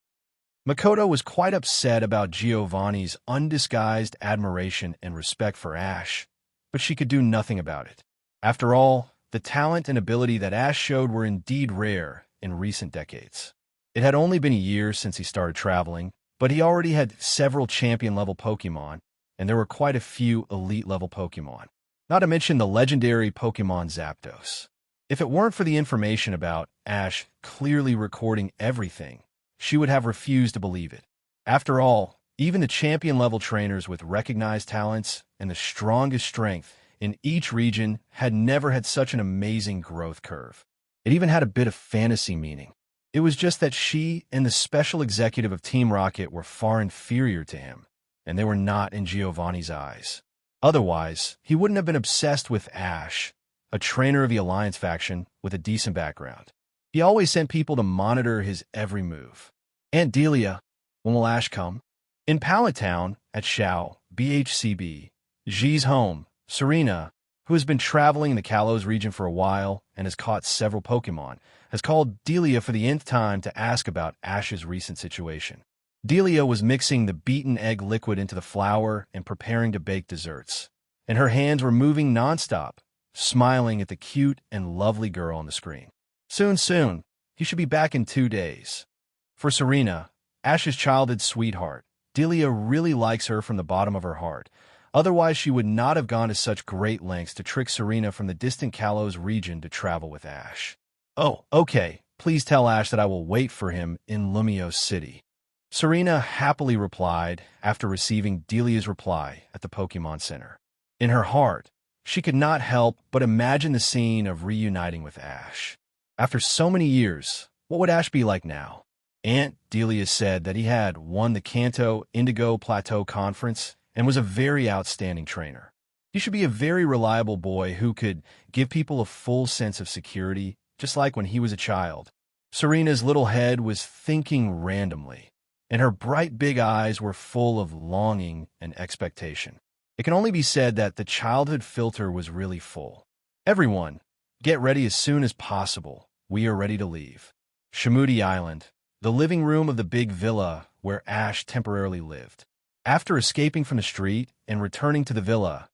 Makoto was quite upset about Giovanni's undisguised admiration and respect for Ash, but she could do nothing about it. After all, the talent and ability that Ash showed were indeed rare in recent decades. It had only been a year since he started traveling, but he already had several champion-level Pokémon, and there were quite a few elite-level Pokémon. Not to mention the legendary Pokémon Zapdos. If it weren't for the information about Ash clearly recording everything, she would have refused to believe it. After all, even the champion-level trainers with recognized talents and the strongest strength in each region had never had such an amazing growth curve. It even had a bit of fantasy meaning. It was just that she and the special executive of Team Rocket were far inferior to him, and they were not in Giovanni's eyes. Otherwise, he wouldn't have been obsessed with Ash, a trainer of the Alliance faction with a decent background. He always sent people to monitor his every move. Aunt Delia, when will Ash come? In Pallet Town, at Xiao, BHCB, Xi's home, Serena, who has been traveling in the Kalos region for a while and has caught several Pokémon, has called Delia for the nth time to ask about Ash's recent situation. Delia was mixing the beaten egg liquid into the flour and preparing to bake desserts, and her hands were moving nonstop, smiling at the cute and lovely girl on the screen. Soon, he should be back in 2 days. For Serena, Ash's childhood sweetheart, Delia really likes her from the bottom of her heart. Otherwise, she would not have gone to such great lengths to trick Serena from the distant Kalos region to travel with Ash. Oh, okay. Please tell Ash that I will wait for him in Lumiose City. Serena happily replied after receiving Delia's reply at the Pokémon Center. In her heart, she could not help but imagine the scene of reuniting with Ash. After so many years, what would Ash be like now? Aunt Delia said that he had won the Kanto Indigo Plateau Conference and was a very outstanding trainer. He should be a very reliable boy who could give people a full sense of security, just like when he was a child. Serena's little head was thinking randomly, and her bright big eyes were full of longing and expectation. It can only be said that the childhood filter was really full. Everyone, get ready as soon as possible. We are ready to leave. Shimudi Island, the living room of the big villa where Ash temporarily lived. After escaping from the street and returning to the villa,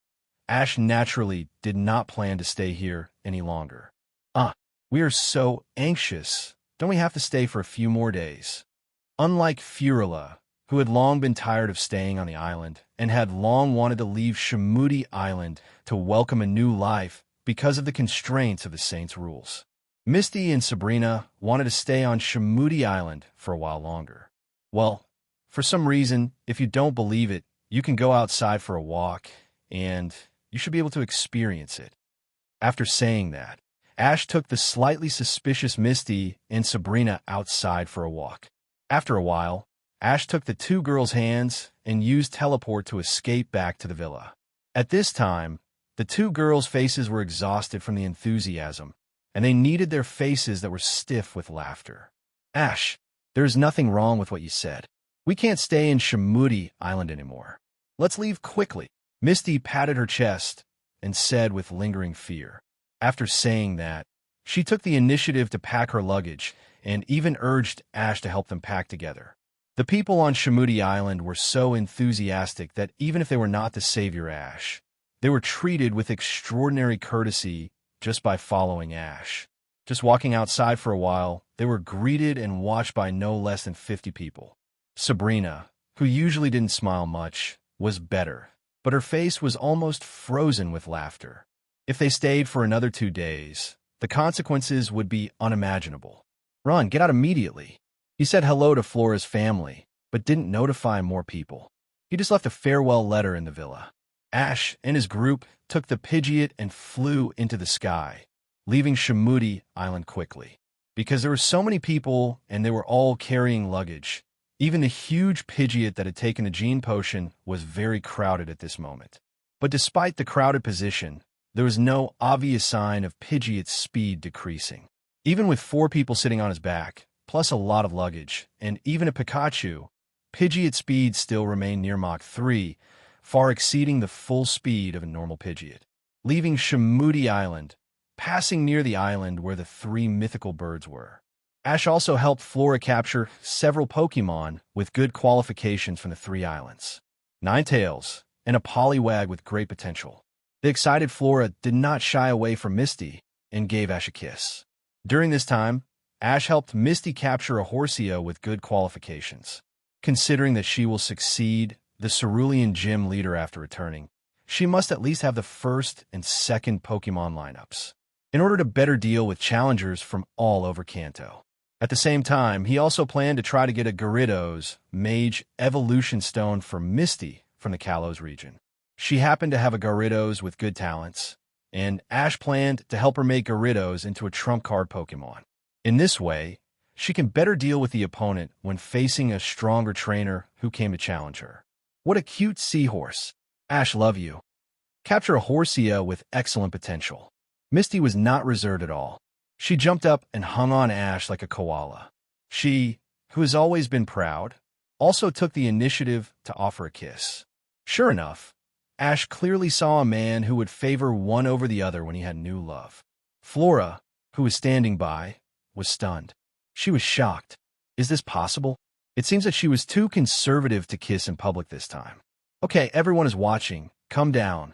Ash naturally did not plan to stay here any longer. We are so anxious. Don't we have to stay for a few more days? Unlike Furula, who had long been tired of staying on the island and had long wanted to leave Shimudi Island to welcome a new life because of the constraints of the Saints' rules, Misty and Sabrina wanted to stay on Shimudi Island for a while longer. Well, for some reason, if you don't believe it, you can go outside for a walk, and you should be able to experience it. After saying that, Ash took the slightly suspicious Misty and Sabrina outside for a walk. After a while, Ash took the two girls' hands and used teleport to escape back to the villa. At this time, the two girls' faces were exhausted from the enthusiasm, and they needed their faces that were stiff with laughter. Ash, there is nothing wrong with what you said. We can't stay in Shimudi Island anymore. Let's leave quickly. Misty patted her chest, and said with lingering fear. After saying that, she took the initiative to pack her luggage and even urged Ash to help them pack together. The people on Shamudi Island were so enthusiastic that even if they were not the savior Ash, they were treated with extraordinary courtesy just by following Ash. Just walking outside for a while, they were greeted and watched by no less than 50 people. Sabrina, who usually didn't smile much, was better, but her face was almost frozen with laughter. If they stayed for another 2 days, the consequences would be unimaginable. Run, get out immediately. He said hello to Flora's family, but didn't notify more people. He just left a farewell letter in the villa. Ash and his group took the Pidgeot and flew into the sky, leaving Shamudi Island quickly. Because there were so many people and they were all carrying luggage, even the huge Pidgeot that had taken a gene potion was very crowded at this moment. But despite the crowded position, there was no obvious sign of Pidgeot's speed decreasing. Even with 4 people sitting on his back, plus a lot of luggage, and even a Pikachu, Pidgeot's speed still remained near Mach 3, far exceeding the full speed of a normal Pidgeot. Leaving Shamudi Island, passing near the island where the 3 mythical birds were. Ash also helped Flora capture several Pokémon with good qualifications from the 3 islands. Ninetales, and a Poliwag with great potential. The excited Flora did not shy away from Misty and gave Ash a kiss. During this time, Ash helped Misty capture a Horsea with good qualifications. Considering that she will succeed the Cerulean Gym leader after returning, she must at least have the first and second Pokémon lineups, in order to better deal with challengers from all over Kanto. At the same time, he also planned to try to get a Gyarados Mage Evolution Stone for Misty from the Kalos region. She happened to have a Gyarados with good talents, and Ash planned to help her make Gyarados into a trump card Pokémon. In this way, she can better deal with the opponent when facing a stronger trainer who came to challenge her. What a cute seahorse. Ash, love you. Capture a Horsea with excellent potential. Misty was not reserved at all. She jumped up and hung on Ash like a koala. She, who has always been proud, also took the initiative to offer a kiss. Sure enough, Ash clearly saw a man who would favor one over the other when he had new love. Flora, who was standing by, was stunned. She was shocked. Is this possible? It seems that she was too conservative to kiss in public this time. Okay, everyone is watching. Come down.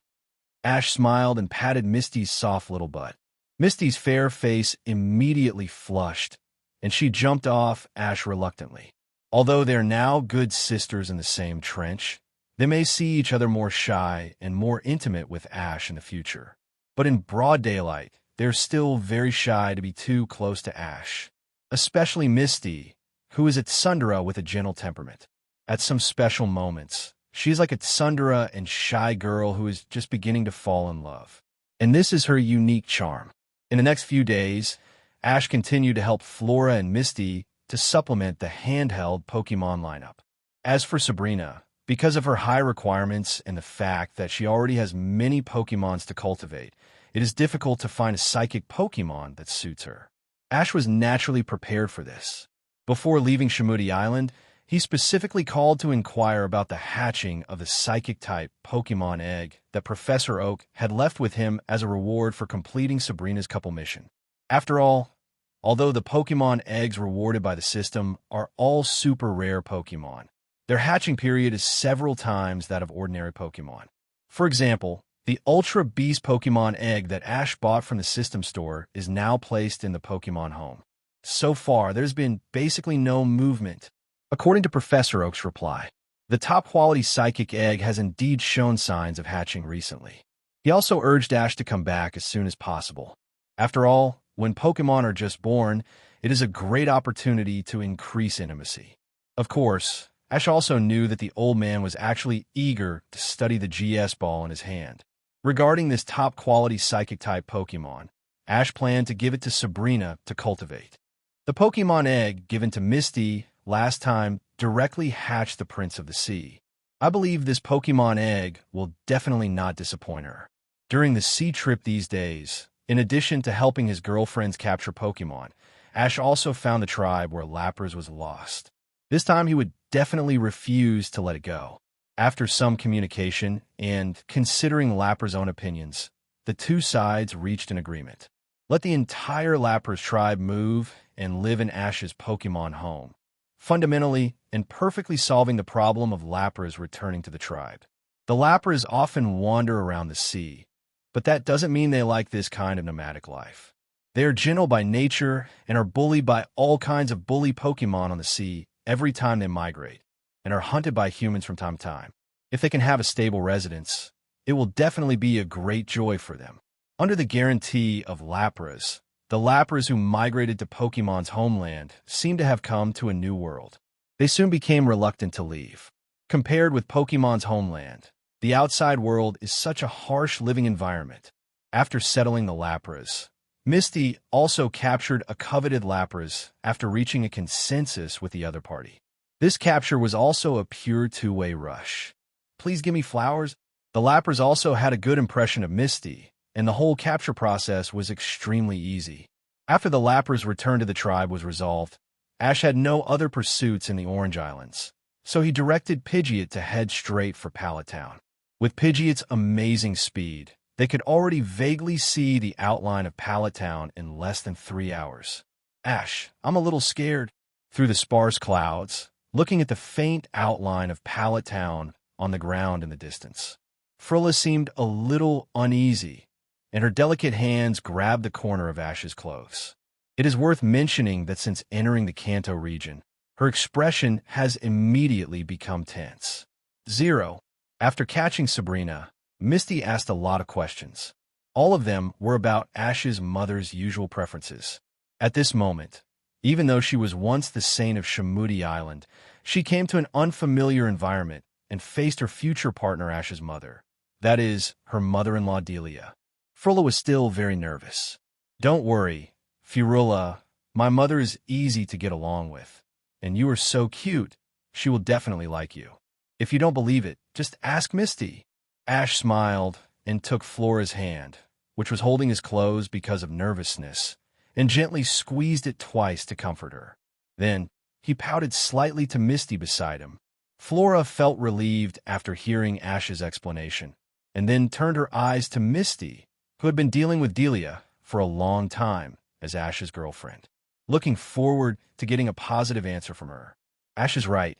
Ash smiled and patted Misty's soft little butt. Misty's fair face immediately flushed, and she jumped off Ash reluctantly. Although they're now good sisters in the same trench, they may see each other more shy and more intimate with Ash in the future. But in broad daylight, they're still very shy to be too close to Ash. Especially Misty, who is a tsundere with a gentle temperament. At some special moments, she's like a tsundere and shy girl who is just beginning to fall in love. And this is her unique charm. In the next few days, Ash continued to help Flora and Misty to supplement the handheld Pokémon lineup. As for Sabrina, because of her high requirements and the fact that she already has many Pokémons to cultivate, it is difficult to find a psychic Pokémon that suits her. Ash was naturally prepared for this. Before leaving Shamudi Island, he specifically called to inquire about the hatching of the psychic-type Pokémon egg that Professor Oak had left with him as a reward for completing Sabrina's couple mission. After all, although the Pokémon eggs rewarded by the system are all super rare Pokémon, their hatching period is several times that of ordinary Pokémon. For example, the Ultra Beast Pokémon egg that Ash bought from the system store is now placed in the Pokémon home. So far, there's been basically no movement. According to Professor Oak's reply, the top-quality psychic egg has indeed shown signs of hatching recently. He also urged Ash to come back as soon as possible. After all, when Pokémon are just born, it is a great opportunity to increase intimacy. Of course, Ash also knew that the old man was actually eager to study the GS ball in his hand. Regarding this top-quality psychic-type Pokémon, Ash planned to give it to Sabrina to cultivate. The Pokémon egg given to Misty last time directly hatched the Prince of the Sea. I believe this Pokémon egg will definitely not disappoint her. During the sea trip these days, in addition to helping his girlfriends capture Pokémon, Ash also found the tribe where Lapras was lost. This time he would definitely refuse to let it go. After some communication, and considering Lapra's own opinions, the two sides reached an agreement. Let the entire Lapras tribe move and live in Ash's Pokémon home, fundamentally and perfectly solving the problem of Lapras returning to the tribe. The Lapras often wander around the sea, but that doesn't mean they like this kind of nomadic life. They are gentle by nature and are bullied by all kinds of bully Pokémon on the sea every time they migrate, and are hunted by humans from time to time. If they can have a stable residence, it will definitely be a great joy for them. Under the guarantee of Lapras, the Lapras who migrated to Pokémon's homeland seem to have come to a new world. They soon became reluctant to leave. Compared with Pokémon's homeland, the outside world is such a harsh living environment. After settling the Lapras, Misty also captured a coveted Lapras after reaching a consensus with the other party. This capture was also a pure two-way rush. Please give me flowers. The Lapras also had a good impression of Misty, and the whole capture process was extremely easy. After the Lapras' return to the tribe was resolved, Ash had no other pursuits in the Orange Islands, so he directed Pidgeot to head straight for Pallet Town. With Pidgeot's amazing speed, they could already vaguely see the outline of Pallet Town in less than 3 hours. Ash, I'm a little scared. Through the sparse clouds, looking at the faint outline of Pallet Town on the ground in the distance. Frilla seemed a little uneasy, and her delicate hands grabbed the corner of Ash's clothes. It is worth mentioning that since entering the Kanto region, her expression has immediately become tense. 0. After catching Sabrina, Misty asked a lot of questions. All of them were about Ash's mother's usual preferences. At this moment, even though she was once the saint of Shamudi Island, she came to an unfamiliar environment and faced her future partner Ash's mother. That is, her mother-in-law Delia. Frilla was still very nervous. Don't worry, Firula, my mother is easy to get along with, and you are so cute, she will definitely like you. If you don't believe it, just ask Misty. Ash smiled and took Flora's hand, which was holding his clothes because of nervousness, and gently squeezed it twice to comfort her. Then, he pouted slightly to Misty beside him. Flora felt relieved after hearing Ash's explanation, and then turned her eyes to Misty, who had been dealing with Delia for a long time as Ash's girlfriend, looking forward to getting a positive answer from her. Ash is right.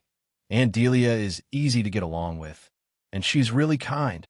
Aunt Delia is easy to get along with, and she's really kind.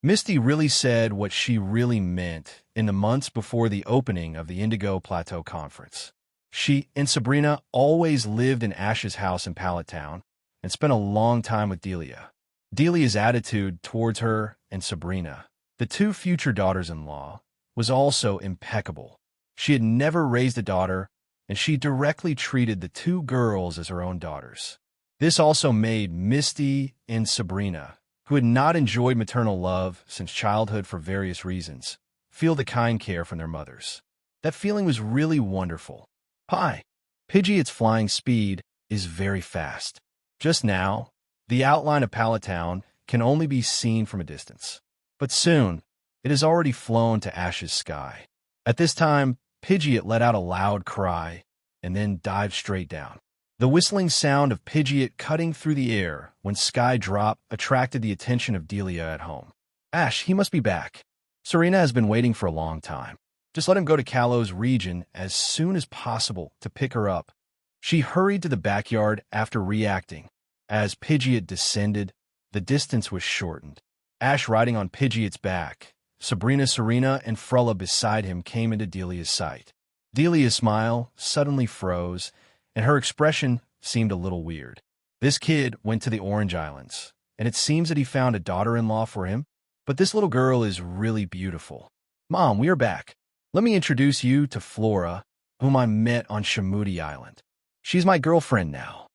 Misty really said what she really meant in the months before the opening of the Indigo Plateau Conference. She and Sabrina always lived in Ash's house in Pallet Town and spent a long time with Delia. Delia's attitude towards her and Sabrina, the two future daughters-in-law, was also impeccable. She had never raised a daughter, and she directly treated the two girls as her own daughters. This also made Misty and Sabrina, who had not enjoyed maternal love since childhood for various reasons, feel the kind care from their mothers. That feeling was really wonderful. Hi! Pidgeot's flying speed is very fast. Just now, the outline of Pallet Town can only be seen from a distance. But soon, it has already flown to Ash's sky. At this time, Pidgeot let out a loud cry and then dived straight down. The whistling sound of Pidgeot cutting through the air when Sky dropped attracted the attention of Delia at home. Ash, he must be back. Serena has been waiting for a long time. Just let him go to Kalo's region as soon as possible to pick her up. She hurried to the backyard after reacting. As Pidgeot descended, the distance was shortened. Ash riding on Pidgeot's back, Sabrina, Serena, and Frilla beside him came into Delia's sight. Delia's smile suddenly froze, and her expression seemed a little weird. This kid went to the Orange Islands, and it seems that he found a daughter-in-law for him. But this little girl is really beautiful. Mom, we are back. Let me introduce you to Flora, whom I met on Shamudi Island. She's my girlfriend now.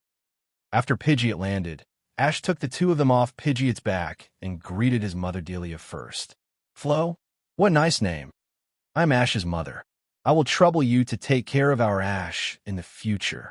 After Pidgeot landed, Ash took the two of them off Pidgeot's back and greeted his mother Delia first. Flo, what a nice name. I'm Ash's mother. I will trouble you to take care of our Ash in the future.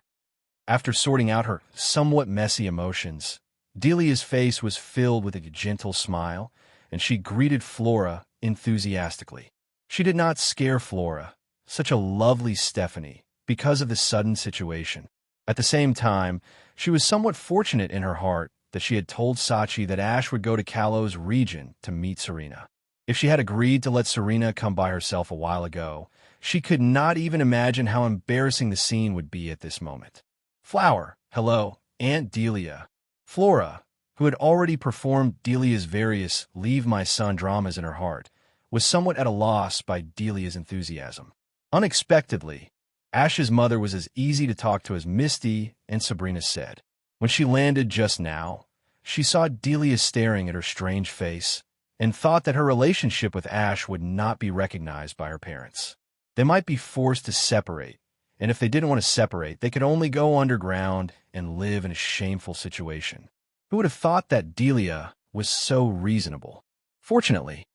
After sorting out her somewhat messy emotions, Delia's face was filled with a gentle smile, and she greeted Flora enthusiastically. She did not scare Flora, such a lovely Stephanie, because of the sudden situation. At the same time, she was somewhat fortunate in her heart that she had told Sachi that Ash would go to Kalo's region to meet Serena. If she had agreed to let Serena come by herself a while ago, she could not even imagine how embarrassing the scene would be at this moment. Flower, hello, Aunt Delia. Flora, who had already performed Delia's various Leave My Son dramas in her heart, was somewhat at a loss by Delia's enthusiasm. Unexpectedly, Ash's mother was as easy to talk to as Misty and Sabrina said. When she landed just now, she saw Delia staring at her strange face and thought that her relationship with Ash would not be recognized by her parents. They might be forced to separate, and if they didn't want to separate, they could only go underground and live in a shameful situation. Who would have thought that Delia was so reasonable? Fortunately,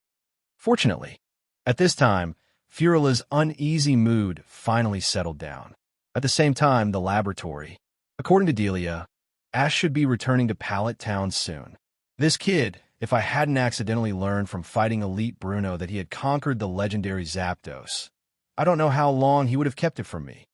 at this time, Furula's uneasy mood finally settled down. At the same time, the laboratory. According to Delia, Ash should be returning to Pallet Town soon. This kid, if I hadn't accidentally learned from fighting Elite Bruno that he had conquered the legendary Zapdos, I don't know how long he would have kept it from me.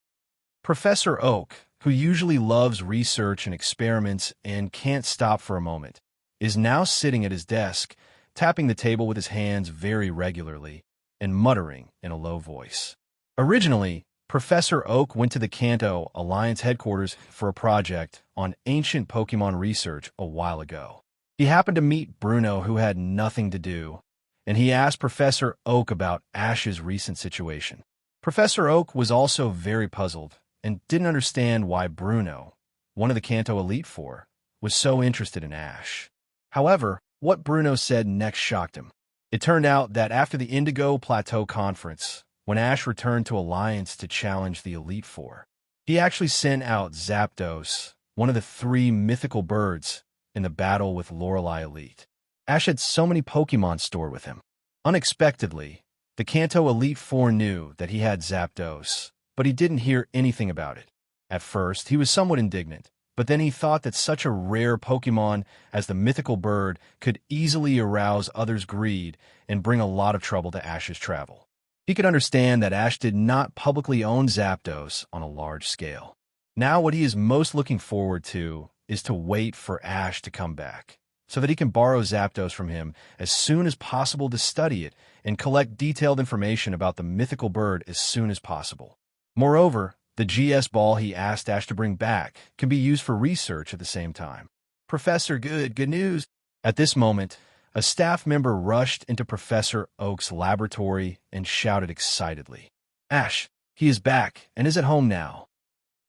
Professor Oak, who usually loves research and experiments and can't stop for a moment, is now sitting at his desk, tapping the table with his hands very regularly and muttering in a low voice. Originally, Professor Oak went to the Kanto Alliance headquarters for a project on ancient Pokémon research a while ago. He happened to meet Bruno, who had nothing to do, and he asked Professor Oak about Ash's recent situation. Professor Oak was also very puzzled and didn't understand why Bruno, one of the Kanto Elite Four, was so interested in Ash. However, what Bruno said next shocked him. It turned out that after the Indigo Plateau Conference, when Ash returned to Alliance to challenge the Elite Four, he actually sent out Zapdos, one of the 3 mythical birds, in the battle with Lorelei Elite. Ash had so many Pokemon stored with him. Unexpectedly, the Kanto Elite Four knew that he had Zapdos, but he didn't hear anything about it. At first, he was somewhat indignant, but then he thought that such a rare Pokemon as the mythical bird could easily arouse others' greed and bring a lot of trouble to Ash's travel. He could understand that Ash did not publicly own Zapdos on a large scale. Now what he is most looking forward to is to wait for Ash to come back, so that he can borrow Zapdos from him as soon as possible to study it and collect detailed information about the mythical bird as soon as possible. Moreover, the GS ball he asked Ash to bring back can be used for research at the same time. Professor, good news. At this moment, a staff member rushed into Professor Oak's laboratory and shouted excitedly, Ash, he is back and is at home now.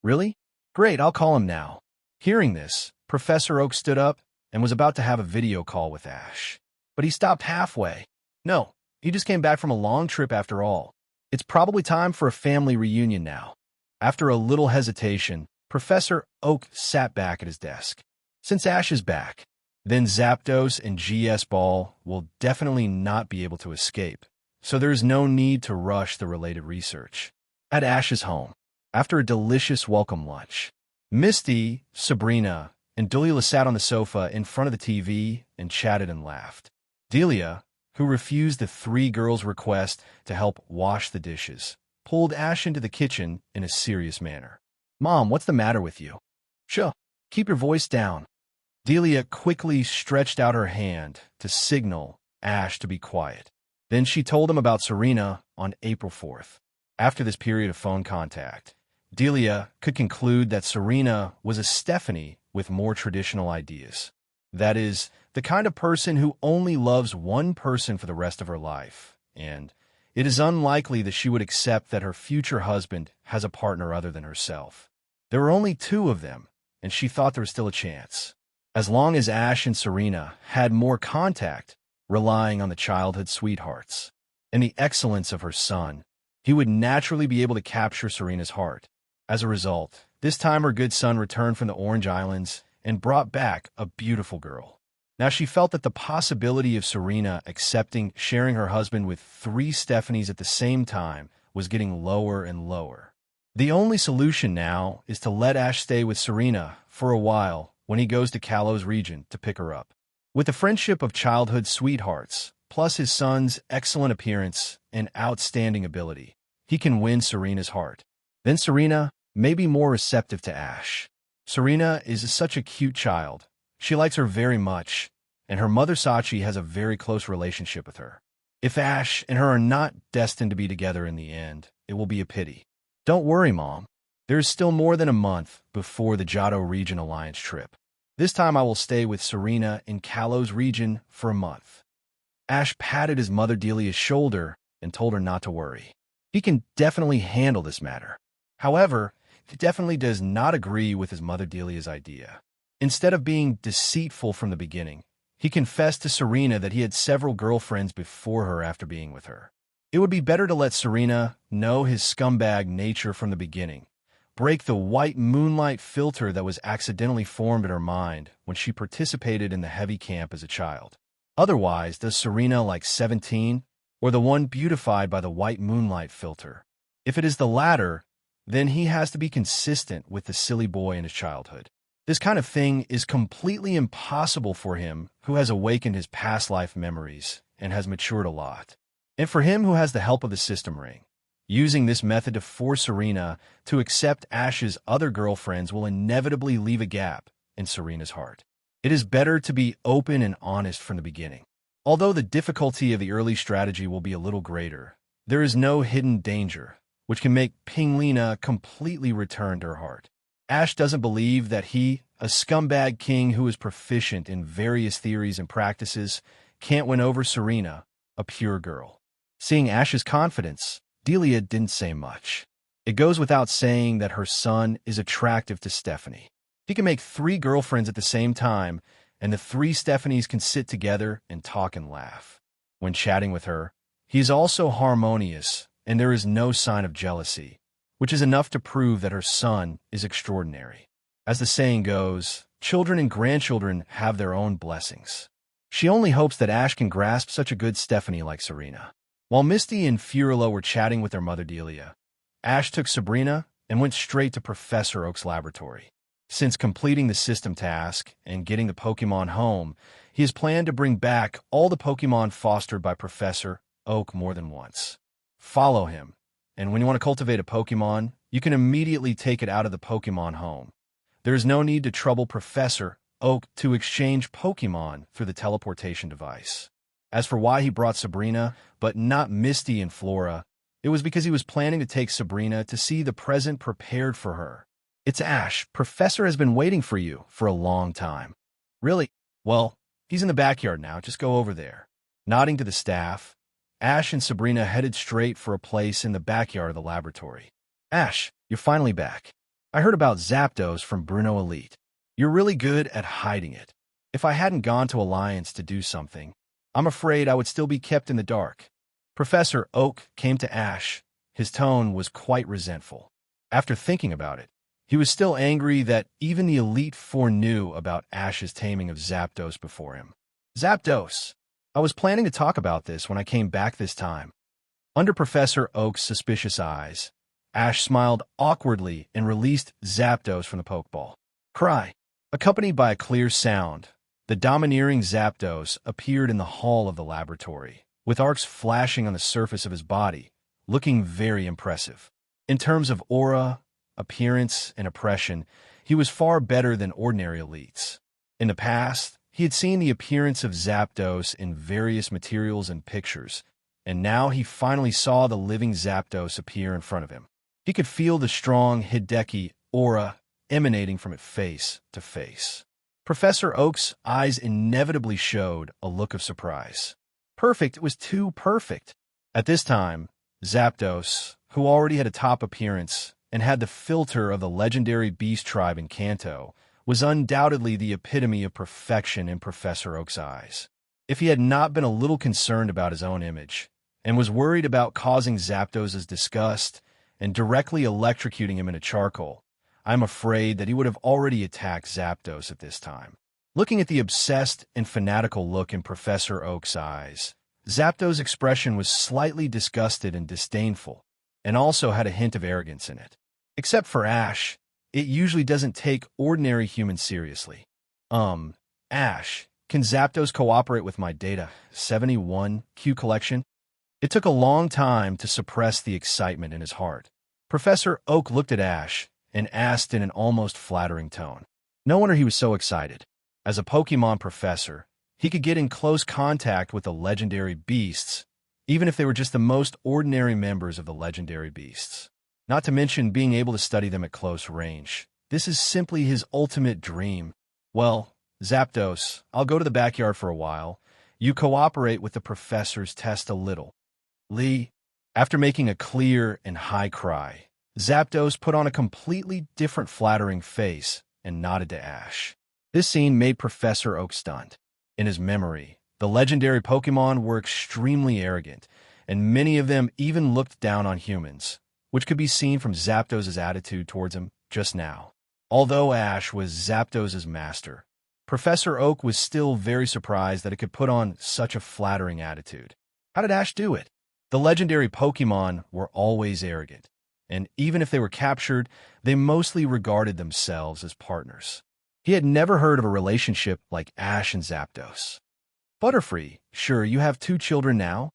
Really? Great, I'll call him now. Hearing this, Professor Oak stood up and was about to have a video call with Ash. But he stopped halfway. No, he just came back from a long trip after all. It's probably time for a family reunion now. After a little hesitation, Professor Oak sat back at his desk. Since Ash is back, then Zapdos and GS Ball will definitely not be able to escape, so there is no need to rush the related research. At Ash's home, after a delicious welcome lunch, Misty, Sabrina, and Delia sat on the sofa in front of the TV and chatted and laughed. Delia, who refused the 3 girls' request to help wash the dishes, pulled Ash into the kitchen in a serious manner. Mom, what's the matter with you? Shuh, keep your voice down. Delia quickly stretched out her hand to signal Ash to be quiet. Then she told him about Serena on April 4th. After this period of phone contact, Delia could conclude that Serena was a Stephanie with more traditional ideas. That is, the kind of person who only loves one person for the rest of her life, and it is unlikely that she would accept that her future husband has a partner other than herself. There were only 2 of them, and she thought there was still a chance. As long as Ash and Serena had more contact, relying on the childhood sweethearts and the excellence of her son, he would naturally be able to capture Serena's heart. As a result, this time her good son returned from the Orange Islands and brought back a beautiful girl. Now she felt that the possibility of Serena accepting sharing her husband with 3 Stephanies at the same time was getting lower and lower. The only solution now is to let Ash stay with Serena for a while when he goes to Kalos region to pick her up. With the friendship of childhood sweethearts, plus his son's excellent appearance and outstanding ability, he can win Serena's heart. Then Serena may be more receptive to Ash. Serena is such a cute child. She likes her very much, and her mother Sachi has a very close relationship with her. If Ash and her are not destined to be together in the end, it will be a pity. Don't worry, Mom. There is still more than a month before the Johto Region Alliance trip. This time I will stay with Serena in Kalos region for a month. Ash patted his mother Delia's shoulder and told her not to worry. He can definitely handle this matter. However, he definitely does not agree with his mother Delia's idea. Instead of being deceitful from the beginning, he confessed to Serena that he had several girlfriends before her after being with her. It would be better to let Serena know his scumbag nature from the beginning, break the white moonlight filter that was accidentally formed in her mind when she participated in the heavy camp as a child. Otherwise, does Serena like 17, or the one beautified by the white moonlight filter? If it is the latter, then he has to be consistent with the silly boy in his childhood. This kind of thing is completely impossible for him who has awakened his past life memories and has matured a lot. And for him who has the help of the system ring, using this method to force Serena to accept Ash's other girlfriends will inevitably leave a gap in Serena's heart. It is better to be open and honest from the beginning. Although the difficulty of the early strategy will be a little greater, there is no hidden danger, which can make Pinglina completely return to her heart. Ash doesn't believe that he, a scumbag king who is proficient in various theories and practices, can't win over Serena, a pure girl. Seeing Ash's confidence, Delia didn't say much. It goes without saying that her son is attractive to Stephanie. He can make 3 girlfriends at the same time, and the 3 Stephanies can sit together and talk and laugh. When chatting with her, he is also harmonious, and there is no sign of jealousy, which is enough to prove that her son is extraordinary. As the saying goes, children and grandchildren have their own blessings. She only hopes that Ash can grasp such a good Stephanie like Serena. While Misty and Furilo were chatting with their mother Delia, Ash took Sabrina and went straight to Professor Oak's laboratory. Since completing the system task and getting the Pokémon home, he has planned to bring back all the Pokémon fostered by Professor Oak more than once. Follow him, and when you want to cultivate a Pokémon, you can immediately take it out of the Pokémon home. There is no need to trouble Professor Oak to exchange Pokémon through the teleportation device. As for why he brought Sabrina, but not Misty and Flora, it was because he was planning to take Sabrina to see the present prepared for her. It's Ash. Professor has been waiting for you for a long time. Really? Well, he's in the backyard now. Just go over there. Nodding to the staff, Ash and Sabrina headed straight for a place in the backyard of the laboratory. Ash, you're finally back. I heard about Zapdos from Bruno Elite. You're really good at hiding it. If I hadn't gone to Alliance to do something, I'm afraid I would still be kept in the dark. Professor Oak came to Ash. His tone was quite resentful. After thinking about it, he was still angry that even the Elite Four knew about Ash's taming of Zapdos before him. Zapdos! I was planning to talk about this when I came back this time. Under Professor Oak's suspicious eyes, Ash smiled awkwardly and released Zapdos from the Pokeball. Cry! Accompanied by a clear sound, the domineering Zapdos appeared in the hall of the laboratory, with arcs flashing on the surface of his body, looking very impressive. In terms of aura, appearance, and oppression, he was far better than ordinary elites. In the past, he had seen the appearance of Zapdos in various materials and pictures, and now he finally saw the living Zapdos appear in front of him. He could feel the strong Hideki aura emanating from it face to face. Professor Oak's eyes inevitably showed a look of surprise. Perfect, it was too perfect. At this time, Zapdos, who already had a top appearance and had the filter of the legendary beast tribe in Kanto, was undoubtedly the epitome of perfection in Professor Oak's eyes. If he had not been a little concerned about his own image, and was worried about causing Zapdos' disgust and directly electrocuting him into charcoal, I'm afraid that he would have already attacked Zapdos at this time. Looking at the obsessed and fanatical look in Professor Oak's eyes, Zapdos' expression was slightly disgusted and disdainful, and also had a hint of arrogance in it. Except for Ash, it usually doesn't take ordinary humans seriously. Ash, can Zapdos cooperate with my Data 71 Q collection? It took a long time to suppress the excitement in his heart. Professor Oak looked at Ash and asked in an almost flattering tone. No wonder he was so excited. As a Pokémon professor, he could get in close contact with the legendary beasts, even if they were just the most ordinary members of the legendary beasts. Not to mention being able to study them at close range. This is simply his ultimate dream. Well, Zapdos, I'll go to the backyard for a while. You cooperate with the professor's test a little. Lee, after making a clear and high cry, Zapdos put on a completely different flattering face and nodded to Ash. This scene made Professor Oak stunned. In his memory, the legendary Pokémon were extremely arrogant, and many of them even looked down on humans, which could be seen from Zapdos' attitude towards him just now. Although Ash was Zapdos' master, Professor Oak was still very surprised that it could put on such a flattering attitude. How did Ash do it? The legendary Pokémon were always arrogant, and even if they were captured, they mostly regarded themselves as partners. He had never heard of a relationship like Ash and Zapdos. Butterfree, sure, you have 2 children now?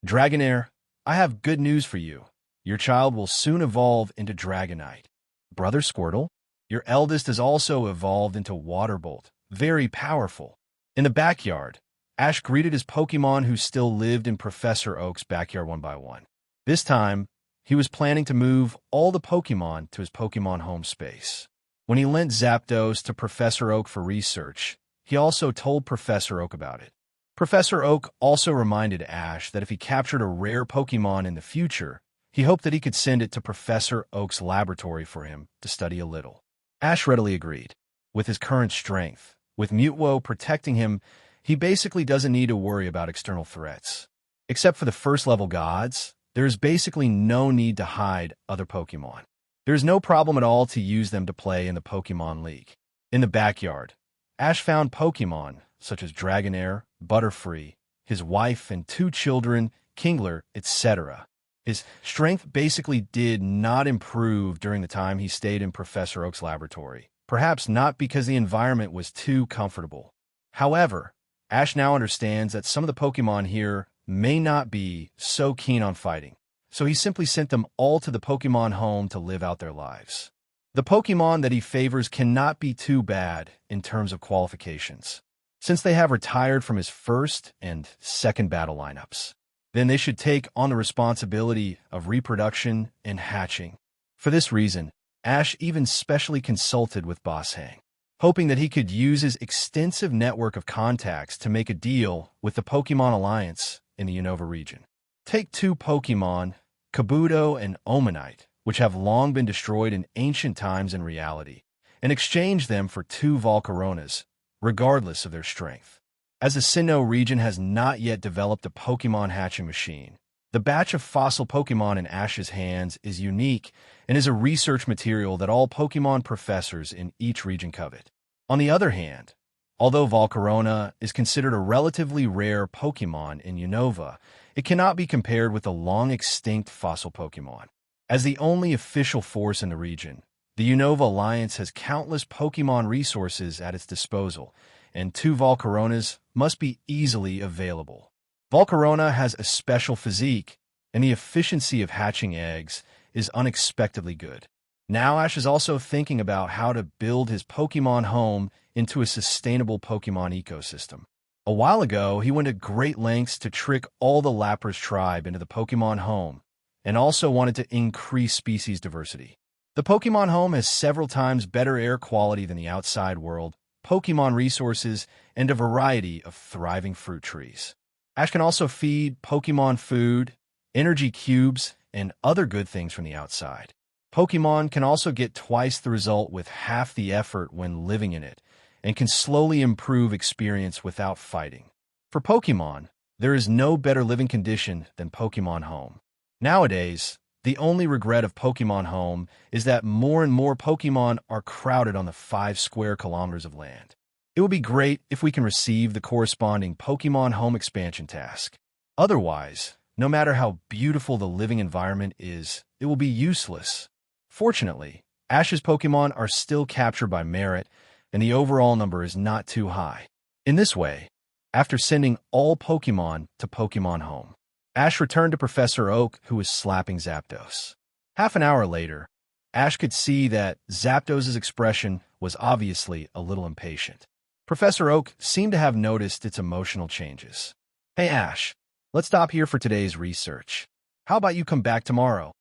Dragonair, I have good news for you. Your child will soon evolve into Dragonite. Brother Squirtle, your eldest has also evolved into Waterbolt, very powerful. In the backyard, Ash greeted his Pokémon who still lived in Professor Oak's backyard one by one. This time, he was planning to move all the Pokémon to his Pokémon home space. When he lent Zapdos to Professor Oak for research, he also told Professor Oak about it. Professor Oak also reminded Ash that if he captured a rare Pokémon in the future, he hoped that he could send it to Professor Oak's laboratory for him to study a little. Ash readily agreed. With his current strength, with Mutwo protecting him, he basically doesn't need to worry about external threats. Except for the first-level gods, there is basically no need to hide other Pokémon. There is no problem at all to use them to play in the Pokémon League. In the backyard, Ash found Pokémon such as Dragonair, Butterfree, his wife and 2 children, Kingler, etc. His strength basically did not improve during the time he stayed in Professor Oak's laboratory, perhaps not because the environment was too comfortable. However, Ash now understands that some of the Pokémon here may not be so keen on fighting, so he simply sent them all to the Pokémon home to live out their lives. The Pokémon that he favors cannot be too bad in terms of qualifications, since they have retired from his first and second battle lineups. Then they should take on the responsibility of reproduction and hatching. For this reason, Ash even specially consulted with Boss Hang, hoping that he could use his extensive network of contacts to make a deal with the Pokémon Alliance in the Unova region. Take 2 Pokémon, Kabuto and Omanite, which have long been destroyed in ancient times in reality, and exchange them for 2 Volcaronas, regardless of their strength. As the Sinnoh region has not yet developed a Pokémon hatching machine, the batch of fossil Pokémon in Ash's hands is unique and is a research material that all Pokémon professors in each region covet. On the other hand, although Volcarona is considered a relatively rare Pokémon in Unova, it cannot be compared with the long-extinct fossil Pokémon. As the only official force in the region, the Unova Alliance has countless Pokémon resources at its disposal, and 2 Volcaronas must be easily available. Volcarona has a special physique, and the efficiency of hatching eggs is unexpectedly good. Now Ash is also thinking about how to build his Pokémon home into a sustainable Pokémon ecosystem. A while ago, he went to great lengths to trick all the Lapras tribe into the Pokémon home, and also wanted to increase species diversity. The Pokémon home has several times better air quality than the outside world, Pokémon resources, and a variety of thriving fruit trees. Ash can also feed Pokémon food, energy cubes, and other good things from the outside. Pokémon can also get twice the result with half the effort when living in it, and can slowly improve experience without fighting. For Pokémon, there is no better living condition than Pokémon Home. Nowadays, the only regret of Pokémon Home is that more and more Pokémon are crowded on the 5 square kilometers of land. It would be great if we can receive the corresponding Pokémon Home expansion task. Otherwise, no matter how beautiful the living environment is, it will be useless. Fortunately, Ash's Pokémon are still captured by merit, and the overall number is not too high. In this way, after sending all Pokémon to Pokémon Home, Ash returned to Professor Oak, who was slapping Zapdos. Half an hour later, Ash could see that Zapdos' expression was obviously a little impatient. Professor Oak seemed to have noticed its emotional changes. "Hey Ash, Let's stop here for today's research. How about you come back tomorrow?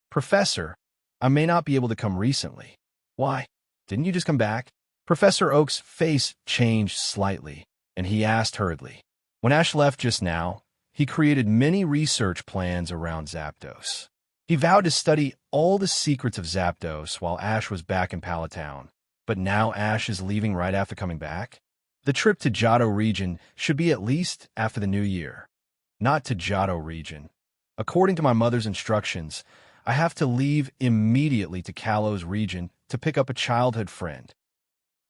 Professor, I may not be able to come recently. Why? Didn't you just come back? Professor Oak's face changed slightly, and he asked hurriedly. When Ash left just now, he created many research plans around Zapdos. He vowed to study all the secrets of Zapdos while Ash was back in Palatown. But now Ash is leaving right after coming back? The trip to Johto region should be at least after the new year. Not to Johto region. According to my mother's instructions, I have to leave immediately to Kalos region to pick up a childhood friend.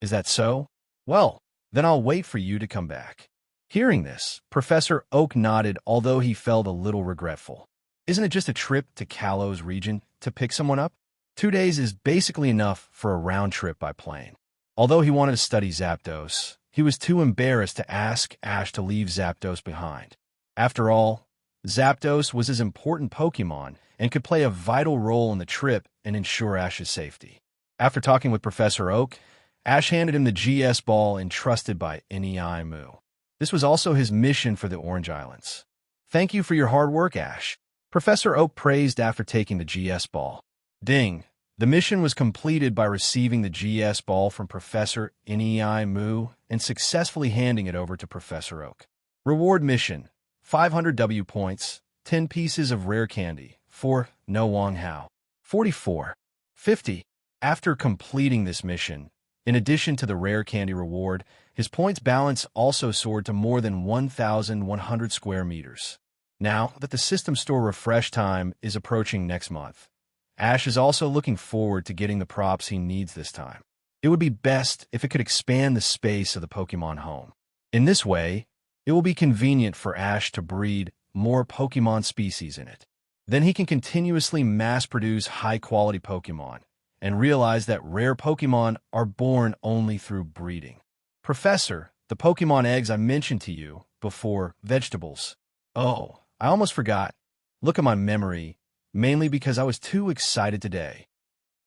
Is that so? Well, then I'll wait for you to come back. Hearing this, Professor Oak nodded, although he felt a little regretful. Isn't it just a trip to Kalos region to pick someone up? 2 days is basically enough for a round trip by plane. Although he wanted to study Zapdos, he was too embarrassed to ask Ash to leave Zapdos behind. After all, Zapdos was his important Pokémon and could play a vital role in the trip and ensure Ash's safety. After talking with Professor Oak, Ash handed him the GS ball entrusted by it.New. This was also his mission for the Orange Islands. Thank you for your hard work, Ash. Professor Oak praised after taking the GS ball. Ding! The mission was completed by receiving the GS ball from Professor it.New and successfully handing it over to Professor Oak. Reward mission: 500 W points, 10 pieces of rare candy, for No Wong Hao. 44. 50. After completing this mission, in addition to the rare candy reward, his points balance also soared to more than 1,100 square meters. Now that the system store refresh time is approaching next month, Ash is also looking forward to getting the props he needs this time. It would be best if it could expand the space of the Pokémon home. In this way, it will be convenient for Ash to breed more Pokémon species in it. Then he can continuously mass-produce high-quality Pokémon and realize that rare Pokémon are born only through breeding. Professor, the Pokémon eggs I mentioned to you before, vegetables. Oh, I almost forgot. Look at my memory, mainly because I was too excited today.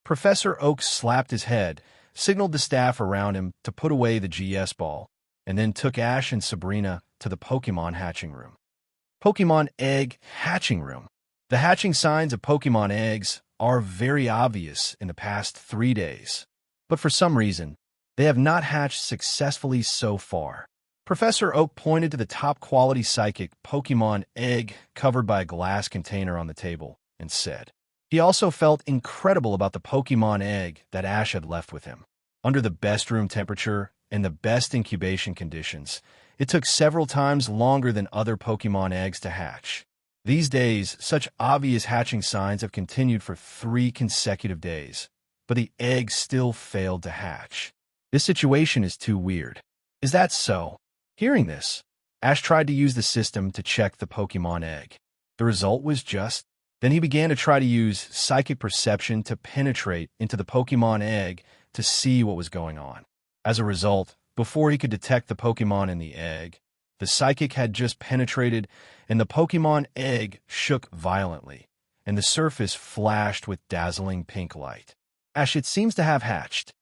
Professor Oak slapped his head, signaled the staff around him to put away the GS ball, and then took Ash and Sabrina to the Pokémon hatching room. Pokémon egg hatching room. The hatching signs of Pokémon eggs are very obvious in the past 3 days, but for some reason, they have not hatched successfully so far. Professor Oak pointed to the top-quality psychic Pokémon egg covered by a glass container on the table and said. He also felt incredible about the Pokémon egg that Ash had left with him. Under the best room temperature and the best incubation conditions, it took several times longer than other Pokémon eggs to hatch. These days, such obvious hatching signs have continued for 3 consecutive days, but the egg still failed to hatch. This situation is too weird. Is that so? Hearing this, Ash tried to use the system to check the Pokémon egg. The result was just. Then he began to try to use psychic perception to penetrate into the Pokémon egg to see what was going on. As a result, before he could detect the Pokémon in the egg, the psychic had just penetrated and the Pokémon egg shook violently, and the surface flashed with dazzling pink light. Ash, it seems to have hatched.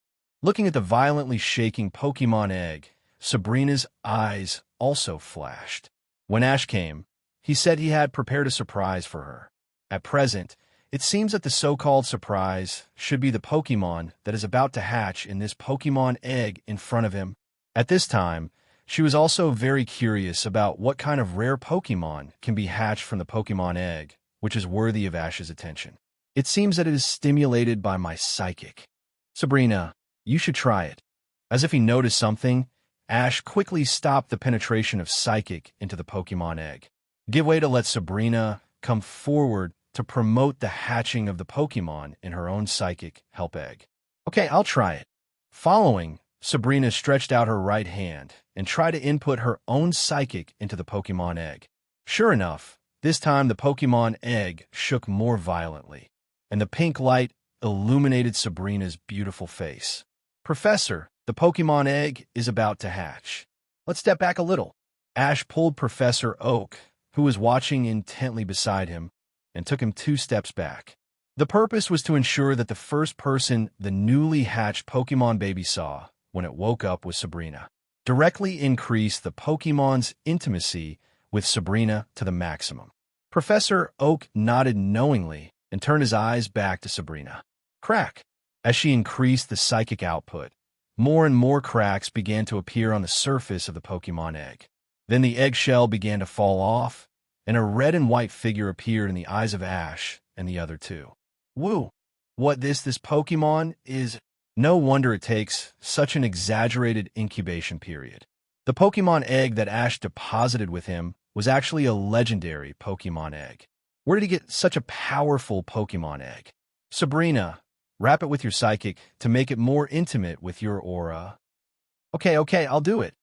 Looking at the violently shaking Pokémon egg, Sabrina's eyes also flashed. When Ash came, he said he had prepared a surprise for her. At present, it seems that the so-called surprise should be the Pokémon that is about to hatch in this Pokémon egg in front of him. At this time, she was also very curious about what kind of rare Pokémon can be hatched from the Pokémon egg, which is worthy of Ash's attention. It seems that it is stimulated by my psychic. Sabrina, you should try it. As if he noticed something, Ash quickly stopped the penetration of psychic into the Pokémon egg. Give way to let Sabrina come forward to promote the hatching of the Pokémon in her own psychic help egg. Okay, I'll try it. Following, Sabrina stretched out her right hand and tried to input her own psychic into the Pokémon egg. Sure enough, this time the Pokémon egg shook more violently, and the pink light illuminated Sabrina's beautiful face. Professor, the Pokémon egg is about to hatch. Let's step back a little. Ash pulled Professor Oak, who was watching intently beside him, and took him 2 steps back. The purpose was to ensure that the first person the newly hatched Pokémon baby saw when it woke up was Sabrina. Directly increase the Pokémon's intimacy with Sabrina to the maximum. Professor Oak nodded knowingly and turned his eyes back to Sabrina. Crack! As she increased the psychic output, more and more cracks began to appear on the surface of the Pokémon egg. Then the eggshell began to fall off, and a red and white figure appeared in the eyes of Ash and the other two. Woo! What this Pokémon is? No wonder it takes such an exaggerated incubation period. The Pokémon egg that Ash deposited with him was actually a legendary Pokémon egg. Where did he get such a powerful Pokémon egg? Sabrina, wrap it with your psychic to make it more intimate with your aura. Okay, I'll do it.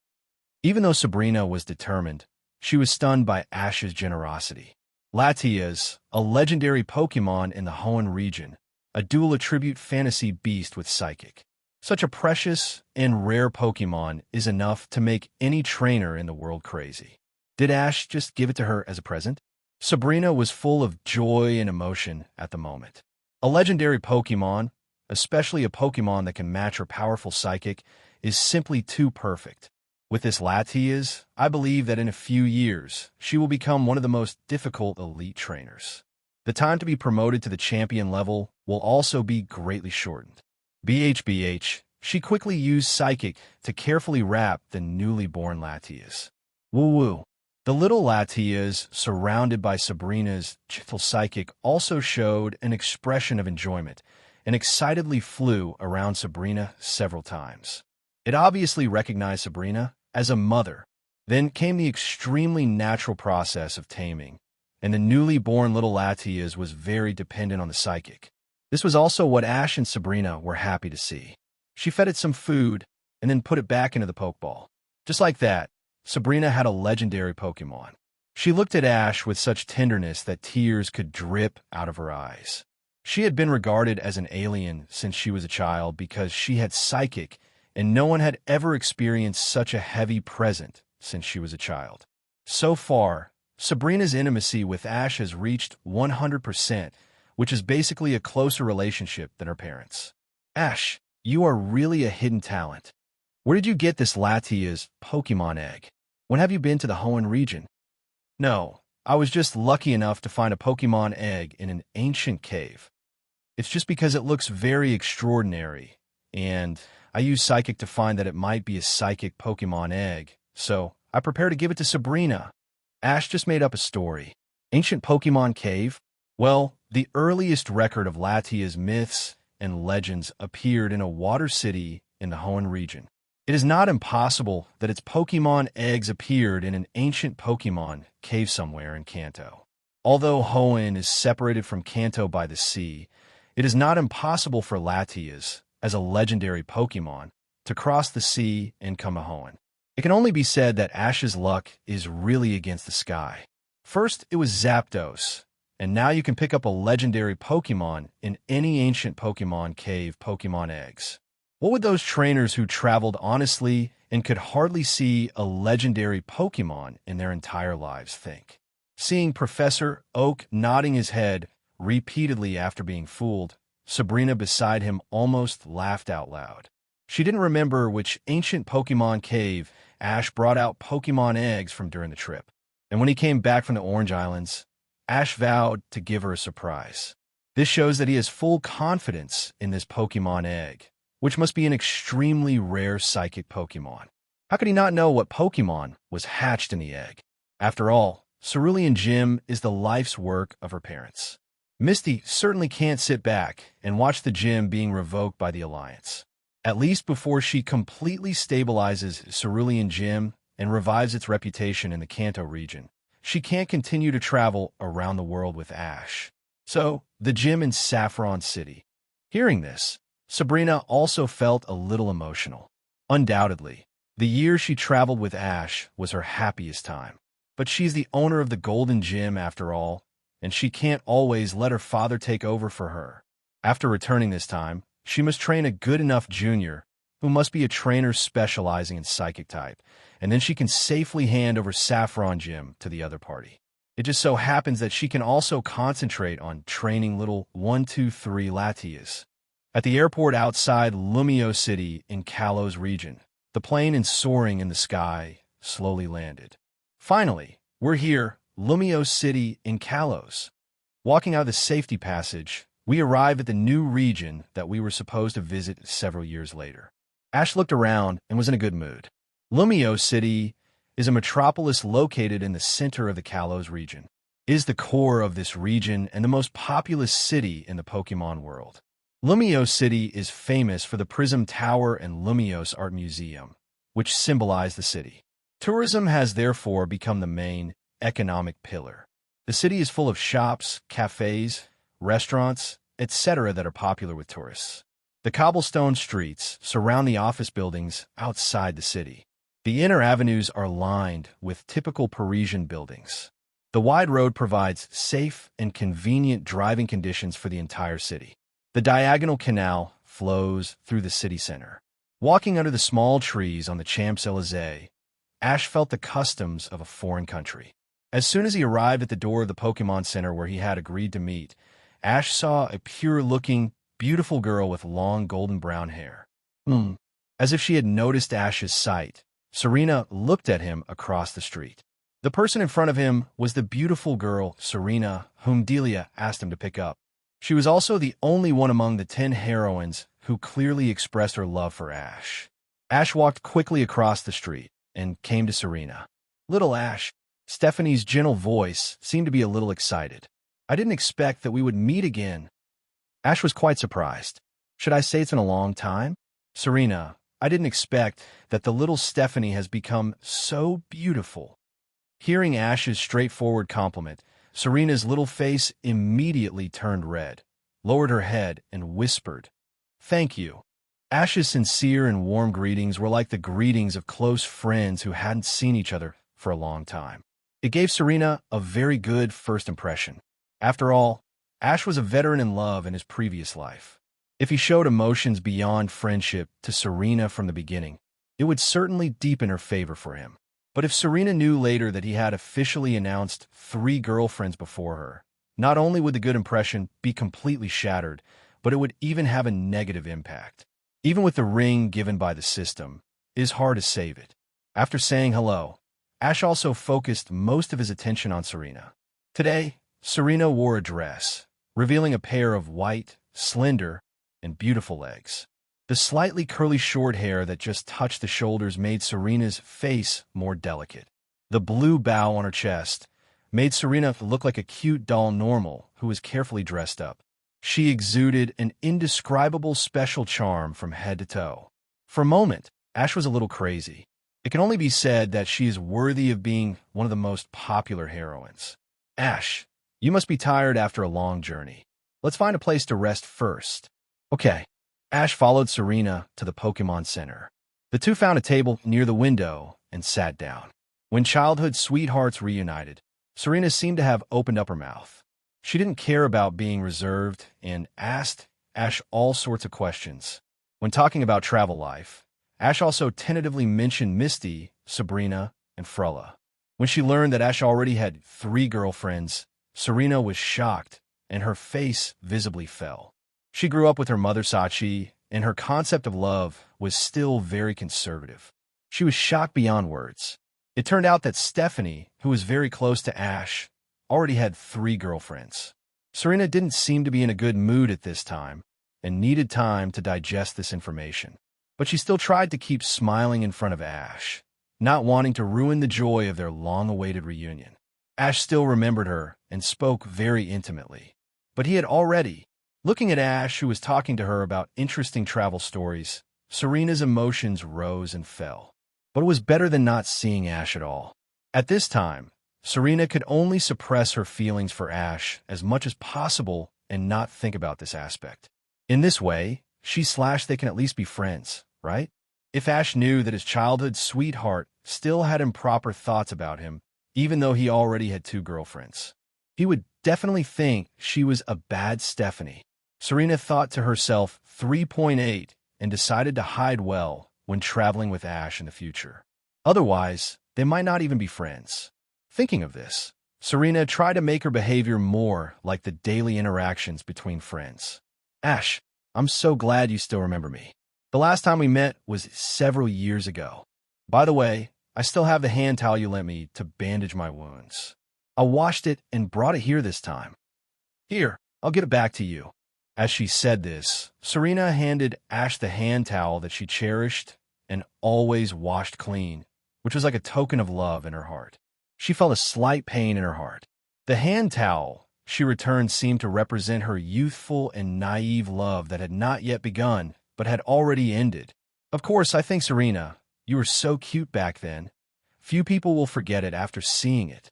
Even though Sabrina was determined, she was stunned by Ash's generosity. Latias, a legendary Pokémon in the Hoenn region, a dual-attribute fantasy beast with psychic. Such a precious and rare Pokémon is enough to make any trainer in the world crazy. Did Ash just give it to her as a present? Sabrina was full of joy and emotion at the moment. A legendary Pokémon, especially a Pokémon that can match her powerful psychic, is simply too perfect. With this Latias, I believe that in a few years, she will become one of the most difficult elite trainers. The time to be promoted to the champion level will also be greatly shortened. BHBH, she quickly used Psychic to carefully wrap the newly born Latias. Woo-woo. The little Latias, surrounded by Sabrina's gentle Psychic, also showed an expression of enjoyment and excitedly flew around Sabrina several times. It obviously recognized Sabrina as a mother. Then came the extremely natural process of taming, and the newly born little Latias was very dependent on the Psychic. This was also what Ash and Sabrina were happy to see. She fed it some food and then put it back into the Pokeball. Just like that, Sabrina had a legendary Pokemon. She looked at Ash with such tenderness that tears could drip out of her eyes. She had been regarded as an alien since she was a child because she had Psychic, and no one had ever experienced such a heavy present since she was a child. So far, Sabrina's intimacy with Ash has reached 100%, which is basically a closer relationship than her parents. Ash, you are really a hidden talent. Where did you get this Latias Pokemon egg? When have you been to the Hoenn region? No, I was just lucky enough to find a Pokemon egg in an ancient cave. It's just because it looks very extraordinary, and I used Psychic to find that it might be a psychic Pokemon egg, so I prepared to give it to Sabrina. Ash just made up a story. Ancient Pokemon cave? Well, the earliest record of Latias myths and legends appeared in a water city in the Hoenn region. It is not impossible that its Pokemon eggs appeared in an ancient Pokemon cave somewhere in Kanto. Although Hoenn is separated from Kanto by the sea, it is not impossible for Latias, as a legendary Pokemon, to cross the sea and come to Hoenn. It can only be said that Ash's luck is really against the sky. First, it was Zapdos, and now you can pick up a legendary Pokemon in any ancient Pokemon cave Pokemon eggs. What would those trainers who traveled honestly and could hardly see a legendary Pokemon in their entire lives think? Seeing Professor Oak nodding his head repeatedly after being fooled, Sabrina beside him almost laughed out loud. She didn't remember which ancient Pokemon cave Ash brought out Pokemon eggs from during the trip. And when he came back from the Orange Islands, Ash vowed to give her a surprise. This shows that he has full confidence in this Pokemon egg, which must be an extremely rare psychic Pokemon. How could he not know what Pokemon was hatched in the egg? After all, Cerulean Gym is the life's work of her parents. Misty certainly can't sit back and watch the gym being revoked by the Alliance. At least before she completely stabilizes Cerulean Gym and revives its reputation in the Kanto region, she can't continue to travel around the world with Ash. So, the gym in Saffron City. Hearing this, Sabrina also felt a little emotional. Undoubtedly, the year she traveled with Ash was her happiest time. But she's the owner of the Golden Gym after all, and she can't always let her father take over for her. After returning this time, she must train a good enough junior, who must be a trainer specializing in psychic type, and then she can safely hand over Saffron Gym to the other party. It just so happens that she can also concentrate on training little 1-2-3 Latias. At the airport outside Lumio City in Kalos region, the plane is soaring in the sky slowly landed. Finally, We're here, Lumio City in Kalos. Walking out of the safety passage, we arrive at the new region that we were supposed to visit several years later. Ash looked around and was in a good mood. Lumio City is a metropolis located in the center of the Kalos region. It is the core of this region and the most populous city in the Pokémon world. Lumio City is famous for the Prism Tower and Lumios Art Museum, which symbolize the city. Tourism has therefore become the main economic pillar. The city is full of shops, cafes, restaurants, etc. that are popular with tourists. The cobblestone streets surround the office buildings outside the city. The inner avenues are lined with typical Parisian buildings. The wide road provides safe and convenient driving conditions for the entire city. The diagonal canal flows through the city center. Walking under the small trees on the Champs-Élysées, Ash felt the customs of a foreign country. As soon as he arrived at the door of the Pokémon Center where he had agreed to meet, Ash saw a pure-looking, beautiful girl with long golden brown hair. As if she had noticed Ash's sight, Serena looked at him across the street. The person in front of him was the beautiful girl, Serena, whom Delia asked him to pick up. She was also the only one among the 10 heroines who clearly expressed her love for Ash. Ash walked quickly across the street and came to Serena. Little Ash, Stephanie's gentle voice seemed to be a little excited. I didn't expect that we would meet again. Ash was quite surprised. Should I say it's been a long time? Serena, I didn't expect that the little Stephanie has become so beautiful. Hearing Ash's straightforward compliment, Serena's little face immediately turned red, lowered her head, and whispered, "Thank you." Ash's sincere and warm greetings were like the greetings of close friends who hadn't seen each other for a long time. It gave Serena a very good first impression. After all, Ash was a veteran in love in his previous life. If he showed emotions beyond friendship to Serena from the beginning, it would certainly deepen her favor for him. But if Serena knew later that he had officially announced 3 girlfriends before her, not only would the good impression be completely shattered, but it would even have a negative impact. Even with the ring given by the system, it is hard to save it. After saying hello, Ash also focused most of his attention on Serena. Today, Serena wore a dress, revealing a pair of white, slender, and beautiful legs. The slightly curly short hair that just touched the shoulders made Serena's face more delicate. The blue bow on her chest made Serena look like a cute doll normal who was carefully dressed up. She exuded an indescribable special charm from head to toe. For a moment, Ash was a little crazy. It can only be said that she is worthy of being one of the most popular heroines. Ash, you must be tired after a long journey. Let's find a place to rest first. Okay. Ash followed Serena to the Pokémon Center. The two found a table near the window and sat down. When childhood sweethearts reunited, Serena seemed to have opened up her mouth. She didn't care about being reserved and asked Ash all sorts of questions. When talking about travel life, Ash also tentatively mentioned Misty, Sabrina, and Frella. When she learned that Ash already had 3 girlfriends, Serena was shocked, and her face visibly fell. She grew up with her mother Sachi, and her concept of love was still very conservative. She was shocked beyond words. It turned out that Stephanie, who was very close to Ash, already had 3 girlfriends. Serena didn't seem to be in a good mood at this time, and needed time to digest this information. But she still tried to keep smiling in front of Ash, not wanting to ruin the joy of their long-awaited reunion. Ash still remembered her and spoke very intimately. But he had already. Looking at Ash, who was talking to her about interesting travel stories, Serena's emotions rose and fell. But it was better than not seeing Ash at all. At this time, Serena could only suppress her feelings for Ash as much as possible and not think about this aspect. In this way, they can at least be friends, right? If Ash knew that his childhood sweetheart still had improper thoughts about him, even though he already had 2 girlfriends, he would definitely think she was a bad Stephanie. Serena thought to herself 3.8 and decided to hide well when traveling with Ash in the future. Otherwise, they might not even be friends. Thinking of this, Serena tried to make her behavior more like the daily interactions between friends. Ash, I'm so glad you still remember me. The last time we met was several years ago. By the way, I still have the hand towel you lent me to bandage my wounds. I washed it and brought it here this time. Here, I'll give it back to you." As she said this, Serena handed Ash the hand towel that she cherished and always washed clean, which was like a token of love in her heart. She felt a slight pain in her heart. The hand towel she returned seemed to represent her youthful and naive love that had not yet begun, but had already ended. "Of course, I think, Serena, you were so cute back then. Few people will forget it after seeing it."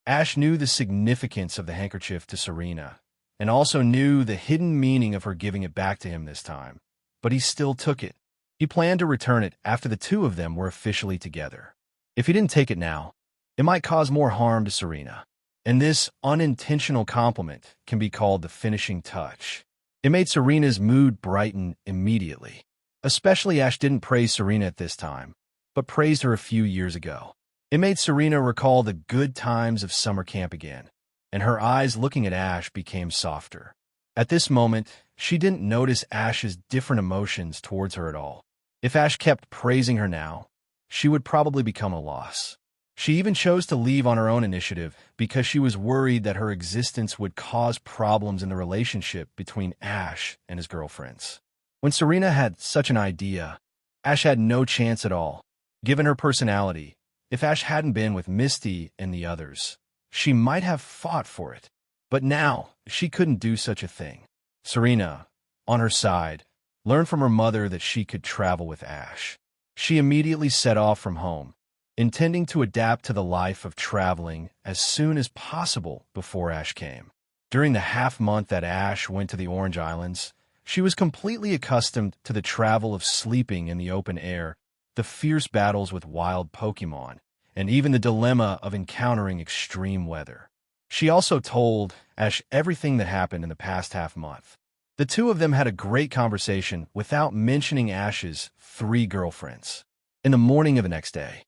Ash knew the significance of the handkerchief to Serena, and also knew the hidden meaning of her giving it back to him this time. But he still took it. He planned to return it after the two of them were officially together. If he didn't take it now, it might cause more harm to Serena. And this unintentional compliment can be called the finishing touch. It made Serena's mood brighten immediately. Especially Ash didn't praise Serena at this time, but praised her a few years ago. It made Serena recall the good times of summer camp again, and her eyes looking at Ash became softer. At this moment, she didn't notice Ash's different emotions towards her at all. If Ash kept praising her now, she would probably become a loss. She even chose to leave on her own initiative because she was worried that her existence would cause problems in the relationship between Ash and his girlfriends. When Serena had such an idea, Ash had no chance at all. Given her personality, if Ash hadn't been with Misty and the others, she might have fought for it. But now, she couldn't do such a thing. Serena, on her side, learned from her mother that she could travel with Ash. She immediately set off from home, intending to adapt to the life of traveling as soon as possible before Ash came. During the half-month that Ash went to the Orange Islands, she was completely accustomed to the travel of sleeping in the open air, the fierce battles with wild Pokémon, and even the dilemma of encountering extreme weather. She also told Ash everything that happened in the past half-month. The two of them had a great conversation without mentioning Ash's 3 girlfriends. In the morning of the next day,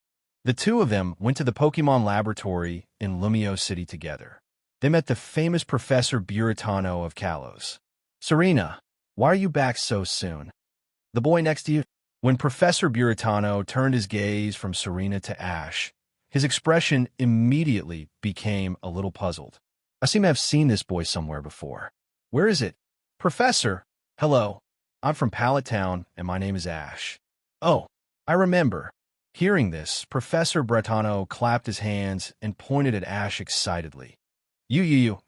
the two of them went to the Pokémon laboratory in Lumio City together. They met the famous Professor Buratano of Kalos. "Serena, why are you back so soon? The boy next to you?" When Professor Buratano turned his gaze from Serena to Ash, his expression immediately became a little puzzled. "I seem to have seen this boy somewhere before. Where is it?" "Professor, hello. I'm from Pallet Town, and my name is Ash." "Oh, I remember." Hearing this, Professor Buratano clapped his hands and pointed at Ash excitedly. You.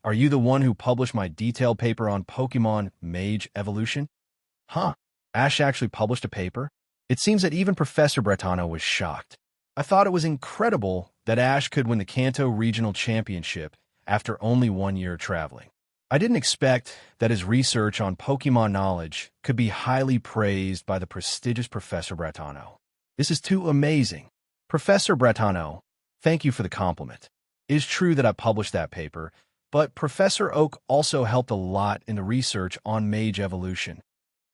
Are you the one who published my detailed paper on Pokémon Mage Evolution?" "Huh. Ash actually published a paper?" It seems that even Professor Buratano was shocked. "I thought it was incredible that Ash could win the Kanto Regional Championship after only 1 year traveling. I didn't expect that his research on Pokémon knowledge could be highly praised by the prestigious Professor Buratano. This is too amazing. Professor Buratano, thank you for the compliment. It is true that I published that paper, but Professor Oak also helped a lot in the research on Mage Evolution."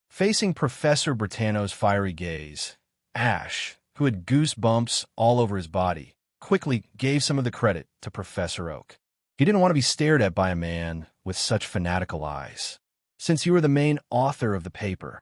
Facing Professor Buratano's fiery gaze, Ash, who had goosebumps all over his body, quickly gave some of the credit to Professor Oak. He didn't want to be stared at by a man with such fanatical eyes. "Since you are the main author of the paper,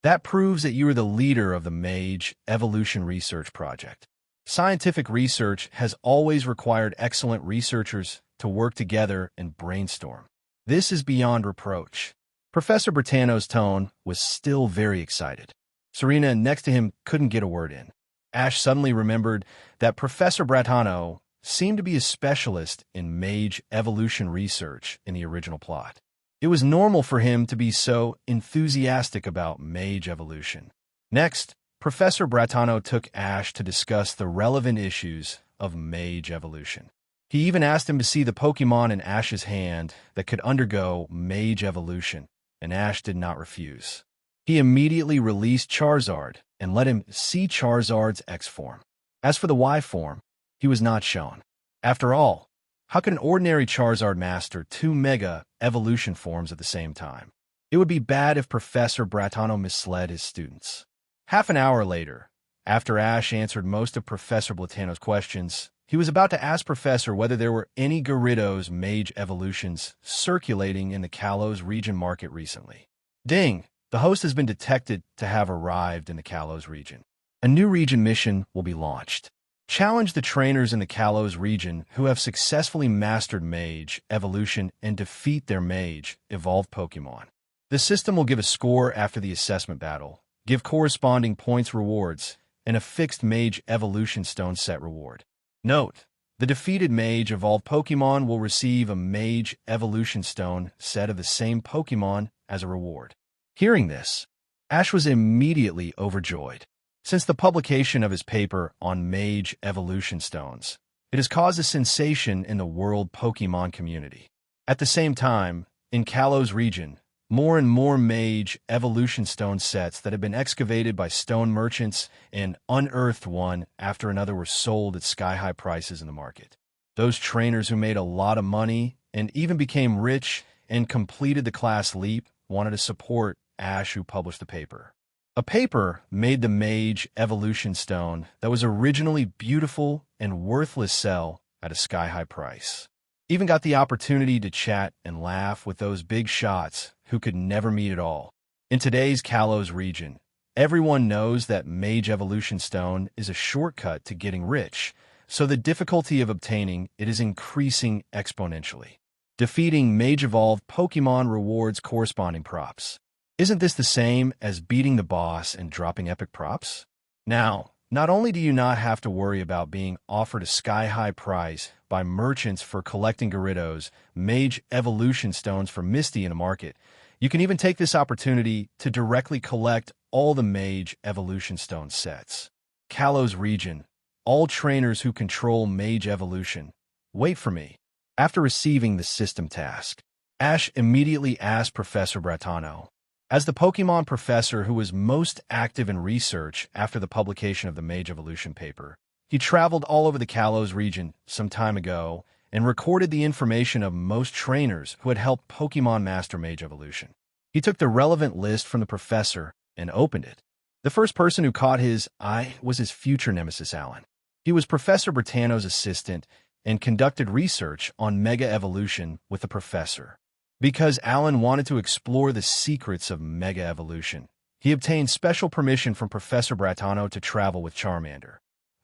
that proves that you are the leader of the Mage Evolution Research Project. Scientific research has always required excellent researchers to work together and brainstorm. This is beyond reproach." Professor Buratano's tone was still very excited. Serena, next to him, couldn't get a word in. Ash suddenly remembered that Professor Buratano seemed to be a specialist in Mage Evolution research in the original plot. It was normal for him to be so enthusiastic about Mage Evolution. Next, Professor Buratano took Ash to discuss the relevant issues of Mage Evolution. He even asked him to see the Pokémon in Ash's hand that could undergo Mage Evolution, and Ash did not refuse. He immediately released Charizard and let him see Charizard's X form. As for the Y form, he was not shown. After all, how could an ordinary Charizard master 2 Mega Evolution forms at the same time? It would be bad if Professor Buratano misled his students. Half an hour later, after Ash answered most of Professor Buratano's questions, he was about to ask Professor whether there were any Gyarados Mage Evolutions circulating in the Kalos region market recently. Ding! The host has been detected to have arrived in the Kalos region. A new region mission will be launched. Challenge the trainers in the Kalos region who have successfully mastered Mage Evolution and defeat their Mage Evolved Pokémon. The system will give a score after the assessment battle, give corresponding points rewards, and a fixed Mage Evolution Stone set reward. Note: the defeated Mage Evolved Pokémon will receive a Mage Evolution Stone set of the same Pokémon as a reward. Hearing this, Ash was immediately overjoyed. Since the publication of his paper on Mage Evolution Stones, it has caused a sensation in the world Pokémon community. At the same time, in Kalos region, more and more Mage Evolution Stone sets that have been excavated by stone merchants and unearthed one after another were sold at sky-high prices in the market. Those trainers who made a lot of money and even became rich and completed the class leap wanted to support Ash, who published the paper. A paper made the Mage Evolution Stone that was originally beautiful and worthless sell at a sky-high price. Even got the opportunity to chat and laugh with those big shots who could never meet at all. In today's Kalos region, everyone knows that Mage Evolution Stone is a shortcut to getting rich, so the difficulty of obtaining it is increasing exponentially. Defeating Mage Evolved Pokémon rewards corresponding props. Isn't this the same as beating the boss and dropping epic props? Now, not only do you not have to worry about being offered a sky-high price by merchants for collecting Gyarados Mage Evolution Stones for Misty in the market, you can even take this opportunity to directly collect all the Mage Evolution Stone sets. Kalos region, all trainers who control Mage Evolution, wait for me. After receiving the system task, Ash immediately asked Professor Bratano. As the Pokémon professor who was most active in research after the publication of the Mage Evolution paper, he traveled all over the Kalos region some time ago and recorded the information of most trainers who had helped Pokémon Master Mage Evolution. He took the relevant list from the professor and opened it. The first person who caught his eye was his future nemesis, Alan. He was Professor Bratano's assistant and conducted research on Mega Evolution with the professor. Because Alan wanted to explore the secrets of Mega Evolution, he obtained special permission from Professor Bratano to travel with Charmander,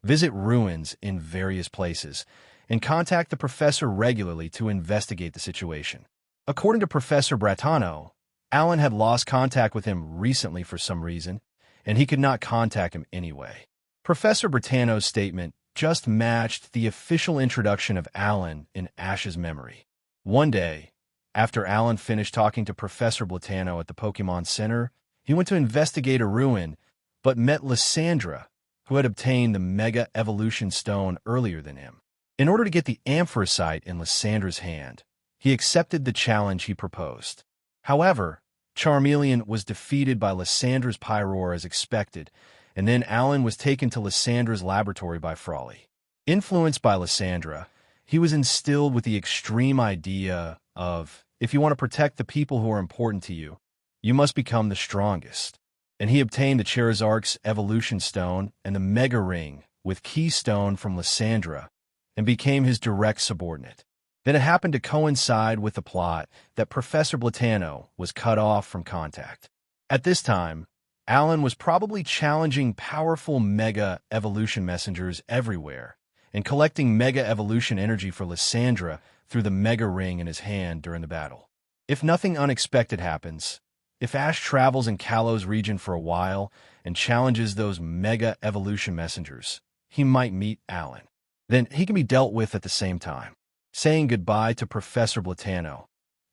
visit ruins in various places, and contact the professor regularly to investigate the situation. According to Professor Bratano, Alan had lost contact with him recently for some reason, and he could not contact him anyway. Professor Bratano's statement just matched the official introduction of Alan in Ash's memory. One day, after Alan finished talking to Professor Bratano at the Pokémon Center, he went to investigate a ruin, but met Lysandra, who had obtained the Mega Evolution Stone earlier than him. In order to get the Ampharocyte in Lysandra's hand, he accepted the challenge he proposed. However, Charmeleon was defeated by Lysandra's Pyroar as expected, and then Alan was taken to Lysandra's laboratory by Frawley. Influenced by Lysandra, he was instilled with the extreme idea of, if you want to protect the people who are important to you, you must become the strongest. And he obtained the Charizard's Evolution Stone and the Mega Ring with Keystone from Lysandra and became his direct subordinate. Then it happened to coincide with the plot that Professor Bratano was cut off from contact. At this time, Alan was probably challenging powerful Mega Evolution messengers everywhere and collecting Mega Evolution energy for Lysandra through the Mega Ring in his hand during the battle. If nothing unexpected happens, if Ash travels in Kalos region for a while and challenges those Mega Evolution messengers, he might meet Alan. Then he can be dealt with at the same time. Saying goodbye to Professor Bratano,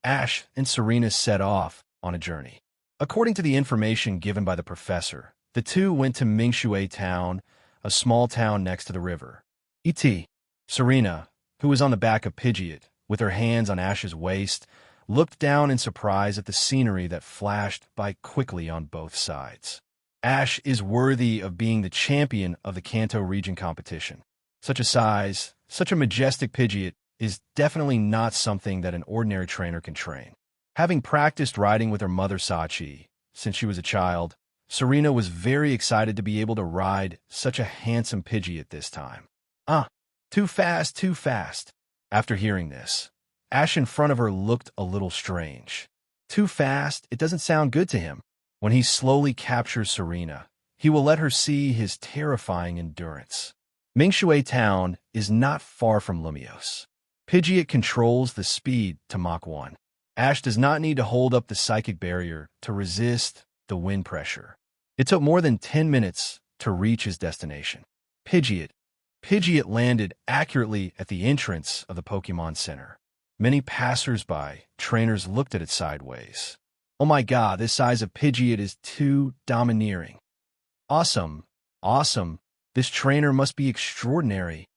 Ash and Serena set off on a journey. According to the information given by the professor, the two went to Mingshui Town, a small town next to the river. Serena, who was on the back of Pidgeot, with her hands on Ash's waist, looked down in surprise at the scenery that flashed by quickly on both sides. Ash is worthy of being the champion of the Kanto region competition. Such a size, such a majestic Pidgeot is definitely not something that an ordinary trainer can train. Having practiced riding with her mother Sachi since she was a child, Serena was very excited to be able to ride such a handsome Pidgeot this time. Too fast, too fast. After hearing this, Ash in front of her looked a little strange. Too fast, it doesn't sound good to him. When he slowly captures Serena, he will let her see his terrifying endurance. Mingshui Town is not far from Lumiose. Pidgeot controls the speed to Mach 1. Ash does not need to hold up the psychic barrier to resist the wind pressure. It took more than 10 minutes to reach his destination. Pidgeot landed accurately at the entrance of the Pokémon Center. Many passers-by, trainers looked at it sideways. Oh my god, this size of Pidgeot is too domineering. Awesome. This trainer must be extraordinary.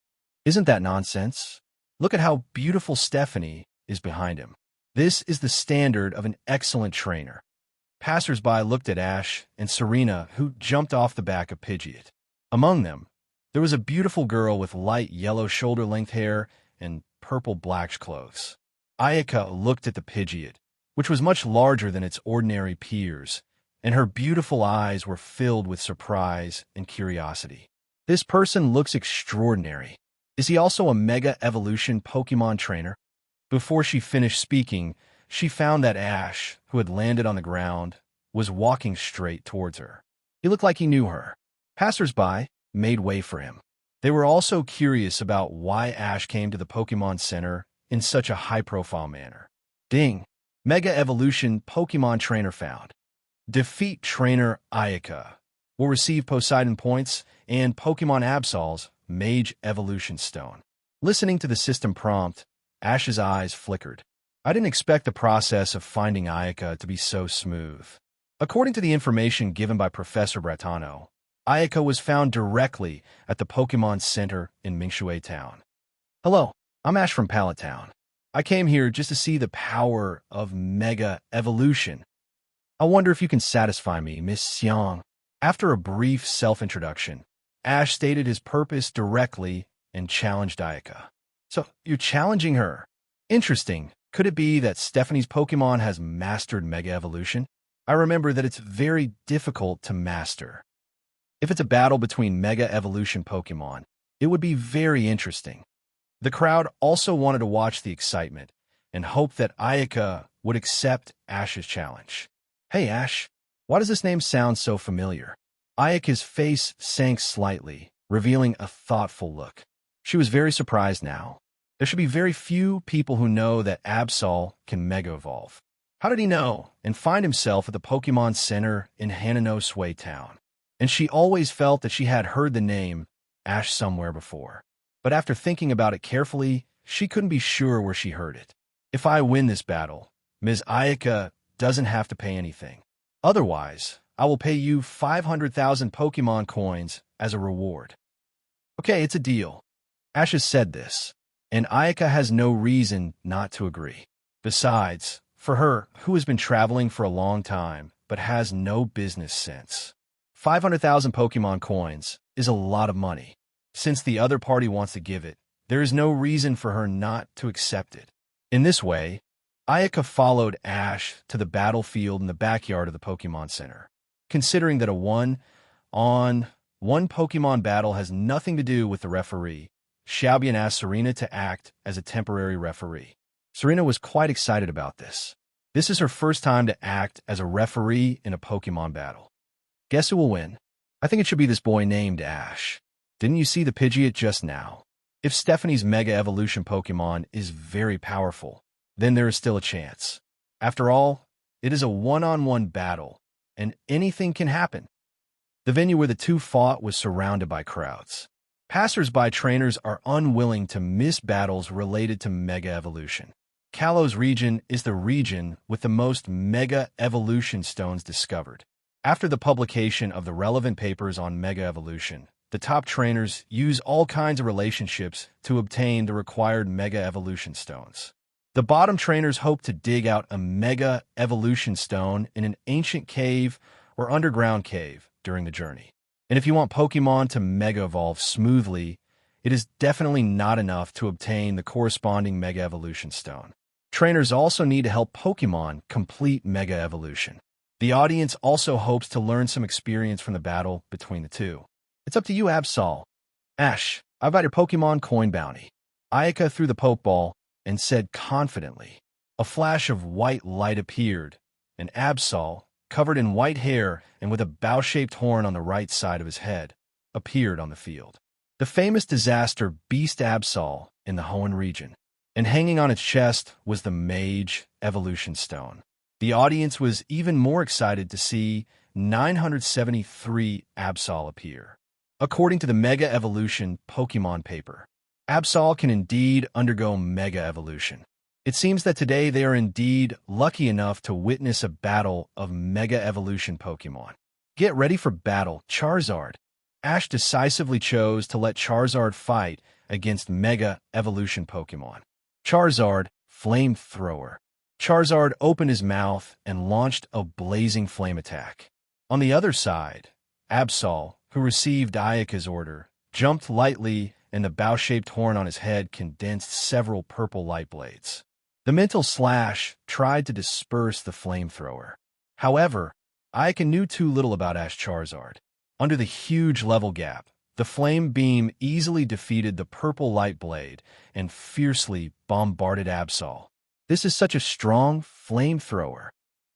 Isn't that nonsense? Look at how beautiful Stephanie is behind him. This is the standard of an excellent trainer. Passers-by looked at Ash and Serena, who jumped off the back of Pidgeot. Among them, there was a beautiful girl with light yellow shoulder-length hair and purple black clothes. Ayaka looked at the Pidgeot, which was much larger than its ordinary peers, and her beautiful eyes were filled with surprise and curiosity. This person looks extraordinary. Is he also a Mega Evolution Pokemon trainer? Before she finished speaking, she found that Ash, who had landed on the ground, was walking straight towards her. He looked like he knew her. Passers-by made way for him. They were also curious about why Ash came to the Pokemon Center in such a high-profile manner. Ding! Mega Evolution Pokemon Trainer found. Defeat Trainer Ayaka. Will receive Poseidon Points and Pokemon Absol's Mage Evolution Stone. Listening to the system prompt, Ash's eyes flickered. I didn't expect the process of finding Ayaka to be so smooth. According to the information given by Professor Bratano, Ayaka was found directly at the Pokemon Center in Mingshui Town. Hello, I'm Ash from Pallet Town. I came here just to see the power of Mega Evolution. I wonder if you can satisfy me, Miss Xiang. After a brief self-introduction, Ash stated his purpose directly and challenged Ayaka. So, you're challenging her? Interesting. Could it be that Stephanie's Pokemon has mastered Mega Evolution? I remember that it's very difficult to master. If it's a battle between Mega Evolution Pokemon, it would be very interesting. The crowd also wanted to watch the excitement and hoped that Ayaka would accept Ash's challenge. Hey Ash, why does this name sound so familiar? Ayaka's face sank slightly, revealing a thoughtful look. She was very surprised now. There should be very few people who know that Absol can Mega Evolve. How did he know and find himself at the Pokemon Center in Hanano-Sui Town? And she always felt that she had heard the name Ash somewhere before. But after thinking about it carefully, she couldn't be sure where she heard it. If I win this battle, Ms. Ayaka doesn't have to pay anything. Otherwise, I will pay you 500,000 Pokemon coins as a reward. Okay, it's a deal. Ash has said this, and Ayaka has no reason not to agree. Besides, for her, who has been traveling for a long time but has no business sense, 500,000 Pokemon coins is a lot of money. Since the other party wants to give it, there is no reason for her not to accept it. In this way, Ayaka followed Ash to the battlefield in the backyard of the Pokemon Center. Considering that a one-on-one Pokemon battle has nothing to do with the referee, Xiaobian asked Serena to act as a temporary referee. Serena was quite excited about this. This is her first time to act as a referee in a Pokemon battle. Guess who will win? I think it should be this boy named Ash. Didn't you see the Pidgeot just now? If Stephanie's Mega Evolution Pokemon is very powerful, then there is still a chance. After all, it is a one-on-one battle, and anything can happen. The venue where the two fought was surrounded by crowds. Passers-by trainers are unwilling to miss battles related to Mega Evolution. Kalos region is the region with the most Mega Evolution stones discovered. After the publication of the relevant papers on Mega Evolution, the top trainers use all kinds of relationships to obtain the required Mega Evolution stones. The bottom trainers hope to dig out a Mega Evolution stone in an ancient cave or underground cave during the journey. And if you want Pokemon to Mega Evolve smoothly, it is definitely not enough to obtain the corresponding Mega Evolution stone. Trainers also need to help Pokemon complete Mega Evolution. The audience also hopes to learn some experience from the battle between the two. It's up to you, Absol. Ash, I've got your Pokemon coin bounty. Ayaka threw the Pokeball and said confidently. A flash of white light appeared, and Absol covered in white hair and with a bow-shaped horn on the right side of his head, appeared on the field. The famous disaster beast Absol in the Hoenn region, and hanging on its chest was the Mage Evolution Stone. The audience was even more excited to see 973 Absol appear. According to the Mega Evolution Pokémon paper, Absol can indeed undergo Mega Evolution. It seems that today they are indeed lucky enough to witness a battle of Mega Evolution Pokémon. Get ready for battle, Charizard. Ash decisively chose to let Charizard fight against Mega Evolution Pokémon. Charizard, Flamethrower. Charizard opened his mouth and launched a blazing flame attack. On the other side, Absol, who received Ayaka's order, jumped lightly and the bow-shaped horn on his head condensed several purple light blades. The mental slash tried to disperse the flamethrower. However, Ayaka knew too little about Ash Charizard. Under the huge level gap, the flame beam easily defeated the purple light blade and fiercely bombarded Absol. This is such a strong flamethrower.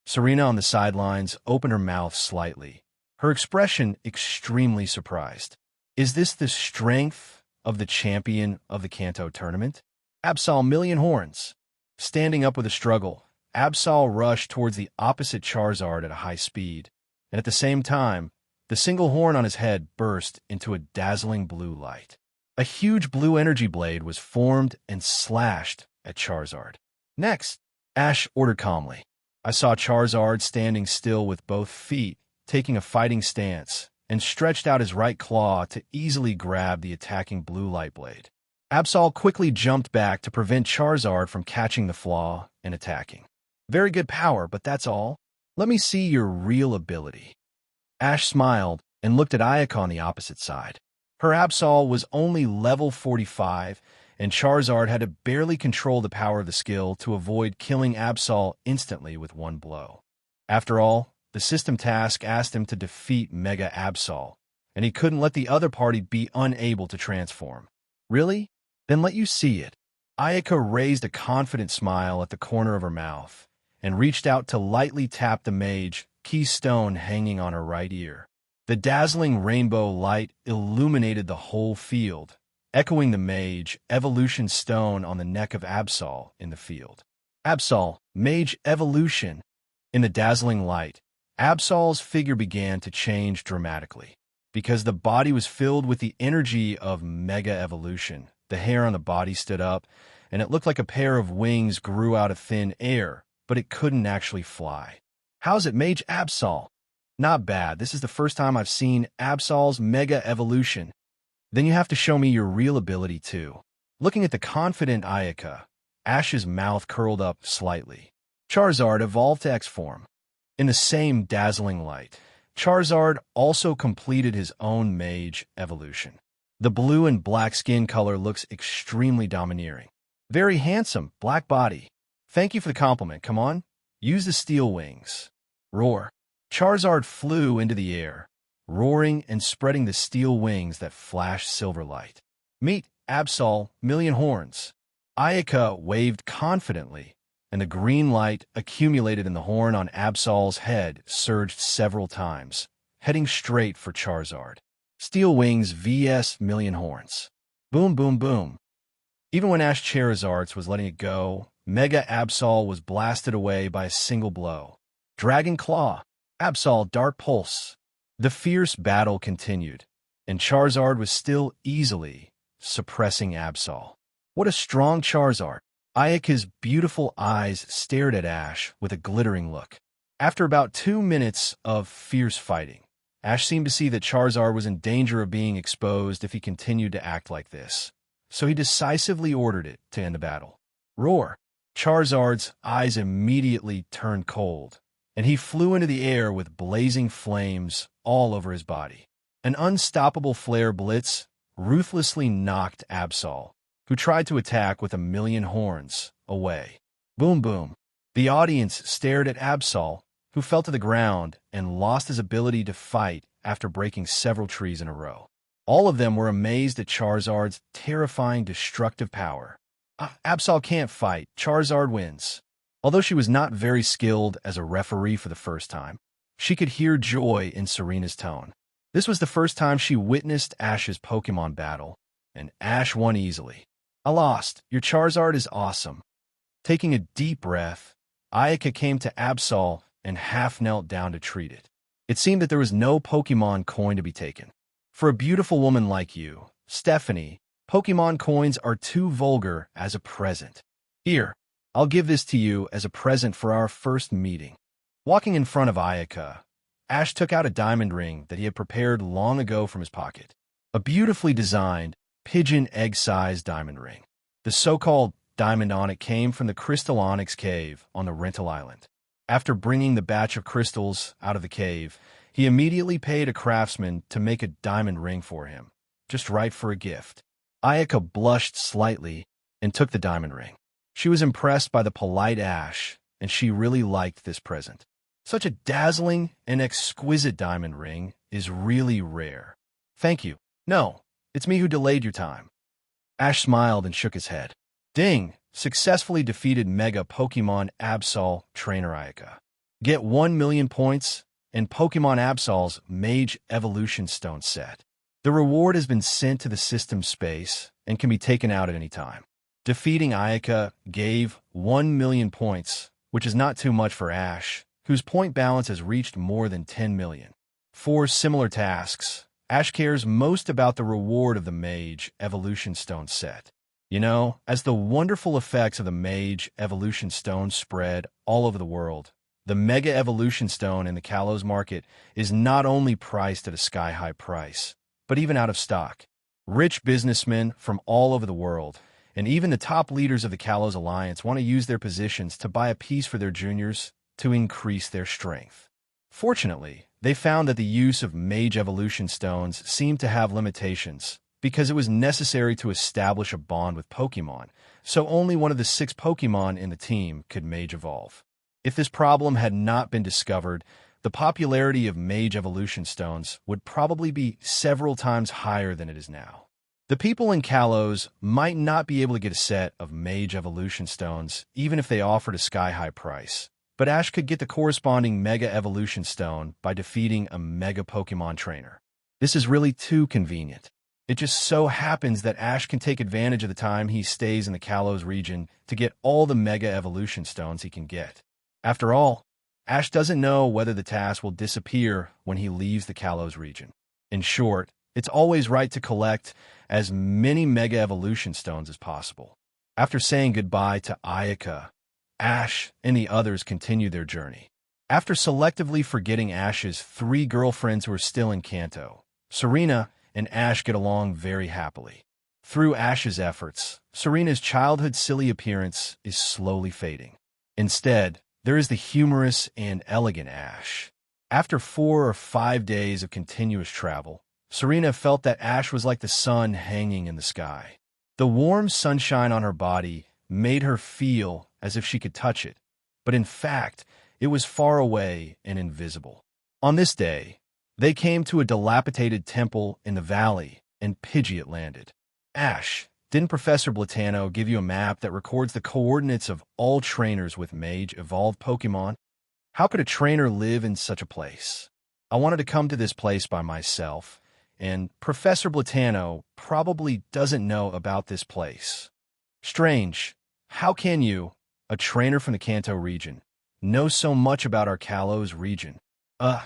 Serena on the sidelines opened her mouth slightly, her expression extremely surprised. Is this the strength of the champion of the Kanto tournament? Absol Million Horns. Standing up with a struggle, Absol rushed towards the opposite Charizard at a high speed, and at the same time, the single horn on his head burst into a dazzling blue light. A huge blue energy blade was formed and slashed at Charizard. Next, Ash ordered calmly. I saw Charizard standing still with both feet, taking a fighting stance, and stretched out his right claw to easily grab the attacking blue light blade. Absol quickly jumped back to prevent Charizard from catching the flaw and attacking. Very good power, but that's all. Let me see your real ability. Ash smiled and looked at Ayaka on the opposite side. Her Absol was only level 45, and Charizard had to barely control the power of the skill to avoid killing Absol instantly with one blow. After all, the system task asked him to defeat Mega Absol, and he couldn't let the other party be unable to transform. Really? Then let you see it. Ayaka raised a confident smile at the corner of her mouth and reached out to lightly tap the mage keystone hanging on her right ear. The dazzling rainbow light illuminated the whole field, echoing the mage evolution stone on the neck of Absol in the field. Absol, Mage Evolution. In the dazzling light, Absol's figure began to change dramatically. Because the body was filled with the energy of Mega Evolution, the hair on the body stood up, and it looked like a pair of wings grew out of thin air, but it couldn't actually fly. How's it, Mage Absol? Not bad. This is the first time I've seen Absol's Mega Evolution. Then you have to show me your real ability, too. Looking at the confident Ayaka, Ash's mouth curled up slightly. Charizard evolved to X form. In the same dazzling light, Charizard also completed his own Mage Evolution. The blue and black skin color looks extremely domineering. Very handsome, black body. Thank you for the compliment. Come on, use the steel wings. Roar. Charizard flew into the air, roaring and spreading the steel wings that flashed silver light. Meet Absol Million Horns. Ayaka waved confidently, and the green light accumulated in the horn on Absol's head surged several times, heading straight for Charizard. Steel Wings vs Million Horns. Boom, boom, boom. Even when Ash Charizard's was letting it go, Mega Absol was blasted away by a single blow. Dragon Claw. Absol Dark Pulse. The fierce battle continued, and Charizard was still easily suppressing Absol. What a strong Charizard. Ayaka's beautiful eyes stared at Ash with a glittering look. After about 2 minutes of fierce fighting, Ash seemed to see that Charizard was in danger of being exposed if he continued to act like this, so he decisively ordered it to end the battle. Roar! Charizard's eyes immediately turned cold, and he flew into the air with blazing flames all over his body. An unstoppable flare blitz ruthlessly knocked Absol, who tried to attack with a million horns, away. Boom, boom. The audience stared at Absol, who fell to the ground and lost his ability to fight after breaking several trees in a row. All of them were amazed at Charizard's terrifying destructive power. Absol can't fight. Charizard wins. Although she was not very skilled as a referee for the first time, She could hear joy in Serena's tone. This was the first time she witnessed Ash's Pokémon battle, and Ash won easily. I lost. Your Charizard is awesome. Taking a deep breath, Ayaka came to Absol and half knelt down to treat it. It seemed that there was no Pokémon coin to be taken. For a beautiful woman like you, Stephanie, Pokémon coins are too vulgar as a present. Here, I'll give this to you as a present for our first meeting. Walking in front of Ayaka, Ash took out a diamond ring that he had prepared long ago from his pocket. A beautifully designed, pigeon egg-sized diamond ring. The so-called diamond on it came from the Crystal Onyx Cave on the Rental Island. After bringing the batch of crystals out of the cave, he immediately paid a craftsman to make a diamond ring for him, just right for a gift. Ayaka blushed slightly and took the diamond ring. She was impressed by the polite Ash, and she really liked this present. Such a dazzling and exquisite diamond ring is really rare. Thank you. No, it's me who delayed your time. Ash smiled and shook his head. Ding! Successfully defeated Mega Pokémon Absol Trainer Ayaka. Get 1 million points and Pokémon Absol's Mage Evolution Stone set. The reward has been sent to the system space and can be taken out at any time. Defeating Ayaka gave 1 million points, which is not too much for Ash, whose point balance has reached more than 10 million. For similar tasks, Ash cares most about the reward of the Mage Evolution Stone set. You know, as the wonderful effects of the Mage Evolution Stone spread all over the world, the Mega Evolution Stone in the Kalos market is not only priced at a sky-high price, but even out of stock. Rich businessmen from all over the world, and even the top leaders of the Kalos Alliance want to use their positions to buy a piece for their juniors to increase their strength. Fortunately, they found that the use of Mage Evolution Stones seemed to have limitations, because it was necessary to establish a bond with Pokémon, so only one of the 6 Pokémon in the team could Mage Evolve. If this problem had not been discovered, the popularity of Mage Evolution Stones would probably be several times higher than it is now. The people in Kalos might not be able to get a set of Mage Evolution Stones even if they offered a sky-high price, but Ash could get the corresponding Mega Evolution Stone by defeating a Mega Pokémon trainer. This is really too convenient. It just so happens that Ash can take advantage of the time he stays in the Kalos region to get all the Mega Evolution Stones he can get. After all, Ash doesn't know whether the task will disappear when he leaves the Kalos region. In short, it's always right to collect as many Mega Evolution Stones as possible. After saying goodbye to Ayaka, Ash and the others continue their journey. After selectively forgetting Ash's 3 girlfriends who are still in Kanto, Serena and Ash get along very happily. Through Ash's efforts, Serena's childhood silly appearance is slowly fading. Instead, there is the humorous and elegant Ash. After 4 or 5 days of continuous travel, Serena felt that Ash was like the sun hanging in the sky. The warm sunshine on her body made her feel as if she could touch it, but in fact, it was far away and invisible. On this day, they came to a dilapidated temple in the valley, and Pidgeot landed. Ash, didn't Professor Blatano give you a map that records the coordinates of all trainers with Mage Evolved Pokémon? How could a trainer live in such a place? I wanted to come to this place by myself, and Professor Blatano probably doesn't know about this place. Strange. How can you, a trainer from the Kanto region, know so much about our Kalos region? I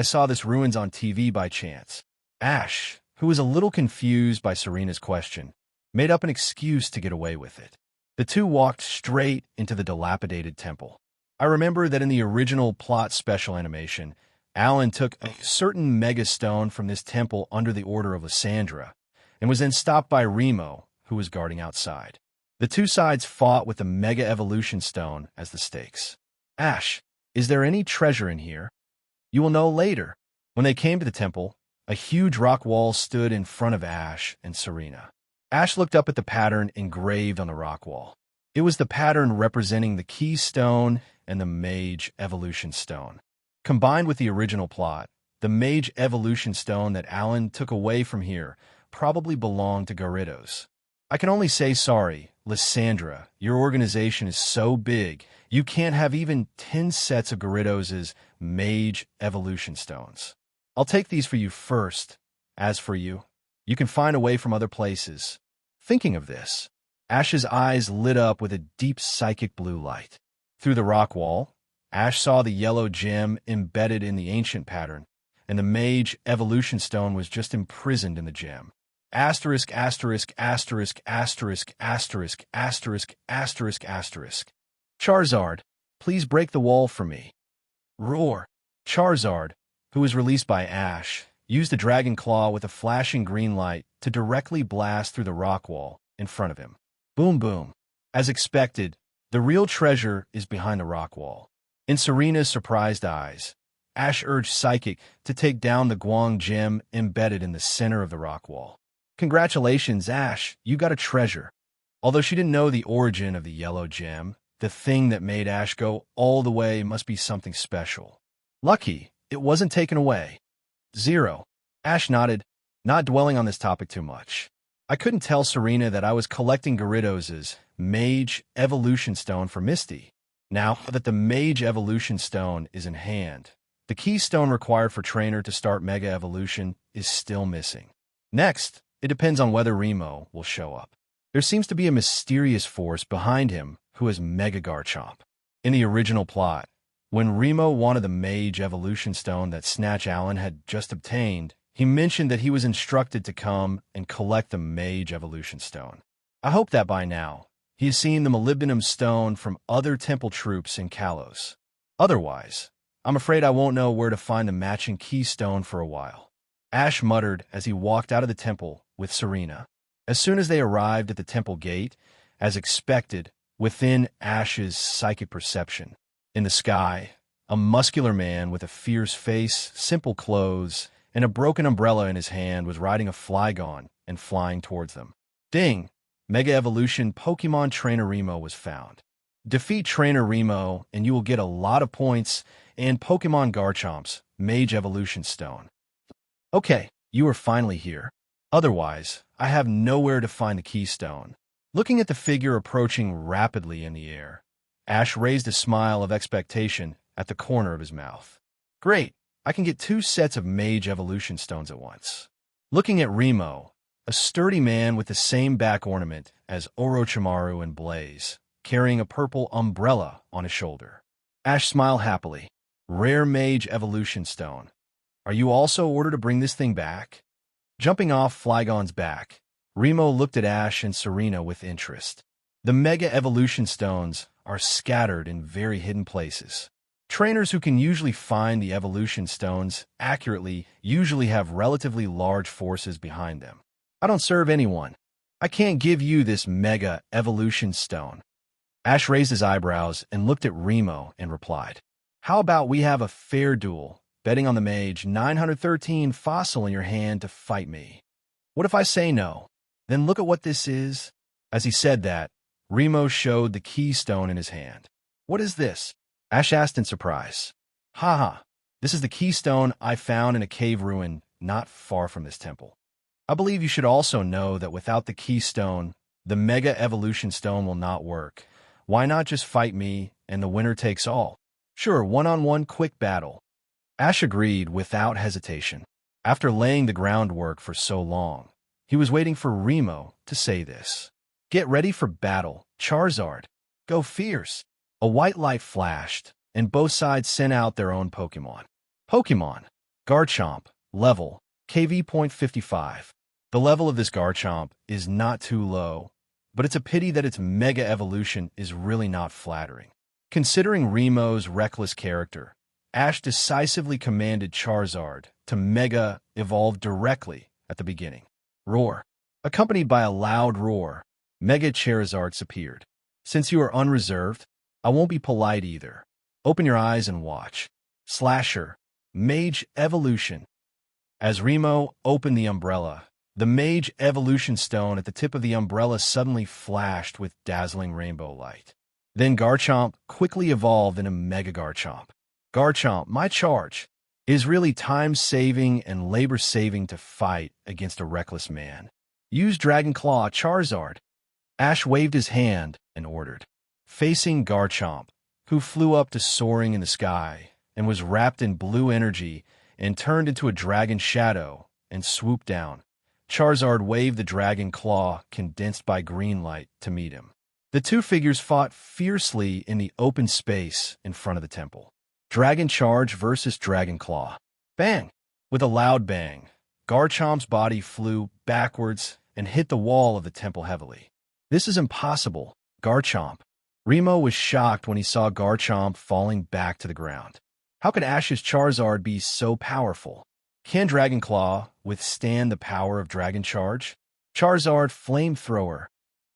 saw this ruins on TV by chance. Ash, who was a little confused by Serena's question, made up an excuse to get away with it. The two walked straight into the dilapidated temple. I remember that in the original plot special animation, Alan took a certain mega stone from this temple under the order of Lysandra, and was then stopped by Remo, who was guarding outside. The two sides fought with the Mega Evolution Stone as the stakes. Ash, is there any treasure in here? You will know later. When they came to the temple, a huge rock wall stood in front of Ash and Serena. Ash looked up at the pattern engraved on the rock wall. It was the pattern representing the Key Stone and the Mage Evolution Stone. Combined with the original plot, the Mage Evolution Stone that Alan took away from here probably belonged to Gyarados. I can only say sorry, Lysandra, your organization is so big, you can't have even 10 sets of Gyarados' Mage Evolution Stones. I'll take these for you first. As for you, you can find a way from other places. Thinking of this, Ash's eyes lit up with a deep psychic blue light. Through the rock wall, Ash saw the yellow gem embedded in the ancient pattern, and the Mage Evolution Stone was just imprisoned in the gem. Asterisk, asterisk, asterisk, asterisk, asterisk, asterisk, asterisk, asterisk. Charizard, please break the wall for me. Roar. Charizard, who was released by Ash, used a dragon claw with a flashing green light to directly blast through the rock wall in front of him. Boom, boom. As expected, the real treasure is behind the rock wall. In Serena's surprised eyes, Ash urged Psychic to take down the Guang gem embedded in the center of the rock wall. Congratulations, Ash, you got a treasure. Although she didn't know the origin of the yellow gem, the thing that made Ash go all the way must be something special. Lucky, it wasn't taken away. 0. Ash nodded, not dwelling on this topic too much. I couldn't tell Serena that I was collecting Gyarados' Mage Evolution Stone for Misty. Now that the Mage Evolution Stone is in hand, the keystone required for Trainer to start Mega Evolution is still missing. Next, it depends on whether Remo will show up. There seems to be a mysterious force behind him who has Mega Garchomp. In the original plot, when Remo wanted the Mage Evolution Stone that Snatch Allen had just obtained, he mentioned that he was instructed to come and collect the Mage Evolution Stone. I hope that by now, he has seen the Molybdenum Stone from other temple troops in Kalos. Otherwise, I'm afraid I won't know where to find the matching keystone for a while. Ash muttered as he walked out of the temple with Serena. As soon as they arrived at the temple gate, as expected, within Ash's psychic perception, in the sky, a muscular man with a fierce face, simple clothes, and a broken umbrella in his hand was riding a Flygon and flying towards them. Ding! Mega Evolution Pokémon Trainer Remo was found. Defeat Trainer Remo and you will get a lot of points and Pokémon Garchomp's Mage Evolution Stone. Okay, you are finally here. Otherwise, I have nowhere to find the keystone. Looking at the figure approaching rapidly in the air, Ash raised a smile of expectation at the corner of his mouth. Great, I can get 2 sets of Mage Evolution Stones at once. Looking at Remo, a sturdy man with the same back ornament as Orochimaru and Blaze, carrying a purple umbrella on his shoulder. Ash smiled happily. Rare Mage Evolution Stone. Are you also ordered to bring this thing back? Jumping off Flygon's back, Remo looked at Ash and Serena with interest. The Mega Evolution Stones are scattered in very hidden places. Trainers who can usually find the Evolution Stones accurately usually have relatively large forces behind them. I don't serve anyone. I can't give you this Mega Evolution Stone. Ash raised his eyebrows and looked at Remo and replied, How about we have a fair duel, betting on the Mage 913 fossil in your hand to fight me? What if I say no? Then look at what this is. As he said that, Remo showed the keystone in his hand. What is this? Ash asked in surprise. Haha, this is the keystone I found in a cave ruin not far from this temple. I believe you should also know that without the keystone, the Mega Evolution Stone will not work. Why not just fight me and the winner takes all? Sure, one-on-one quick battle. Ash agreed without hesitation. After laying the groundwork for so long, he was waiting for Remo to say this. Get ready for battle, Charizard. Go fierce. A white light flashed, and both sides sent out their own Pokémon. Pokémon. Garchomp. Level. KV.55. The level of this Garchomp is not too low, but it's a pity that its Mega Evolution is really not flattering. Considering Remo's reckless character, Ash decisively commanded Charizard to Mega Evolve directly at the beginning. Roar. Accompanied by a loud roar, Mega Charizard appeared. Since you are unreserved, I won't be polite either. Open your eyes and watch. Slasher. Mage Evolution. As Remo opened the umbrella, the Mage Evolution Stone at the tip of the umbrella suddenly flashed with dazzling rainbow light. Then Garchomp quickly evolved into Mega Garchomp. Garchomp, my charge, is really time-saving and labor-saving to fight against a reckless man. Use Dragon Claw, Charizard. Ash waved his hand and ordered. Facing Garchomp, who flew up to soaring in the sky, and was wrapped in blue energy and turned into a dragon shadow and swooped down. Charizard waved the dragon claw, condensed by green light, to meet him. The two figures fought fiercely in the open space in front of the temple. Dragon Charge versus Dragon Claw. Bang! With a loud bang, Garchomp's body flew backwards and hit the wall of the temple heavily. This is impossible, Garchomp. Remo was shocked when he saw Garchomp falling back to the ground. How could Ash's Charizard be so powerful? Can Dragon Claw withstand the power of Dragon Charge? Charizard Flamethrower.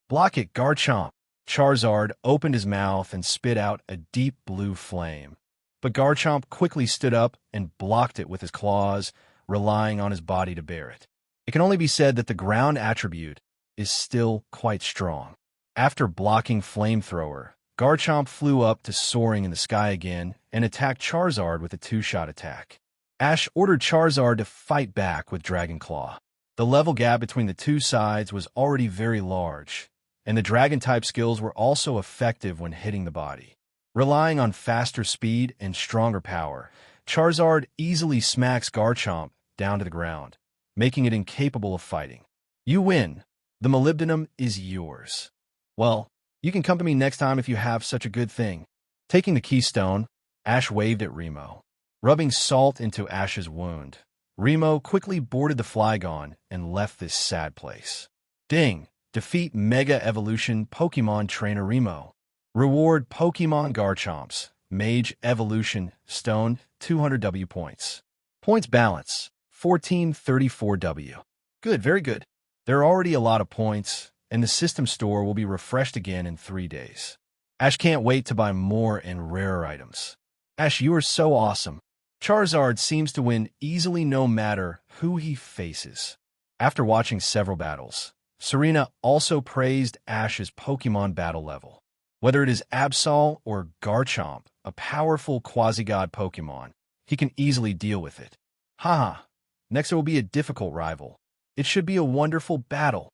Block it, Garchomp. Charizard opened his mouth and spit out a deep blue flame. But Garchomp quickly stood up and blocked it with his claws, relying on his body to bear it. It can only be said that the ground attribute is still quite strong. After blocking Flamethrower, Garchomp flew up to soaring in the sky again and attacked Charizard with a two-shot attack. Ash ordered Charizard to fight back with Dragon Claw. The level gap between the two sides was already very large, and the Dragon-type skills were also effective when hitting the body. Relying on faster speed and stronger power, Charizard easily smacks Garchomp down to the ground, making it incapable of fighting. You win. The molybdenum is yours. Well, you can come to me next time if you have such a good thing. Taking the keystone, Ash waved at Remo. Rubbing salt into Ash's wound, Remo quickly boarded the Flygon and left this sad place. Ding! Defeat Mega Evolution Pokemon Trainer Remo. Reward Pokemon Garchomps. Mage Evolution Stone 200 W points. Points balance 1434 W. Good, very good. There are already a lot of points, and the system store will be refreshed again in 3 days. Ash can't wait to buy more and rarer items. Ash, you are so awesome. Charizard seems to win easily no matter who he faces. After watching several battles, Serena also praised Ash's Pokemon battle level. Whether it is Absol or Garchomp, a powerful quasi-god Pokemon, he can easily deal with it. Haha, next there will be a difficult rival. It should be a wonderful battle.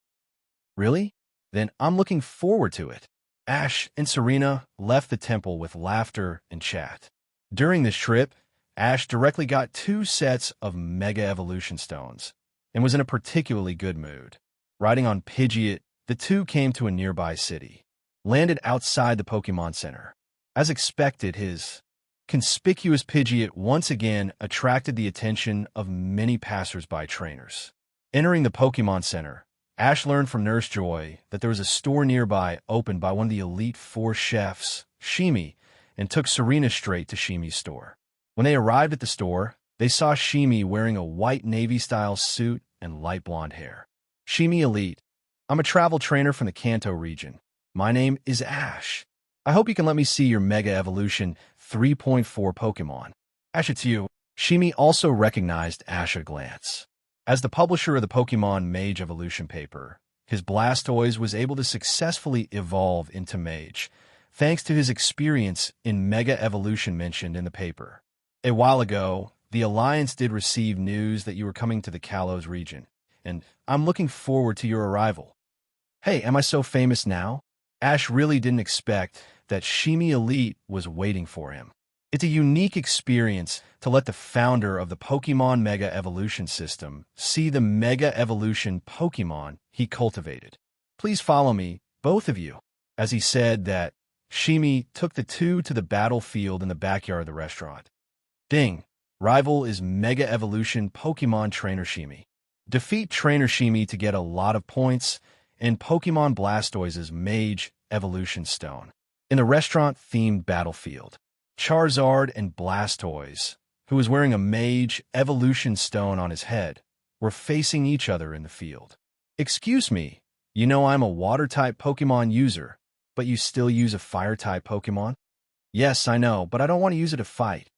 Really? Then I'm looking forward to it. Ash and Serena left the temple with laughter and chat. During this trip, Ash directly got 2 sets of Mega Evolution Stones and was in a particularly good mood. Riding on Pidgeot, the two came to a nearby city, landed outside the Pokemon Center. As expected, his conspicuous Pidgeot once again attracted the attention of many passers-by trainers. Entering the Pokemon Center, Ash learned from Nurse Joy that there was a store nearby opened by one of the Elite Four chefs, Shimi, and took Serena straight to Shimi's store. When they arrived at the store, they saw Shimi wearing a white Navy-style suit and light blonde hair. Shimi Elite, I'm a travel trainer from the Kanto region. My name is Ash. I hope you can let me see your Mega Evolution 3.4 Pokemon. Ash, it's you. Shimi also recognized Ash at a glance. As the publisher of the Pokemon Mage Evolution paper, his Blastoise was able to successfully evolve into Mage, thanks to his experience in Mega Evolution mentioned in the paper. A while ago, the Alliance did receive news that you were coming to the Kalos region, and I'm looking forward to your arrival. Hey, am I so famous now? Ash really didn't expect that Shimi Elite was waiting for him. It's a unique experience to let the founder of the Pokemon Mega Evolution system see the Mega Evolution Pokemon he cultivated. Please follow me, both of you. As he said that, Shimi took the two to the battlefield in the backyard of the restaurant. Ding! Rival is Mega Evolution Pokemon Trainer Shimi. Defeat Trainer Shimi to get a lot of points and Pokemon Blastoise's Mage Evolution Stone. In the restaurant-themed battlefield, Charizard and Blastoise, who was wearing a Mage Evolution Stone on his head, were facing each other in the field. Excuse me, you know I'm a Water-type Pokemon user, but you still use a Fire-type Pokemon? Yes, I know, but I don't want to use it to fight.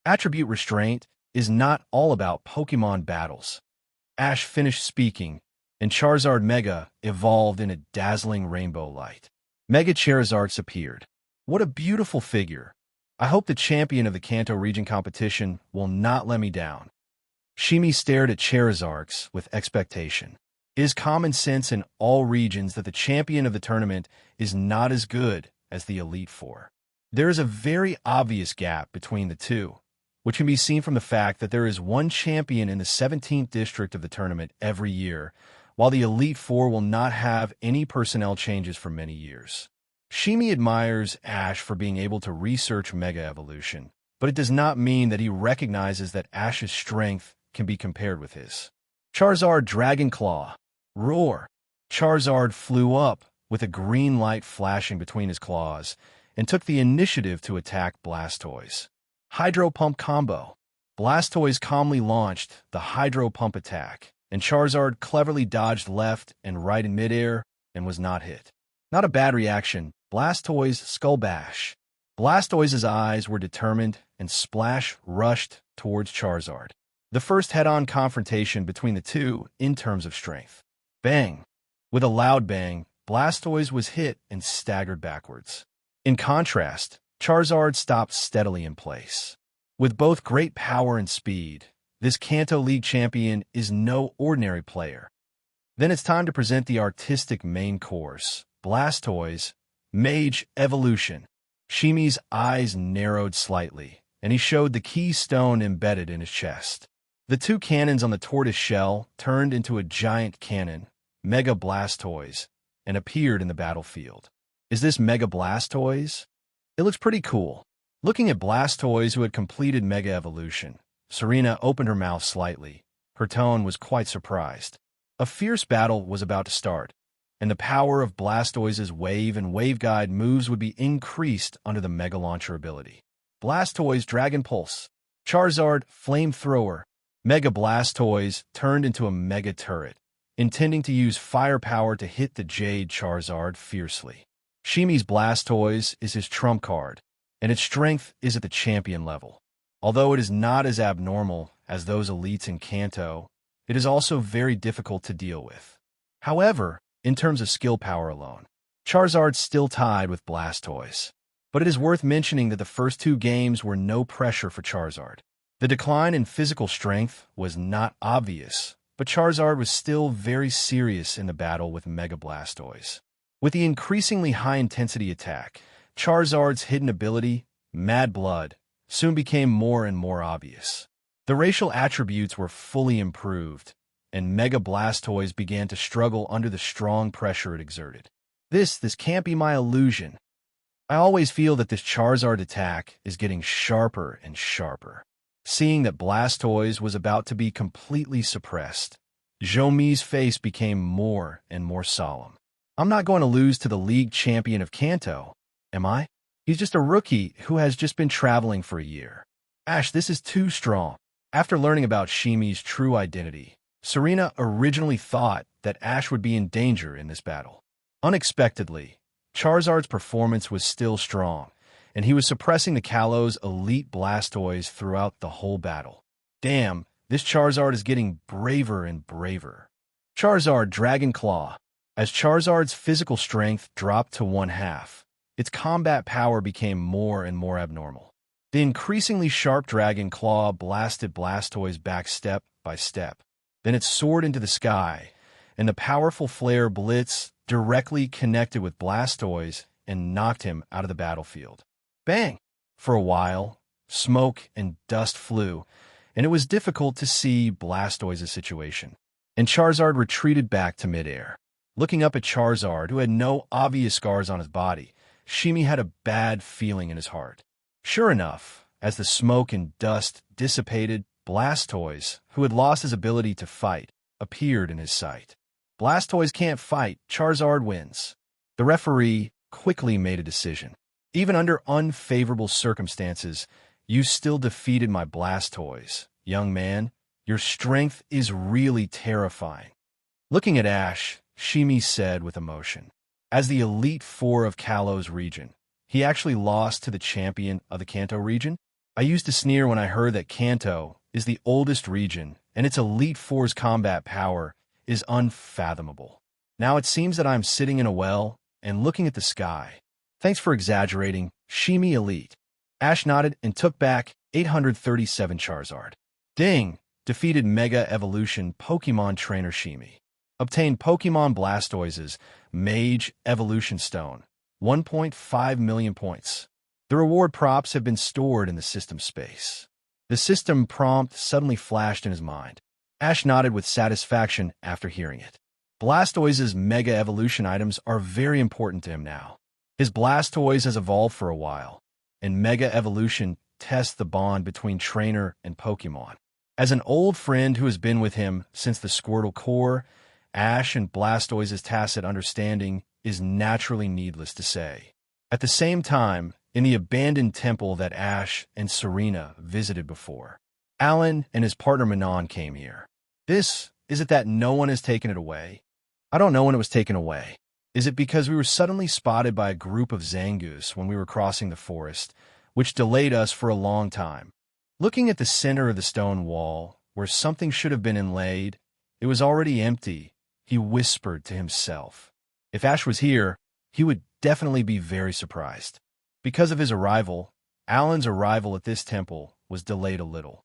Attribute Restraint is not all about Pokemon battles. Ash finished speaking, and Charizard Mega evolved in a dazzling rainbow light. Mega Charizards appeared. What a beautiful figure. I hope the champion of the Kanto region competition will not let me down. Shimi stared at Charizards with expectation. It is common sense in all regions that the champion of the tournament is not as good as the Elite Four. There is a very obvious gap between the two, which can be seen from the fact that there is one champion in the 17th district of the tournament every year, while the Elite Four will not have any personnel changes for many years. Shimi admires Ash for being able to research Mega Evolution, but it does not mean that he recognizes that Ash's strength can be compared with his. Charizard Dragon Claw. Roar. Charizard flew up, with a green light flashing between his claws, and took the initiative to attack Blastoise. Hydro Pump Combo. Blastoise calmly launched the Hydro Pump attack, and Charizard cleverly dodged left and right in midair and was not hit. Not a bad reaction. Blastoise Skull Bash. Blastoise's eyes were determined, and Splash rushed towards Charizard. The first head-on confrontation between the two in terms of strength. Bang! With a loud bang, Blastoise was hit and staggered backwards. In contrast, Charizard stopped steadily in place. With both great power and speed, this Kanto League champion is no ordinary player. Then it's time to present the artistic main course, Blastoise, Mage Evolution. Shimi's eyes narrowed slightly, and he showed the keystone embedded in his chest. The two cannons on the tortoise shell turned into a giant cannon, Mega Blastoise, and appeared in the battlefield. Is this Mega Blastoise? It looks pretty cool. Looking at Blastoise, who had completed Mega Evolution, Serena opened her mouth slightly. Her tone was quite surprised. A fierce battle was about to start, and the power of Blastoise's Wave and Wave Guide moves would be increased under the Mega Launcher ability. Blastoise Dragon Pulse. Charizard Flamethrower. Mega Blastoise turned into a Mega Turret, intending to use firepower to hit the Jade Charizard fiercely. Shimi's Blastoise is his trump card, and its strength is at the champion level. Although it is not as abnormal as those elites in Kanto, it is also very difficult to deal with. However, in terms of skill power alone, Charizard's still tied with Blastoise. But it is worth mentioning that the first two games were no pressure for Charizard. The decline in physical strength was not obvious, but Charizard was still very serious in the battle with Mega Blastoise. With the increasingly high-intensity attack, Charizard's hidden ability, Mad Blood, soon became more and more obvious. The racial attributes were fully improved, and Mega Blastoise began to struggle under the strong pressure it exerted. This can't be my illusion. I always feel that this Charizard attack is getting sharper and sharper. Seeing that Blastoise was about to be completely suppressed, Zhoumi's face became more and more solemn. I'm not going to lose to the league champion of Kanto, am I? He's just a rookie who has just been traveling for a year. Ash, this is too strong. After learning about Shimi's true identity, Serena originally thought that Ash would be in danger in this battle. Unexpectedly, Charizard's performance was still strong, and he was suppressing the Kalo's elite Blastoise throughout the whole battle. Damn, this Charizard is getting braver and braver. Charizard Dragon Claw. As Charizard's physical strength dropped to 1/2, its combat power became more and more abnormal. The increasingly sharp Dragon Claw blasted Blastoise back step by step. Then it soared into the sky, and the powerful Flare Blitz directly connected with Blastoise and knocked him out of the battlefield. Bang! For a while, smoke and dust flew, and it was difficult to see Blastoise's situation. And Charizard retreated back to midair. Looking up at Charizard, who had no obvious scars on his body, Shimi had a bad feeling in his heart. Sure enough, as the smoke and dust dissipated, Blastoise, who had lost his ability to fight, appeared in his sight. Blastoise can't fight, Charizard wins. The referee quickly made a decision. Even under unfavorable circumstances, you still defeated my Blastoise. Young man, your strength is really terrifying. Looking at Ash, Shimi said with emotion. As the Elite Four of Kalo's region, he actually lost to the champion of the Kanto region. I used to sneer when I heard that Kanto is the oldest region, and its Elite Four's combat power is unfathomable. Now it seems that I'm sitting in a well and looking at the sky. Thanks for exaggerating, Shimi Elite. Ash nodded and took back 837 Charizard. Ding! Defeated Mega Evolution Pokémon Trainer Shimi. Obtained Pokémon Blastoise's Mage Evolution Stone. 1.5 million points. The reward props have been stored in the system space. The system prompt suddenly flashed in his mind. Ash nodded with satisfaction after hearing it. Blastoise's Mega Evolution items are very important to him now. His Blastoise has evolved for a while, and Mega Evolution tests the bond between trainer and Pokémon. As an old friend who has been with him since the Squirtle core, Ash and Blastoise's tacit understanding is naturally needless to say. At the same time, in the abandoned temple that Ash and Serena visited before, Alan and his partner Manon came here. Is it that no one has taken it away? I don't know when it was taken away. Is it because we were suddenly spotted by a group of Zangoose when we were crossing the forest, which delayed us for a long time? Looking at the center of the stone wall, where something should have been inlaid, it was already empty, he whispered to himself. If Ash was here, he would definitely be very surprised. Because of his arrival, Alan's arrival at this temple was delayed a little.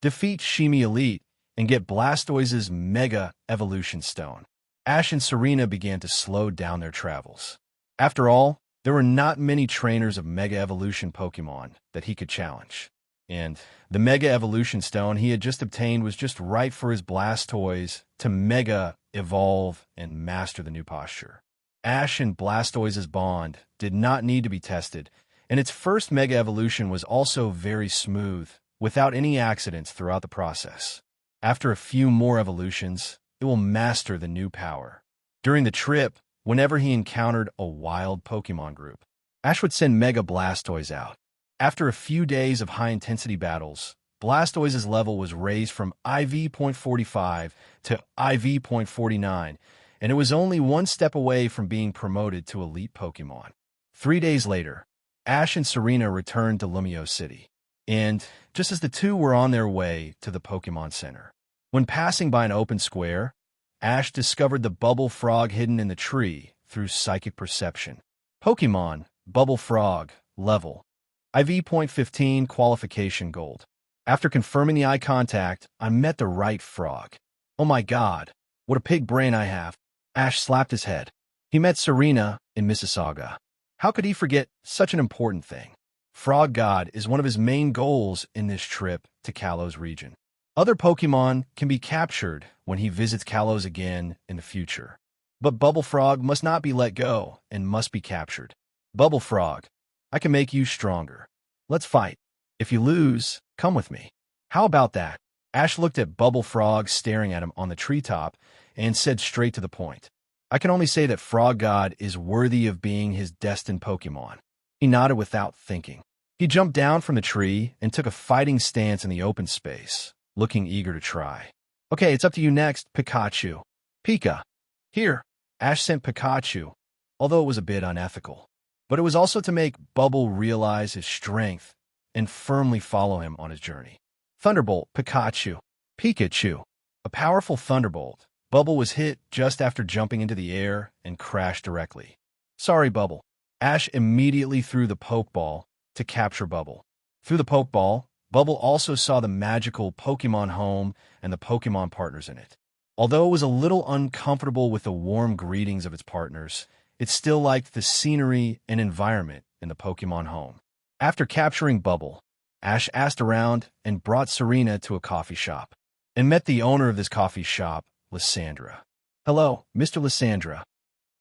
Defeat Shimi Elite and get Blastoise's Mega Evolution Stone. Ash and Serena began to slow down their travels. After all, there were not many trainers of Mega Evolution Pokémon that he could challenge. And the Mega Evolution Stone he had just obtained was just right for his Blastoise to Mega Evolve and master the new posture. Ash and Blastoise's bond did not need to be tested, and its first Mega Evolution was also very smooth, without any accidents throughout the process. After a few more evolutions, it will master the new power. During the trip, whenever he encountered a wild Pokémon group, Ash would send Mega Blastoise out. After a few days of high-intensity battles, Blastoise's level was raised from IV.45 to IV.49, and it was only one step away from being promoted to Elite Pokémon. 3 days later, Ash and Serena returned to Lumio City, and just as the two were on their way to the Pokémon Center, when passing by an open square, Ash discovered the Bubble Frog hidden in the tree through psychic perception. Pokémon, Bubble Frog, level IV.15 qualification gold. After confirming the eye contact, I met the right frog. Oh my god, what a pig brain I have. Ash slapped his head. He met Serena in Mississauga. How could he forget such an important thing? Frog God is one of his main goals in this trip to Kalos region. Other Pokémon can be captured when he visits Kalos again in the future. But Bubble Frog must not be let go and must be captured. Bubble Frog, I can make you stronger. Let's fight. If you lose, come with me. How about that? Ash looked at Bubble Frog staring at him on the treetop and said straight to the point. I can only say that Frog God is worthy of being his destined Pokémon. He nodded without thinking. He jumped down from the tree and took a fighting stance in the open space, looking eager to try. Okay, it's up to you next, Pikachu. Pika. Here. Ash sent Pikachu, although it was a bit unethical. But it was also to make Bubble realize his strength and firmly follow him on his journey. Thunderbolt, Pikachu. Pikachu. A powerful thunderbolt. Bubble was hit just after jumping into the air and crashed directly. Sorry, Bubble. Ash immediately threw the Pokeball to capture Bubble. Through the Pokeball, Bubble also saw the magical Pokémon home and the Pokémon partners in it. Although it was a little uncomfortable with the warm greetings of its partners, it still liked the scenery and environment in the Pokémon home. After capturing Bubble, Ash asked around and brought Serena to a coffee shop, and met the owner of this coffee shop, Lysandra. Hello, Mr. Lysandra.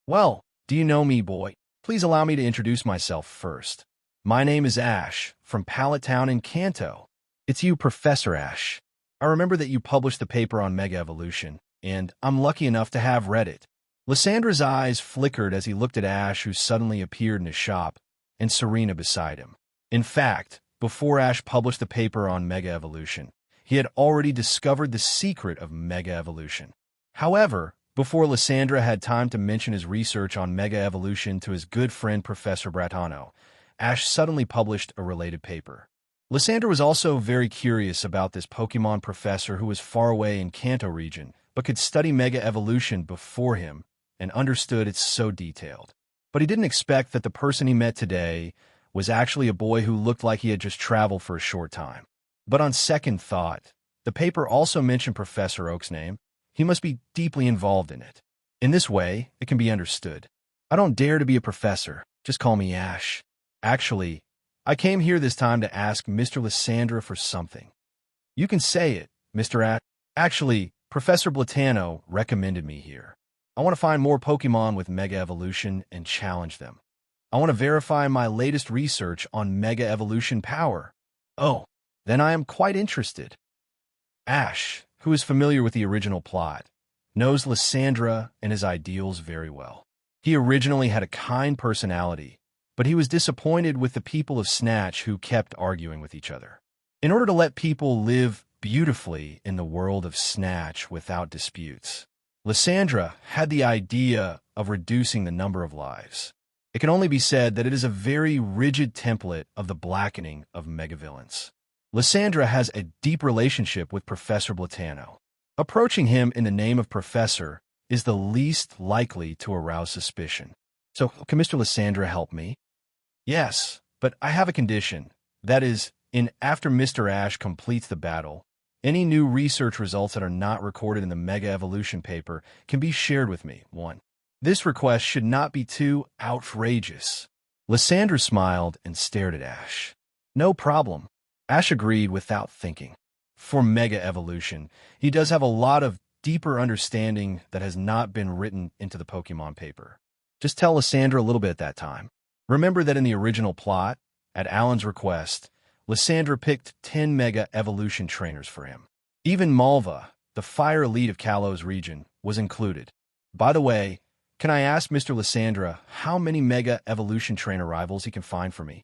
Well, do you know me, boy? Please allow me to introduce myself first. My name is Ash, from Pallet Town in Kanto. It's you, Professor Ash. I remember that you published the paper on Mega Evolution, and I'm lucky enough to have read it. Lysandra's eyes flickered as he looked at Ash, who suddenly appeared in his shop, and Serena beside him. In fact, before Ash published the paper on Mega Evolution, he had already discovered the secret of Mega Evolution. However, before Lysandra had time to mention his research on Mega Evolution to his good friend Professor Bratano, Ash suddenly published a related paper. Lysandra was also very curious about this Pokémon professor who was far away in Kanto region, but could study Mega Evolution before him and understood it so detailed. But he didn't expect that the person he met today was actually a boy who looked like he had just traveled for a short time. But on second thought, the paper also mentioned Professor Oak's name. He must be deeply involved in it. In this way, it can be understood. I don't dare to be a professor. Just call me Ash. Actually, I came here this time to ask Mr. Lysandra for something. You can say it, Mr. Ash. Actually, Professor Blatano recommended me here. I want to find more Pokemon with Mega Evolution and challenge them. I want to verify my latest research on Mega Evolution power. Oh, then I am quite interested. Ash, who is familiar with the original plot, knows Lysandra and his ideals very well. He originally had a kind personality, but he was disappointed with the people of Snatch who kept arguing with each other. In order to let people live beautifully in the world of Snatch without disputes, Lysandra had the idea of reducing the number of lives. It can only be said that it is a very rigid template of the blackening of megavillains. Lysandra has a deep relationship with Professor Blatano. Approaching him in the name of Professor is the least likely to arouse suspicion. So, can Mr. Lysandra help me? Yes, but I have a condition. That is, after Mr. Ash completes the battle, any new research results that are not recorded in the Mega Evolution paper can be shared with me. 1. This request should not be too outrageous. Lysandra smiled and stared at Ash. No problem. Ash agreed without thinking. For Mega Evolution, he does have a lot of deeper understanding that has not been written into the Pokemon paper. Just tell Lysandra a little bit at that time. Remember that in the original plot, at Alan's request, Lysandra picked 10 Mega Evolution trainers for him. Even Malva, the fire elite of Kalos region, was included. By the way, can I ask Mr. Lysandra how many Mega Evolution trainer rivals he can find for me?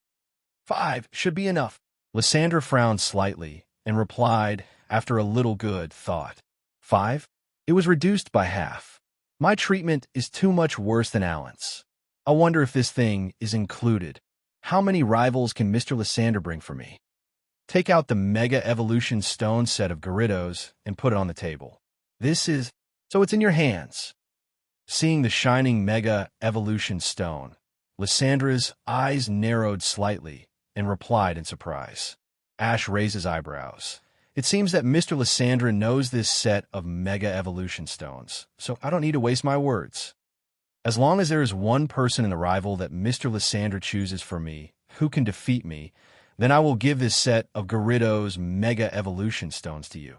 5 should be enough. Lysandra frowned slightly and replied after a little good thought. 5? It was reduced by half. My treatment is too much worse than Alan's. I wonder if this thing is included. How many rivals can Mr. Lysandra bring for me? Take out the Mega Evolution Stone set of Gyarados and put it on the table. So it's in your hands. Seeing the shining Mega Evolution Stone, Lysandra's eyes narrowed slightly and replied in surprise. Ash raised his eyebrows. It seems that Mr. Lysandra knows this set of Mega Evolution Stones, so I don't need to waste my words. As long as there is one person in the rival that Mr. Lysandra chooses for me, who can defeat me, then I will give this set of Gyarados Mega Evolution Stones to you.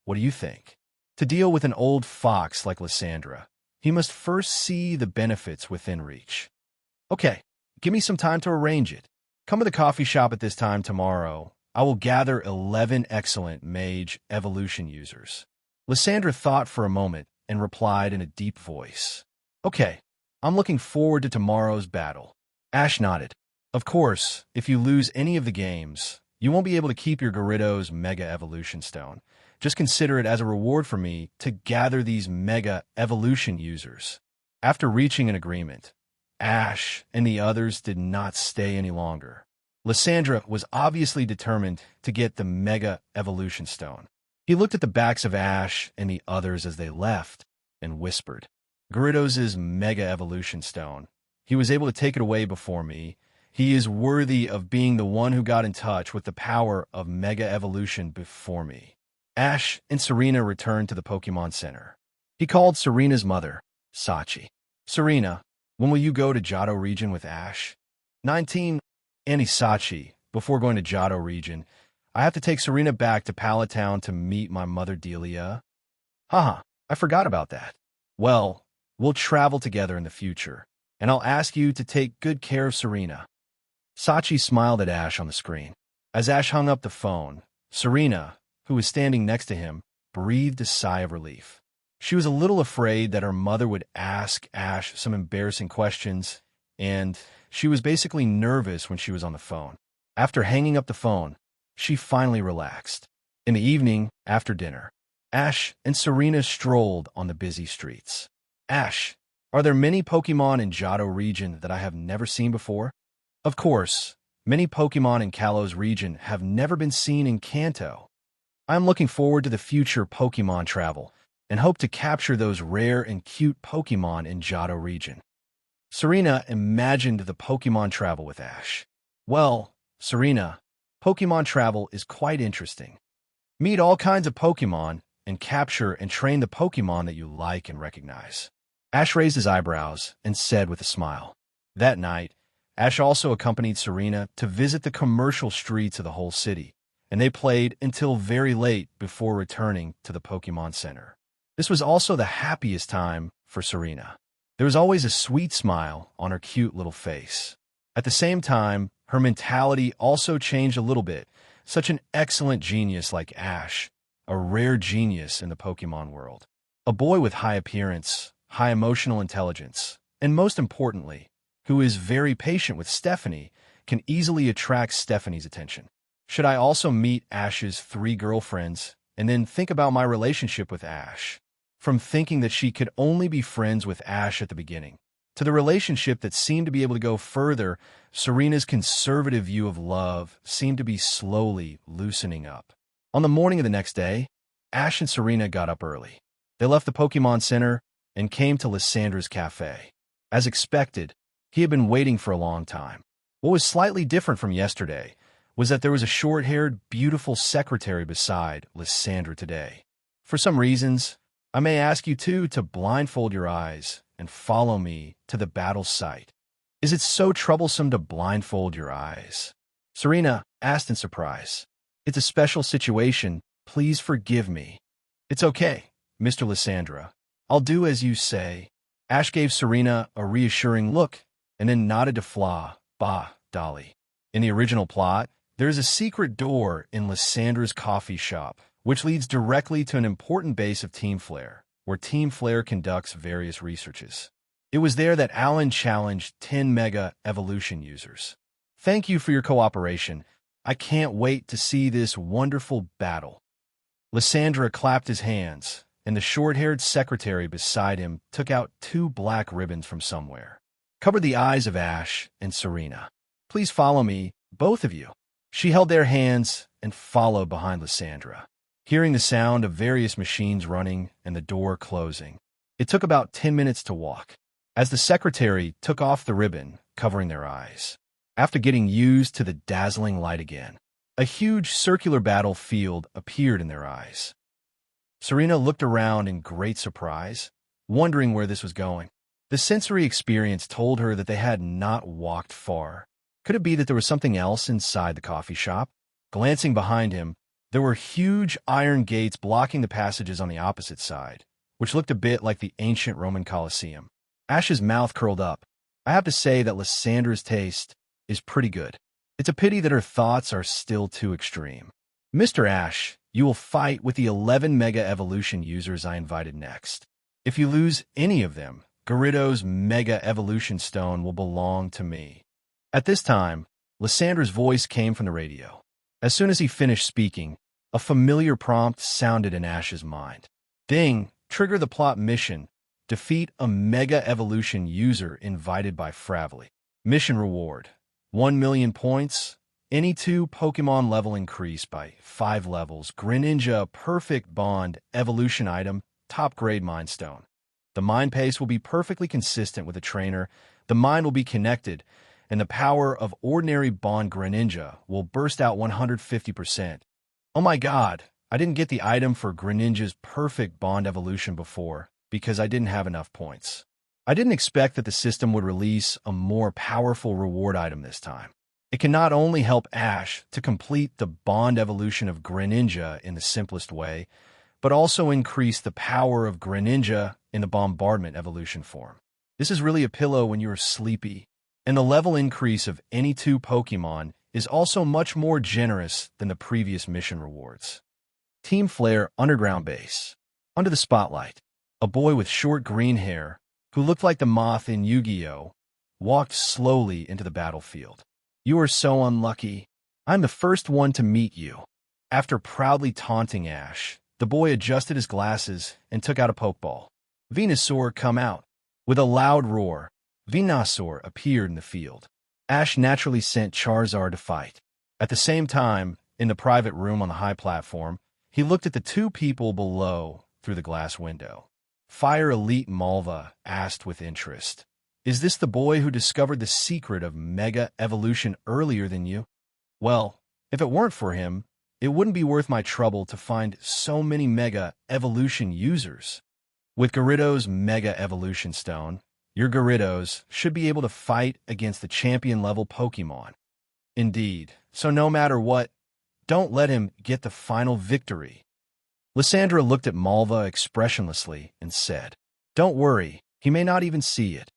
What do you think? To deal with an old fox like Lysandra, he must first see the benefits within reach. Okay, give me some time to arrange it. Come to the coffee shop at this time tomorrow. I will gather 11 excellent Mage Evolution users. Lysandra thought for a moment and replied in a deep voice. Okay, I'm looking forward to tomorrow's battle. Ash nodded. Of course, if you lose any of the games, you won't be able to keep your Gyarados Mega Evolution Stone. Just consider it as a reward for me to gather these Mega Evolution users. After reaching an agreement, Ash and the others did not stay any longer. Lysandra was obviously determined to get the Mega Evolution Stone. He looked at the backs of Ash and the others as they left and whispered, Gyarados' Mega Evolution Stone. He was able to take it away before me. He is worthy of being the one who got in touch with the power of Mega Evolution before me. Ash and Serena returned to the Pokemon Center. He called Serena's mother, Sachi. Serena, when will you go to Johto region with Ash? 19. Annie Sachi, before going to Johto region, I have to take Serena back to Palatown to meet my mother Delia. Haha, I forgot about that. Well, we'll travel together in the future, and I'll ask you to take good care of Serena. Sachi smiled at Ash on the screen. As Ash hung up the phone, Serena, who was standing next to him, breathed a sigh of relief. She was a little afraid that her mother would ask Ash some embarrassing questions, and she was basically nervous when she was on the phone. After hanging up the phone, she finally relaxed. In the evening, after dinner, Ash and Serena strolled on the busy streets. Ash, are there many Pokemon in Johto region that I have never seen before? Of course, many Pokemon in Kalos region have never been seen in Kanto. I am looking forward to the future Pokemon travel and hope to capture those rare and cute Pokemon in Johto region. Serena imagined the Pokemon travel with Ash. Well, Serena, Pokemon travel is quite interesting. Meet all kinds of Pokemon and capture and train the Pokemon that you like and recognize. Ash raised his eyebrows and said with a smile. That night, Ash also accompanied Serena to visit the commercial streets of the whole city and they played until very late before returning to the Pokémon Center. This was also the happiest time for Serena. There was always a sweet smile on her cute little face. At the same time, her mentality also changed a little bit. Such an excellent genius like Ash, a rare genius in the Pokémon world. A boy with high appearance, high emotional intelligence, and most importantly, who is very patient with Stephanie, can easily attract Stephanie's attention. Should I also meet Ash's 3 girlfriends and then think about my relationship with Ash? From thinking that she could only be friends with Ash at the beginning, to the relationship that seemed to be able to go further, Serena's conservative view of love seemed to be slowly loosening up. On the morning of the next day, Ash and Serena got up early. They left the Pokémon Center and came to Lysandra's cafe. As expected, he had been waiting for a long time. What was slightly different from yesterday was that there was a short-haired, beautiful secretary beside Lysandra today. For some reasons, I may ask you too to blindfold your eyes and follow me to the battle site. Is it so troublesome to blindfold your eyes? Serena asked in surprise. It's a special situation. Please forgive me. It's okay, Mr. Lysandra. I'll do as you say. Ash gave Serena a reassuring look and then nodded to Fla, Ba, Dolly. In the original plot, there is a secret door in Lysandra's coffee shop, which leads directly to an important base of Team Flare, where Team Flare conducts various researches. It was there that Alan challenged 10 Mega Evolution users. Thank you for your cooperation. I can't wait to see this wonderful battle. Lysandra clapped his hands, and the short-haired secretary beside him took out 2 black ribbons from somewhere. Covered the eyes of Ash and Serena. Please follow me, both of you. She held their hands and followed behind Lysandra, hearing the sound of various machines running and the door closing. It took about 10 minutes to walk, as the secretary took off the ribbon, covering their eyes. After getting used to the dazzling light again, a huge circular battlefield appeared in their eyes. Serena looked around in great surprise, wondering where this was going. The sensory experience told her that they had not walked far. Could it be that there was something else inside the coffee shop? Glancing behind him, there were huge iron gates blocking the passages on the opposite side, which looked a bit like the ancient Roman Colosseum. Ash's mouth curled up. I have to say that Lysandra's taste is pretty good. It's a pity that her thoughts are still too extreme. Mr. Ash, you will fight with the 11 Mega Evolution users I invited next. If you lose any of them, Gyarados Mega Evolution Stone will belong to me. At this time, Lysandra's voice came from the radio. As soon as he finished speaking, a familiar prompt sounded in Ash's mind. Ding! Trigger the plot mission. Defeat a Mega Evolution user invited by Fravely. Mission reward: 1 million points. Any 2 Pokemon level increase by 5 levels. Greninja Perfect Bond Evolution item. Top grade Mind Stone. The mind pace will be perfectly consistent with the trainer. The mind will be connected, and the power of ordinary Bond Greninja will burst out 150%. Oh my god, I didn't get the item for Greninja's Perfect Bond Evolution before because I didn't have enough points. I didn't expect that the system would release a more powerful reward item this time. It can not only help Ash to complete the Bond evolution of Greninja in the simplest way, but also increase the power of Greninja in the Bombardment evolution form. This is really a pillow when you are sleepy, and the level increase of any 2 Pokemon is also much more generous than the previous mission rewards. Team Flare Underground Base. Under the spotlight, a boy with short green hair, who looked like the moth in Yu-Gi-Oh!, walked slowly into the battlefield. You are so unlucky. I'm the first one to meet you. After proudly taunting Ash, the boy adjusted his glasses and took out a Pokeball. Venusaur, come out. With a loud roar, Venusaur appeared in the field. Ash naturally sent Charizard to fight. At the same time, in the private room on the high platform, he looked at the 2 people below through the glass window. Fire Elite Malva asked with interest, "Is this the boy who discovered the secret of Mega Evolution earlier than you?" Well, if it weren't for him, it wouldn't be worth my trouble to find so many Mega Evolution users. With Gyarados Mega Evolution Stone, your Gyarados should be able to fight against the champion-level Pokemon. Indeed, so no matter what, Don't let him get the final victory. Lysandra looked at Malva expressionlessly and said, Don't worry, he may not even see it.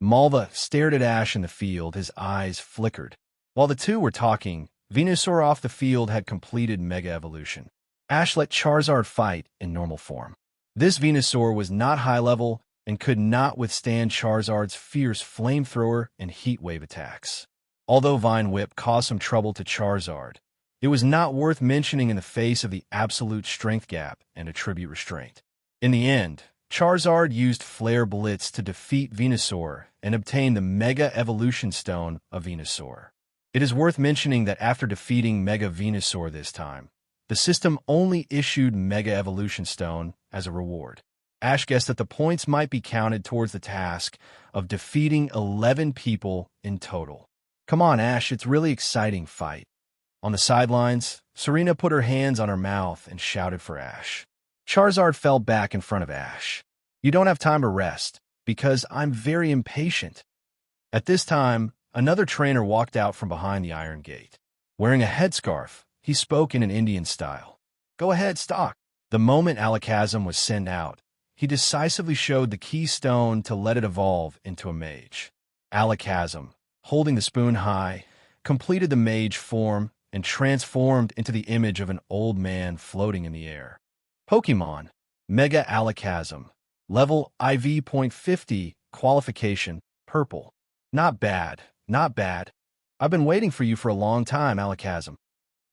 Malva stared at Ash in the field, his eyes flickered. While the two were talking, Venusaur off the field had completed Mega Evolution. Ash let Charizard fight in normal form. This Venusaur was not high level and could not withstand Charizard's fierce flamethrower and heat wave attacks. Although Vine Whip caused some trouble to Charizard, it was not worth mentioning in the face of the absolute strength gap and attribute restraint. In the end, Charizard used Flare Blitz to defeat Venusaur and obtain the Mega Evolution Stone of Venusaur. It is worth mentioning that after defeating Mega Venusaur this time, the system only issued Mega Evolution Stone as a reward. Ash guessed that the points might be counted towards the task of defeating 11 people in total. Come on, Ash, it's really exciting fight. On the sidelines, Serena put her hands on her mouth and shouted for Ash. Charizard fell back in front of Ash. You don't have time to rest, because I'm very impatient. At this time, another trainer walked out from behind the iron gate. Wearing a headscarf, he spoke in an Indian style. Go ahead, Stock. The moment Alakazam was sent out, he decisively showed the key stone to let it evolve into a mage. Alakazam, holding the spoon high, completed the mage form and transformed into the image of an old man floating in the air. Pokémon Mega Alakazam, level IV.50, qualification, purple. Not bad, not bad. I've been waiting for you for a long time, Alakazam.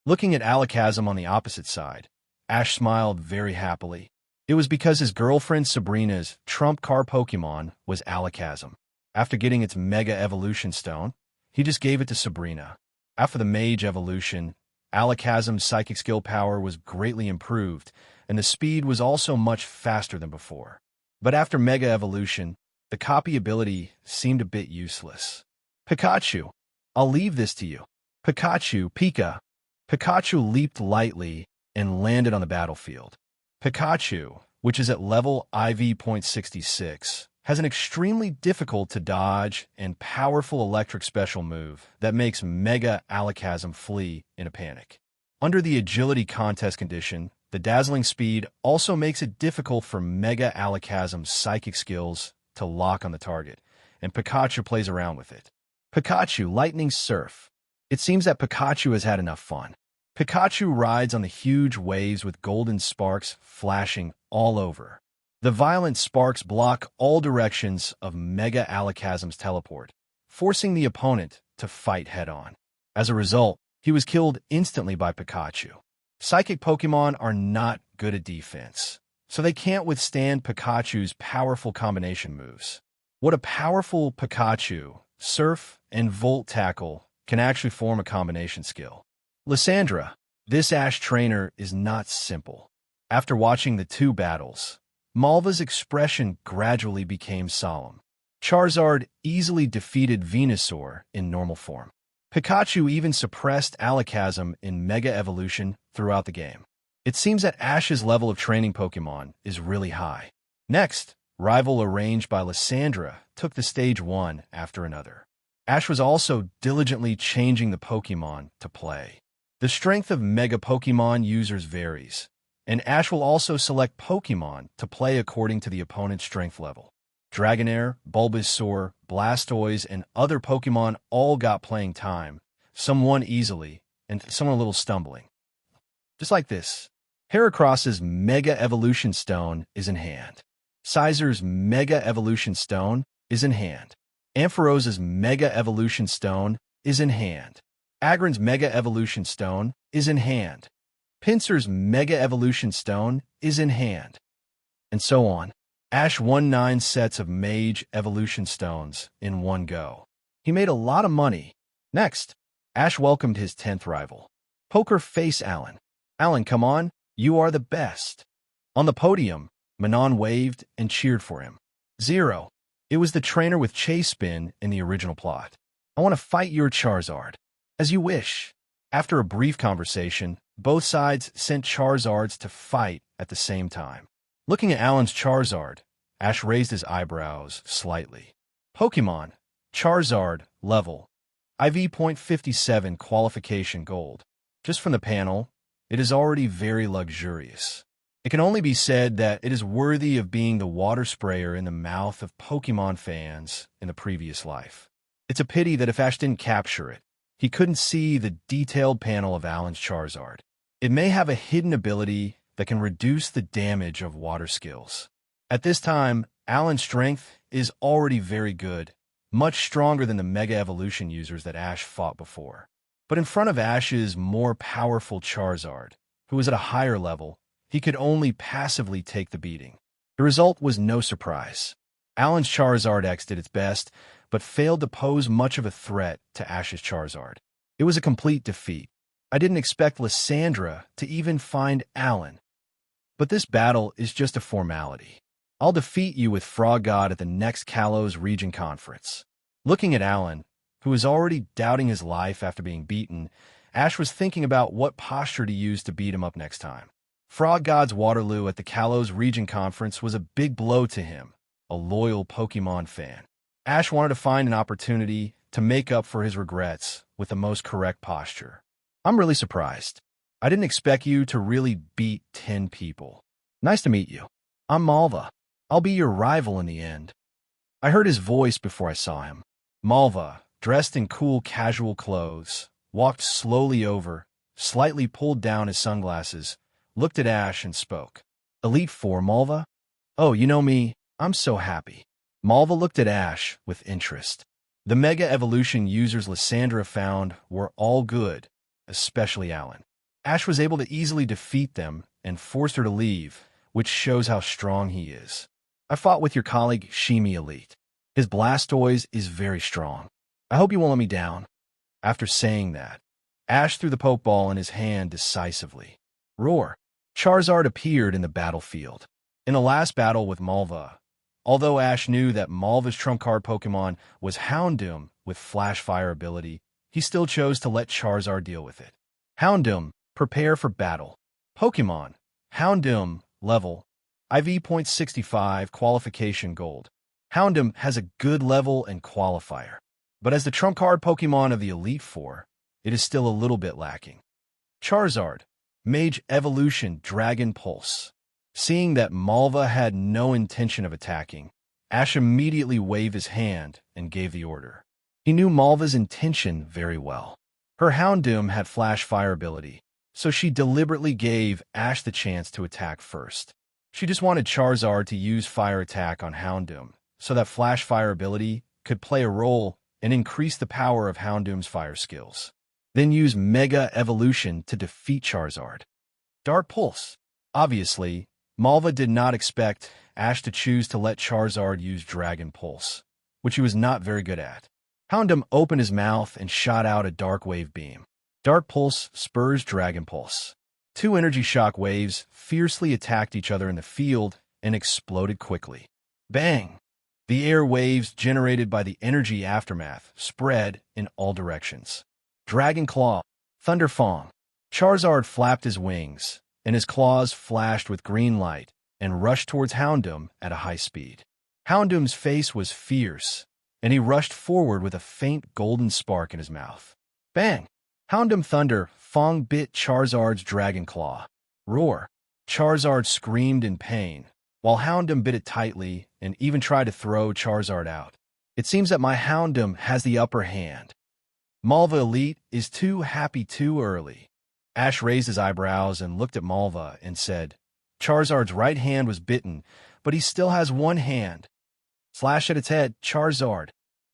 Looking at Alakazam on the opposite side, Ash smiled very happily. It was because his girlfriend Sabrina's trump card Pokémon was Alakazam. After getting its Mega Evolution Stone, he just gave it to Sabrina. After the Mage Evolution, Alakazam's psychic skill power was greatly improved, and the speed was also much faster than before. But after Mega Evolution, the copy ability seemed a bit useless. Pikachu, I'll leave this to you. Pikachu, Pika. Pikachu leaped lightly and landed on the battlefield. Pikachu, which is at level IV.66, has an extremely difficult to dodge and powerful electric special move that makes Mega Alakazam flee in a panic. Under the agility contest condition, the dazzling speed also makes it difficult for Mega Alakazam's psychic skills to lock on the target, and Pikachu plays around with it. Pikachu Lightning Surf. It seems that Pikachu has had enough fun. Pikachu rides on the huge waves with golden sparks flashing all over. The violent sparks block all directions of Mega Alakazam's teleport, forcing the opponent to fight head-on. As a result, he was killed instantly by Pikachu. Psychic Pokémon are not good at defense, so they can't withstand Pikachu's powerful combination moves. What a powerful Pikachu, Surf and Volt Tackle can actually form a combination skill. Lysandra, this Ash trainer is not simple. After watching the two battles, Malva's expression gradually became solemn. Charizard easily defeated Venusaur in normal form. Pikachu even suppressed Alakazam in Mega Evolution throughout the game. It seems that Ash's level of training Pokémon is really high. Next, rival arranged by Lysandra took the stage one after another. Ash was also diligently changing the Pokémon to play. The strength of Mega Pokémon users varies, and Ash will also select Pokémon to play according to the opponent's strength level. Dragonair, Bulbasaur, Blastoise, and other Pokémon all got playing time, some won easily, and some a little stumbling. Just like this. Heracross's Mega Evolution Stone is in hand. Scizor's Mega Evolution Stone is in hand. Ampharosa's Mega Evolution Stone is in hand. Agron's Mega Evolution Stone is in hand. Pinsir's Mega Evolution Stone is in hand. And so on. Ash won 9 sets of Mage Evolution Stones in one go. He made a lot of money. Next, Ash welcomed his 10th rival. Poker Face Alan. Alan, come on, you are the best. On the podium, Manon waved and cheered for him. 0. It was the trainer with Chase Spin in the original plot. I want to fight your Charizard. As you wish. After a brief conversation, both sides sent Charizards to fight at the same time. Looking at Alan's Charizard, Ash raised his eyebrows slightly. Pokémon Charizard level IV.57 qualification gold. Just from the panel, it is already very luxurious. It can only be said that it is worthy of being the water sprayer in the mouth of Pokémon fans in the previous life. It's a pity that if Ash didn't capture it, he couldn't see the detailed panel of Alan's Charizard. It may have a hidden ability that can reduce the damage of water skills. At this time, Alan's strength is already very good, much stronger than the Mega Evolution users that Ash fought before. But in front of Ash's more powerful Charizard, who was at a higher level, he could only passively take the beating. The result was no surprise. Alan's Charizard X did its best, but failed to pose much of a threat to Ash's Charizard. It was a complete defeat. I didn't expect Lysandra to even find Alan. But this battle is just a formality. I'll defeat you with Frog God at the next Kalos Region Conference. Looking at Alan, who was already doubting his life after being beaten, Ash was thinking about what posture to use to beat him up next time. Frog God's Waterloo at the Kalos Region Conference was a big blow to him, a loyal Pokémon fan. Ash wanted to find an opportunity to make up for his regrets with the most correct posture. I'm really surprised. I didn't expect you to really beat 10 people. Nice to meet you. I'm Malva. I'll be your rival in the end. I heard his voice before I saw him. Malva, dressed in cool casual clothes, walked slowly over, slightly pulled down his sunglasses, looked at Ash and spoke. Elite Four, Malva? Oh, you know me. I'm so happy. Malva looked at Ash with interest. The Mega Evolution users Lysandra found were all good, especially Alan. Ash was able to easily defeat them and forced her to leave, which shows how strong he is. I fought with your colleague Shimi Elite. His Blastoise is very strong. I hope you won't let me down. After saying that, Ash threw the Pokeball in his hand decisively. Roar! Charizard appeared in the battlefield. In the last battle with Malva, although Ash knew that Malva's trump card Pokemon was Houndoom with Flash Fire ability, he still chose to let Charizard deal with it. Houndoom, prepare for battle. Pokemon, Houndoom, level, IV.65 qualification gold. Houndoom has a good level and qualifier, but as the trump card Pokemon of the Elite Four, it is still a little bit lacking. Charizard, Mage Evolution Dragon Pulse. Seeing that Malva had no intention of attacking, Ash immediately waved his hand and gave the order. He knew Malva's intention very well. Her Houndoom had Flash Fire ability, so she deliberately gave Ash the chance to attack first. She just wanted Charizard to use Fire Attack on Houndoom, so that Flash Fire ability could play a role and increase the power of Houndoom's fire skills. Then use Mega Evolution to defeat Charizard. Dark Pulse. Obviously, Malva did not expect Ash to choose to let Charizard use Dragon Pulse, which he was not very good at. Houndoom opened his mouth and shot out a Dark Wave beam. Dark Pulse spurs Dragon Pulse. Two energy shock waves fiercely attacked each other in the field and exploded quickly. Bang! The air waves generated by the energy aftermath spread in all directions. Dragon Claw, Thunder Fong. Charizard flapped his wings, and his claws flashed with green light and rushed towards Houndoom at a high speed. Houndoom's face was fierce, and he rushed forward with a faint golden spark in his mouth. Bang! Houndoom Thunder Fong bit Charizard's Dragon Claw. Roar! Charizard screamed in pain, while Houndoom bit it tightly and even tried to throw Charizard out. It seems that my Houndoom has the upper hand. Malva Elite is too happy too early. Ash raised his eyebrows and looked at Malva and said, Charizard's right hand was bitten, but he still has one hand. Slash at its head, Charizard.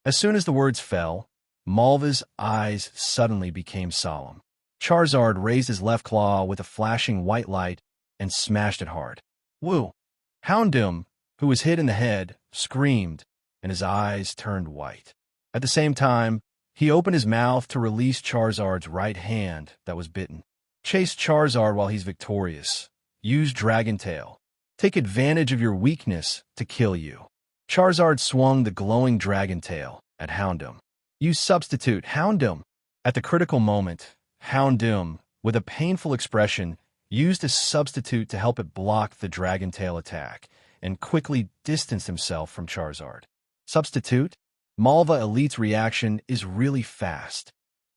As soon as the words fell, Malva's eyes suddenly became solemn. Charizard raised his left claw with a flashing white light and smashed it hard. Woo! Houndoom, who was hit in the head, screamed, and his eyes turned white. At the same time, he opened his mouth to release Charizard's right hand that was bitten. Chase Charizard while he's victorious. Use Dragon Tail. Take advantage of your weakness to kill you. Charizard swung the glowing Dragon Tail at Houndoom. Use Substitute, Houndoom. At the critical moment, Houndoom, with a painful expression, used a substitute to help it block the Dragon Tail attack and quickly distanced himself from Charizard. Substitute? Malva Elite's reaction is really fast.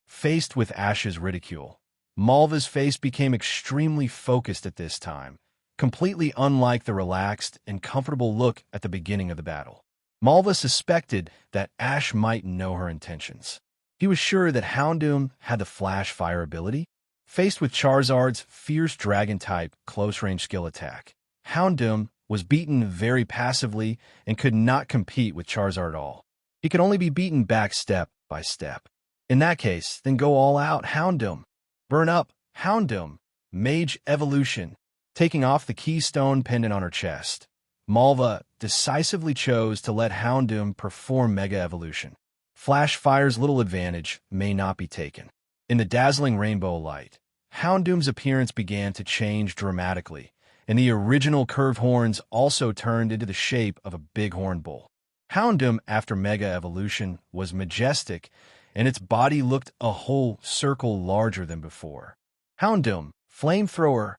Faced with Ash's ridicule, Malva's face became extremely focused at this time, completely unlike the relaxed and comfortable look at the beginning of the battle. Malva suspected that Ash might know her intentions. He was sure that Houndoom had the Flash Fire ability. Faced with Charizard's fierce Dragon-type close-range skill attack, Houndoom was beaten very passively and could not compete with Charizard at all. He could only be beaten back step by step. In that case, then go all out, Houndoom. Burn up, Houndoom. Mage Evolution. Taking off the keystone pendant on her chest, Malva decisively chose to let Houndoom perform Mega Evolution. Flash Fire's little advantage may not be taken. In the dazzling rainbow light, Houndoom's appearance began to change dramatically, and the original curved horns also turned into the shape of a bighorn bull. Houndoom, after Mega Evolution, was majestic, and its body looked a whole circle larger than before. Houndoom, Flamethrower.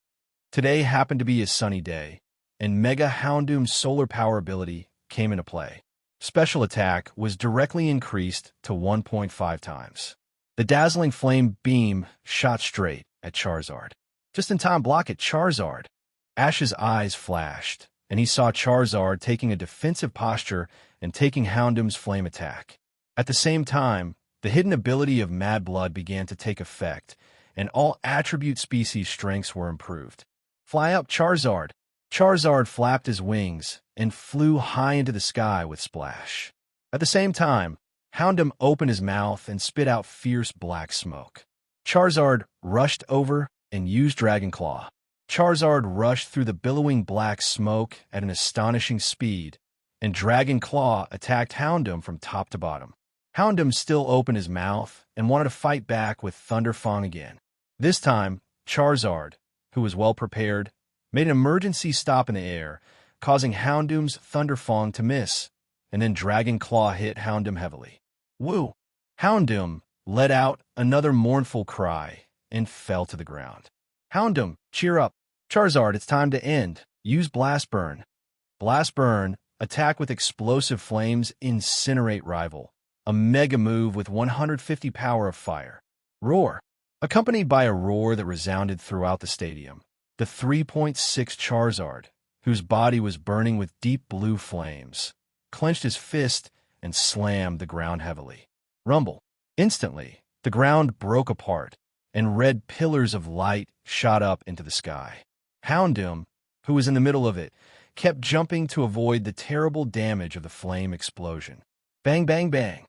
Today happened to be a sunny day, and Mega Houndoom's solar power ability came into play. Special attack was directly increased to 1.5 times. The dazzling flame beam shot straight at Charizard. Just in time block at Charizard. Ash's eyes flashed, and he saw Charizard taking a defensive posture and taking Houndoom's flame attack. At the same time, the hidden ability of Mad Blood began to take effect, and all attribute species strengths were improved. Fly up, Charizard! Charizard flapped his wings and flew high into the sky with Splash. At the same time, Houndoom opened his mouth and spit out fierce black smoke. Charizard rushed over and used Dragon Claw. Charizard rushed through the billowing black smoke at an astonishing speed, and Dragon Claw attacked Houndoom from top to bottom. Houndoom still opened his mouth and wanted to fight back with Thunderfang again. This time, Charizard, who was well prepared, made an emergency stop in the air, causing Houndoom's Thunderfang to miss, and then Dragon Claw hit Houndoom heavily. Woo! Houndoom let out another mournful cry and fell to the ground. Houndoom, cheer up! Charizard, it's time to end. Use Blast Burn. Blast Burn, attack with explosive flames, incinerate rival. A mega move with 150 power of fire. Roar. Accompanied by a roar that resounded throughout the stadium, the 3.6 Charizard, whose body was burning with deep blue flames, clenched his fist and slammed the ground heavily. Rumble. Instantly, the ground broke apart, and red pillars of light shot up into the sky. Houndoom, who was in the middle of it, kept jumping to avoid the terrible damage of the flame explosion. Bang, bang, bang.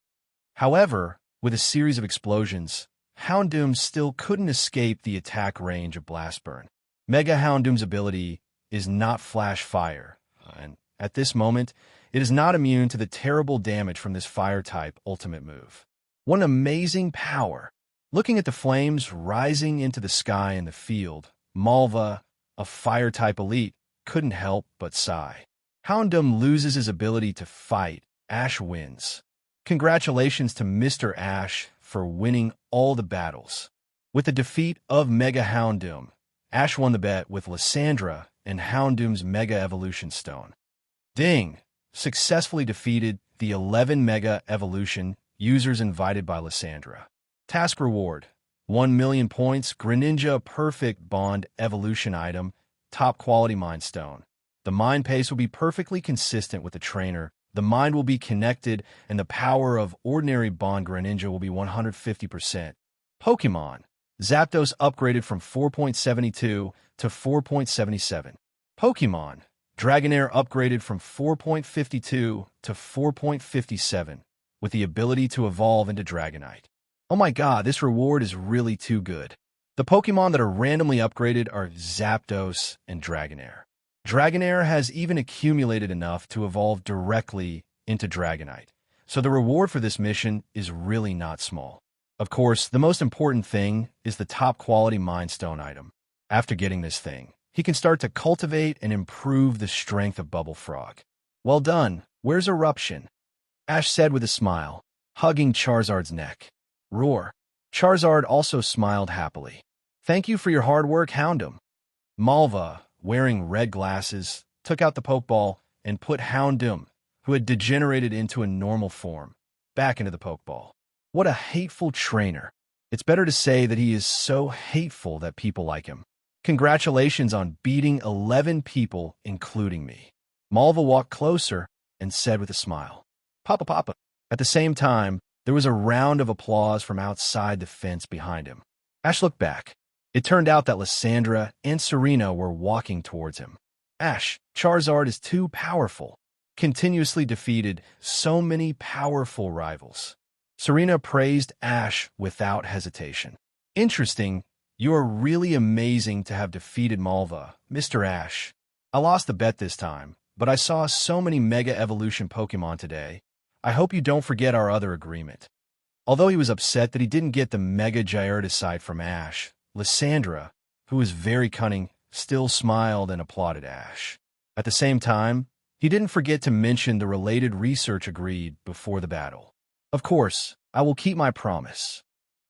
However, with a series of explosions, Houndoom still couldn't escape the attack range of Blast Burn. Mega Houndoom's ability is not Flash Fire, and at this moment, it is not immune to the terrible damage from this Fire-type ultimate move. What an amazing power! Looking at the flames rising into the sky in the field, Malva, a Fire-type elite, couldn't help but sigh. Houndoom loses his ability to fight. Ash wins. Congratulations to Mr. Ash for winning all the battles. With the defeat of Mega Houndoom, Ash won the bet with Lysandra and Houndoom's Mega Evolution Stone. Ding! Successfully defeated the 11 Mega Evolution users invited by Lysandra. Task reward: 1 million points, Greninja Perfect Bond Evolution item, top quality Mind Stone. The mind pace will be perfectly consistent with the trainer. The mind will be connected, and the power of ordinary Bond Greninja will be 150%. Pokémon Zapdos upgraded from 4.72 to 4.77. Pokémon Dragonair upgraded from 4.52 to 4.57 with the ability to evolve into Dragonite. Oh my god, this reward is really too good. The Pokémon that are randomly upgraded are Zapdos and Dragonair. Dragonair has even accumulated enough to evolve directly into Dragonite, so the reward for this mission is really not small. Of course, the most important thing is the top quality Mind Stone item. After getting this thing, he can start to cultivate and improve the strength of Bubble Frog. Well done, where's Eruption? Ash said with a smile, hugging Charizard's neck. Roar. Charizard also smiled happily. Thank you for your hard work, Houndoom. Malva, wearing red glasses, took out the Pokeball and put Houndoom, who had degenerated into a normal form, back into the Pokeball. What a hateful trainer. It's better to say that he is so hateful that people like him. Congratulations on beating 11 people, including me. Malva walked closer and said with a smile, Papa, Papa. At the same time, there was a round of applause from outside the fence behind him. Ash looked back. It turned out that Lysandra and Serena were walking towards him. Ash, Charizard is too powerful. Continuously defeated so many powerful rivals. Serena praised Ash without hesitation. Interesting. You are really amazing to have defeated Malva, Mr. Ash. I lost the bet this time, but I saw so many Mega Evolution Pokémon today. I hope you don't forget our other agreement. Although he was upset that he didn't get the Mega Gyaraticite from Ash, Lysandra, who was very cunning, still smiled and applauded Ash. At the same time, he didn't forget to mention the related research agreed before the battle. Of course, I will keep my promise.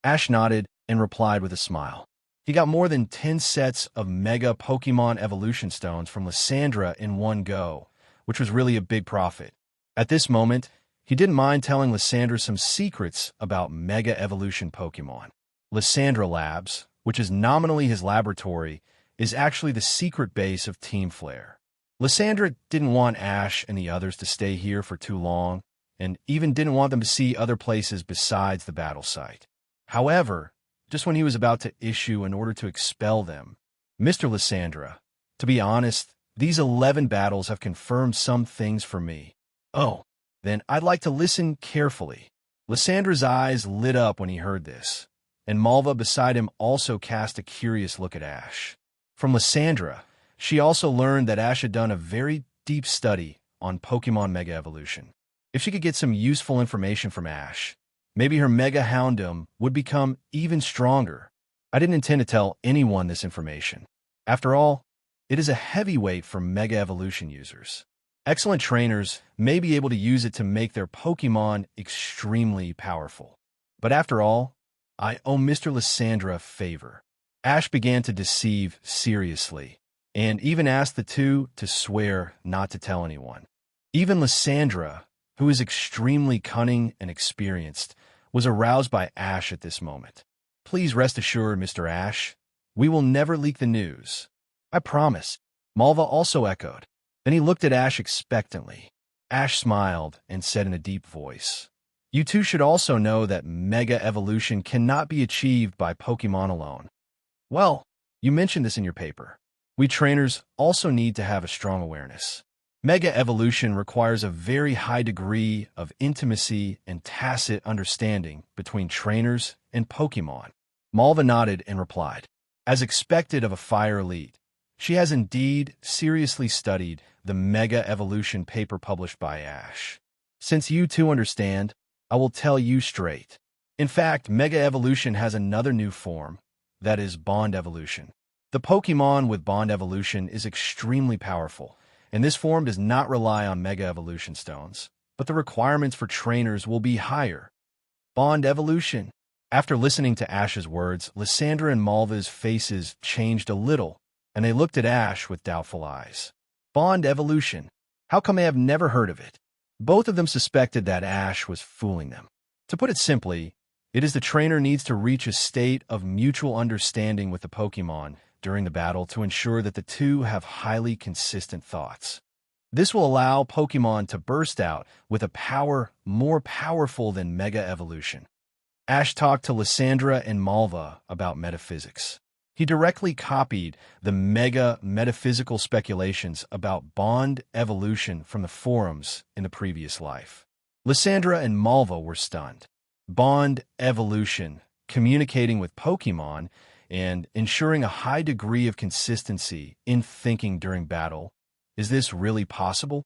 Ash nodded and replied with a smile. He got more than 10 sets of Mega Pokémon Evolution Stones from Lysandra in one go, which was really a big profit. At this moment, he didn't mind telling Lysandra some secrets about Mega Evolution Pokémon. Lysandra Labs, which is nominally his laboratory, is actually the secret base of Team Flare. Lysandra didn't want Ash and the others to stay here for too long, and even didn't want them to see other places besides the battle site. However, just when he was about to issue an order to expel them, Mr. Lysandra, to be honest, these 11 battles have confirmed some things for me. Oh, then I'd like to listen carefully. Lysandra's eyes lit up when he heard this, and Malva beside him also cast a curious look at Ash. From Lysandra, she also learned that Ash had done a very deep study on Pokémon Mega Evolution. If she could get some useful information from Ash, maybe her Mega Houndoom would become even stronger. I didn't intend to tell anyone this information. After all, it is a heavyweight for Mega Evolution users. Excellent trainers may be able to use it to make their Pokémon extremely powerful. But after all, I owe Mr. Lysandra a favor. Ash began to deceive seriously, and even asked the two to swear not to tell anyone. Even Lysandra, who is extremely cunning and experienced, was aroused by Ash at this moment. Please rest assured, Mr. Ash, we will never leak the news. I promise. Malva also echoed. Then he looked at Ash expectantly. Ash smiled and said in a deep voice, You two should also know that Mega Evolution cannot be achieved by Pokémon alone. Well, you mentioned this in your paper. We trainers also need to have a strong awareness. Mega Evolution requires a very high degree of intimacy and tacit understanding between trainers and Pokémon. Malva nodded and replied, As expected of a Fire Elite, she has indeed seriously studied the Mega Evolution paper published by Ash. Since you two understand, I will tell you straight. In fact, Mega Evolution has another new form, that is Bond Evolution. The Pokémon with Bond Evolution is extremely powerful, and this form does not rely on Mega Evolution Stones, but the requirements for trainers will be higher. Bond Evolution. After listening to Ash's words, Lysandra and Malva's faces changed a little, and they looked at Ash with doubtful eyes. Bond Evolution. How come I have never heard of it? Both of them suspected that Ash was fooling them. To put it simply, it is the trainer needs to reach a state of mutual understanding with the Pokémon during the battle to ensure that the two have highly consistent thoughts. This will allow Pokémon to burst out with a power more powerful than Mega Evolution. Ash talked to Lysandra and Malva about metaphysics. He directly copied the mega metaphysical speculations about Bond Evolution from the forums in the previous life. Lysandra and Malva were stunned. Bond Evolution, communicating with Pokémon, and ensuring a high degree of consistency in thinking during battle. Is this really possible?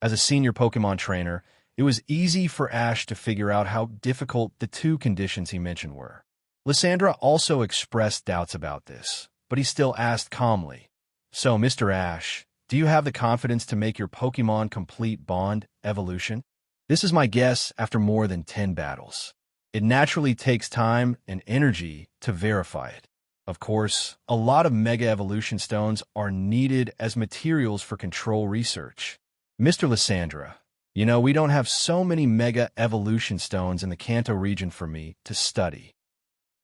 As a senior Pokémon trainer, it was easy for Ash to figure out how difficult the two conditions he mentioned were. Lysandra also expressed doubts about this, but he still asked calmly, So, Mr. Ash, do you have the confidence to make your Pokémon complete Bond Evolution? This is my guess after more than 10 battles. It naturally takes time and energy to verify it. Of course, a lot of Mega Evolution Stones are needed as materials for control research. Mr. Lysandra, we don't have so many Mega Evolution Stones in the Kanto region for me to study.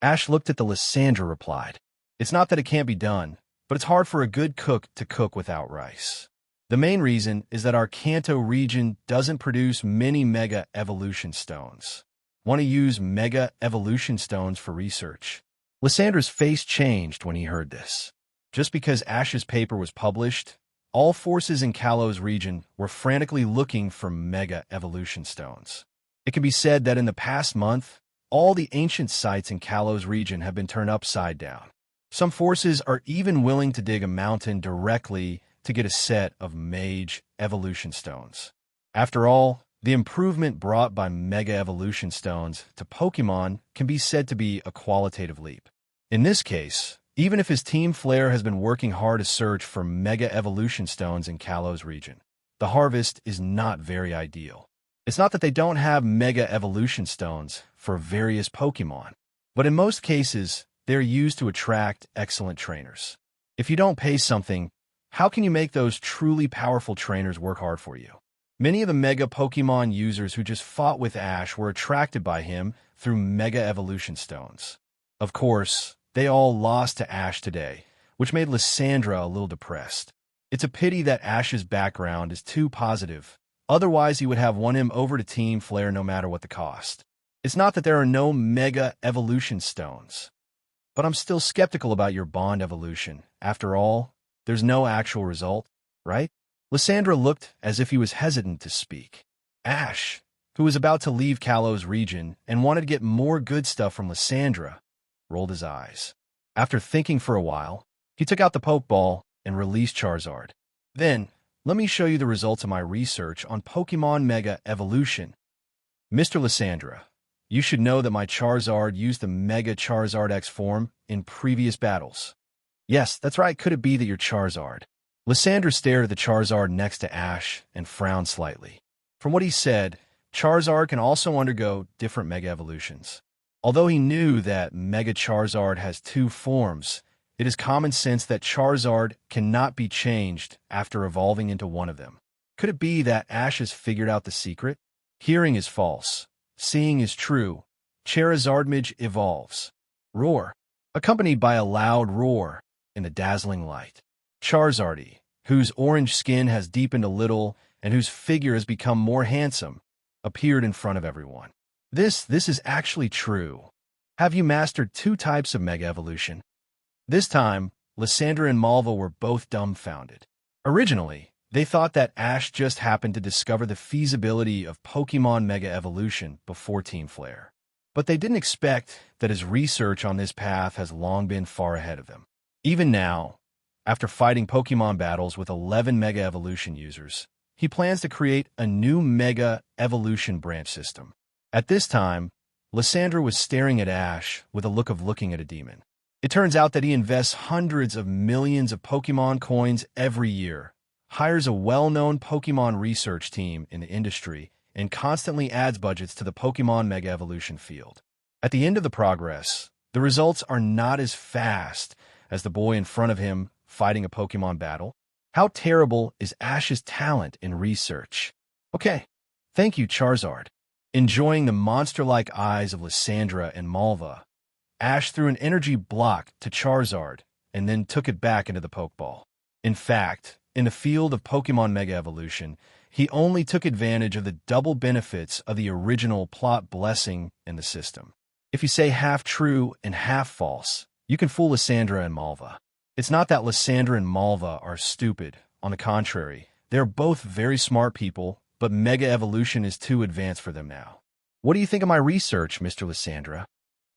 Ash looked at the Lysandra replied. It's not that it can't be done, but it's hard for a good cook to cook without rice. The main reason is that our Kanto region doesn't produce many Mega Evolution Stones. Want to use Mega Evolution Stones for research? Lysandra's face changed when he heard this. Just because Ash's paper was published, all forces in Kalo's region were frantically looking for Mega Evolution Stones. It can be said that in the past month, all the ancient sites in Kalo's region have been turned upside down. Some forces are even willing to dig a mountain directly to get a set of Mage Evolution Stones. After all, the improvement brought by Mega Evolution Stones to Pokémon can be said to be a qualitative leap. In this case, even if his Team Flare has been working hard to search for Mega Evolution Stones in Kalo's region, the harvest is not very ideal. It's not that they don't have Mega Evolution Stones for various Pokémon, but in most cases, they're used to attract excellent trainers. If you don't pay something, how can you make those truly powerful trainers work hard for you? Many of the Mega Pokémon users who just fought with Ash were attracted by him through Mega Evolution Stones. Of course, they all lost to Ash today, which made Lysandra a little depressed. It's a pity that Ash's background is too positive. Otherwise, he would have won him over to Team Flare no matter what the cost. It's not that there are no Mega Evolution Stones, but I'm still skeptical about your Bond evolution. After all, there's no actual result, right? Lysandra looked as if he was hesitant to speak. Ash, who was about to leave Kalo's region and wanted to get more good stuff from Lysandra, rolled his eyes. After thinking for a while, he took out the Pokeball and released Charizard. Then, let me show you the results of my research on Pokémon Mega Evolution. Mr. Lysandra, you should know that my Charizard used the Mega Charizard X form in previous battles. Yes, that's right. Could it be that you're Charizard? Lysandra stared at the Charizard next to Ash and frowned slightly. From what he said, Charizard can also undergo different Mega Evolutions. Although he knew that Mega Charizard has two forms, it is common sense that Charizard cannot be changed after evolving into one of them. Could it be that Ash has figured out the secret? Hearing is false. Seeing is true. Charizardmage evolves. Roar, accompanied by a loud roar in the dazzling light. Charizardy, whose orange skin has deepened a little and whose figure has become more handsome, appeared in front of everyone. This is actually true. Have you mastered two types of Mega Evolution? This time, Lysandra and Malva were both dumbfounded. Originally, they thought that Ash just happened to discover the feasibility of Pokémon Mega Evolution before Team Flare. But they didn't expect that his research on this path has long been far ahead of them. Even now, after fighting Pokémon battles with 11 Mega Evolution users, he plans to create a new Mega Evolution branch system. At this time, Lysandra was staring at Ash with a look of looking at a demon. It turns out that he invests hundreds of millions of Pokémon coins every year, hires a well-known Pokémon research team in the industry, and constantly adds budgets to the Pokémon Mega Evolution field. At the end of the progress, the results are not as fast as the boy in front of him fighting a Pokémon battle. How terrible is Ash's talent in research? Okay, thank you, Charizard. Enjoying the monster-like eyes of Lysandra and Malva, Ash threw an energy block to Charizard and then took it back into the Pokeball. In fact, in the field of Pokémon Mega Evolution, he only took advantage of the double benefits of the original plot blessing in the system. If you say half true and half false, you can fool Lysandra and Malva. It's not that Lysandra and Malva are stupid. On the contrary, they're both very smart people, but Mega Evolution is too advanced for them now. What do you think of my research, Mr. Lysandra?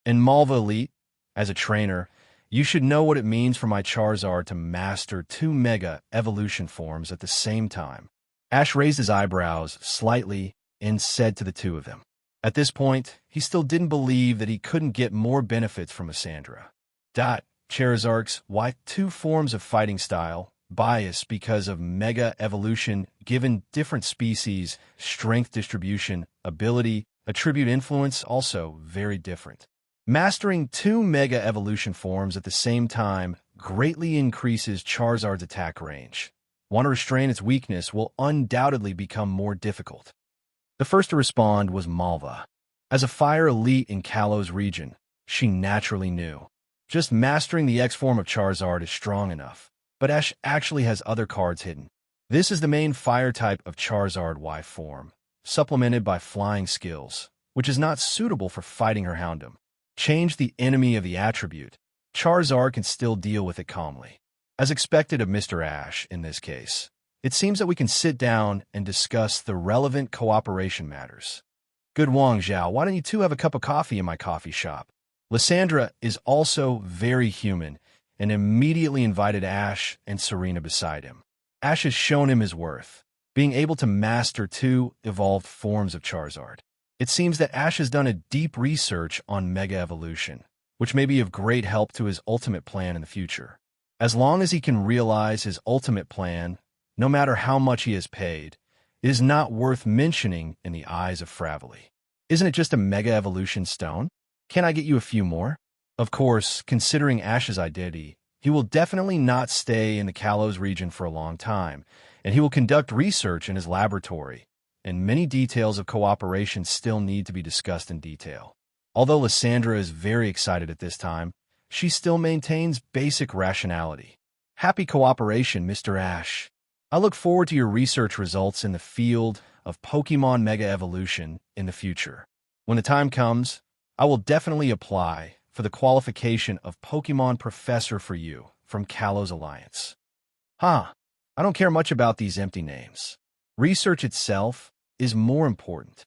In Malva Elite, as a trainer, you should know what it means for my Charizard to master two Mega Evolution forms at the same time. Ash raised his eyebrows slightly and said to the two of them. At this point, he still didn't believe that he couldn't get more benefits from Lysandra. Charizard's why two forms of fighting style, bias because of Mega Evolution given different species, strength distribution, ability, attribute influence also very different. Mastering two Mega Evolution forms at the same time greatly increases Charizard's attack range. Want to restrain its weakness will undoubtedly become more difficult. The first to respond was Malva. As a fire elite in Kalo's region, she naturally knew. Just mastering the X form of Charizard is strong enough, but Ash actually has other cards hidden. This is the main fire type of Charizard Y form, supplemented by flying skills, which is not suitable for fighting her Houndoom. Change the enemy of the attribute. Charizard can still deal with it calmly. As expected of Mr. Ash in this case, it seems that we can sit down and discuss the relevant cooperation matters. Good Wang Zhao, why don't you two have a cup of coffee in my coffee shop? Lysandra is also very human and immediately invited Ash and Serena beside him. Ash has shown him his worth, being able to master 2 evolved forms of Charizard. It seems that Ash has done a deep research on Mega Evolution, which may be of great help to his ultimate plan in the future. As long as he can realize his ultimate plan, no matter how much he has paid, it is not worth mentioning in the eyes of Fravely. Isn't it just a Mega Evolution stone? Can I get you a few more? Of course, considering Ash's identity, he will definitely not stay in the Kalos region for a long time, and he will conduct research in his laboratory, and many details of cooperation still need to be discussed in detail. Although Lysandra is very excited at this time, she still maintains basic rationality. Happy cooperation, Mr. Ash. I look forward to your research results in the field of Pokémon Mega Evolution in the future. When the time comes, I will definitely apply for the qualification of Pokémon Professor for you from Kalos Alliance. I don't care much about these empty names. Research itself is more important.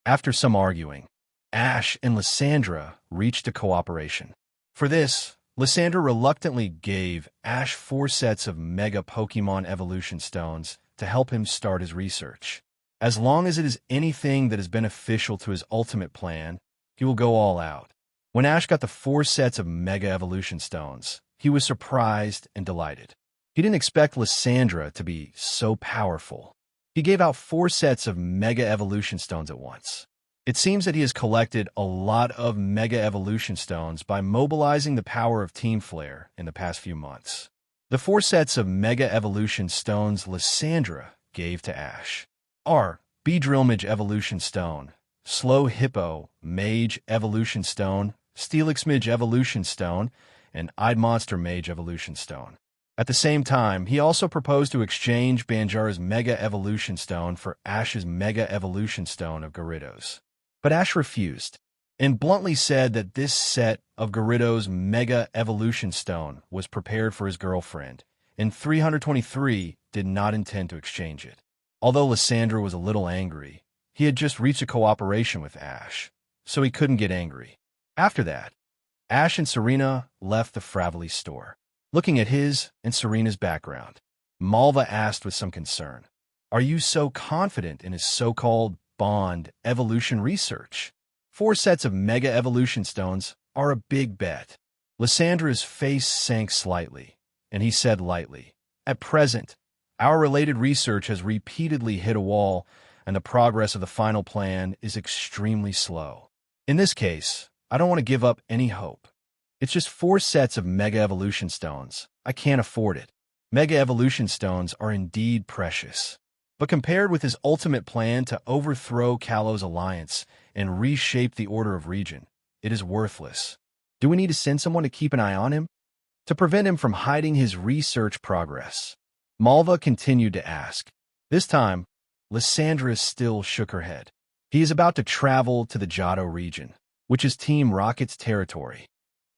After some arguing, Ash and Lysandra reached a cooperation. For this, Lysandra reluctantly gave Ash 4 sets of Mega Pokémon Evolution Stones to help him start his research. As long as it is anything that is beneficial to his ultimate plan, he will go all out. When Ash got the 4 sets of Mega Evolution Stones, he was surprised and delighted. He didn't expect Lysandra to be so powerful. He gave out 4 sets of Mega Evolution Stones at once. It seems that he has collected a lot of Mega Evolution Stones by mobilizing the power of Team Flare in the past few months. The 4 sets of Mega Evolution Stones Lysandra gave to Ash are Beedrilmage Evolution Stone, Slow Hippo Mage Evolution Stone, Steelix Evolution Stone, and Monster Mage Evolution Stone. At the same time, he also proposed to exchange Banjara's Mega Evolution Stone for Ash's Mega Evolution Stone of Gyarados. But Ash refused, and bluntly said that this set of Gyarados' Mega Evolution Stone was prepared for his girlfriend, and 323 did not intend to exchange it. Although Lysandra was a little angry, he had just reached a cooperation with Ash, so he couldn't get angry. After that, Ash and Serena left the Fravely store. Looking at his and Serena's background, Malva asked with some concern, "Are you so confident in his so-called Bond evolution research? 4 sets of Mega Evolution Stones are a big bet." Lysandra's face sank slightly, and he said lightly, "At present, our related research has repeatedly hit a wall, and the progress of the final plan is extremely slow. In this case, I don't want to give up any hope. It's just 4 sets of Mega Evolution Stones. I can't afford it. Mega Evolution Stones are indeed precious. But compared with his ultimate plan to overthrow Kalos Alliance and reshape the Order of Region, it is worthless. Do we need to send someone to keep an eye on him? To prevent him from hiding his research progress?" Malva continued to ask. This time, Lysandra still shook her head. He is about to travel to the Johto region, which is Team Rocket's territory.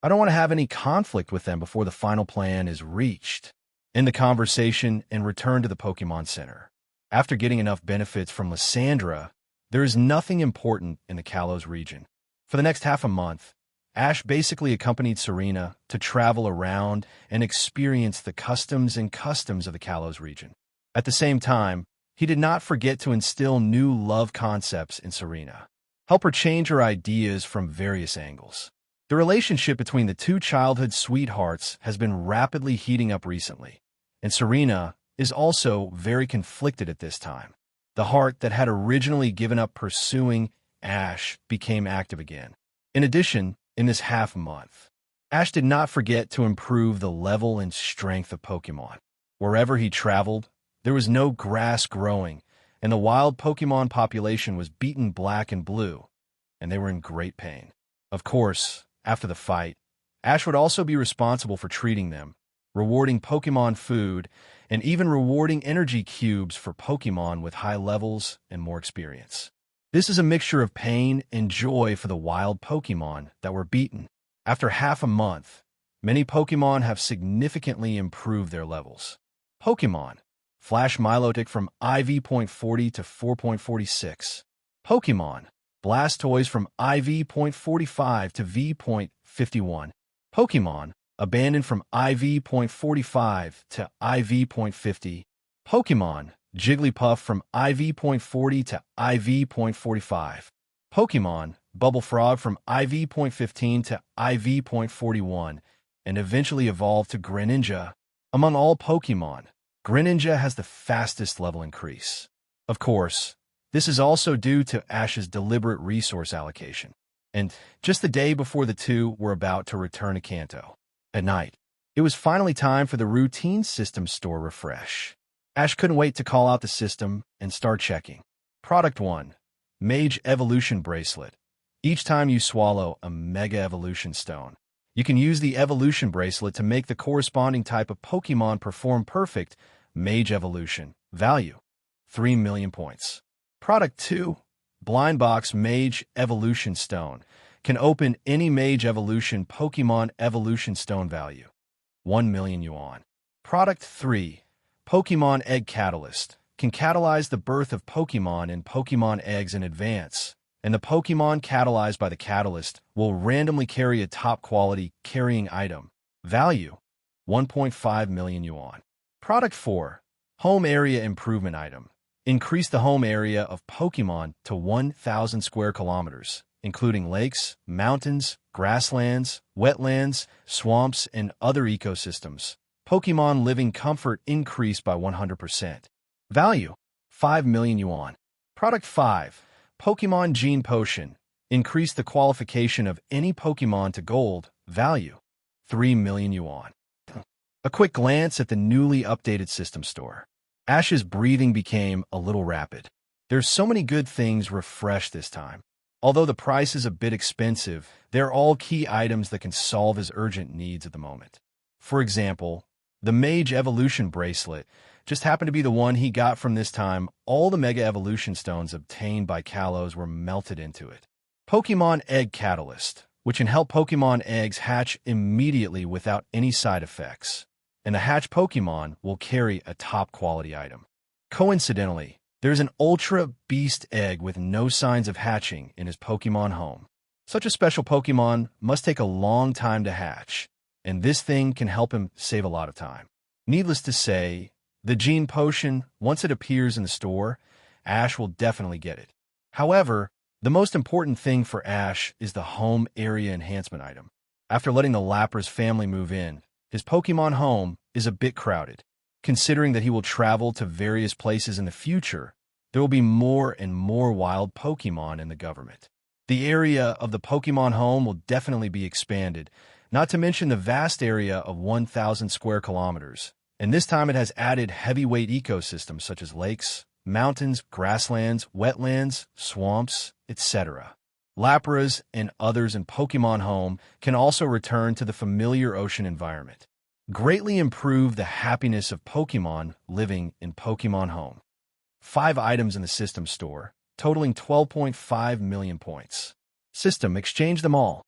I don't want to have any conflict with them before the final plan is reached. End the conversation and return to the Pokemon Center. After getting enough benefits from Lysandra, there is nothing important in the Kalos region. For the next half a month, Ash basically accompanied Serena to travel around and experience the customs of the Kalos region. At the same time, he did not forget to instill new love concepts in Serena, help her change her ideas from various angles. The relationship between the 2 childhood sweethearts has been rapidly heating up recently, and Serena is also very conflicted at this time. The heart that had originally given up pursuing Ash became active again. In addition, in this half month, Ash did not forget to improve the level and strength of Pokemon. Wherever he traveled, there was no grass growing, and the wild Pokemon population was beaten black and blue, and they were in great pain. Of course, After the fight, Ash would also be responsible for treating them, rewarding Pokémon food, and even rewarding energy cubes for Pokémon with high levels and more experience. This is a mixture of pain and joy for the wild Pokémon that were beaten. After half a month, many Pokémon have significantly improved their levels. Pokémon Flash Milotic from IV.40 to 4.46. Pokémon Blastoise from IV.45 to V.51. Pokémon Abandoned from IV.45 to IV.50. Pokémon Jigglypuff from IV.40 to IV.45. Pokémon Bubble Frog from IV.15 to IV.41, and eventually evolved to Greninja. Among all Pokémon, Greninja has the fastest level increase. Of course, this is also due to Ash's deliberate resource allocation. And just the day before the two were about to return to Kanto. At night, it was finally time for the routine system store refresh. Ash couldn't wait to call out the system and start checking. Product 1. Mage Evolution Bracelet. Each time you swallow a Mega Evolution Stone, you can use the Evolution Bracelet to make the corresponding type of Pokémon perform perfect Mage Evolution. Value: 3 million points. Product 2. Blind Box Mage Evolution Stone. Can open any Mage Evolution Pokémon Evolution Stone. Value: 1 million yuan. Product 3. Pokémon Egg Catalyst. Can catalyze the birth of Pokémon in Pokémon eggs in advance, and the Pokémon catalyzed by the catalyst will randomly carry a top-quality carrying item. Value: 1.5 million yuan. Product 4. Home Area Improvement Item. Increase the home area of Pokémon to 1,000 square kilometers, including lakes, mountains, grasslands, wetlands, swamps, and other ecosystems. Pokémon living comfort increased by 100%. Value: 5 million yuan. Product 5. Pokémon Gene Potion. Increase the qualification of any Pokémon to gold. Value: 3 million yuan. A quick glance at the newly updated system store. Ash's breathing became a little rapid. There's so many good things refreshed this time. Although the price is a bit expensive, they're all key items that can solve his urgent needs at the moment. For example, the Mage Evolution Bracelet just happened to be the one he got from this time. All the Mega Evolution Stones obtained by Kalos were melted into it. Pokémon Egg Catalyst, which can help Pokémon eggs hatch immediately without any side effects. And the hatch Pokémon will carry a top-quality item. Coincidentally, there's an Ultra Beast egg with no signs of hatching in his Pokémon home. Such a special Pokémon must take a long time to hatch, and this thing can help him save a lot of time. Needless to say, the Gene Potion, once it appears in the store, Ash will definitely get it. However, the most important thing for Ash is the Home Area Enhancement item. After letting the Lapras family move in, his Pokémon home is a bit crowded. Considering that he will travel to various places in the future, there will be more and more wild Pokémon in the government. The area of the Pokémon home will definitely be expanded, not to mention the vast area of 1,000 square kilometers. And this time it has added heavyweight ecosystems such as lakes, mountains, grasslands, wetlands, swamps, etc. Lapras and others in Pokémon Home can also return to the familiar ocean environment, greatly improve the happiness of Pokémon living in Pokémon Home. 5 items in the system store, totaling 12.5 million points. System: exchange them all.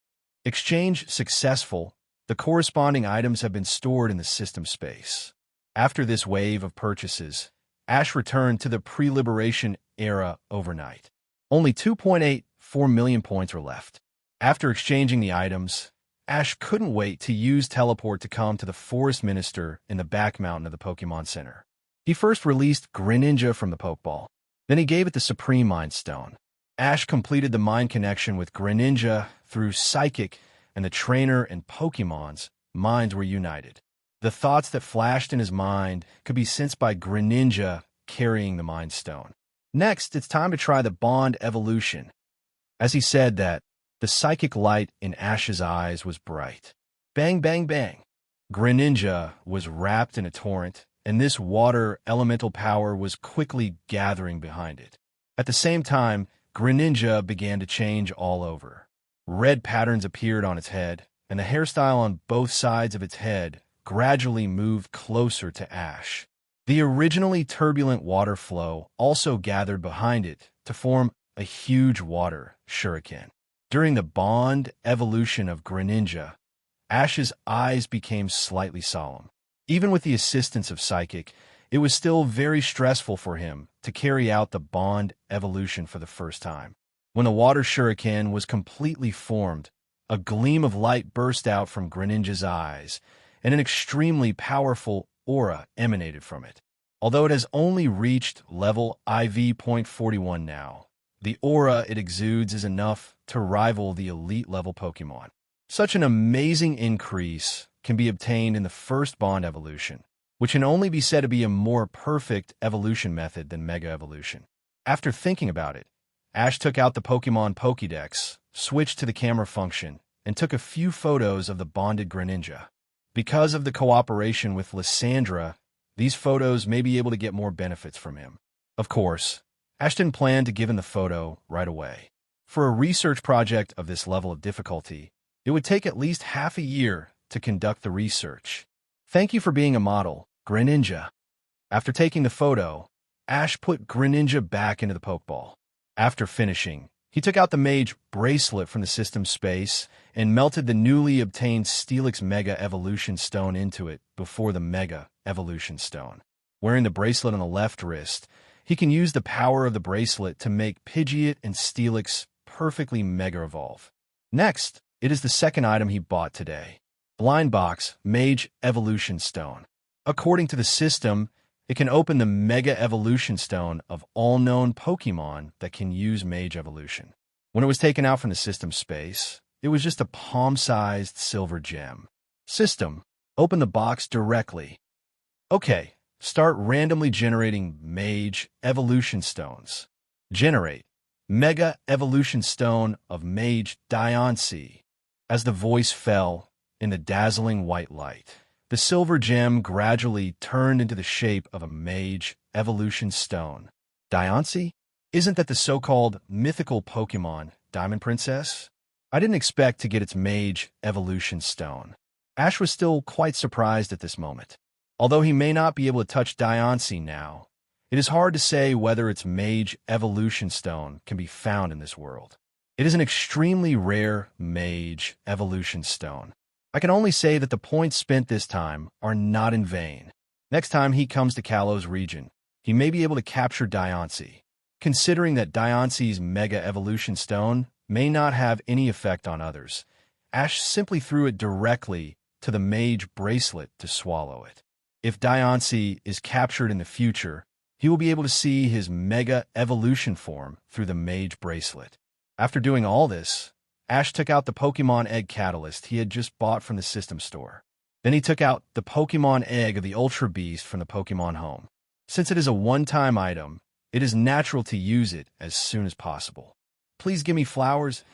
Exchange successful. The corresponding items have been stored in the system space. After this wave of purchases, Ash returned to the pre-liberation era overnight. Only 2.84 million points were left. After exchanging the items, Ash couldn't wait to use teleport to come to the Forest Minister in the back mountain of the Pokémon Center. He first released Greninja from the Pokeball. Then he gave it the Supreme Mind Stone. Ash completed the mind connection with Greninja through Psychic, and the trainer and Pokémon's minds were united. The thoughts that flashed in his mind could be sensed by Greninja carrying the Mind Stone. Next, it's time to try the Bond evolution. As he said that, the psychic light in Ash's eyes was bright. Bang, bang, bang. Greninja was wrapped in a torrent, and this water elemental power was quickly gathering behind it. At the same time, Greninja began to change all over. Red patterns appeared on its head, and the hairstyle on both sides of its head gradually moved closer to Ash. The originally turbulent water flow also gathered behind it to form a huge water shuriken. During the bond evolution of Greninja, Ash's eyes became slightly solemn. Even with the assistance of Psychic, it was still very stressful for him to carry out the bond evolution for the first time. When the water shuriken was completely formed, a gleam of light burst out from Greninja's eyes, and an extremely powerful aura emanated from it. Although it has only reached level IV.41 now, the aura it exudes is enough to rival the elite-level Pokémon. Such an amazing increase can be obtained in the first bond evolution, which can only be said to be a more perfect evolution method than Mega Evolution. After thinking about it, Ash took out the Pokémon Pokédex, switched to the camera function, and took a few photos of the bonded Greninja. Because of the cooperation with Lysandra, these photos may be able to get more benefits from him. Of course, Ash didn't plan to give him the photo right away. For a research project of this level of difficulty, it would take at least half a year to conduct the research. Thank you for being a model, Greninja. After taking the photo, Ash put Greninja back into the Pokeball. After finishing, he took out the Mage bracelet from the system space and melted the newly obtained Steelix Mega Evolution Stone into it before the Mega Evolution Stone. Wearing the bracelet on the left wrist, he can use the power of the bracelet to make Pidgeot and Steelix perfectly Mega Evolve. Next, it is the second item he bought today. Blind Box Mage Evolution Stone. According to the system, it can open the Mega Evolution Stone of all known Pokémon that can use Mage Evolution. When it was taken out from the system space, it was just a palm-sized silver gem. System, open the box directly. Okay, start randomly generating Mage Evolution Stones. Generate Mega Evolution Stone of Mage Diancie. As the voice fell in the dazzling white light, the silver gem gradually turned into the shape of a Mage Evolution Stone. Diancie? Isn't that the so-called mythical Pokémon, Diamond Princess? I didn't expect to get its Mage Evolution Stone. Ash was still quite surprised at this moment. Although he may not be able to touch Diancie now, it is hard to say whether its Mage Evolution Stone can be found in this world. It is an extremely rare Mage Evolution Stone. I can only say that the points spent this time are not in vain. Next time he comes to Kalos region, he may be able to capture Diancie. Considering that Diancie's Mega Evolution Stone may not have any effect on others, Ash simply threw it directly to the Mage Bracelet to swallow it. If Diancie is captured in the future, he will be able to see his Mega Evolution form through the Mage Bracelet. After doing all this, Ash took out the Pokémon Egg Catalyst he had just bought from the system store. Then he took out the Pokémon Egg of the Ultra Beast from the Pokémon Home. Since it is a one-time item, it is natural to use it as soon as possible. Please give me flowers.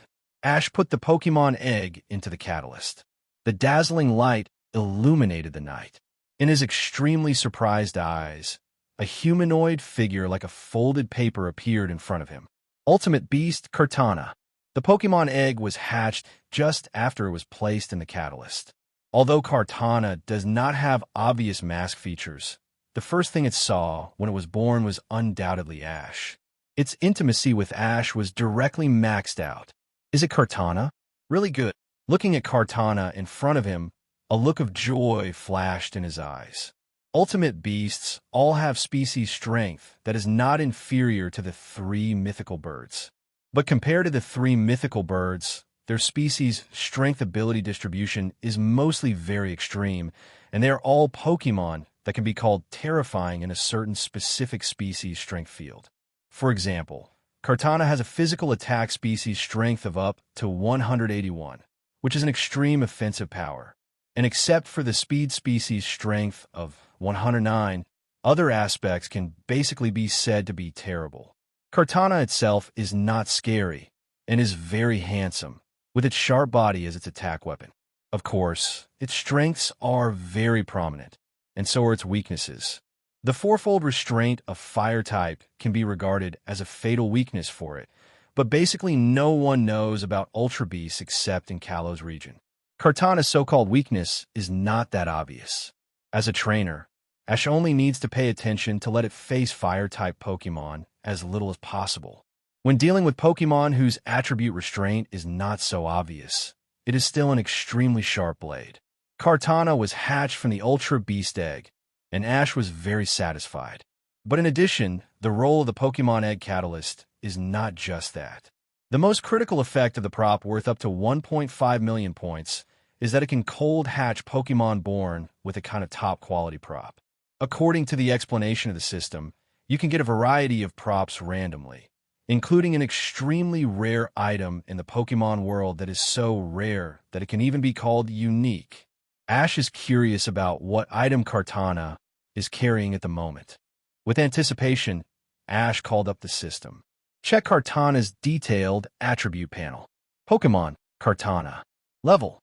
Ash put the Pokémon Egg into the catalyst. The dazzling light illuminated the night. In his extremely surprised eyes, a humanoid figure like a folded paper appeared in front of him. Ultimate Beast Kartana. The Pokémon Egg was hatched just after it was placed in the catalyst. Although Kartana does not have obvious mask features, the first thing it saw when it was born was undoubtedly Ash. Its intimacy with Ash was directly maxed out. Is it Kartana? Really good. Looking at Kartana in front of him, a look of joy flashed in his eyes. Ultimate beasts all have species strength that is not inferior to the 3 mythical birds. But compared to the 3 mythical birds, their species strength ability distribution is mostly very extreme, and they are all Pokémon that can be called terrifying in a certain specific species strength field. For example, Kartana has a physical attack species strength of up to 181, which is an extreme offensive power. And except for the speed species strength of 109, other aspects can basically be said to be terrible. Kartana itself is not scary and is very handsome, with its sharp body as its attack weapon. Of course, its strengths are very prominent, and so are its weaknesses. The fourfold restraint of fire type can be regarded as a fatal weakness for it, but basically no one knows about Ultra Beasts except in Kalo's region. Kartana's so-called weakness is not that obvious. As a trainer, Ash only needs to pay attention to let it face Fire-type Pokémon as little as possible. When dealing with Pokémon whose attribute restraint is not so obvious, it is still an extremely sharp blade. Kartana was hatched from the Ultra Beast egg, and Ash was very satisfied. But in addition, the role of the Pokémon Egg Catalyst is not just that. The most critical effect of the prop, worth up to 1.5 million points, is that it can cold hatch Pokémon born with a kind of top-quality prop. According to the explanation of the system, you can get a variety of props randomly, including an extremely rare item in the Pokémon world that is so rare that it can even be called unique. Ash is curious about what item Kartana is carrying at the moment. With anticipation, Ash called up the system. Check Kartana's detailed attribute panel. Pokémon, Kartana. Level,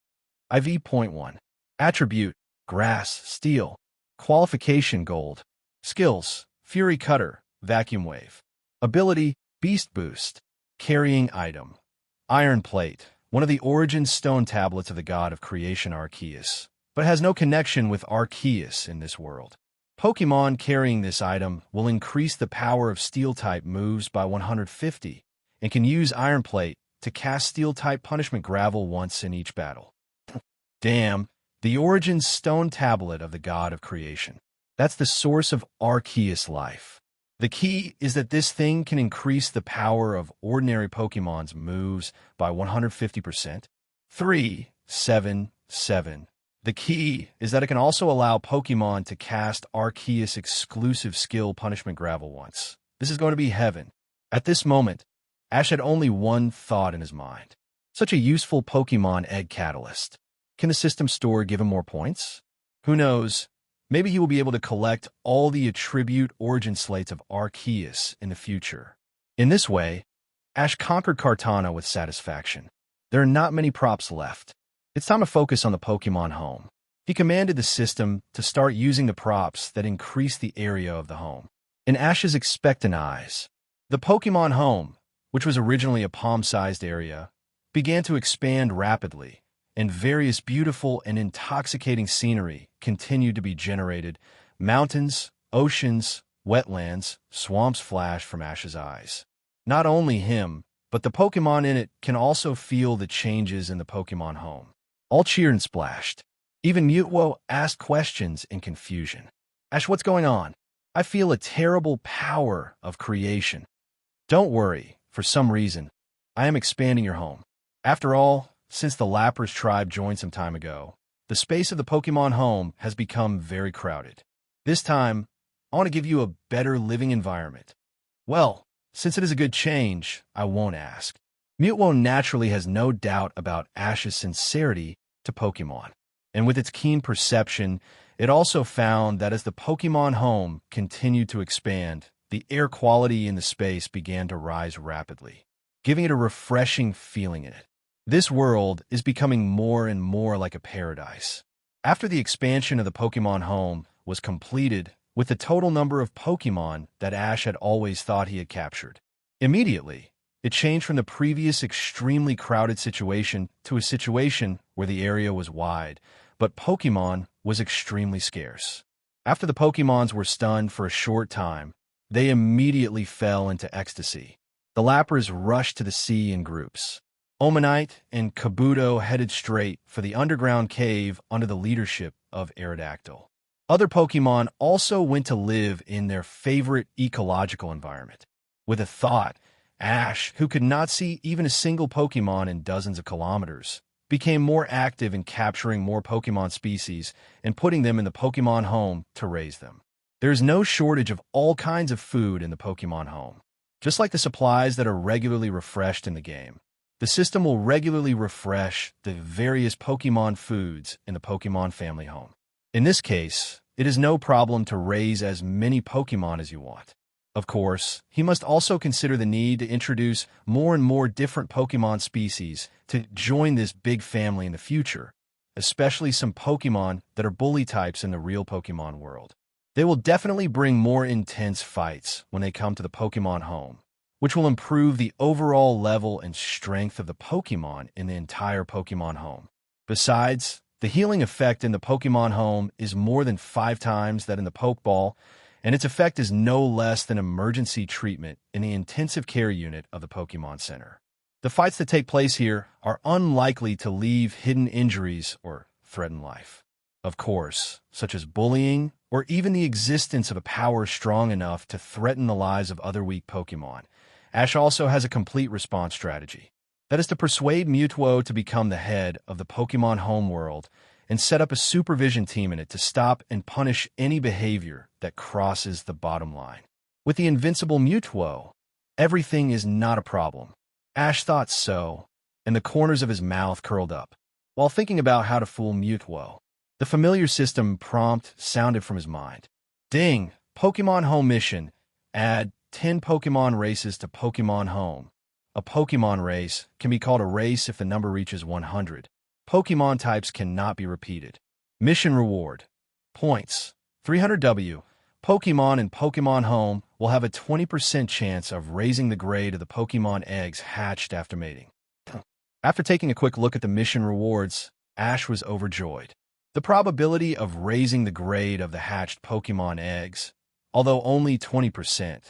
IV.1. Attribute, Grass, Steel. Qualification, Gold. Skills, Fury Cutter, Vacuum Wave. Ability, Beast Boost. Carrying item, Iron Plate, one of the origin stone tablets of the god of creation Arceus, but has no connection with Arceus in this world. Pokémon carrying this item will increase the power of Steel-type moves by 150 and can use Iron Plate to cast Steel-type Punishment Gravel once in each battle. Damn, the origin stone tablet of the god of creation. That's the source of Arceus life. The key is that this thing can increase the power of ordinary Pokémon's moves by 150%. 377. The key is that it can also allow Pokémon to cast Arceus exclusive skill Punishment Gravel once. This is going to be heaven. At this moment, Ash had only one thought in his mind. Such a useful Pokémon Egg Catalyst. Can the system store give him more points? Who knows? Maybe he will be able to collect all the attribute origin slates of Arceus in the future. In this way, Ash conquered Kartana with satisfaction. There are not many props left. It's time to focus on the Pokémon home. He commanded the system to start using the props that increase the area of the home. In Ash's expectant eyes, the Pokémon home, which was originally a palm-sized area, began to expand rapidly, and various beautiful and intoxicating scenery continued to be generated. Mountains, oceans, wetlands, swamps flashed from Ash's eyes. Not only him, but the Pokémon in it can also feel the changes in the Pokémon home. All cheered and splashed. Even Mutwo asked questions in confusion. Ash, what's going on? I feel a terrible power of creation. Don't worry, for some reason, I am expanding your home. After all, since the Lapras tribe joined some time ago, the space of the Pokémon home has become very crowded. This time, I want to give you a better living environment. Well, since it is a good change, I won't ask. Mutwo naturally has no doubt about Ash's sincerity to Pokémon, and with its keen perception, it also found that as the Pokémon home continued to expand, the air quality in the space began to rise rapidly, giving it a refreshing feeling in it. This world is becoming more and more like a paradise. After the expansion of the Pokémon home was completed with the total number of Pokémon that Ash had always thought he had captured, immediately, it changed from the previous extremely crowded situation to a situation where the area was wide, but Pokémon was extremely scarce. After the Pokémons were stunned for a short time, they immediately fell into ecstasy. The Lapras rushed to the sea in groups. Omanite and Kabuto headed straight for the underground cave under the leadership of Aerodactyl. Other Pokémon also went to live in their favorite ecological environment. With a thought, Ash, who could not see even a single Pokémon in dozens of kilometers, became more active in capturing more Pokémon species and putting them in the Pokémon home to raise them. There is no shortage of all kinds of food in the Pokémon home. Just like the supplies that are regularly refreshed in the game, the system will regularly refresh the various Pokémon foods in the Pokémon family home. In this case, it is no problem to raise as many Pokémon as you want. Of course, he must also consider the need to introduce more and more different Pokémon species to join this big family in the future, especially some Pokémon that are bully types in the real Pokémon world. They will definitely bring more intense fights when they come to the Pokémon home, which will improve the overall level and strength of the Pokémon in the entire Pokémon home. Besides, the healing effect in the Pokémon home is more than 5 times that in the Pokeball, and its effect is no less than emergency treatment in the intensive care unit of the Pokémon Center. The fights that take place here are unlikely to leave hidden injuries or threaten life. Of course, such as bullying or even the existence of a power strong enough to threaten the lives of other weak Pokémon. Ash also has a complete response strategy. That is to persuade Mewtwo to become the head of the Pokémon homeworld and set up a supervision team in it to stop and punish any behavior that crosses the bottom line. With the invincible Mewtwo, everything is not a problem. Ash thought so, and the corners of his mouth curled up. While thinking about how to fool Mewtwo, the familiar system prompt sounded from his mind. Ding! Pokémon Home Mission. Add 10 Pokémon races to Pokémon Home. A Pokémon race can be called a race if the number reaches 100. Pokémon types cannot be repeated. Mission reward. Points. 300W. Pokémon in Pokémon Home will have a 20% chance of raising the grade of the Pokémon eggs hatched after mating. After taking a quick look at the mission rewards, Ash was overjoyed. The probability of raising the grade of the hatched Pokémon eggs, although only 20%,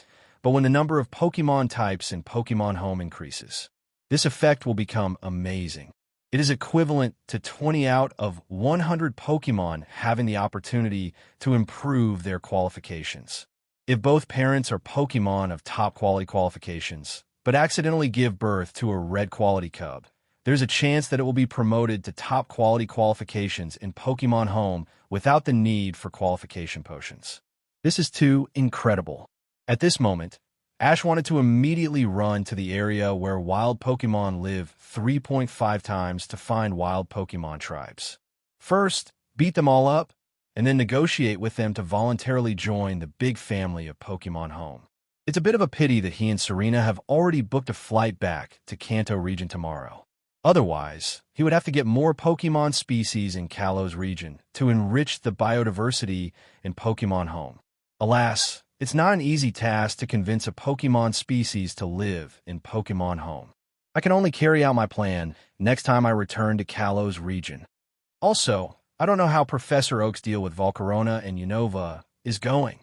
but when the number of Pokémon types in Pokémon Home increases, this effect will become amazing. It is equivalent to 20 out of 100 Pokémon having the opportunity to improve their qualifications. If both parents are Pokémon of top quality qualifications, but accidentally give birth to a red quality cub, there's a chance that it will be promoted to top quality qualifications in Pokémon Home without the need for qualification potions. This is too incredible. At this moment, Ash wanted to immediately run to the area where wild Pokémon live 3.5 times to find wild Pokémon tribes. First, beat them all up, and then negotiate with them to voluntarily join the big family of Pokémon Home. It's a bit of a pity that he and Serena have already booked a flight back to Kanto region tomorrow. Otherwise, he would have to get more Pokémon species in Kalo's region to enrich the biodiversity in Pokémon Home. Alas, it's not an easy task to convince a Pokémon species to live in Pokémon Home. I can only carry out my plan next time I return to Kalo's region. Also, I don't know how Professor Oak's deal with Volcarona and Unova is going.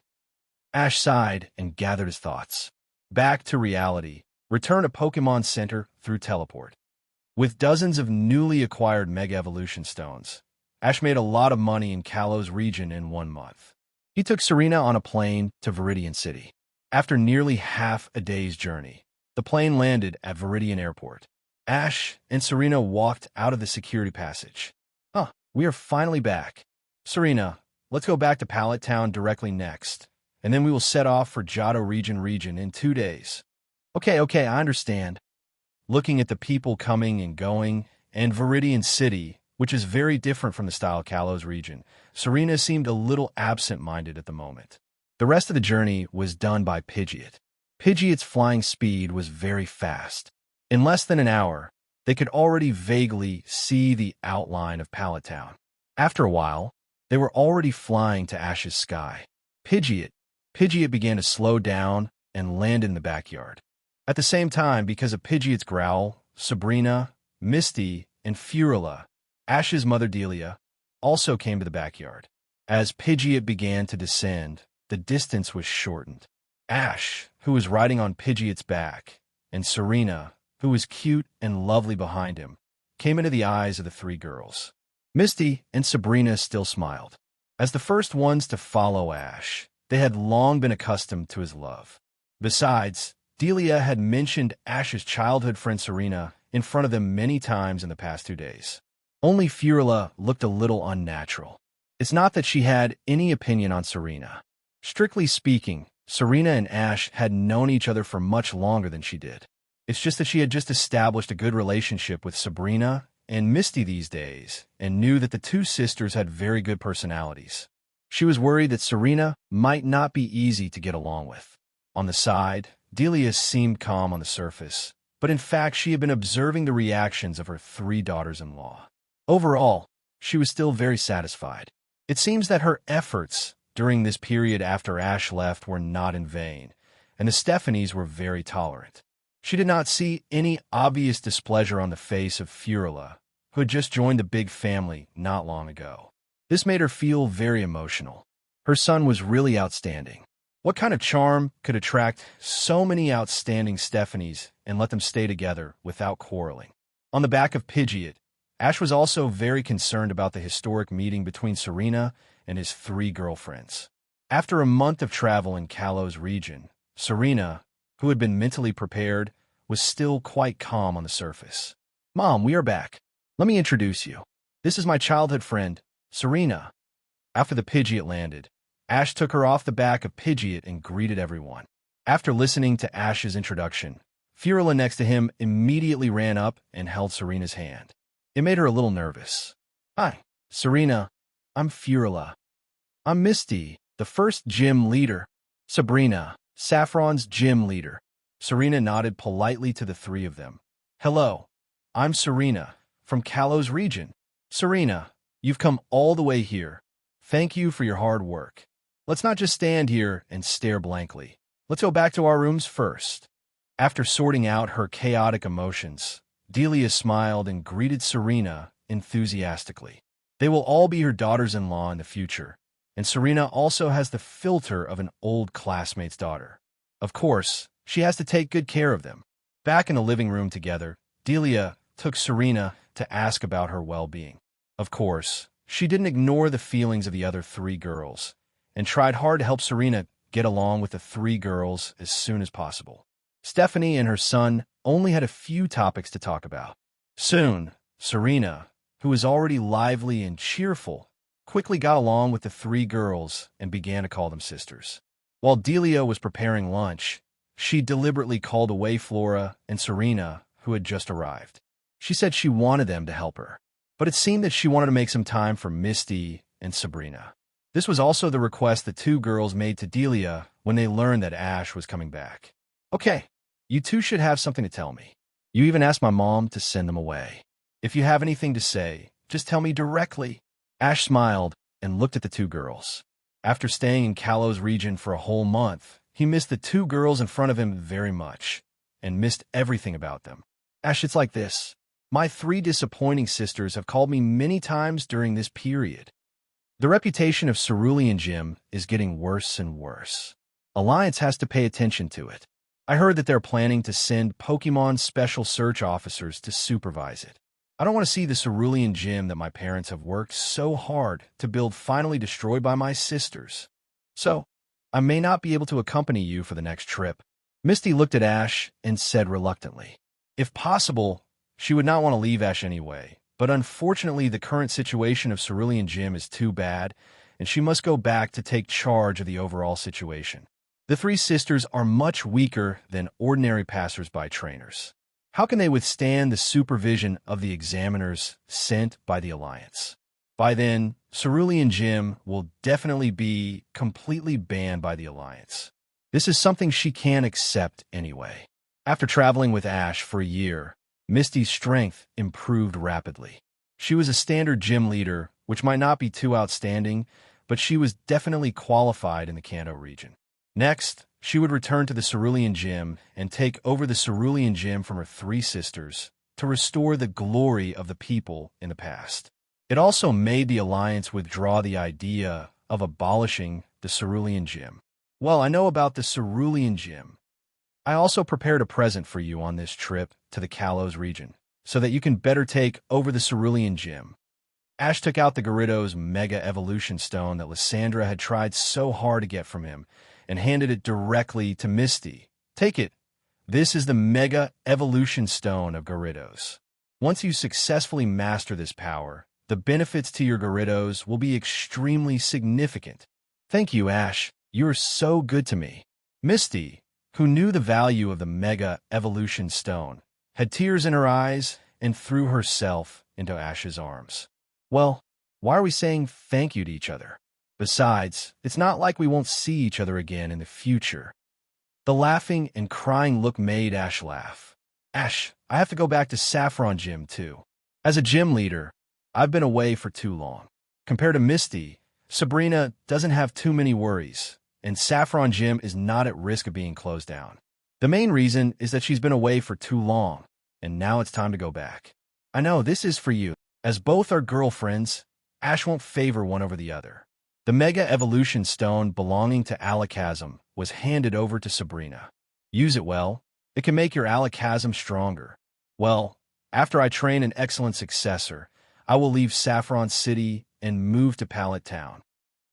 Ash sighed and gathered his thoughts. Back to reality, return to Pokémon Center through teleport. With dozens of newly acquired Mega Evolution Stones, Ash made a lot of money in Kalo's region in 1 month. He took Serena on a plane to Viridian City. After nearly half a day's journey, the plane landed at Viridian Airport. Ash and Serena walked out of the security passage. We are finally back. Serena, let's go back to Pallet Town directly next, and then we will set off for Johto region in 2 days. Okay, I understand. Looking at the people coming and going, and Viridian City, which is very different from the style of Kalo's region, Serena seemed a little absent-minded at the moment. The rest of the journey was done by Pidgeot. Pidgeot's flying speed was very fast. In less than an hour, they could already vaguely see the outline of Pallet Town. After a while, they were already flying to Ash's sky. Pidgeot began to slow down and land in the backyard. At the same time, because of Pidgeot's growl, Sabrina, Misty, and Furula, Ash's mother Delia, also came to the backyard. As Pidgeot began to descend, the distance was shortened. Ash, who was riding on Pidgeot's back, and Serena, who was cute and lovely behind him, came into the eyes of the 3 girls. Misty and Sabrina still smiled. As the first ones to follow Ash, they had long been accustomed to his love. Besides, Delia had mentioned Ash's childhood friend Serena in front of them many times in the past 2 days. Only Furula looked a little unnatural. It's not that she had any opinion on Serena. Strictly speaking, Serena and Ash had known each other for much longer than she did. It's just that she had just established a good relationship with Sabrina and Misty these days and knew that the 2 sisters had very good personalities. She was worried that Serena might not be easy to get along with. On the side, Delia seemed calm on the surface, but in fact she had been observing the reactions of her 3 daughters-in-law. Overall, she was still very satisfied. It seems that her efforts during this period after Ash left were not in vain, and the Stephanies were very tolerant. She did not see any obvious displeasure on the face of Furula, who had just joined the big family not long ago. This made her feel very emotional. Her son was really outstanding. What kind of charm could attract so many outstanding Stephanies and let them stay together without quarreling? On the back of Pidgeot, Ash was also very concerned about the historic meeting between Serena and his 3 girlfriends. After a month of travel in Kalo's region, Serena, who had been mentally prepared, was still quite calm on the surface. "Mom, we are back. Let me introduce you. This is my childhood friend, Serena." After the Pidgeot landed, Ash took her off the back of Pidgeot and greeted everyone. After listening to Ash's introduction, Furula next to him immediately ran up and held Serena's hand. It made her a little nervous. "Hi, Serena. I'm Furula. I'm Misty, the first gym leader. Sabrina, Saffron's gym leader." Serena nodded politely to the 3 of them. "Hello, I'm Serena, from Kalo's region." "Serena, you've come all the way here. Thank you for your hard work. Let's not just stand here and stare blankly. Let's go back to our rooms first." After sorting out her chaotic emotions, Delia smiled and greeted Serena enthusiastically. They will all be her daughters-in-law in the future, and Serena also has the filter of an old classmate's daughter. Of course, she has to take good care of them. Back in the living room together, Delia took Serena to ask about her well-being. Of course, she didn't ignore the feelings of the other 3 girls, and tried hard to help Serena get along with the 3 girls as soon as possible. Stephanie and her son only had a few topics to talk about. Soon, Serena, who was already lively and cheerful, quickly got along with the 3 girls and began to call them sisters. While Delia was preparing lunch, she deliberately called away Flora and Serena, who had just arrived. She said she wanted them to help her, but it seemed that she wanted to make some time for Misty and Sabrina. This was also the request the 2 girls made to Delia when they learned that Ash was coming back. "Okay, you 2 should have something to tell me. You even asked my mom to send them away. If you have anything to say, just tell me directly." Ash smiled and looked at the 2 girls. After staying in Kalo's region for a whole month, he missed the 2 girls in front of him very much, and missed everything about them. "Ash, it's like this. My 3 disappointing sisters have called me many times during this period. The reputation of Cerulean Gym is getting worse and worse. Alliance has to pay attention to it. I heard that they're planning to send Pokémon Special Search Officers to supervise it. I don't want to see the Cerulean Gym that my parents have worked so hard to build finally destroyed by my sisters. So, I may not be able to accompany you for the next trip." Misty looked at Ash and said reluctantly. If possible, she would not want to leave Ash anyway, but unfortunately the current situation of Cerulean Gym is too bad, and she must go back to take charge of the overall situation. The 3 sisters are much weaker than ordinary passers-by trainers. How can they withstand the supervision of the examiners sent by the Alliance? By then, Cerulean Gym will definitely be completely banned by the Alliance. This is something she can't accept anyway. After traveling with Ash for a year, Misty's strength improved rapidly. She was a standard gym leader, which might not be too outstanding, but she was definitely qualified in the Kanto region. Next, she would return to the Cerulean Gym and take over the Cerulean Gym from her 3 sisters to restore the glory of the people in the past. It also made the Alliance withdraw the idea of abolishing the Cerulean Gym. Well, I know about the Cerulean Gym. I also prepared a present for you on this trip to the Kalos region, so that you can better take over the Cerulean Gym. Ash took out the Gyarados Mega Evolution Stone that Lysandra had tried so hard to get from him, and handed it directly to Misty. "Take it. This is the Mega Evolution Stone of Gyarados. Once you successfully master this power, the benefits to your Gyarados will be extremely significant." "Thank you, Ash. You're so good to me." Misty, who knew the value of the Mega Evolution Stone, had tears in her eyes and threw herself into Ash's arms. "Well, why are we saying thank you to each other? Besides, it's not like we won't see each other again in the future." The laughing and crying look made Ash laugh. "Ash, I have to go back to Saffron Gym too. As a gym leader, I've been away for too long. Compared to Misty, Sabrina doesn't have too many worries. and Saffron Gym is not at risk of being closed down. The main reason is that she's been away for too long, and now it's time to go back. I know this is for you. As both are girlfriends, Ash won't favor one over the other. The Mega Evolution Stone belonging to Alakazam was handed over to Sabrina. Use it well. It can make your Alakazam stronger. Well, after I train an excellent successor, I will leave Saffron City and move to Pallet Town.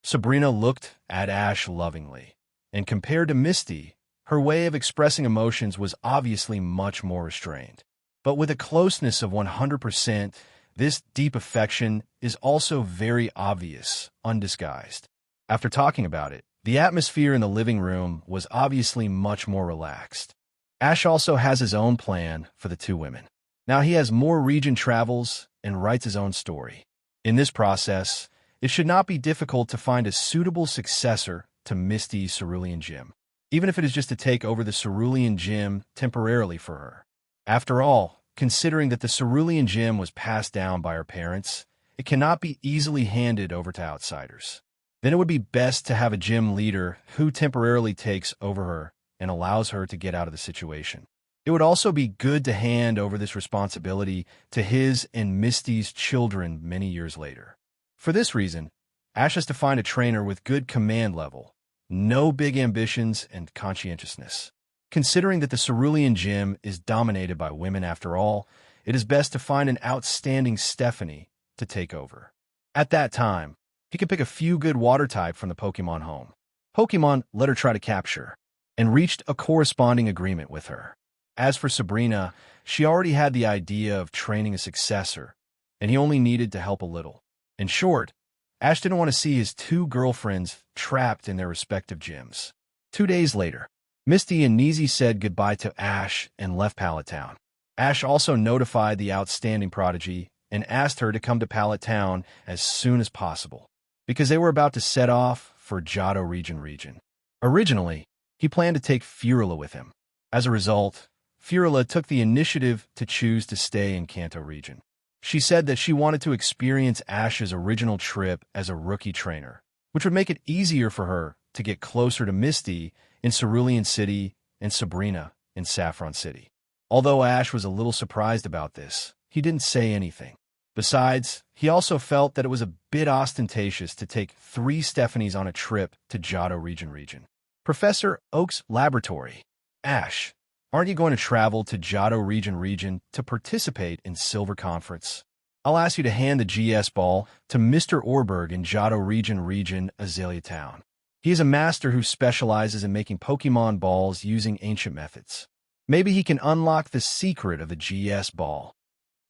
Sabrina looked at Ash lovingly, and compared to Misty, her way of expressing emotions was obviously much more restrained. But with a closeness of 100%, this deep affection is also very obvious, undisguised. After talking about it, the atmosphere in the living room was obviously much more relaxed. Ash also has his own plan for the two women. Now he has more region travels and writes his own story. In this process, it should not be difficult to find a suitable successor to Misty's Cerulean Gym, even if it is just to take over the Cerulean Gym temporarily for her. After all, considering that the Cerulean Gym was passed down by her parents, it cannot be easily handed over to outsiders. Then it would be best to have a gym leader who temporarily takes over her and allows her to get out of the situation. It would also be good to hand over this responsibility to his and Misty's children many years later. For this reason, Ash has to find a trainer with good command level, no big ambitions, and conscientiousness. Considering that the Cerulean Gym is dominated by women after all, it is best to find an outstanding Stephanie to take over. At that time, he could pick a few good water type from the Pokémon home. Pokémon let her try to capture, and reached a corresponding agreement with her. As for Sabrina, she already had the idea of training a successor, and he only needed to help a little. In short, Ash didn't want to see his two girlfriends trapped in their respective gyms. 2 days later, Misty and Neezy said goodbye to Ash and left Pallet Town. Ash also notified the outstanding prodigy and asked her to come to Pallet Town as soon as possible, because they were about to set off for Johto region. Originally, he planned to take Furula with him. As a result, Furula took the initiative to choose to stay in Kanto region. She said that she wanted to experience Ash's original trip as a rookie trainer, which would make it easier for her to get closer to Misty in Cerulean City and Sabrina in Saffron City. Although Ash was a little surprised about this, he didn't say anything. Besides, he also felt that it was a bit ostentatious to take 3 Stephanies on a trip to Johto region. Professor Oak's laboratory. Ash, aren't you going to travel to Johto region to participate in Silver Conference? I'll ask you to hand the GS ball to Mr. Orberg in Johto region Azalea Town. He is a master who specializes in making Pokemon balls using ancient methods. Maybe he can unlock the secret of the GS ball.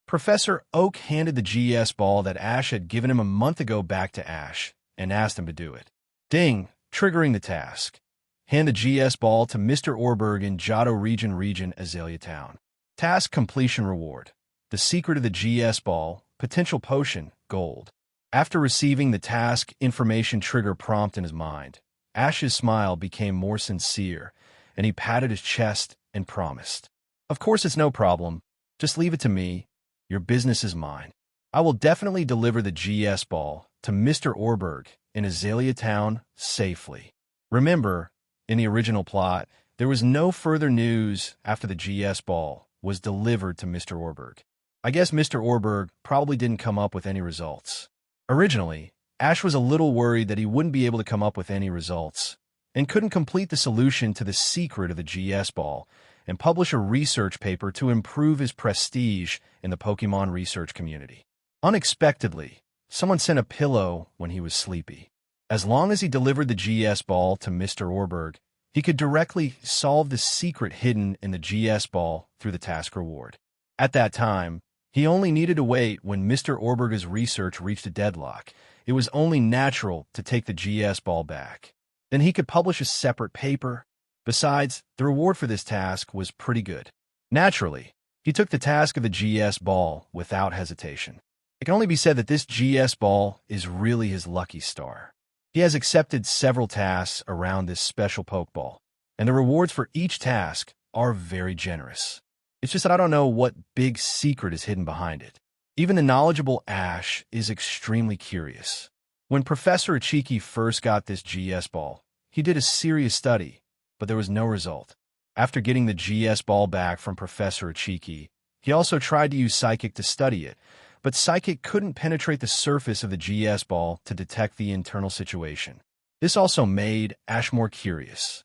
Professor Oak handed the GS ball that Ash had given him a month ago back to Ash and asked him to do it. Ding, triggering the task. Hand the GS ball to Mr. Orberg in Johto region Azalea Town. Task completion reward. The secret of the GS ball, potential potion, gold. After receiving the task information trigger prompt in his mind, Ash's smile became more sincere, and he patted his chest and promised. Of course it's no problem. Just leave it to me. Your business is mine. I will definitely deliver the GS ball to Mr. Orberg in Azalea Town safely. Remember, in the original plot, there was no further news after the GS ball was delivered to Mr. Orberg. I guess Mr. Orberg probably didn't come up with any results. Originally, Ash was a little worried that he wouldn't be able to come up with any results and couldn't complete the solution to the secret of the GS ball and publish a research paper to improve his prestige in the Pokemon research community. Unexpectedly, someone sent a pillow when he was sleepy. As long as he delivered the GS ball to Mr. Orberg, he could directly solve the secret hidden in the GS ball through the task reward. At that time, he only needed to wait when Mr. Orberg's research reached a deadlock. It was only natural to take the GS ball back. Then he could publish a separate paper. Besides, the reward for this task was pretty good. Naturally, he took the task of the GS ball without hesitation. It can only be said that this GS ball is really his lucky star. He has accepted several tasks around this special Pokeball, and the rewards for each task are very generous. It's just that I don't know what big secret is hidden behind it. Even the knowledgeable Ash is extremely curious. When Professor Ichiki first got this GS ball, He did a serious study, but there was no result. After getting the GS ball back from Professor Ichiki, he also tried to use Psychic to study it, but Psychic couldn't penetrate the surface of the GS ball to detect the internal situation. This also made Ash more curious.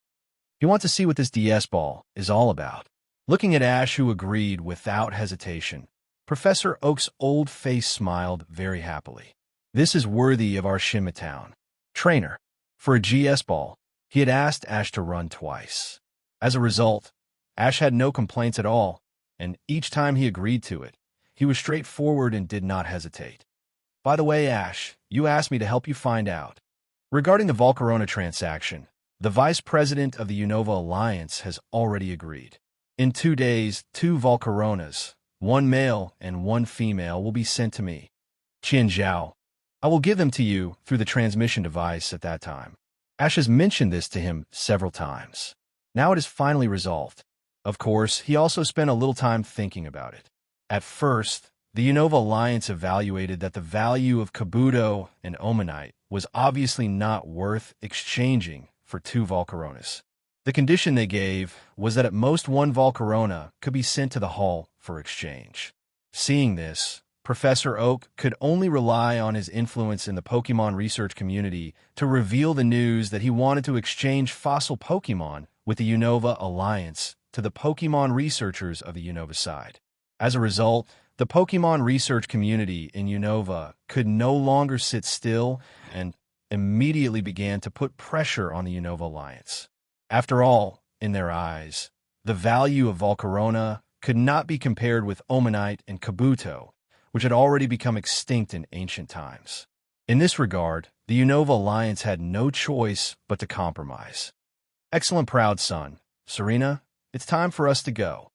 He wanted to see what this DS ball is all about. Looking at Ash, who agreed without hesitation, Professor Oak's old face smiled very happily. This is worthy of our Shinma Town. Trainer. For a GS ball, he had asked Ash to run twice. As a result, Ash had no complaints at all, and each time he agreed to it, he was straightforward and did not hesitate. By the way, Ash, you asked me to help you find out. Regarding the Volcarona transaction, the vice president of the Unova Alliance has already agreed. In 2 days, 2 Volcaronas, 1 male and 1 female, will be sent to me. Qian Zhao. I will give them to you through the transmission device at that time. Ash has mentioned this to him several times. Now it is finally resolved. Of course, he also spent a little time thinking about it. At first, the Unova Alliance evaluated that the value of Kabuto and Omanite was obviously not worth exchanging for 2 Volcaronas. The condition they gave was that at most 1 Volcarona could be sent to the hall for exchange. Seeing this, Professor Oak could only rely on his influence in the Pokémon research community to reveal the news that he wanted to exchange fossil Pokémon with the Unova Alliance to the Pokémon researchers of the Unova side. As a result, the Pokémon research community in Unova could no longer sit still and immediately began to put pressure on the Unova Alliance. After all, in their eyes, the value of Volcarona could not be compared with Omanite and Kabuto, which had already become extinct in ancient times. In this regard, the Unova Alliance had no choice but to compromise. Excellent proud son, Serena, it's time for us to go.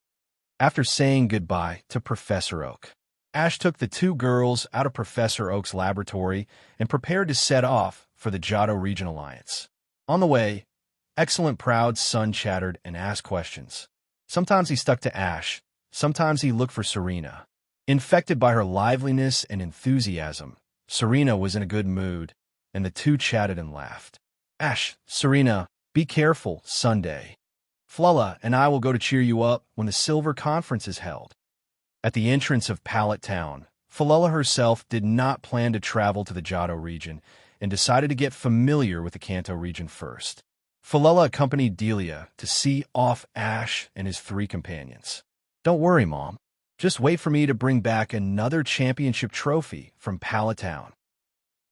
After saying goodbye to Professor Oak, Ash took the 2 girls out of Professor Oak's laboratory and prepared to set off for the Johto Region Alliance. On the way, Excellent proud son chattered and asked questions. Sometimes he stuck to Ash, sometimes he looked for Serena. Infected by her liveliness and enthusiasm, Serena was in a good mood, and the 2 chatted and laughed. Ash, Serena, be careful, Sunday. Flulla and I will go to cheer you up when the Silver Conference is held. At the entrance of Pallet Town, Flulla herself did not plan to travel to the Johto region and decided to get familiar with the Kanto region first. Flulla accompanied Delia to see off Ash and his 3 companions. Don't worry, Mom. Just wait for me to bring back another championship trophy from Pallet Town.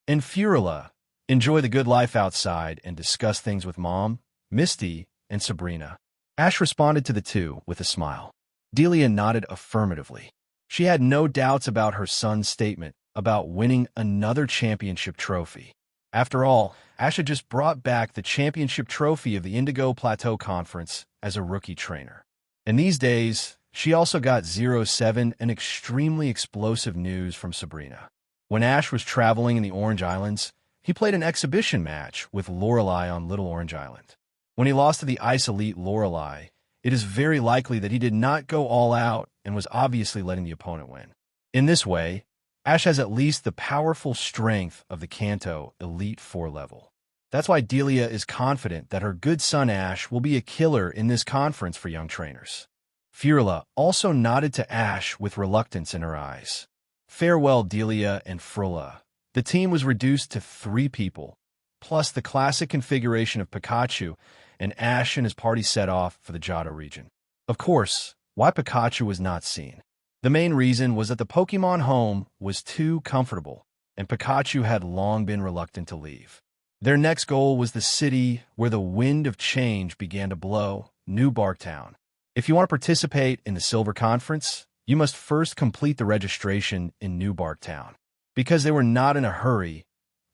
And Furula, enjoy the good life outside and discuss things with Mom, Misty, and Sabrina. Ash responded to the 2 with a smile. Delia nodded affirmatively. She had no doubts about her son's statement about winning another championship trophy. After all, Ash had just brought back the championship trophy of the Indigo Plateau Conference as a rookie trainer. And these days, she also got 07 and extremely explosive news from Sabrina. When Ash was traveling in the Orange Islands, he played an exhibition match with Lorelei on Little Orange Island. When he lost to the Ice Elite Lorelei, it is very likely that he did not go all out and was obviously letting the opponent win. In this way, Ash has at least the powerful strength of the Kanto Elite 4 level. That's why Delia is confident that her good son Ash will be a killer in this conference for young trainers. Furula also nodded to Ash with reluctance in her eyes. Farewell, Delia and Frula. The team was reduced to 3 people, plus the classic configuration of Pikachu, and Ash and his party set off for the Johto region. Of course, why Pikachu was not seen. The main reason was that the Pokémon home was too comfortable, and Pikachu had long been reluctant to leave. Their next goal was the city where the wind of change began to blow, New Barktown. If you want to participate in the Silver Conference, you must first complete the registration in New Barktown. Because they were not in a hurry,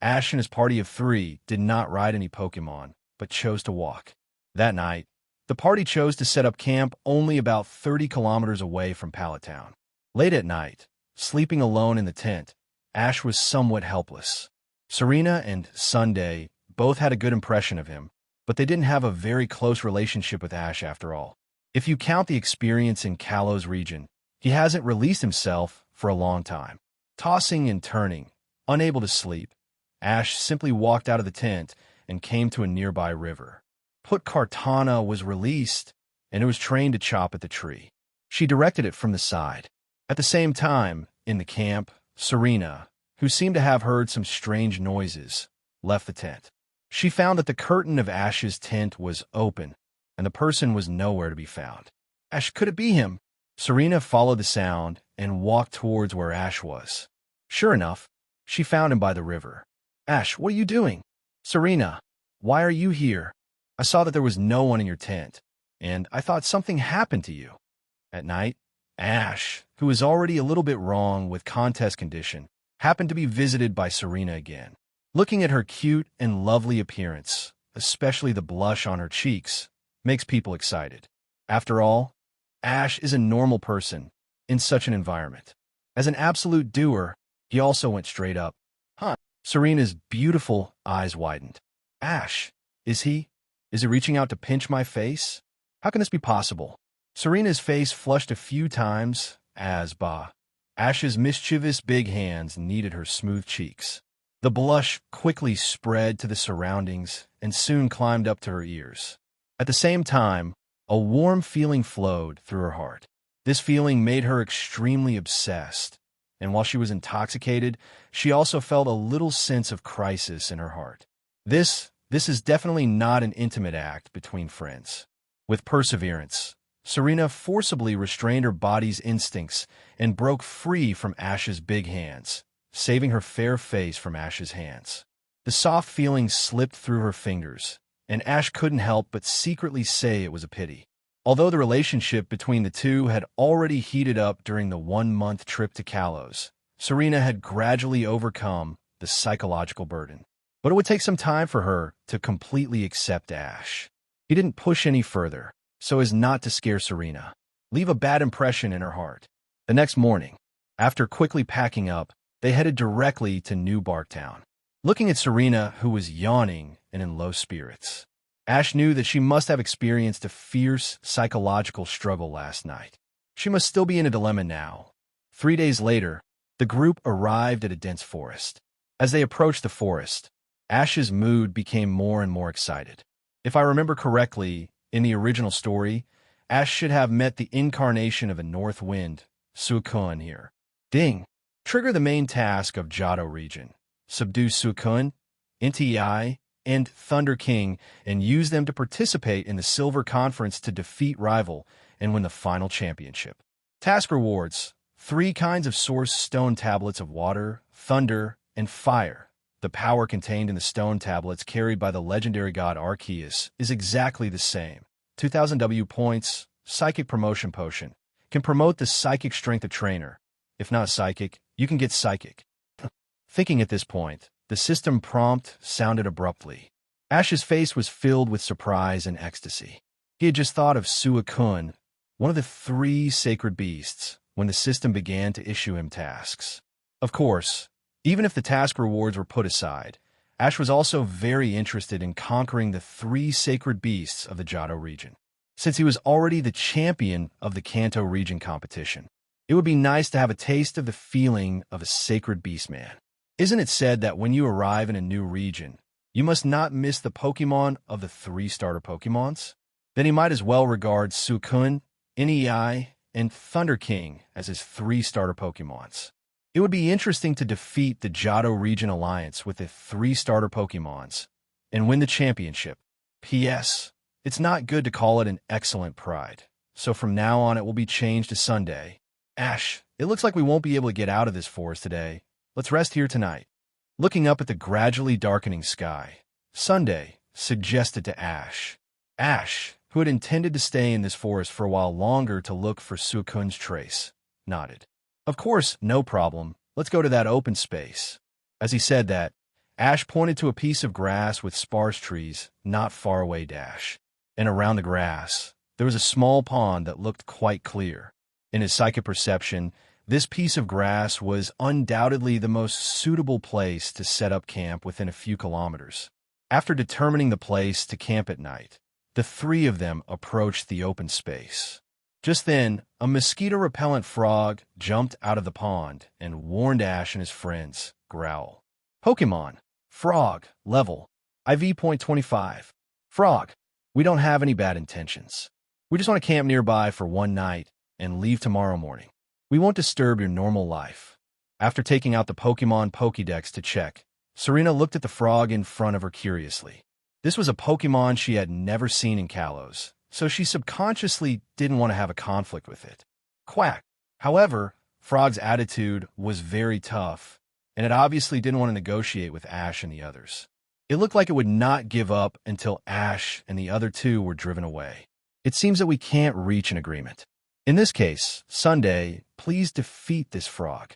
Ash and his party of 3 did not ride any Pokémon, but chose to walk. That night, the party chose to set up camp only about 30 kilometers away from Pallet Town. Late at night, sleeping alone in the tent, Ash was somewhat helpless. Serena and Sunday both had a good impression of him, but they didn't have a very close relationship with Ash after all. If you count the experience in Kalo's region, he hasn't released himself for a long time. Tossing and turning, unable to sleep, Ash simply walked out of the tent and came to a nearby river. Put Kartana was released, and it was trained to chop at the tree. She directed it from the side. At the same time, in the camp, Serena, who seemed to have heard some strange noises, left the tent. She found that the curtain of Ash's tent was open, and the person was nowhere to be found. Ash, could it be him? Serena followed the sound and walked towards where Ash was. Sure enough, she found him by the river. Ash, what are you doing? Serena, why are you here? I saw that there was no one in your tent, and I thought something happened to you. At night, Ash, who was already a little bit wrong with contest condition, happened to be visited by Serena again. Looking at her cute and lovely appearance, especially the blush on her cheeks, makes people excited. After all, Ash is a normal person in such an environment. As an absolute doer, he also went straight up. Huh. Serena's beautiful eyes widened. Ash, is he reaching out to pinch my face? How can this be possible? Serena's face flushed a few times as Ash's mischievous big hands kneaded her smooth cheeks. The blush quickly spread to the surroundings and soon climbed up to her ears. At the same time, a warm feeling flowed through her heart. This feeling made her extremely obsessed, and while she was intoxicated, she also felt a little sense of crisis in her heart. This is definitely not an intimate act between friends. With perseverance, Serena forcibly restrained her body's instincts and broke free from Ash's big hands, saving her fair face from Ash's hands. The soft feeling slipped through her fingers, and Ash couldn't help but secretly say it was a pity. Although the relationship between the two had already heated up during the 1-month trip to Kalos, Serena had gradually overcome the psychological burden. But it would take some time for her to completely accept Ash. He didn't push any further, so as not to scare Serena, leave a bad impression in her heart. The next morning, after quickly packing up, they headed directly to New Barktown. Looking at Serena, who was yawning and in low spirits, Ash knew that she must have experienced a fierce psychological struggle last night. She must still be in a dilemma now. 3 days later, the group arrived at a dense forest. As they approached the forest, Ash's mood became more and more excited. If I remember correctly, in the original story, Ash should have met the incarnation of a north wind, Suicune here. Ding! Trigger the main task of Johto region. Subdue Suicune, Entei, and Thunder King, and use them to participate in the Silver Conference to defeat rival and win the final championship. Task rewards: 3 kinds of Source Stone tablets of water, thunder, and fire. The power contained in the stone tablets carried by the legendary god Arceus is exactly the same. 2000 W points, Psychic Promotion Potion. Can promote the psychic strength of trainer. If not psychic, you can get psychic. Thinking at this point, the system prompt sounded abruptly. Ash's face was filled with surprise and ecstasy. He had just thought of Suicune, one of the 3 sacred beasts, when the system began to issue him tasks. Of course, even if the task rewards were put aside, Ash was also very interested in conquering the 3 sacred beasts of the Johto region. Since he was already the champion of the Kanto region competition, it would be nice to have a taste of the feeling of a sacred beastman. Isn't it said that when you arrive in a new region, you must not miss the Pokemon of the 3 starter Pokemons? Then he might as well regard Suicune, Entei, and Thunder King as his 3 starter Pokemons. It would be interesting to defeat the Johto Region Alliance with the 3 starter Pokemons and win the championship. P.S. It's not good to call it an excellent pride, so from now on it will be changed to Sunday. Ash, it looks like we won't be able to get out of this forest today. Let's rest here tonight. Looking up at the gradually darkening sky, Sunday suggested to Ash. Ash, who had intended to stay in this forest for a while longer to look for Suicune's trace, nodded. Of course, no problem. Let's go to that open space. As he said that, Ash pointed to a piece of grass with sparse trees not far away. And around the grass, there was a small pond that looked quite clear. In his psychic perception, this piece of grass was undoubtedly the most suitable place to set up camp within a few kilometers. After determining the place to camp at night, the 3 of them approached the open space. Just then, a mosquito-repellent frog jumped out of the pond and warned Ash and his friends, growl. Pokemon, frog, level. IV.25. Frog. We don't have any bad intentions. We just want to camp nearby for one night and leave tomorrow morning. We won't disturb your normal life. After taking out the Pokémon Pokédex to check, Serena looked at the frog in front of her curiously. This was a Pokémon she had never seen in Kalos, so she subconsciously didn't want to have a conflict with it. Quack. However, Frog's attitude was very tough, and it obviously didn't want to negotiate with Ash and the others. It looked like it would not give up until Ash and the other two were driven away. It seems that we can't reach an agreement. In this case, Sunday, please defeat this frog.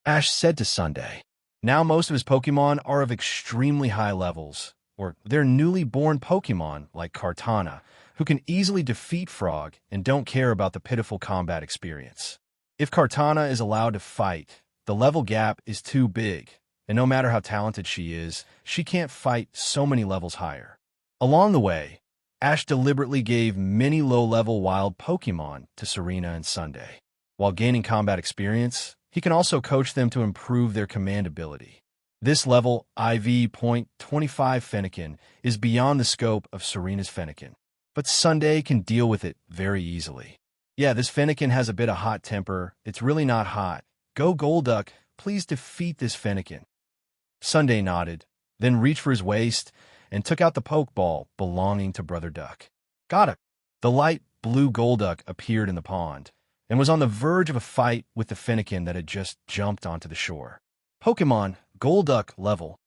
Ash said to Sunday. Now most of his Pokémon are of extremely high levels, or they're newly born Pokémon like Kartana, who can easily defeat Frog and don't care about the pitiful combat experience. If Kartana is allowed to fight, the level gap is too big, and no matter how talented she is, she can't fight so many levels higher. Along the way, Ash deliberately gave many low-level wild Pokémon to Serena and Sunday. While gaining combat experience, he can also coach them to improve their command ability. This level IV.25 Fennekin is beyond the scope of Serena's Fennekin, but Sunday can deal with it very easily. Yeah, this Fennekin has a bit of hot temper. It's really not hot. Go Golduck, please defeat this Fennekin. Sunday nodded, then reached for his waist and took out the Pokeball belonging to Brother Duck. Got it. The light blue Golduck appeared in the pond and was on the verge of a fight with the Fennekin that had just jumped onto the shore. Pokémon Golduck level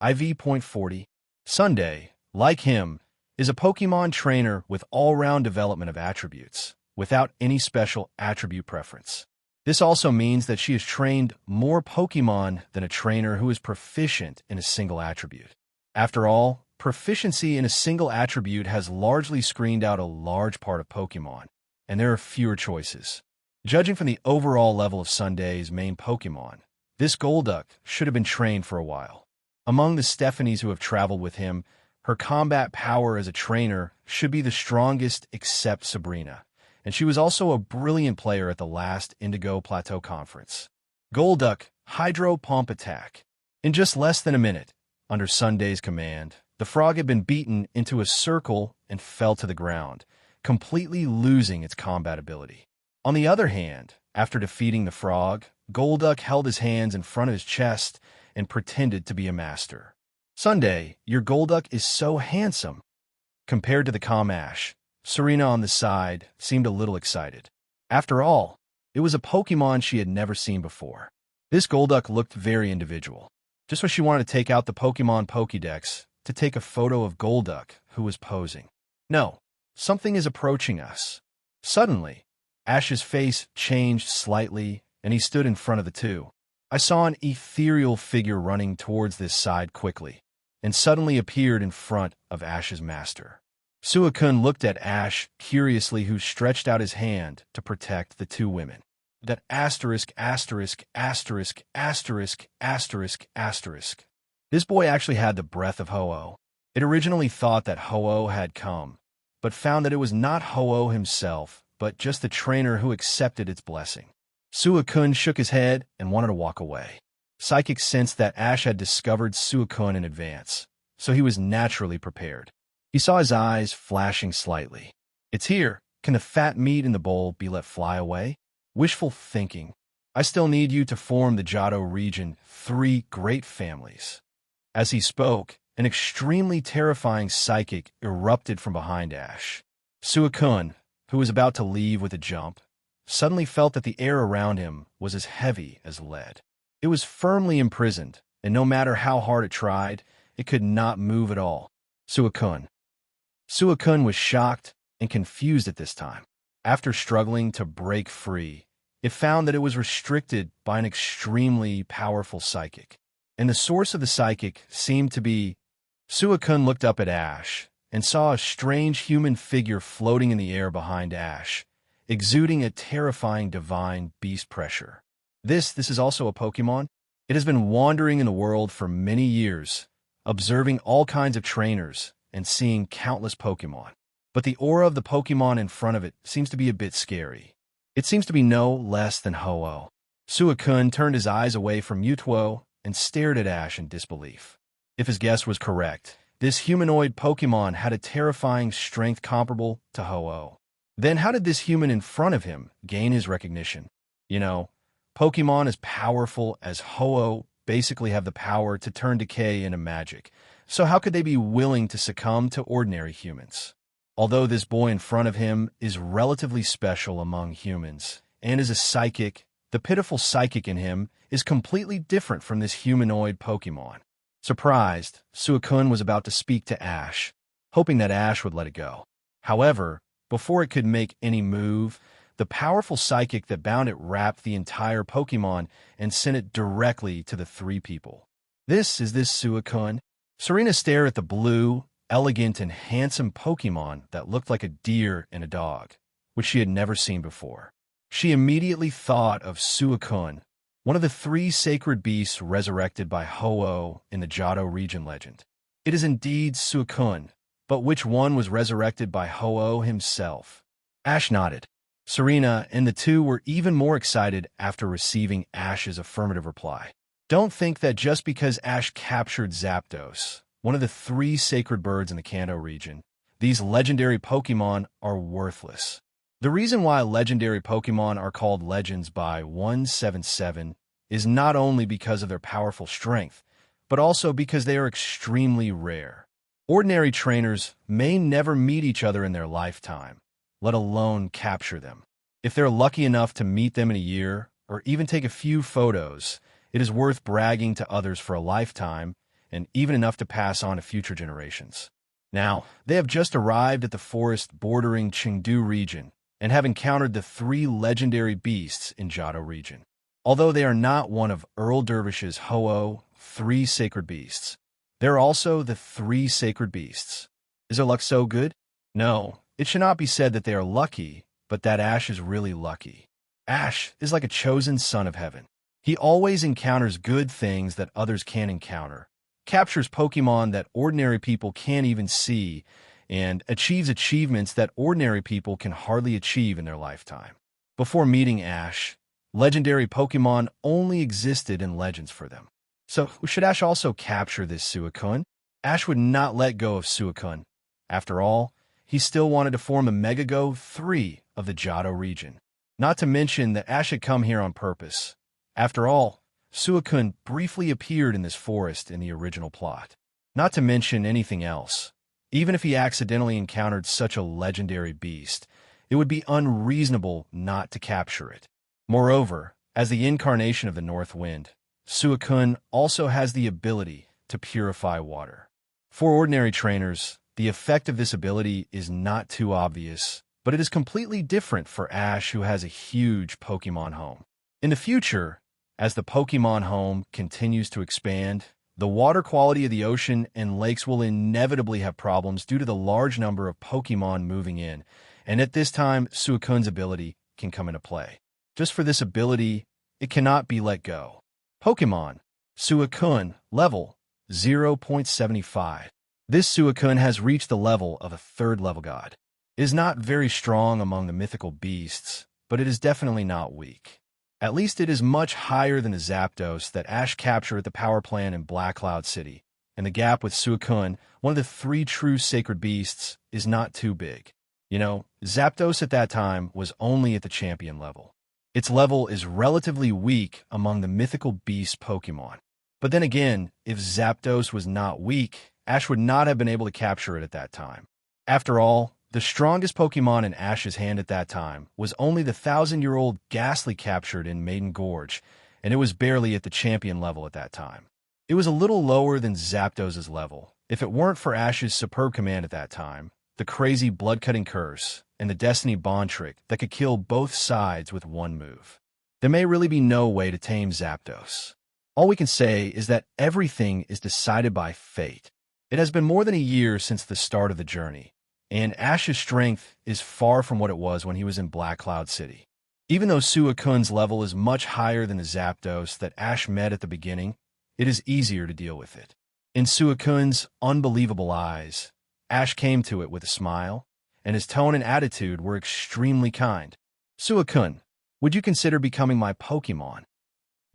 IV.40. Sunday, like him, is a Pokémon trainer with all-round development of attributes, without any special attribute preference. This also means that she has trained more Pokémon than a trainer who is proficient in a single attribute. After all, proficiency in a single attribute has largely screened out a large part of Pokémon, and there are fewer choices. Judging from the overall level of Sunday's main Pokémon, this Golduck should have been trained for a while. Among the Stephanies who have traveled with him, her combat power as a trainer should be the strongest except Sabrina, and she was also a brilliant player at the last Indigo Plateau Conference. Golduck Hydro Pump Attack. In just less than a minute, under Sunday's command, the frog had been beaten into a circle and fell to the ground, completely losing its combat ability. On the other hand, after defeating the frog, Golduck held his hands in front of his chest and pretended to be a master. Sunday, your Golduck is so handsome. Compared to the calm Ash, Serena on the side seemed a little excited. After all, it was a Pokémon she had never seen before. This Golduck looked very individual. Just when she wanted to take out the Pokémon Pokédex to take a photo of Golduck, who was posing. No, something is approaching us. Suddenly, Ash's face changed slightly, and he stood in front of the two. I saw an ethereal figure running towards this side quickly, and suddenly appeared in front of Ash's master. Suicune looked at Ash curiously, who stretched out his hand to protect the two women. That asterisk, asterisk, asterisk, asterisk, asterisk, asterisk. This boy actually had the breath of Ho-Oh. It originally thought that Ho-Oh had come, but found that it was not Ho-Oh himself, but just the trainer who accepted its blessing. Suicune shook his head and wanted to walk away. Psychic sensed that Ash had discovered Suicune in advance, so he was naturally prepared. He saw his eyes flashing slightly. It's here. Can the fat meat in the bowl be let fly away? Wishful thinking. I still need you to form the Johto region 3 great families. As he spoke, an extremely terrifying psychic erupted from behind Ash. Suicune, who was about to leave with a jump, suddenly felt that the air around him was as heavy as lead. It was firmly imprisoned, and no matter how hard it tried, it could not move at all. Suicune. Suicune was shocked and confused at this time. After struggling to break free, it found that it was restricted by an extremely powerful psychic, and the source of the psychic seemed to be... Suicune looked up at Ash and saw a strange human figure floating in the air behind Ash, exuding a terrifying divine beast pressure. This is also a Pokémon. It has been wandering in the world for many years, observing all kinds of trainers and seeing countless Pokémon. But the aura of the Pokémon in front of it seems to be a bit scary. It seems to be no less than Ho-Oh. Suicune turned his eyes away from Mewtwo and stared at Ash in disbelief. If his guess was correct, This humanoid Pokémon had a terrifying strength comparable to Ho-Oh. Then how did this human in front of him gain his recognition? You know, Pokémon as powerful as Ho-Oh basically have the power to turn decay into magic. So how could they be willing to succumb to ordinary humans? Although this boy in front of him is relatively special among humans and is a psychic, the pitiful psychic in him is completely different from this humanoid Pokémon. Surprised, Suicune was about to speak to Ash, hoping that Ash would let it go. However, before it could make any move, the powerful psychic that bound it wrapped the entire Pokémon and sent it directly to the three people. This Suicune? Serena stared at the blue, elegant, and handsome Pokémon that looked like a deer and a dog, which she had never seen before. She immediately thought of Suicune, one of the three sacred beasts resurrected by Ho-Oh in the Johto region legend. It is indeed Suicune, but which one was resurrected by Ho-Oh himself? Ash nodded. Serena and the two were even more excited after receiving Ash's affirmative reply. Don't think that just because Ash captured Zapdos, one of the three sacred birds in the Kanto region, these legendary Pokémon are worthless. The reason why legendary Pokémon are called legends by 177 is not only because of their powerful strength, but also because they are extremely rare. Ordinary trainers may never meet each other in their lifetime, let alone capture them. If they're lucky enough to meet them in a year, or even take a few photos, it is worth bragging to others for a lifetime, and even enough to pass on to future generations. Now, they have just arrived at the forest bordering Chengdu region, and have encountered the three legendary beasts in Johto region. Although they are not one of Earl Dervish's Ho-Oh three sacred beasts, they're also the three sacred beasts. Is their luck so good? No, it should not be said that they are lucky, but that Ash is really lucky. Ash is like a chosen son of heaven. He always encounters good things that others can't encounter, captures Pokémon that ordinary people can't even see, and achieves achievements that ordinary people can hardly achieve in their lifetime. Before meeting Ash, legendary Pokémon only existed in legends for them. So should Ash also capture this Suicune? Ash would not let go of Suicune. After all, he still wanted to form a Megago 3 of the Johto region. Not to mention that Ash had come here on purpose. After all, Suicune briefly appeared in this forest in the original plot. Not to mention anything else. Even if he accidentally encountered such a legendary beast, it would be unreasonable not to capture it. Moreover, as the incarnation of the North Wind, Suicune also has the ability to purify water. For ordinary trainers, the effect of this ability is not too obvious, but it is completely different for Ash, who has a huge Pokémon home. In the future, as the Pokémon home continues to expand, the water quality of the ocean and lakes will inevitably have problems due to the large number of Pokémon moving in, and at this time, Suicune's ability can come into play. Just for this ability, it cannot be let go. Pokémon Suicune level 0.75. This Suicune has reached the level of a third level god. It is not very strong among the mythical beasts, but it is definitely not weak. At least it is much higher than the Zapdos that Ash captured at the power plant in Black Cloud City, and the gap with Suicune, one of the three true sacred beasts, is not too big. You know, Zapdos at that time was only at the champion level. Its level is relatively weak among the mythical beast Pokémon. But then again, if Zapdos was not weak, Ash would not have been able to capture it at that time. After all, the strongest Pokémon in Ash's hand at that time was only the 1,000-year-old Ghastly captured in Maiden Gorge, and it was barely at the champion level at that time. It was a little lower than Zapdos' level, if it weren't for Ash's superb command at that time, the crazy blood-cutting curse, and the Destiny Bond trick that could kill both sides with one move. There may really be no way to tame Zapdos. All we can say is that everything is decided by fate. It has been more than a year since the start of the journey, and Ash's strength is far from what it was when he was in Black Cloud City. Even though Suicune's level is much higher than the Zapdos that Ash met at the beginning, it is easier to deal with it. In Suicune's unbelievable eyes, Ash came to it with a smile, and his tone and attitude were extremely kind. Suicune, would you consider becoming my Pokémon?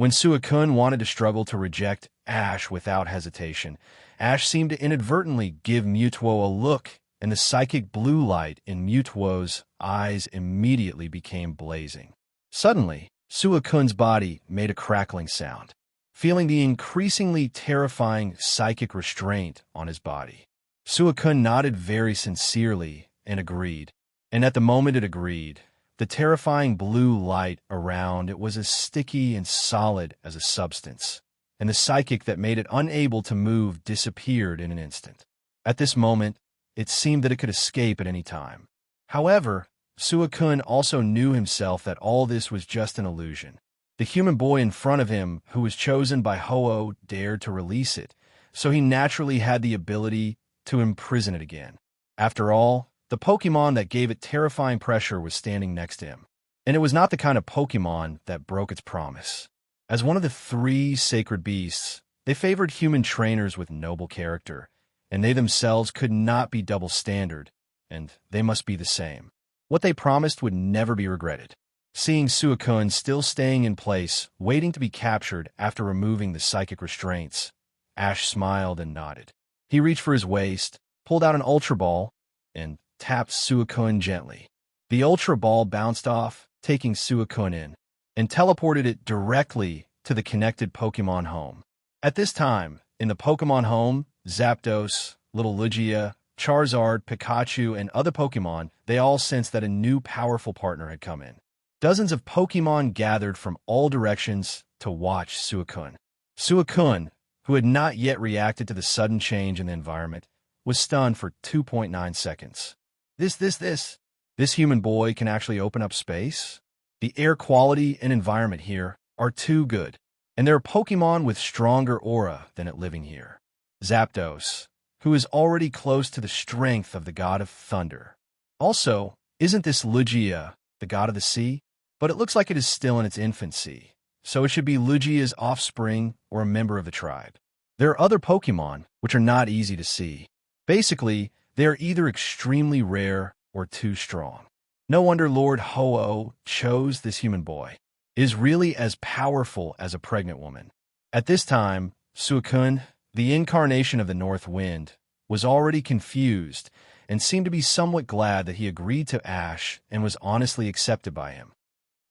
When Suicune wanted to struggle to reject Ash without hesitation, Ash seemed to inadvertently give Mutuo a look, and the psychic blue light in Mutuo's eyes immediately became blazing. Suddenly, Suicune's body made a crackling sound, feeling the increasingly terrifying psychic restraint on his body. Suicune nodded very sincerely and agreed, and at the moment it agreed, the terrifying blue light around it was as sticky and solid as a substance, and the psychic that made it unable to move disappeared in an instant. At this moment, it seemed that it could escape at any time. However, Suicune also knew himself that all this was just an illusion. The human boy in front of him, who was chosen by Ho-Oh, dared to release it, so he naturally had the ability to imprison it again. After all, the Pokémon that gave it terrifying pressure was standing next to him, and it was not the kind of Pokémon that broke its promise. As one of the 3 sacred beasts, they favored human trainers with noble character, and they themselves could not be double standard, and they must be the same. What they promised would never be regretted. Seeing Suicune still staying in place, waiting to be captured after removing the psychic restraints, Ash smiled and nodded. He reached for his waist, pulled out an Ultra Ball, and tapped Suicune gently. The Ultra Ball bounced off, taking Suicune in, and teleported it directly to the connected Pokémon home. At this time, in the Pokémon home, Zapdos, Little Lugia, Charizard, Pikachu, and other Pokémon, they all sensed that a new powerful partner had come in. Dozens of Pokémon gathered from all directions to watch Suicune. Suicune, who had not yet reacted to the sudden change in the environment, was stunned for 2.9 seconds. This human boy can actually open up space? The air quality and environment here are too good, and there are Pokémon with stronger aura than it living here. Zapdos, who is already close to the strength of the god of thunder. Also, isn't this Lugia, the god of the sea? But it looks like it is still in its infancy, so it should be Lugia's offspring or a member of the tribe. There are other Pokémon which are not easy to see. Basically, they are either extremely rare or too strong. No wonder Lord Ho-Oh chose this human boy. It is really as powerful as a pregnant woman. At this time, Suicune, the incarnation of the North Wind, was already confused and seemed to be somewhat glad that he agreed to Ash and was honestly accepted by him.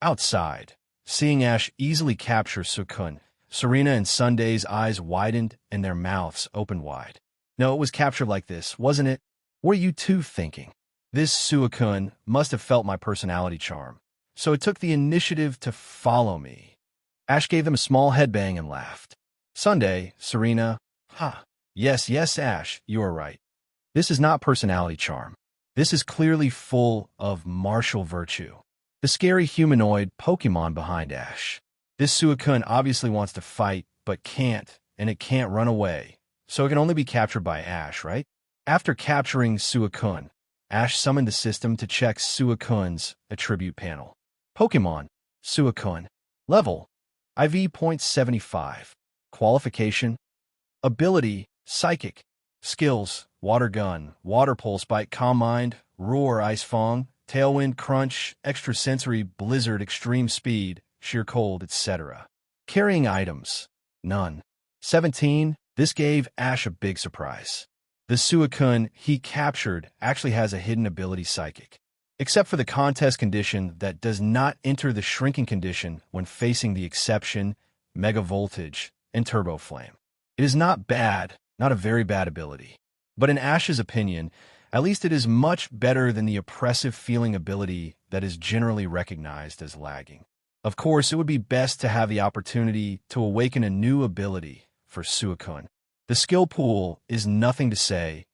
Outside, seeing Ash easily capture Suicune, Serena and Sunday's eyes widened and their mouths opened wide. No, it was captured like this, wasn't it? What are you two thinking? This Suicune must have felt my personality charm, so it took the initiative to follow me. Ash gave them a small headbang and laughed. Sunday, Serena, yes, Ash, you are right. This is not personality charm. This is clearly full of martial virtue. The scary humanoid Pokémon behind Ash. This Suicune obviously wants to fight, but can't, and it can't run away, so it can only be captured by Ash, right? After capturing Suicune, Ash summoned the system to check Suicune's attribute panel. Pokémon, Suicune. Level, IV.75. Qualification, Ability, Psychic. Skills, Water Gun, Water Pulse Bite, Calm Mind, Roar, Ice Fang, Tailwind, Crunch, Extrasensory, Blizzard, Extreme Speed, Sheer Cold, etc. Carrying items, none. 17. This gave Ash a big surprise. The Suicune he captured actually has a hidden ability Psychic, except for the contest condition that does not enter the shrinking condition when facing the exception, Mega Voltage, and Turbo Flame. It is not bad, not a very bad ability. But in Ash's opinion, at least it is much better than the oppressive feeling ability that is generally recognized as lagging. Of course, it would be best to have the opportunity to awaken a new ability for Suicune. The skill pool is nothing to say.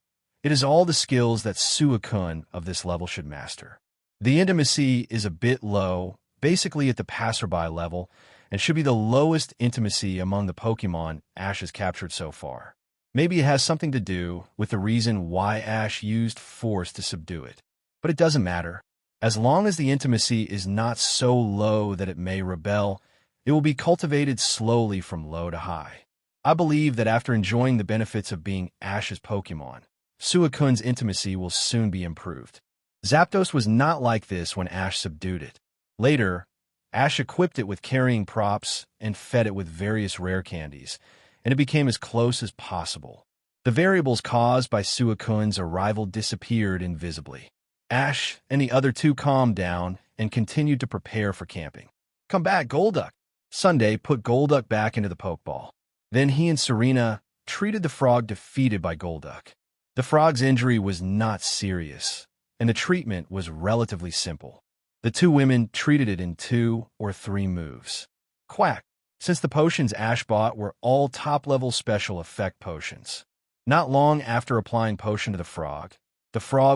It is all the skills that Suicune of this level should master. The intimacy is a bit low, basically at the passerby level, and should be the lowest intimacy among the Pokémon Ash has captured so far. Maybe it has something to do with the reason why Ash used force to subdue it. But it doesn't matter. As long as the intimacy is not so low that it may rebel, it will be cultivated slowly from low to high. I believe that after enjoying the benefits of being Ash's Pokémon, Suicune's intimacy will soon be improved. Zapdos was not like this when Ash subdued it. Later, Ash equipped it with carrying props and fed it with various rare candies, and it became as close as possible. The variables caused by Suikun's arrival disappeared invisibly. Ash and the other two calmed down and continued to prepare for camping. "Come back, Golduck." Sunday put Golduck back into the Pokeball. Then he and Serena treated the frog defeated by Golduck. The frog's injury was not serious, and the treatment was relatively simple. The two women treated it in 2 or 3 moves. Quack! Since the potions Ash bought were all top-level special effect potions. Not long after applying potion to the frog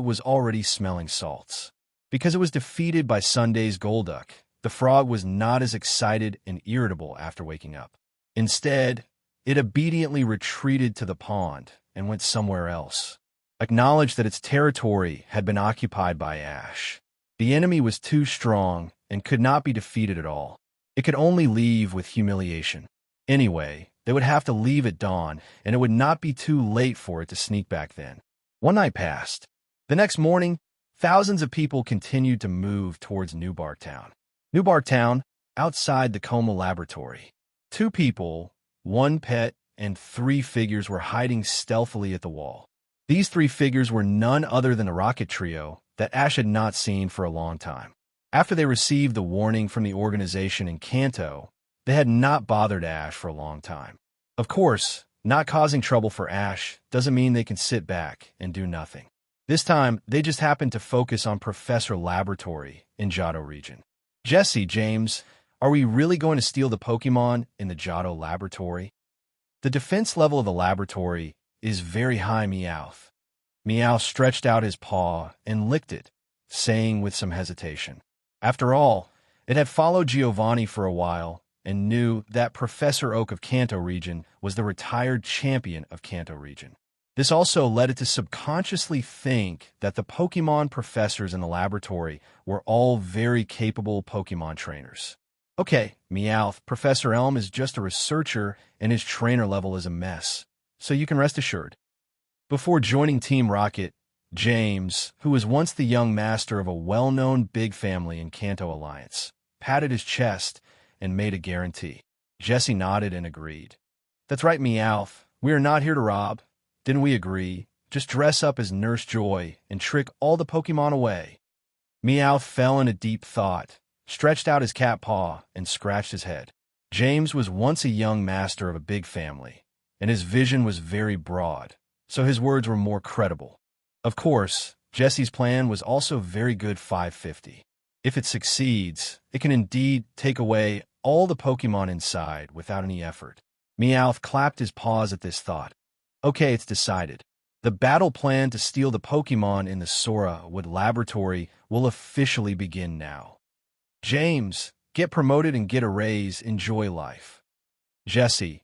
was already smelling salts. Because it was defeated by Sunday's Golduck, the frog was not as excited and irritable after waking up. Instead, it obediently retreated to the pond and went somewhere else, acknowledged that its territory had been occupied by Ash. The enemy was too strong and could not be defeated at all. It could only leave with humiliation. Anyway, they would have to leave at dawn, and it would not be too late for it to sneak back then. One night passed. The next morning, thousands of people continued to move towards New Barktown. New Barktown, outside the Coma Laboratory. 2 people, 1 pet, and 3 figures were hiding stealthily at the wall. These 3 figures were none other than the Rocket Trio that Ash had not seen for a long time. After they received the warning from the organization in Kanto, they had not bothered Ash for a long time. Of course, not causing trouble for Ash doesn't mean they can sit back and do nothing. This time, they just happened to focus on Professor Laboratory in Johto region. "Jesse, James, are we really going to steal the Pokemon in the Johto Laboratory?" The defense level of the laboratory is very high, Meowth. Meowth stretched out his paw and licked it, saying with some hesitation. After all, it had followed Giovanni for a while and knew that Professor Oak of Kanto region was the retired champion of Kanto region. This also led it to subconsciously think that the Pokemon professors in the laboratory were all very capable Pokemon trainers. "Okay, Meowth, Professor Elm is just a researcher and his trainer level is a mess, so you can rest assured." Before joining Team Rocket, James, who was once the young master of a well-known big family in Kanto Alliance, patted his chest and made a guarantee. Jesse nodded and agreed. "That's right, Meowth. We are not here to rob. Didn't we agree? Just dress up as Nurse Joy and trick all the Pokemon away." Meowth fell in a deep thought, stretched out his cat paw, and scratched his head. James was once a young master of a big family, and his vision was very broad, so his words were more credible. Of course, Jesse's plan was also very good 550. If it succeeds, it can indeed take away all the Pokemon inside without any effort. Meowth clapped his paws at this thought. "Okay, it's decided. The battle plan to steal the Pokemon in the Sora Wood Laboratory will officially begin now. James, get promoted and get a raise, enjoy life. Jesse,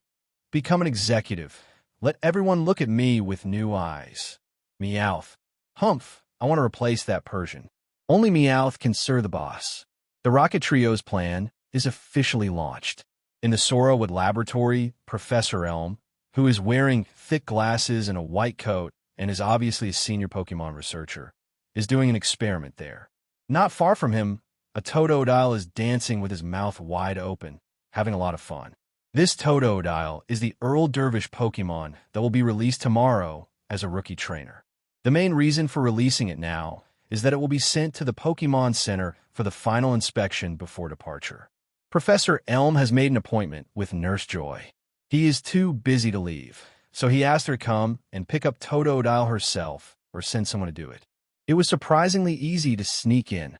become an executive. Let everyone look at me with new eyes. Meowth, humph, I want to replace that Persian. Only Meowth can serve the boss." The Rocket Trio's plan is officially launched. In the Sora Wood Laboratory, Professor Elm, who is wearing thick glasses and a white coat and is obviously a senior Pokemon researcher, is doing an experiment there. Not far from him, a Totodile is dancing with his mouth wide open, having a lot of fun. This Totodile is the Earl Dervish Pokemon that will be released tomorrow as a rookie trainer. The main reason for releasing it now is that it will be sent to the Pokemon Center for the final inspection before departure. Professor Elm has made an appointment with Nurse Joy. He is too busy to leave, so he asked her to come and pick up Totodile herself or send someone to do it. It was surprisingly easy to sneak in.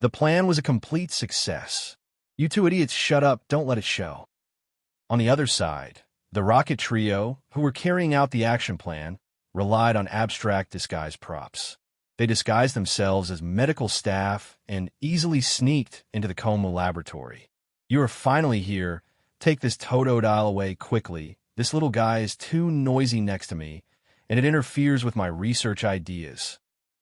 The plan was a complete success. You two idiots shut up, don't let it show. On the other side, the Rocket Trio, who were carrying out the action plan, relied on abstract disguise props. They disguised themselves as medical staff and easily sneaked into the Coma Laboratory. "You are finally here. Take this Totodile away quickly. This little guy is too noisy next to me, and it interferes with my research ideas."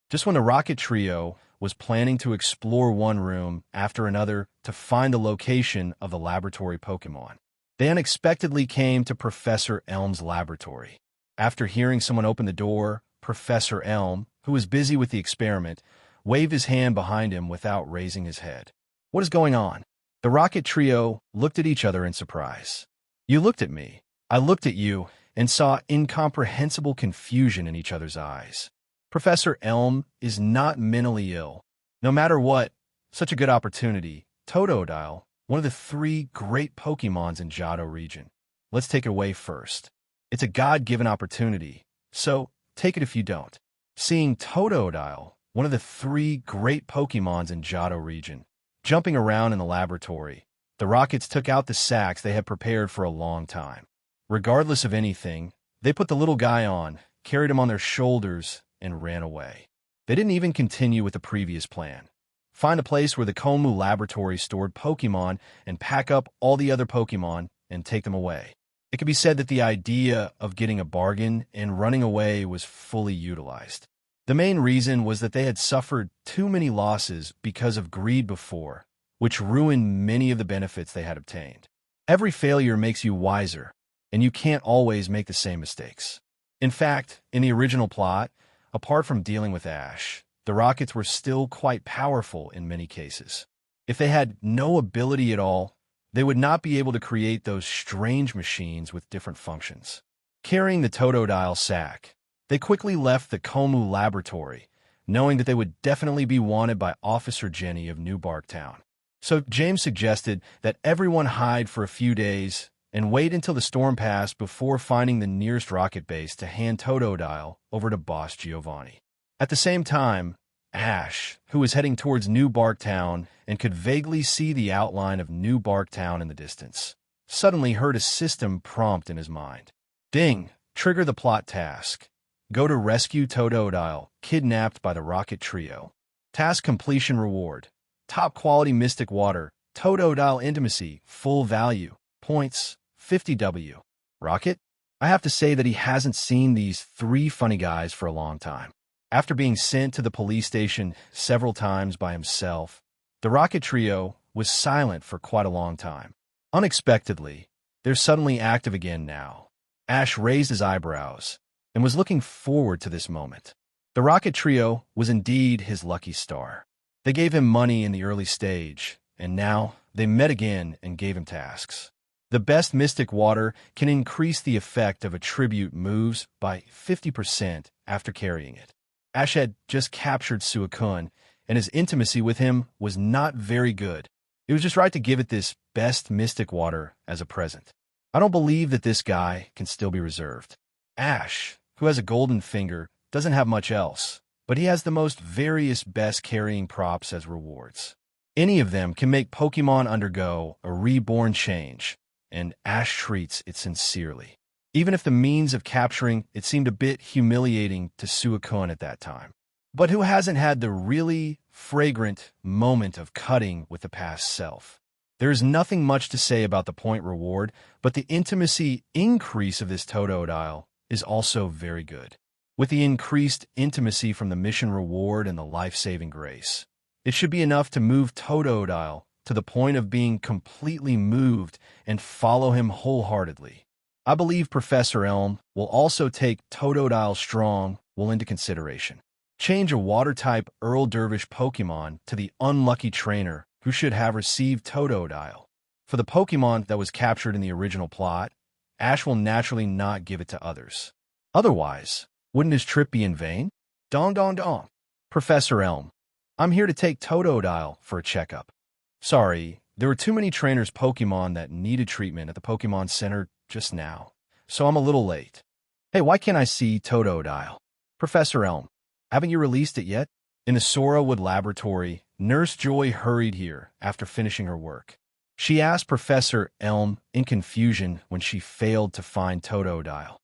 Just when the Rocket Trio was planning to explore one room after another to find the location of the laboratory Pokemon, they unexpectedly came to Professor Elm's laboratory. After hearing someone open the door, Professor Elm, who was busy with the experiment, waved his hand behind him without raising his head. "What is going on?" The rocket trio looked at each other in surprise. You looked at me. I looked at you and saw incomprehensible confusion in each other's eyes. Professor Elm is not mentally ill. No matter what, such a good opportunity. Totodile, one of the 3 great Pokémons in Johto region. Let's take it away first. It's a God-given opportunity, so take it if you don't. Seeing Totodile, one of the 3 great Pokémons in Johto region, jumping around in the laboratory, the Rockets took out the sacks they had prepared for a long time. Regardless of anything, they put the little guy on, carried him on their shoulders, and ran away. They didn't even continue with the previous plan. Find a place where the Komu laboratory stored Pokémon and pack up all the other Pokémon and take them away. It could be said that the idea of getting a bargain and running away was fully utilized. The main reason was that they had suffered too many losses because of greed before, which ruined many of the benefits they had obtained. Every failure makes you wiser, and you can't always make the same mistakes. In fact, in the original plot, apart from dealing with Ash, the Rockets were still quite powerful in many cases. If they had no ability at all, they would not be able to create those strange machines with different functions. Carrying the Totodile sack, they quickly left the Komu laboratory, knowing that they would definitely be wanted by Officer Jenny of New Barktown. So James suggested that everyone hide for a few days and wait until the storm passed before finding the nearest rocket base to hand Totodile over to Boss Giovanni. At the same time, Ash, who was heading towards New Barktown and could vaguely see the outline of New Barktown in the distance, suddenly heard a system prompt in his mind. Ding! Trigger the plot task. Go to rescue Totodile, kidnapped by the Rocket Trio. Task completion reward. Top quality mystic water. Totodile intimacy. Full value. Points. 50W. Rocket? I have to say that he hasn't seen these 3 funny guys for a long time. After being sent to the police station several times by himself, the Rocket Trio was silent for quite a long time. Unexpectedly, they're suddenly active again now. Ash raised his eyebrows and was looking forward to this moment. The Rocket Trio was indeed his lucky star. They gave him money in the early stage, and now they met again and gave him tasks. The best mystic water can increase the effect of attribute moves by 50% after carrying it. Ash had just captured Suicune, and his intimacy with him was not very good. It was just right to give it this best mystic water as a present. I don't believe that this guy can still be reserved. Ash, who has a golden finger, doesn't have much else, but he has the most various best carrying props as rewards. Any of them can make Pokemon undergo a reborn change, and Ash treats it sincerely. Even if the means of capturing it seemed a bit humiliating to Suicune at that time. But who hasn't had the really fragrant moment of cutting with the past self? There is nothing much to say about the point reward, but the intimacy increase of this Totodile is also very good. With the increased intimacy from the mission reward and the life-saving grace, it should be enough to move Totodile to the point of being completely moved and follow him wholeheartedly. I believe Professor Elm will also take Totodile Strong into consideration. Change a water-type Earl Dervish Pokemon to the unlucky trainer who should have received Totodile. For the Pokemon that was captured in the original plot, Ash will naturally not give it to others. Otherwise, wouldn't his trip be in vain? Dong dong dong. Professor Elm, I'm here to take Totodile for a checkup. Sorry, there were too many trainers' Pokemon that needed treatment at the Pokemon Center just now, so I'm a little late. Hey, why can't I see Totodile? Professor Elm, haven't you released it yet? In the Sorawood laboratory, Nurse Joy hurried here after finishing her work. She asked Professor Elm in confusion when she failed to find Totodile.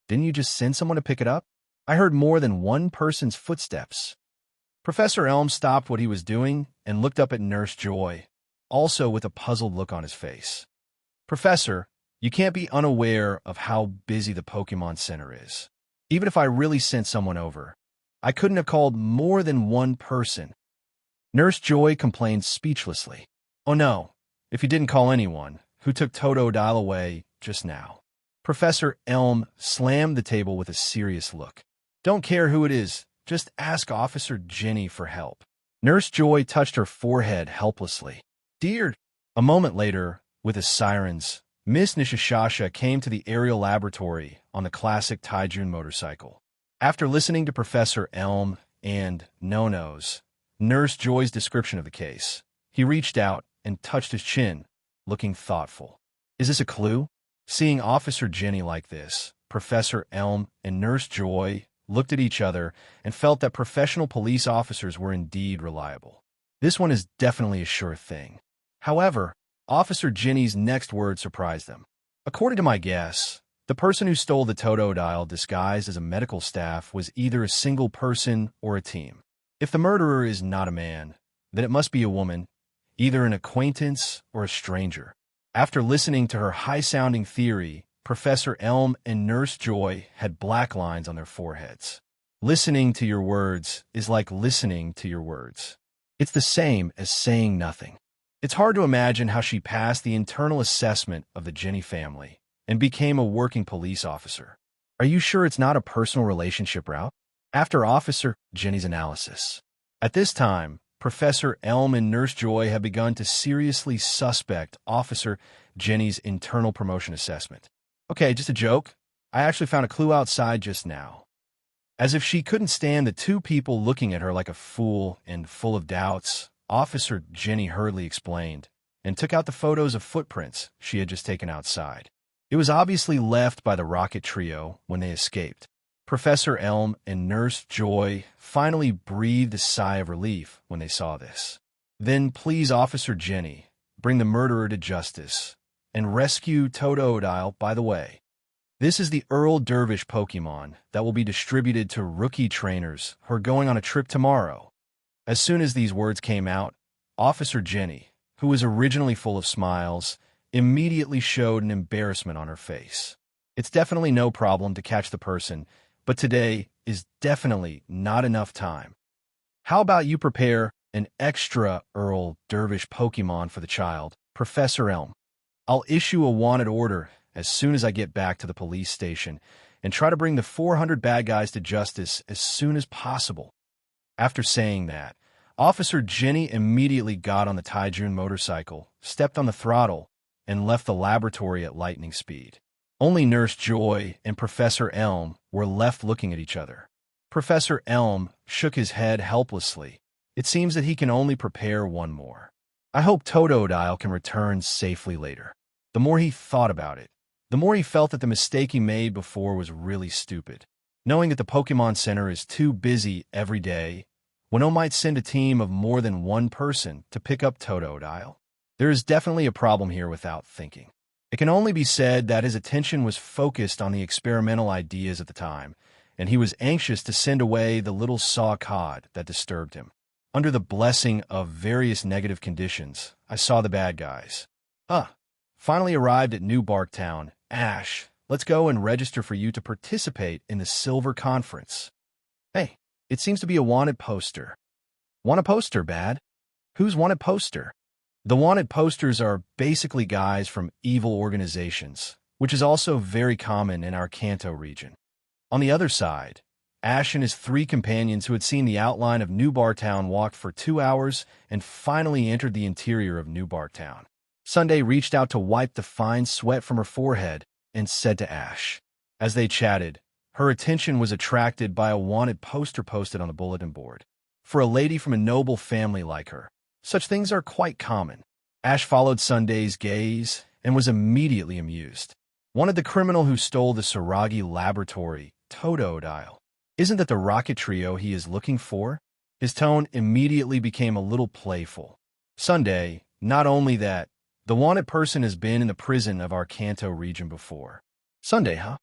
Didn't you just send someone to pick it up? I heard more than one person's footsteps. Professor Elm stopped what he was doing and looked up at Nurse Joy, also with a puzzled look on his face. Professor, you can't be unaware of how busy the Pokemon Center is. Even if I really sent someone over, I couldn't have called more than one person. Nurse Joy complained speechlessly. Oh no, if you didn't call anyone, who took Totodile away just now? Professor Elm slammed the table with a serious look. Don't care who it is, just ask Officer Jenny for help. Nurse Joy touched her forehead helplessly. Dear A moment later, with his sirens, Miss Nishishasha came to the aerial laboratory on the classic Taijun motorcycle. After listening to Professor Elm and No-No's Nurse Joy's description of the case, he reached out and touched his chin, looking thoughtful. Is this a clue? Seeing Officer Jenny like this, Professor Elm and Nurse Joy looked at each other and felt that professional police officers were indeed reliable. This one is definitely a sure thing. However, Officer Jenny's next word surprised them. According to my guess, the person who stole the Totodile disguised as a medical staff was either a single person or a team. If the murderer is not a man, then it must be a woman, either an acquaintance or a stranger. After listening to her high-sounding theory, Professor Elm and Nurse Joy had black lines on their foreheads. Listening to your words is like listening to your words. It's the same as saying nothing. It's hard to imagine how she passed the internal assessment of the Jenny family and became a working police officer. Are you sure it's not a personal relationship route? After Officer Jenny's analysis. At this time, Professor Elm and Nurse Joy have begun to seriously suspect Officer Jenny's internal promotion assessment. Okay, just a joke. I actually found a clue outside just now. As if she couldn't stand the two people looking at her like a fool and full of doubts, Officer Jenny hurriedly explained and took out the photos of footprints she had just taken outside. It was obviously left by the rocket trio when they escaped. Professor Elm and Nurse Joy finally breathed a sigh of relief when they saw this. Then please, Officer Jenny, bring the murderer to justice and rescue Totodile by the way. This is the Earl Dervish Pokémon that will be distributed to rookie trainers who are going on a trip tomorrow. As soon as these words came out, Officer Jenny, who was originally full of smiles, immediately showed an embarrassment on her face. It's definitely no problem to catch the person, but today is definitely not enough time. How about you prepare an extra Earl Dervish Pokémon for the child, Professor Elm? I'll issue a wanted order as soon as I get back to the police station and try to bring the 400 bad guys to justice as soon as possible. After saying that, Officer Jenny immediately got on the Taijun motorcycle, stepped on the throttle, and left the laboratory at lightning speed. Only Nurse Joy and Professor Elm were left looking at each other. Professor Elm shook his head helplessly. It seems that he can only prepare one more. I hope Totodile can return safely later. The more he thought about it, the more he felt that the mistake he made before was really stupid. Knowing that the Pokemon Center is too busy every day, Wano might send a team of more than one person to pick up Totodile. There is definitely a problem here without thinking. It can only be said that his attention was focused on the experimental ideas at the time, and he was anxious to send away the little saw cod that disturbed him. Under the blessing of various negative conditions, I saw the bad guys. Finally arrived at New Barktown. Ash, let's go and register for you to participate in the Silver Conference. Hey, it seems to be a wanted poster. Want a poster, bad? Who's wanted poster? The wanted posters are basically guys from evil organizations, which is also very common in our Kanto region. On the other side, Ash and his 3 companions who had seen the outline of New Barktown walked for 2 hours and finally entered the interior of New Barktown. Sunday reached out to wipe the fine sweat from her forehead and said to Ash. As they chatted, her attention was attracted by a wanted poster posted on the bulletin board. For a lady from a noble family like her, such things are quite common. Ash followed Sunday's gaze and was immediately amused. Wanted the criminal who stole the Saragi laboratory, Totodile. Isn't that the rocket trio he is looking for? His tone immediately became a little playful. Sunday, not only that, the wanted person has been in the prison of our Kanto region before. Sunday, huh?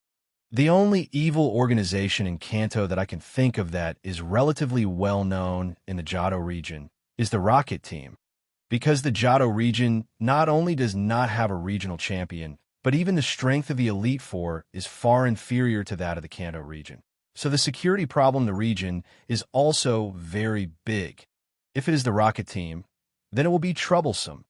The only evil organization in Kanto that I can think of that is relatively well known in the Johto region is the Rocket Team. Because the Johto region not only does not have a regional champion, but even the strength of the Elite Four is far inferior to that of the Kanto region. So the security problem in the region is also very big. If it is the Rocket Team, then it will be troublesome.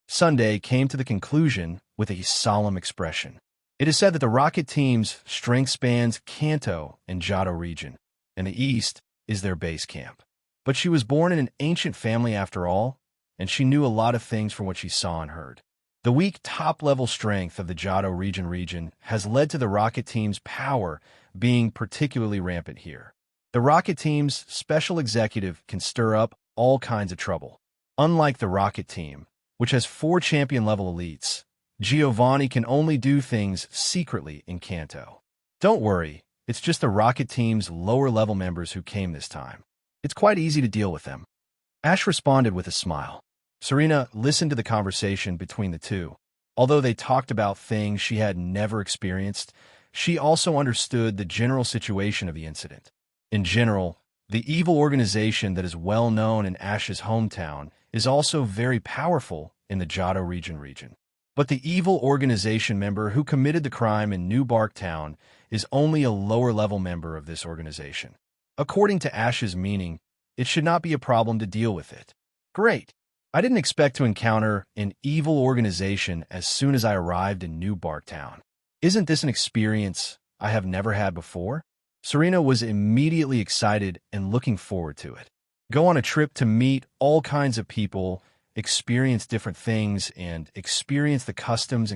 Sunday came to the conclusion with a solemn expression. It is said that the Rocket Team's strength spans Kanto and Johto region, and the East is their base camp. But she was born in an ancient family after all, and she knew a lot of things from what she saw and heard. The weak top-level strength of the Johto region has led to the Rocket Team's power being particularly rampant here. The Rocket Team's special executive can stir up all kinds of trouble. Unlike the Rocket Team, which has 4 champion-level elites, Giovanni can only do things secretly in Kanto. Don't worry, it's just the Rocket Team's lower-level members who came this time. It's quite easy to deal with them. Ash responded with a smile. Serena listened to the conversation between the two. Although they talked about things she had never experienced, she also understood the general situation of the incident. In general, the evil organization that is well known in Ash's hometown is also very powerful in the Johto region. But the evil organization member who committed the crime in New Bark Town is only a lower-level member of this organization. According to Ash's meaning, it should not be a problem to deal with it. Great! I didn't expect to encounter an evil organization as soon as I arrived in New Bark Town. Isn't this an experience I have never had before? Serena was immediately excited and looking forward to it. Go on a trip to meet all kinds of people, experience different things, and experience the customs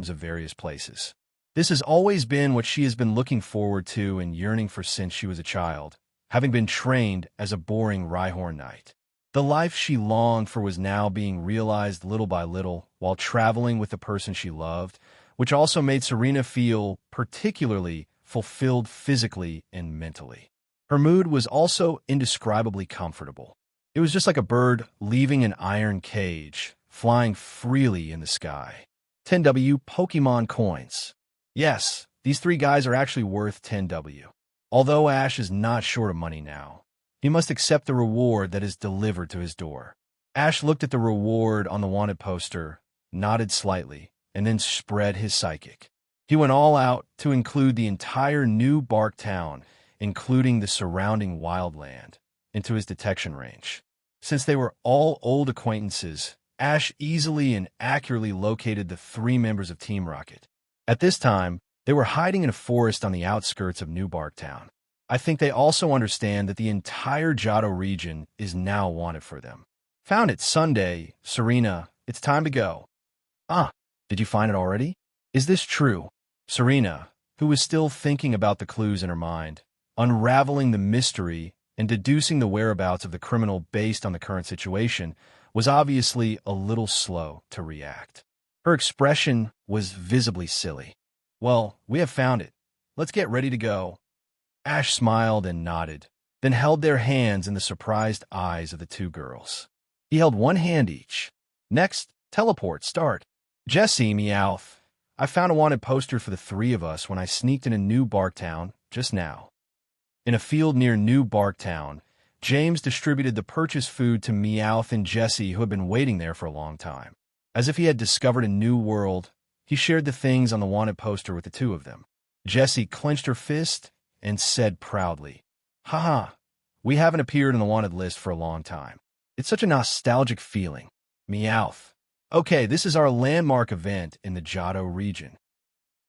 of various places. This has always been what she has been looking forward to and yearning for since she was a child, having been trained as a boring Rhyhorn knight. The life she longed for was now being realized little by little while traveling with the person she loved, which also made Serena feel particularly fulfilled physically and mentally. Her mood was also indescribably comfortable. It was just like a bird leaving an iron cage, flying freely in the sky. 10W Pokémon coins. Yes, these 3 guys are actually worth 10W. Although Ash is not short of money now, he must accept the reward that is delivered to his door. Ash looked at the reward on the wanted poster, nodded slightly, and then spread his psychic. He went all out to include the entire New Bark Town, including the surrounding wildland, into his detection range. Since they were all old acquaintances, Ash easily and accurately located the 3 members of Team Rocket. At this time, they were hiding in a forest on the outskirts of New Bark Town. I think they also understand that the entire Johto region is now wanted for them. Found it Sunday, Serena. It's time to go. Ah, did you find it already? Is this true? Serena, who was still thinking about the clues in her mind, unraveling the mystery and deducing the whereabouts of the criminal based on the current situation, was obviously a little slow to react. Her expression was visibly silly. Well, we have found it. Let's get ready to go. Ash smiled and nodded, then held their hands in the surprised eyes of the 2 girls. He held one hand each. Next, teleport, start. Jessie, Meowth. I found a wanted poster for the 3 of us when I sneaked into New Bark Town just now. In a field near New Bark Town, James distributed the purchased food to Meowth and Jessie, who had been waiting there for a long time. As if he had discovered a new world, he shared the things on the wanted poster with the 2 of them. Jessie clenched her fist and said proudly, "Haha, we haven't appeared on the wanted list for a long time. It's such a nostalgic feeling." Meowth. Okay, this is our landmark event in the Johto region.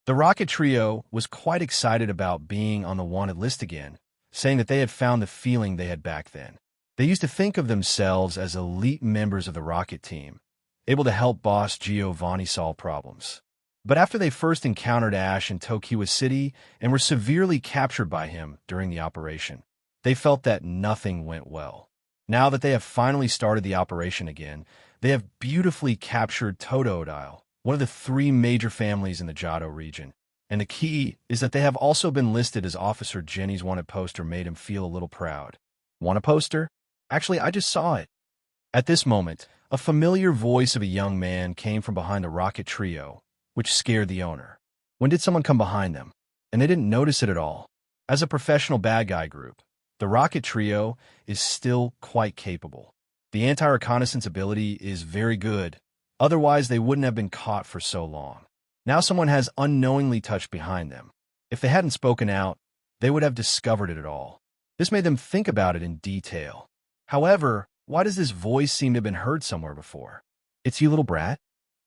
The Rocket Trio was quite excited about being on the wanted list again, saying that they had found the feeling they had back then. They used to think of themselves as elite members of the Rocket Team, able to help boss Giovanni solve problems. But after they first encountered Ash in Tokiwa City and were severely captured by him during the operation, they felt that nothing went well. Now that they have finally started the operation again, they have beautifully captured Totodile, one of the 3 major families in the Johto region. And the key is that they have also been listed as Officer Jenny's wanted poster made him feel a little proud. Want a poster? Actually, I just saw it. At this moment, a familiar voice of a young man came from behind the Rocket Trio, which scared the owner. When did someone come behind them? And they didn't notice it at all. As a professional bad guy group, the Rocket Trio is still quite capable. The anti-reconnaissance ability is very good, otherwise they wouldn't have been caught for so long. Now someone has unknowingly touched behind them. If they hadn't spoken out, they would have discovered it at all. This made them think about it in detail. However, why does this voice seem to have been heard somewhere before? It's you, little brat?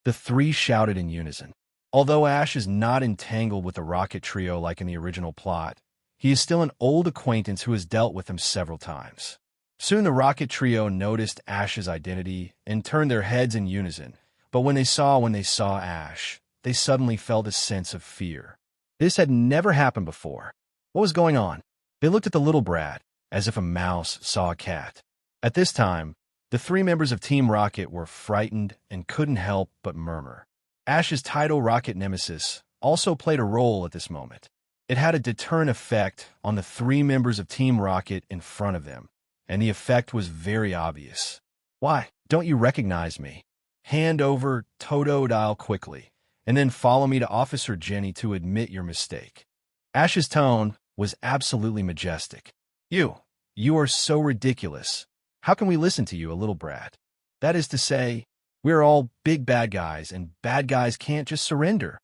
The 3 shouted in unison. Although Ash is not entangled with the Rocket Trio like in the original plot, he is still an old acquaintance who has dealt with them several times. Soon the Rocket Trio noticed Ash's identity and turned their heads in unison. But when they saw Ash, they suddenly felt a sense of fear. This had never happened before. What was going on? They looked at the little brat, as if a mouse saw a cat. At this time, the three members of Team Rocket were frightened and couldn't help but murmur. Ash's tidal rocket nemesis also played a role at this moment. It had a deterrent effect on the three members of Team Rocket in front of them, and the effect was very obvious. Why, don't you recognize me? Hand over Totodile quickly, and then follow me to Officer Jenny to admit your mistake. Ash's tone was absolutely majestic. You are so ridiculous. How can we listen to you, a little brat? That is to say, we're all big bad guys, and bad guys can't just surrender.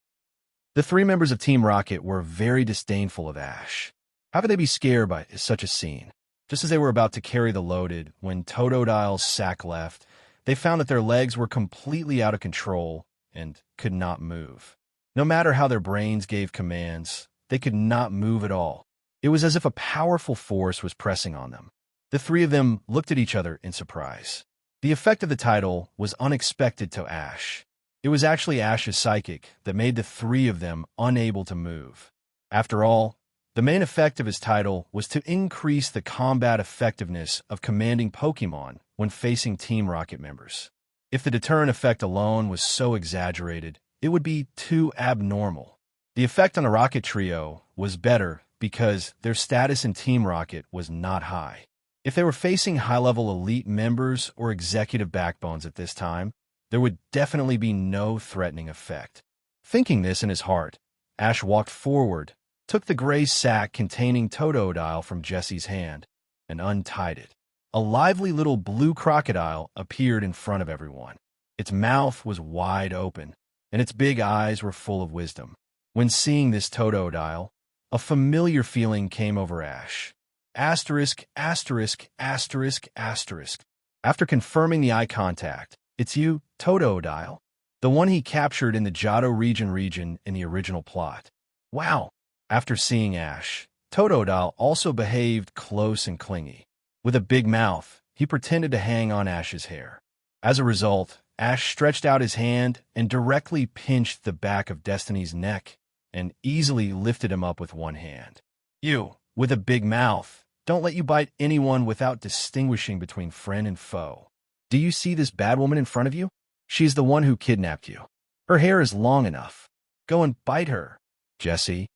The three members of Team Rocket were very disdainful of Ash. How could they be scared by such a scene? Just as they were about to carry the loaded, when Totodile's sack left, they found that their legs were completely out of control and could not move. No matter how their brains gave commands, they could not move at all. It was as if a powerful force was pressing on them. The three of them looked at each other in surprise. The effect of the title was unexpected to Ash. It was actually Ash's psychic that made the three of them unable to move. After all, the main effect of his title was to increase the combat effectiveness of commanding Pokémon when facing Team Rocket members. If the deterrent effect alone was so exaggerated, it would be too abnormal. The effect on the Rocket Trio was better because their status in Team Rocket was not high. If they were facing high-level elite members or executive backbones at this time, there would definitely be no threatening effect. Thinking this in his heart, Ash walked forward, took the gray sack containing Totodile from Jesse's hand, and untied it. A lively little blue crocodile appeared in front of everyone. Its mouth was wide open, and its big eyes were full of wisdom. When seeing this Totodile, a familiar feeling came over Ash. Asterisk, asterisk, asterisk, asterisk. After confirming the eye contact, it's you, Totodile, the one he captured in the Johto region in the original plot. Wow! After seeing Ash, Totodile also behaved close and clingy. With a big mouth, he pretended to hang on Ash's hair. As a result, Ash stretched out his hand and directly pinched the back of Destiny's neck and easily lifted him up with one hand. You, with a big mouth, don't let you bite anyone without distinguishing between friend and foe. Do you see this bad woman in front of you? She's the one who kidnapped you. Her hair is long enough. Go and bite her. Jesse,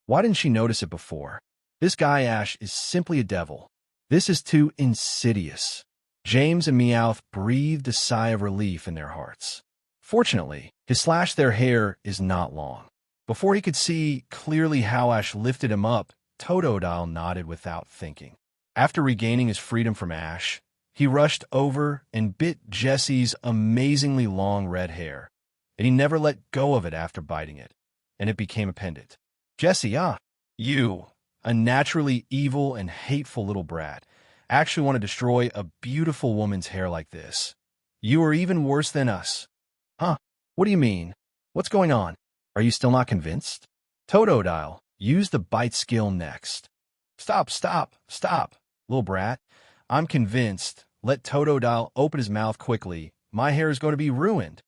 why didn't she notice it before? This guy Ash is simply a devil. This is too insidious. James and Meowth breathed a sigh of relief in their hearts. Fortunately, their hair is not long. Before he could see clearly how Ash lifted him up, Totodile nodded without thinking. After regaining his freedom from Ash, he rushed over and bit Jesse's amazingly long red hair, and he never let go of it after biting it, and it became a pendant. Jesse, you, a naturally evil and hateful little brat, actually want to destroy a beautiful woman's hair like this. You are even worse than us. Huh? What do you mean? What's going on? Are you still not convinced? Totodile, use the bite skill next. Stop, little brat. I'm convinced. Let Totodile open his mouth quickly. My hair is going to be ruined.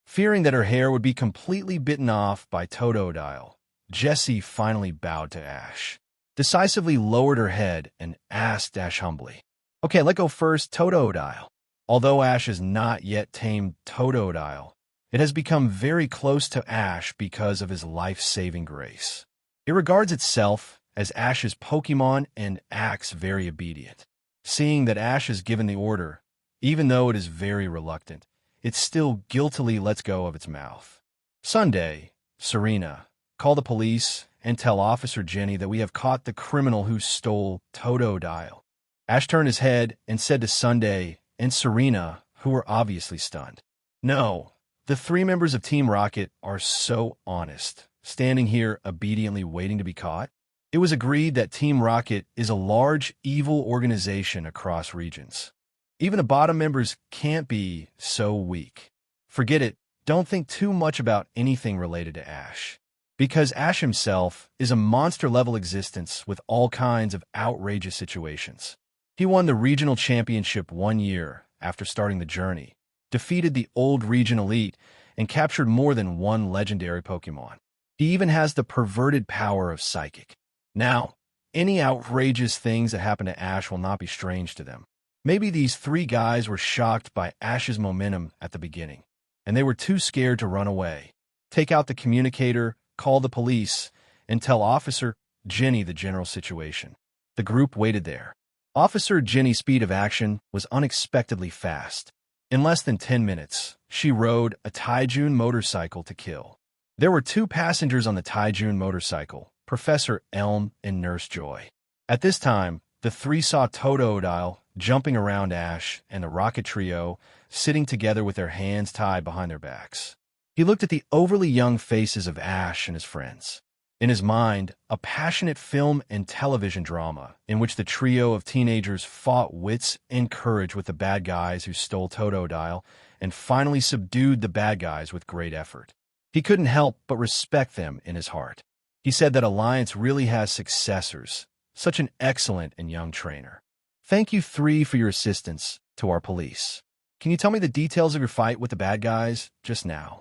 Fearing that her hair would be completely bitten off by Totodile, Jessie finally bowed to Ash, decisively lowered her head, and asked Ash humbly, Okay, let go first, Totodile. Although Ash has not yet tamed Totodile, it has become very close to Ash because of his life-saving grace. It regards itself as Ash's Pokémon and acts very obedient. Seeing that Ash has given the order, even though it is very reluctant, it still guiltily lets go of its mouth. Sunday, Serena, call the police and tell Officer Jenny that we have caught the criminal who stole Totodile. Ash turned his head and said to Sunday and Serena, who were obviously stunned, No, the three members of Team Rocket are so honest, standing here obediently waiting to be caught. It was agreed that Team Rocket is a large, evil organization across regions. Even the bottom members can't be so weak. Forget it. Don't think too much about anything related to Ash. Because Ash himself is a monster-level existence with all kinds of outrageous situations. He won the regional championship 1 year after starting the journey, defeated the old region elite, and captured more than one legendary Pokémon. He even has the perverted power of Psychic. Now, any outrageous things that happen to Ash will not be strange to them. Maybe these three guys were shocked by Ash's momentum at the beginning, and they were too scared to run away, take out the communicator, call the police, and tell Officer Jenny the general situation. The group waited there. Officer Jenny's speed of action was unexpectedly fast. In less than 10 minutes, she rode a Taijun motorcycle to kill. There were two passengers on the Taijun motorcycle, Professor Elm and Nurse Joy. At this time, the three saw Totodile jumping around Ash and the Rocket Trio sitting together with their hands tied behind their backs. He looked at the overly young faces of Ash and his friends. In his mind, a passionate film and television drama in which the trio of teenagers fought wits and courage with the bad guys who stole Totodile and finally subdued the bad guys with great effort. He couldn't help but respect them in his heart. He said that Alliance really has successors, such an excellent and young trainer. Thank you three for your assistance to our police. Can you tell me the details of your fight with the bad guys just now?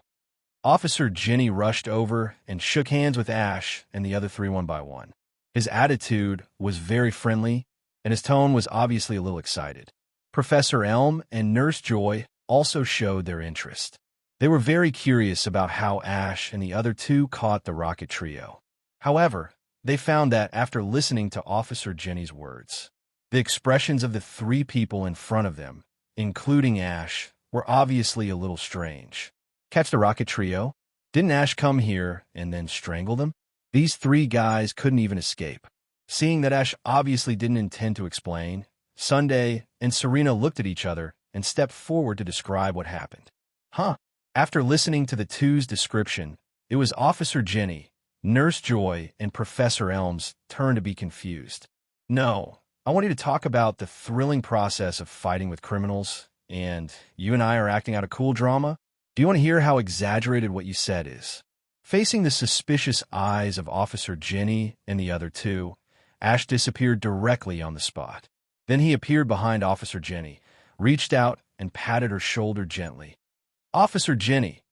Officer Jenny rushed over and shook hands with Ash and the other three one by one. His attitude was very friendly, and his tone was obviously a little excited. Professor Elm and Nurse Joy also showed their interest. They were very curious about how Ash and the other two caught the Rocket Trio. However, they found that after listening to Officer Jenny's words, the expressions of the three people in front of them, including Ash, were obviously a little strange. Catch the Rocket Trio? Didn't Ash come here and then strangle them? These three guys couldn't even escape. Seeing that Ash obviously didn't intend to explain, Sunday and Serena looked at each other and stepped forward to describe what happened. After listening to the two's description, it was Officer Jenny, Nurse Joy, and Professor Elm's turn to be confused. No, I want you to talk about the thrilling process of fighting with criminals, and you and I are acting out a cool drama? Do you want to hear how exaggerated what you said is? Facing the suspicious eyes of Officer Jenny and the other two, Ash disappeared directly on the spot. Then he appeared behind Officer Jenny, reached out and patted her shoulder gently. Officer Jenny,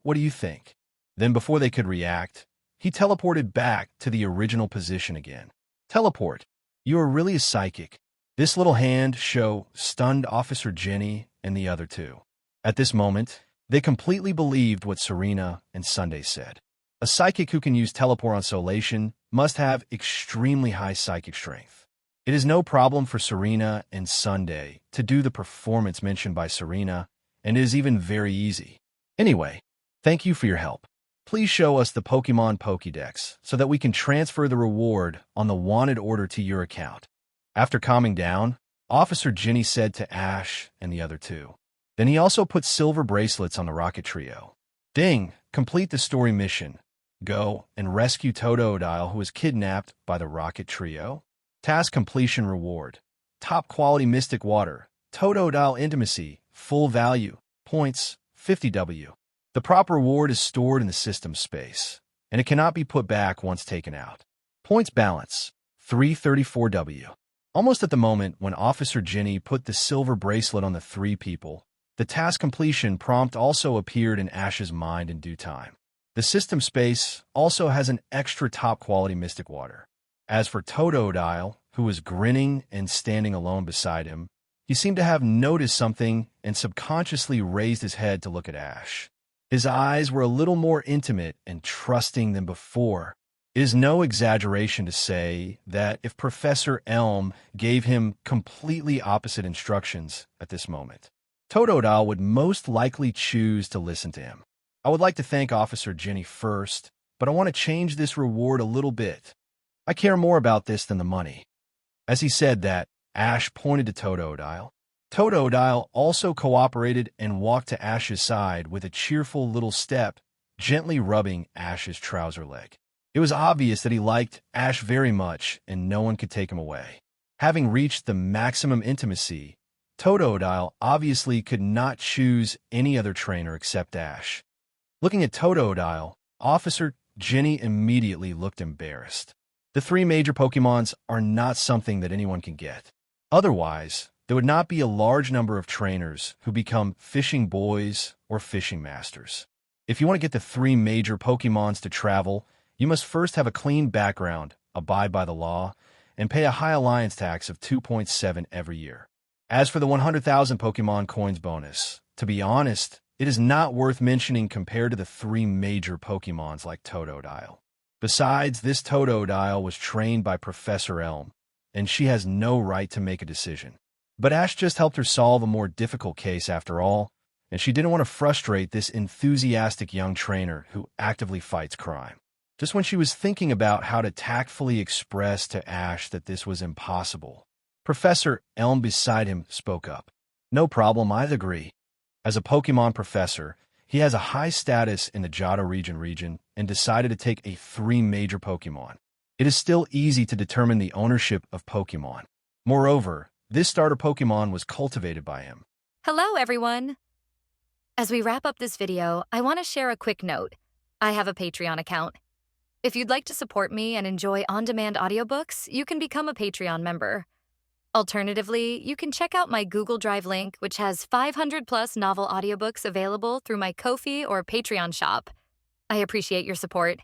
what do you think? Then before they could react, he teleported back to the original position again. Teleport. You are really a psychic. This little hand show stunned Officer Jenny and the other two. At this moment, they completely believed what Serena and Sunday said. A psychic who can use teleport on Solation must have extremely high psychic strength. It is no problem for Serena and Sunday to do the performance mentioned by Serena, and it is even very easy. Anyway, thank you for your help. Please show us the Pokemon Pokédex so that we can transfer the reward on the wanted order to your account. After calming down, Officer Jenny said to Ash and the other two. Then he also put silver bracelets on the Rocket Trio. Ding! Complete the story mission. Go and rescue Totodile, who was kidnapped by the Rocket Trio. Task completion reward. Top quality Mystic Water. Totodile Intimacy. Full value. Points. 50W. The proper reward is stored in the system space, and it cannot be put back once taken out. Points balance. 334W. Almost at the moment when Officer Jenny put the silver bracelet on the three people, the task completion prompt also appeared in Ash's mind in due time. The system space also has an extra top-quality Mystic Water. As for Totodile, who was grinning and standing alone beside him, he seemed to have noticed something and subconsciously raised his head to look at Ash. His eyes were a little more intimate and trusting than before. It is no exaggeration to say that if Professor Elm gave him completely opposite instructions at this moment, Totodile would most likely choose to listen to him. I would like to thank Officer Jenny first, but I want to change this reward a little bit. I care more about this than the money. As he said that, Ash pointed to Totodile. Totodile also cooperated and walked to Ash's side with a cheerful little step, gently rubbing Ash's trouser leg. It was obvious that he liked Ash very much, and no one could take him away. Having reached the maximum intimacy, Totodile obviously could not choose any other trainer except Ash. Looking at Totodile, Officer Jenny immediately looked embarrassed. The three major Pokemons are not something that anyone can get. Otherwise, there would not be a large number of trainers who become fishing boys or fishing masters. If you want to get the 3 major Pokémons to travel, you must first have a clean background, abide by the law, and pay a high alliance tax of 2.7 every year. As for the 100,000 Pokémon coins bonus, to be honest, it is not worth mentioning compared to the 3 major Pokémons like Totodile. Besides, this Totodile was trained by Professor Elm, and she has no right to make a decision. But Ash just helped her solve a more difficult case after all, and she didn't want to frustrate this enthusiastic young trainer who actively fights crime. Just when she was thinking about how to tactfully express to Ash that this was impossible, Professor Elm beside him spoke up. No problem, I agree. As a Pokemon professor, he has a high status in the Johto region and decided to take a 3 major Pokemon. It is still easy to determine the ownership of Pokemon. Moreover, this starter Pokemon was cultivated by him. Hello, everyone! As we wrap up this video, I want to share a quick note. I have a Patreon account. If you'd like to support me and enjoy on-demand audiobooks, you can become a Patreon member. Alternatively, you can check out my Google Drive link, which has 500-plus novel audiobooks available through my Ko-fi or Patreon shop. I appreciate your support.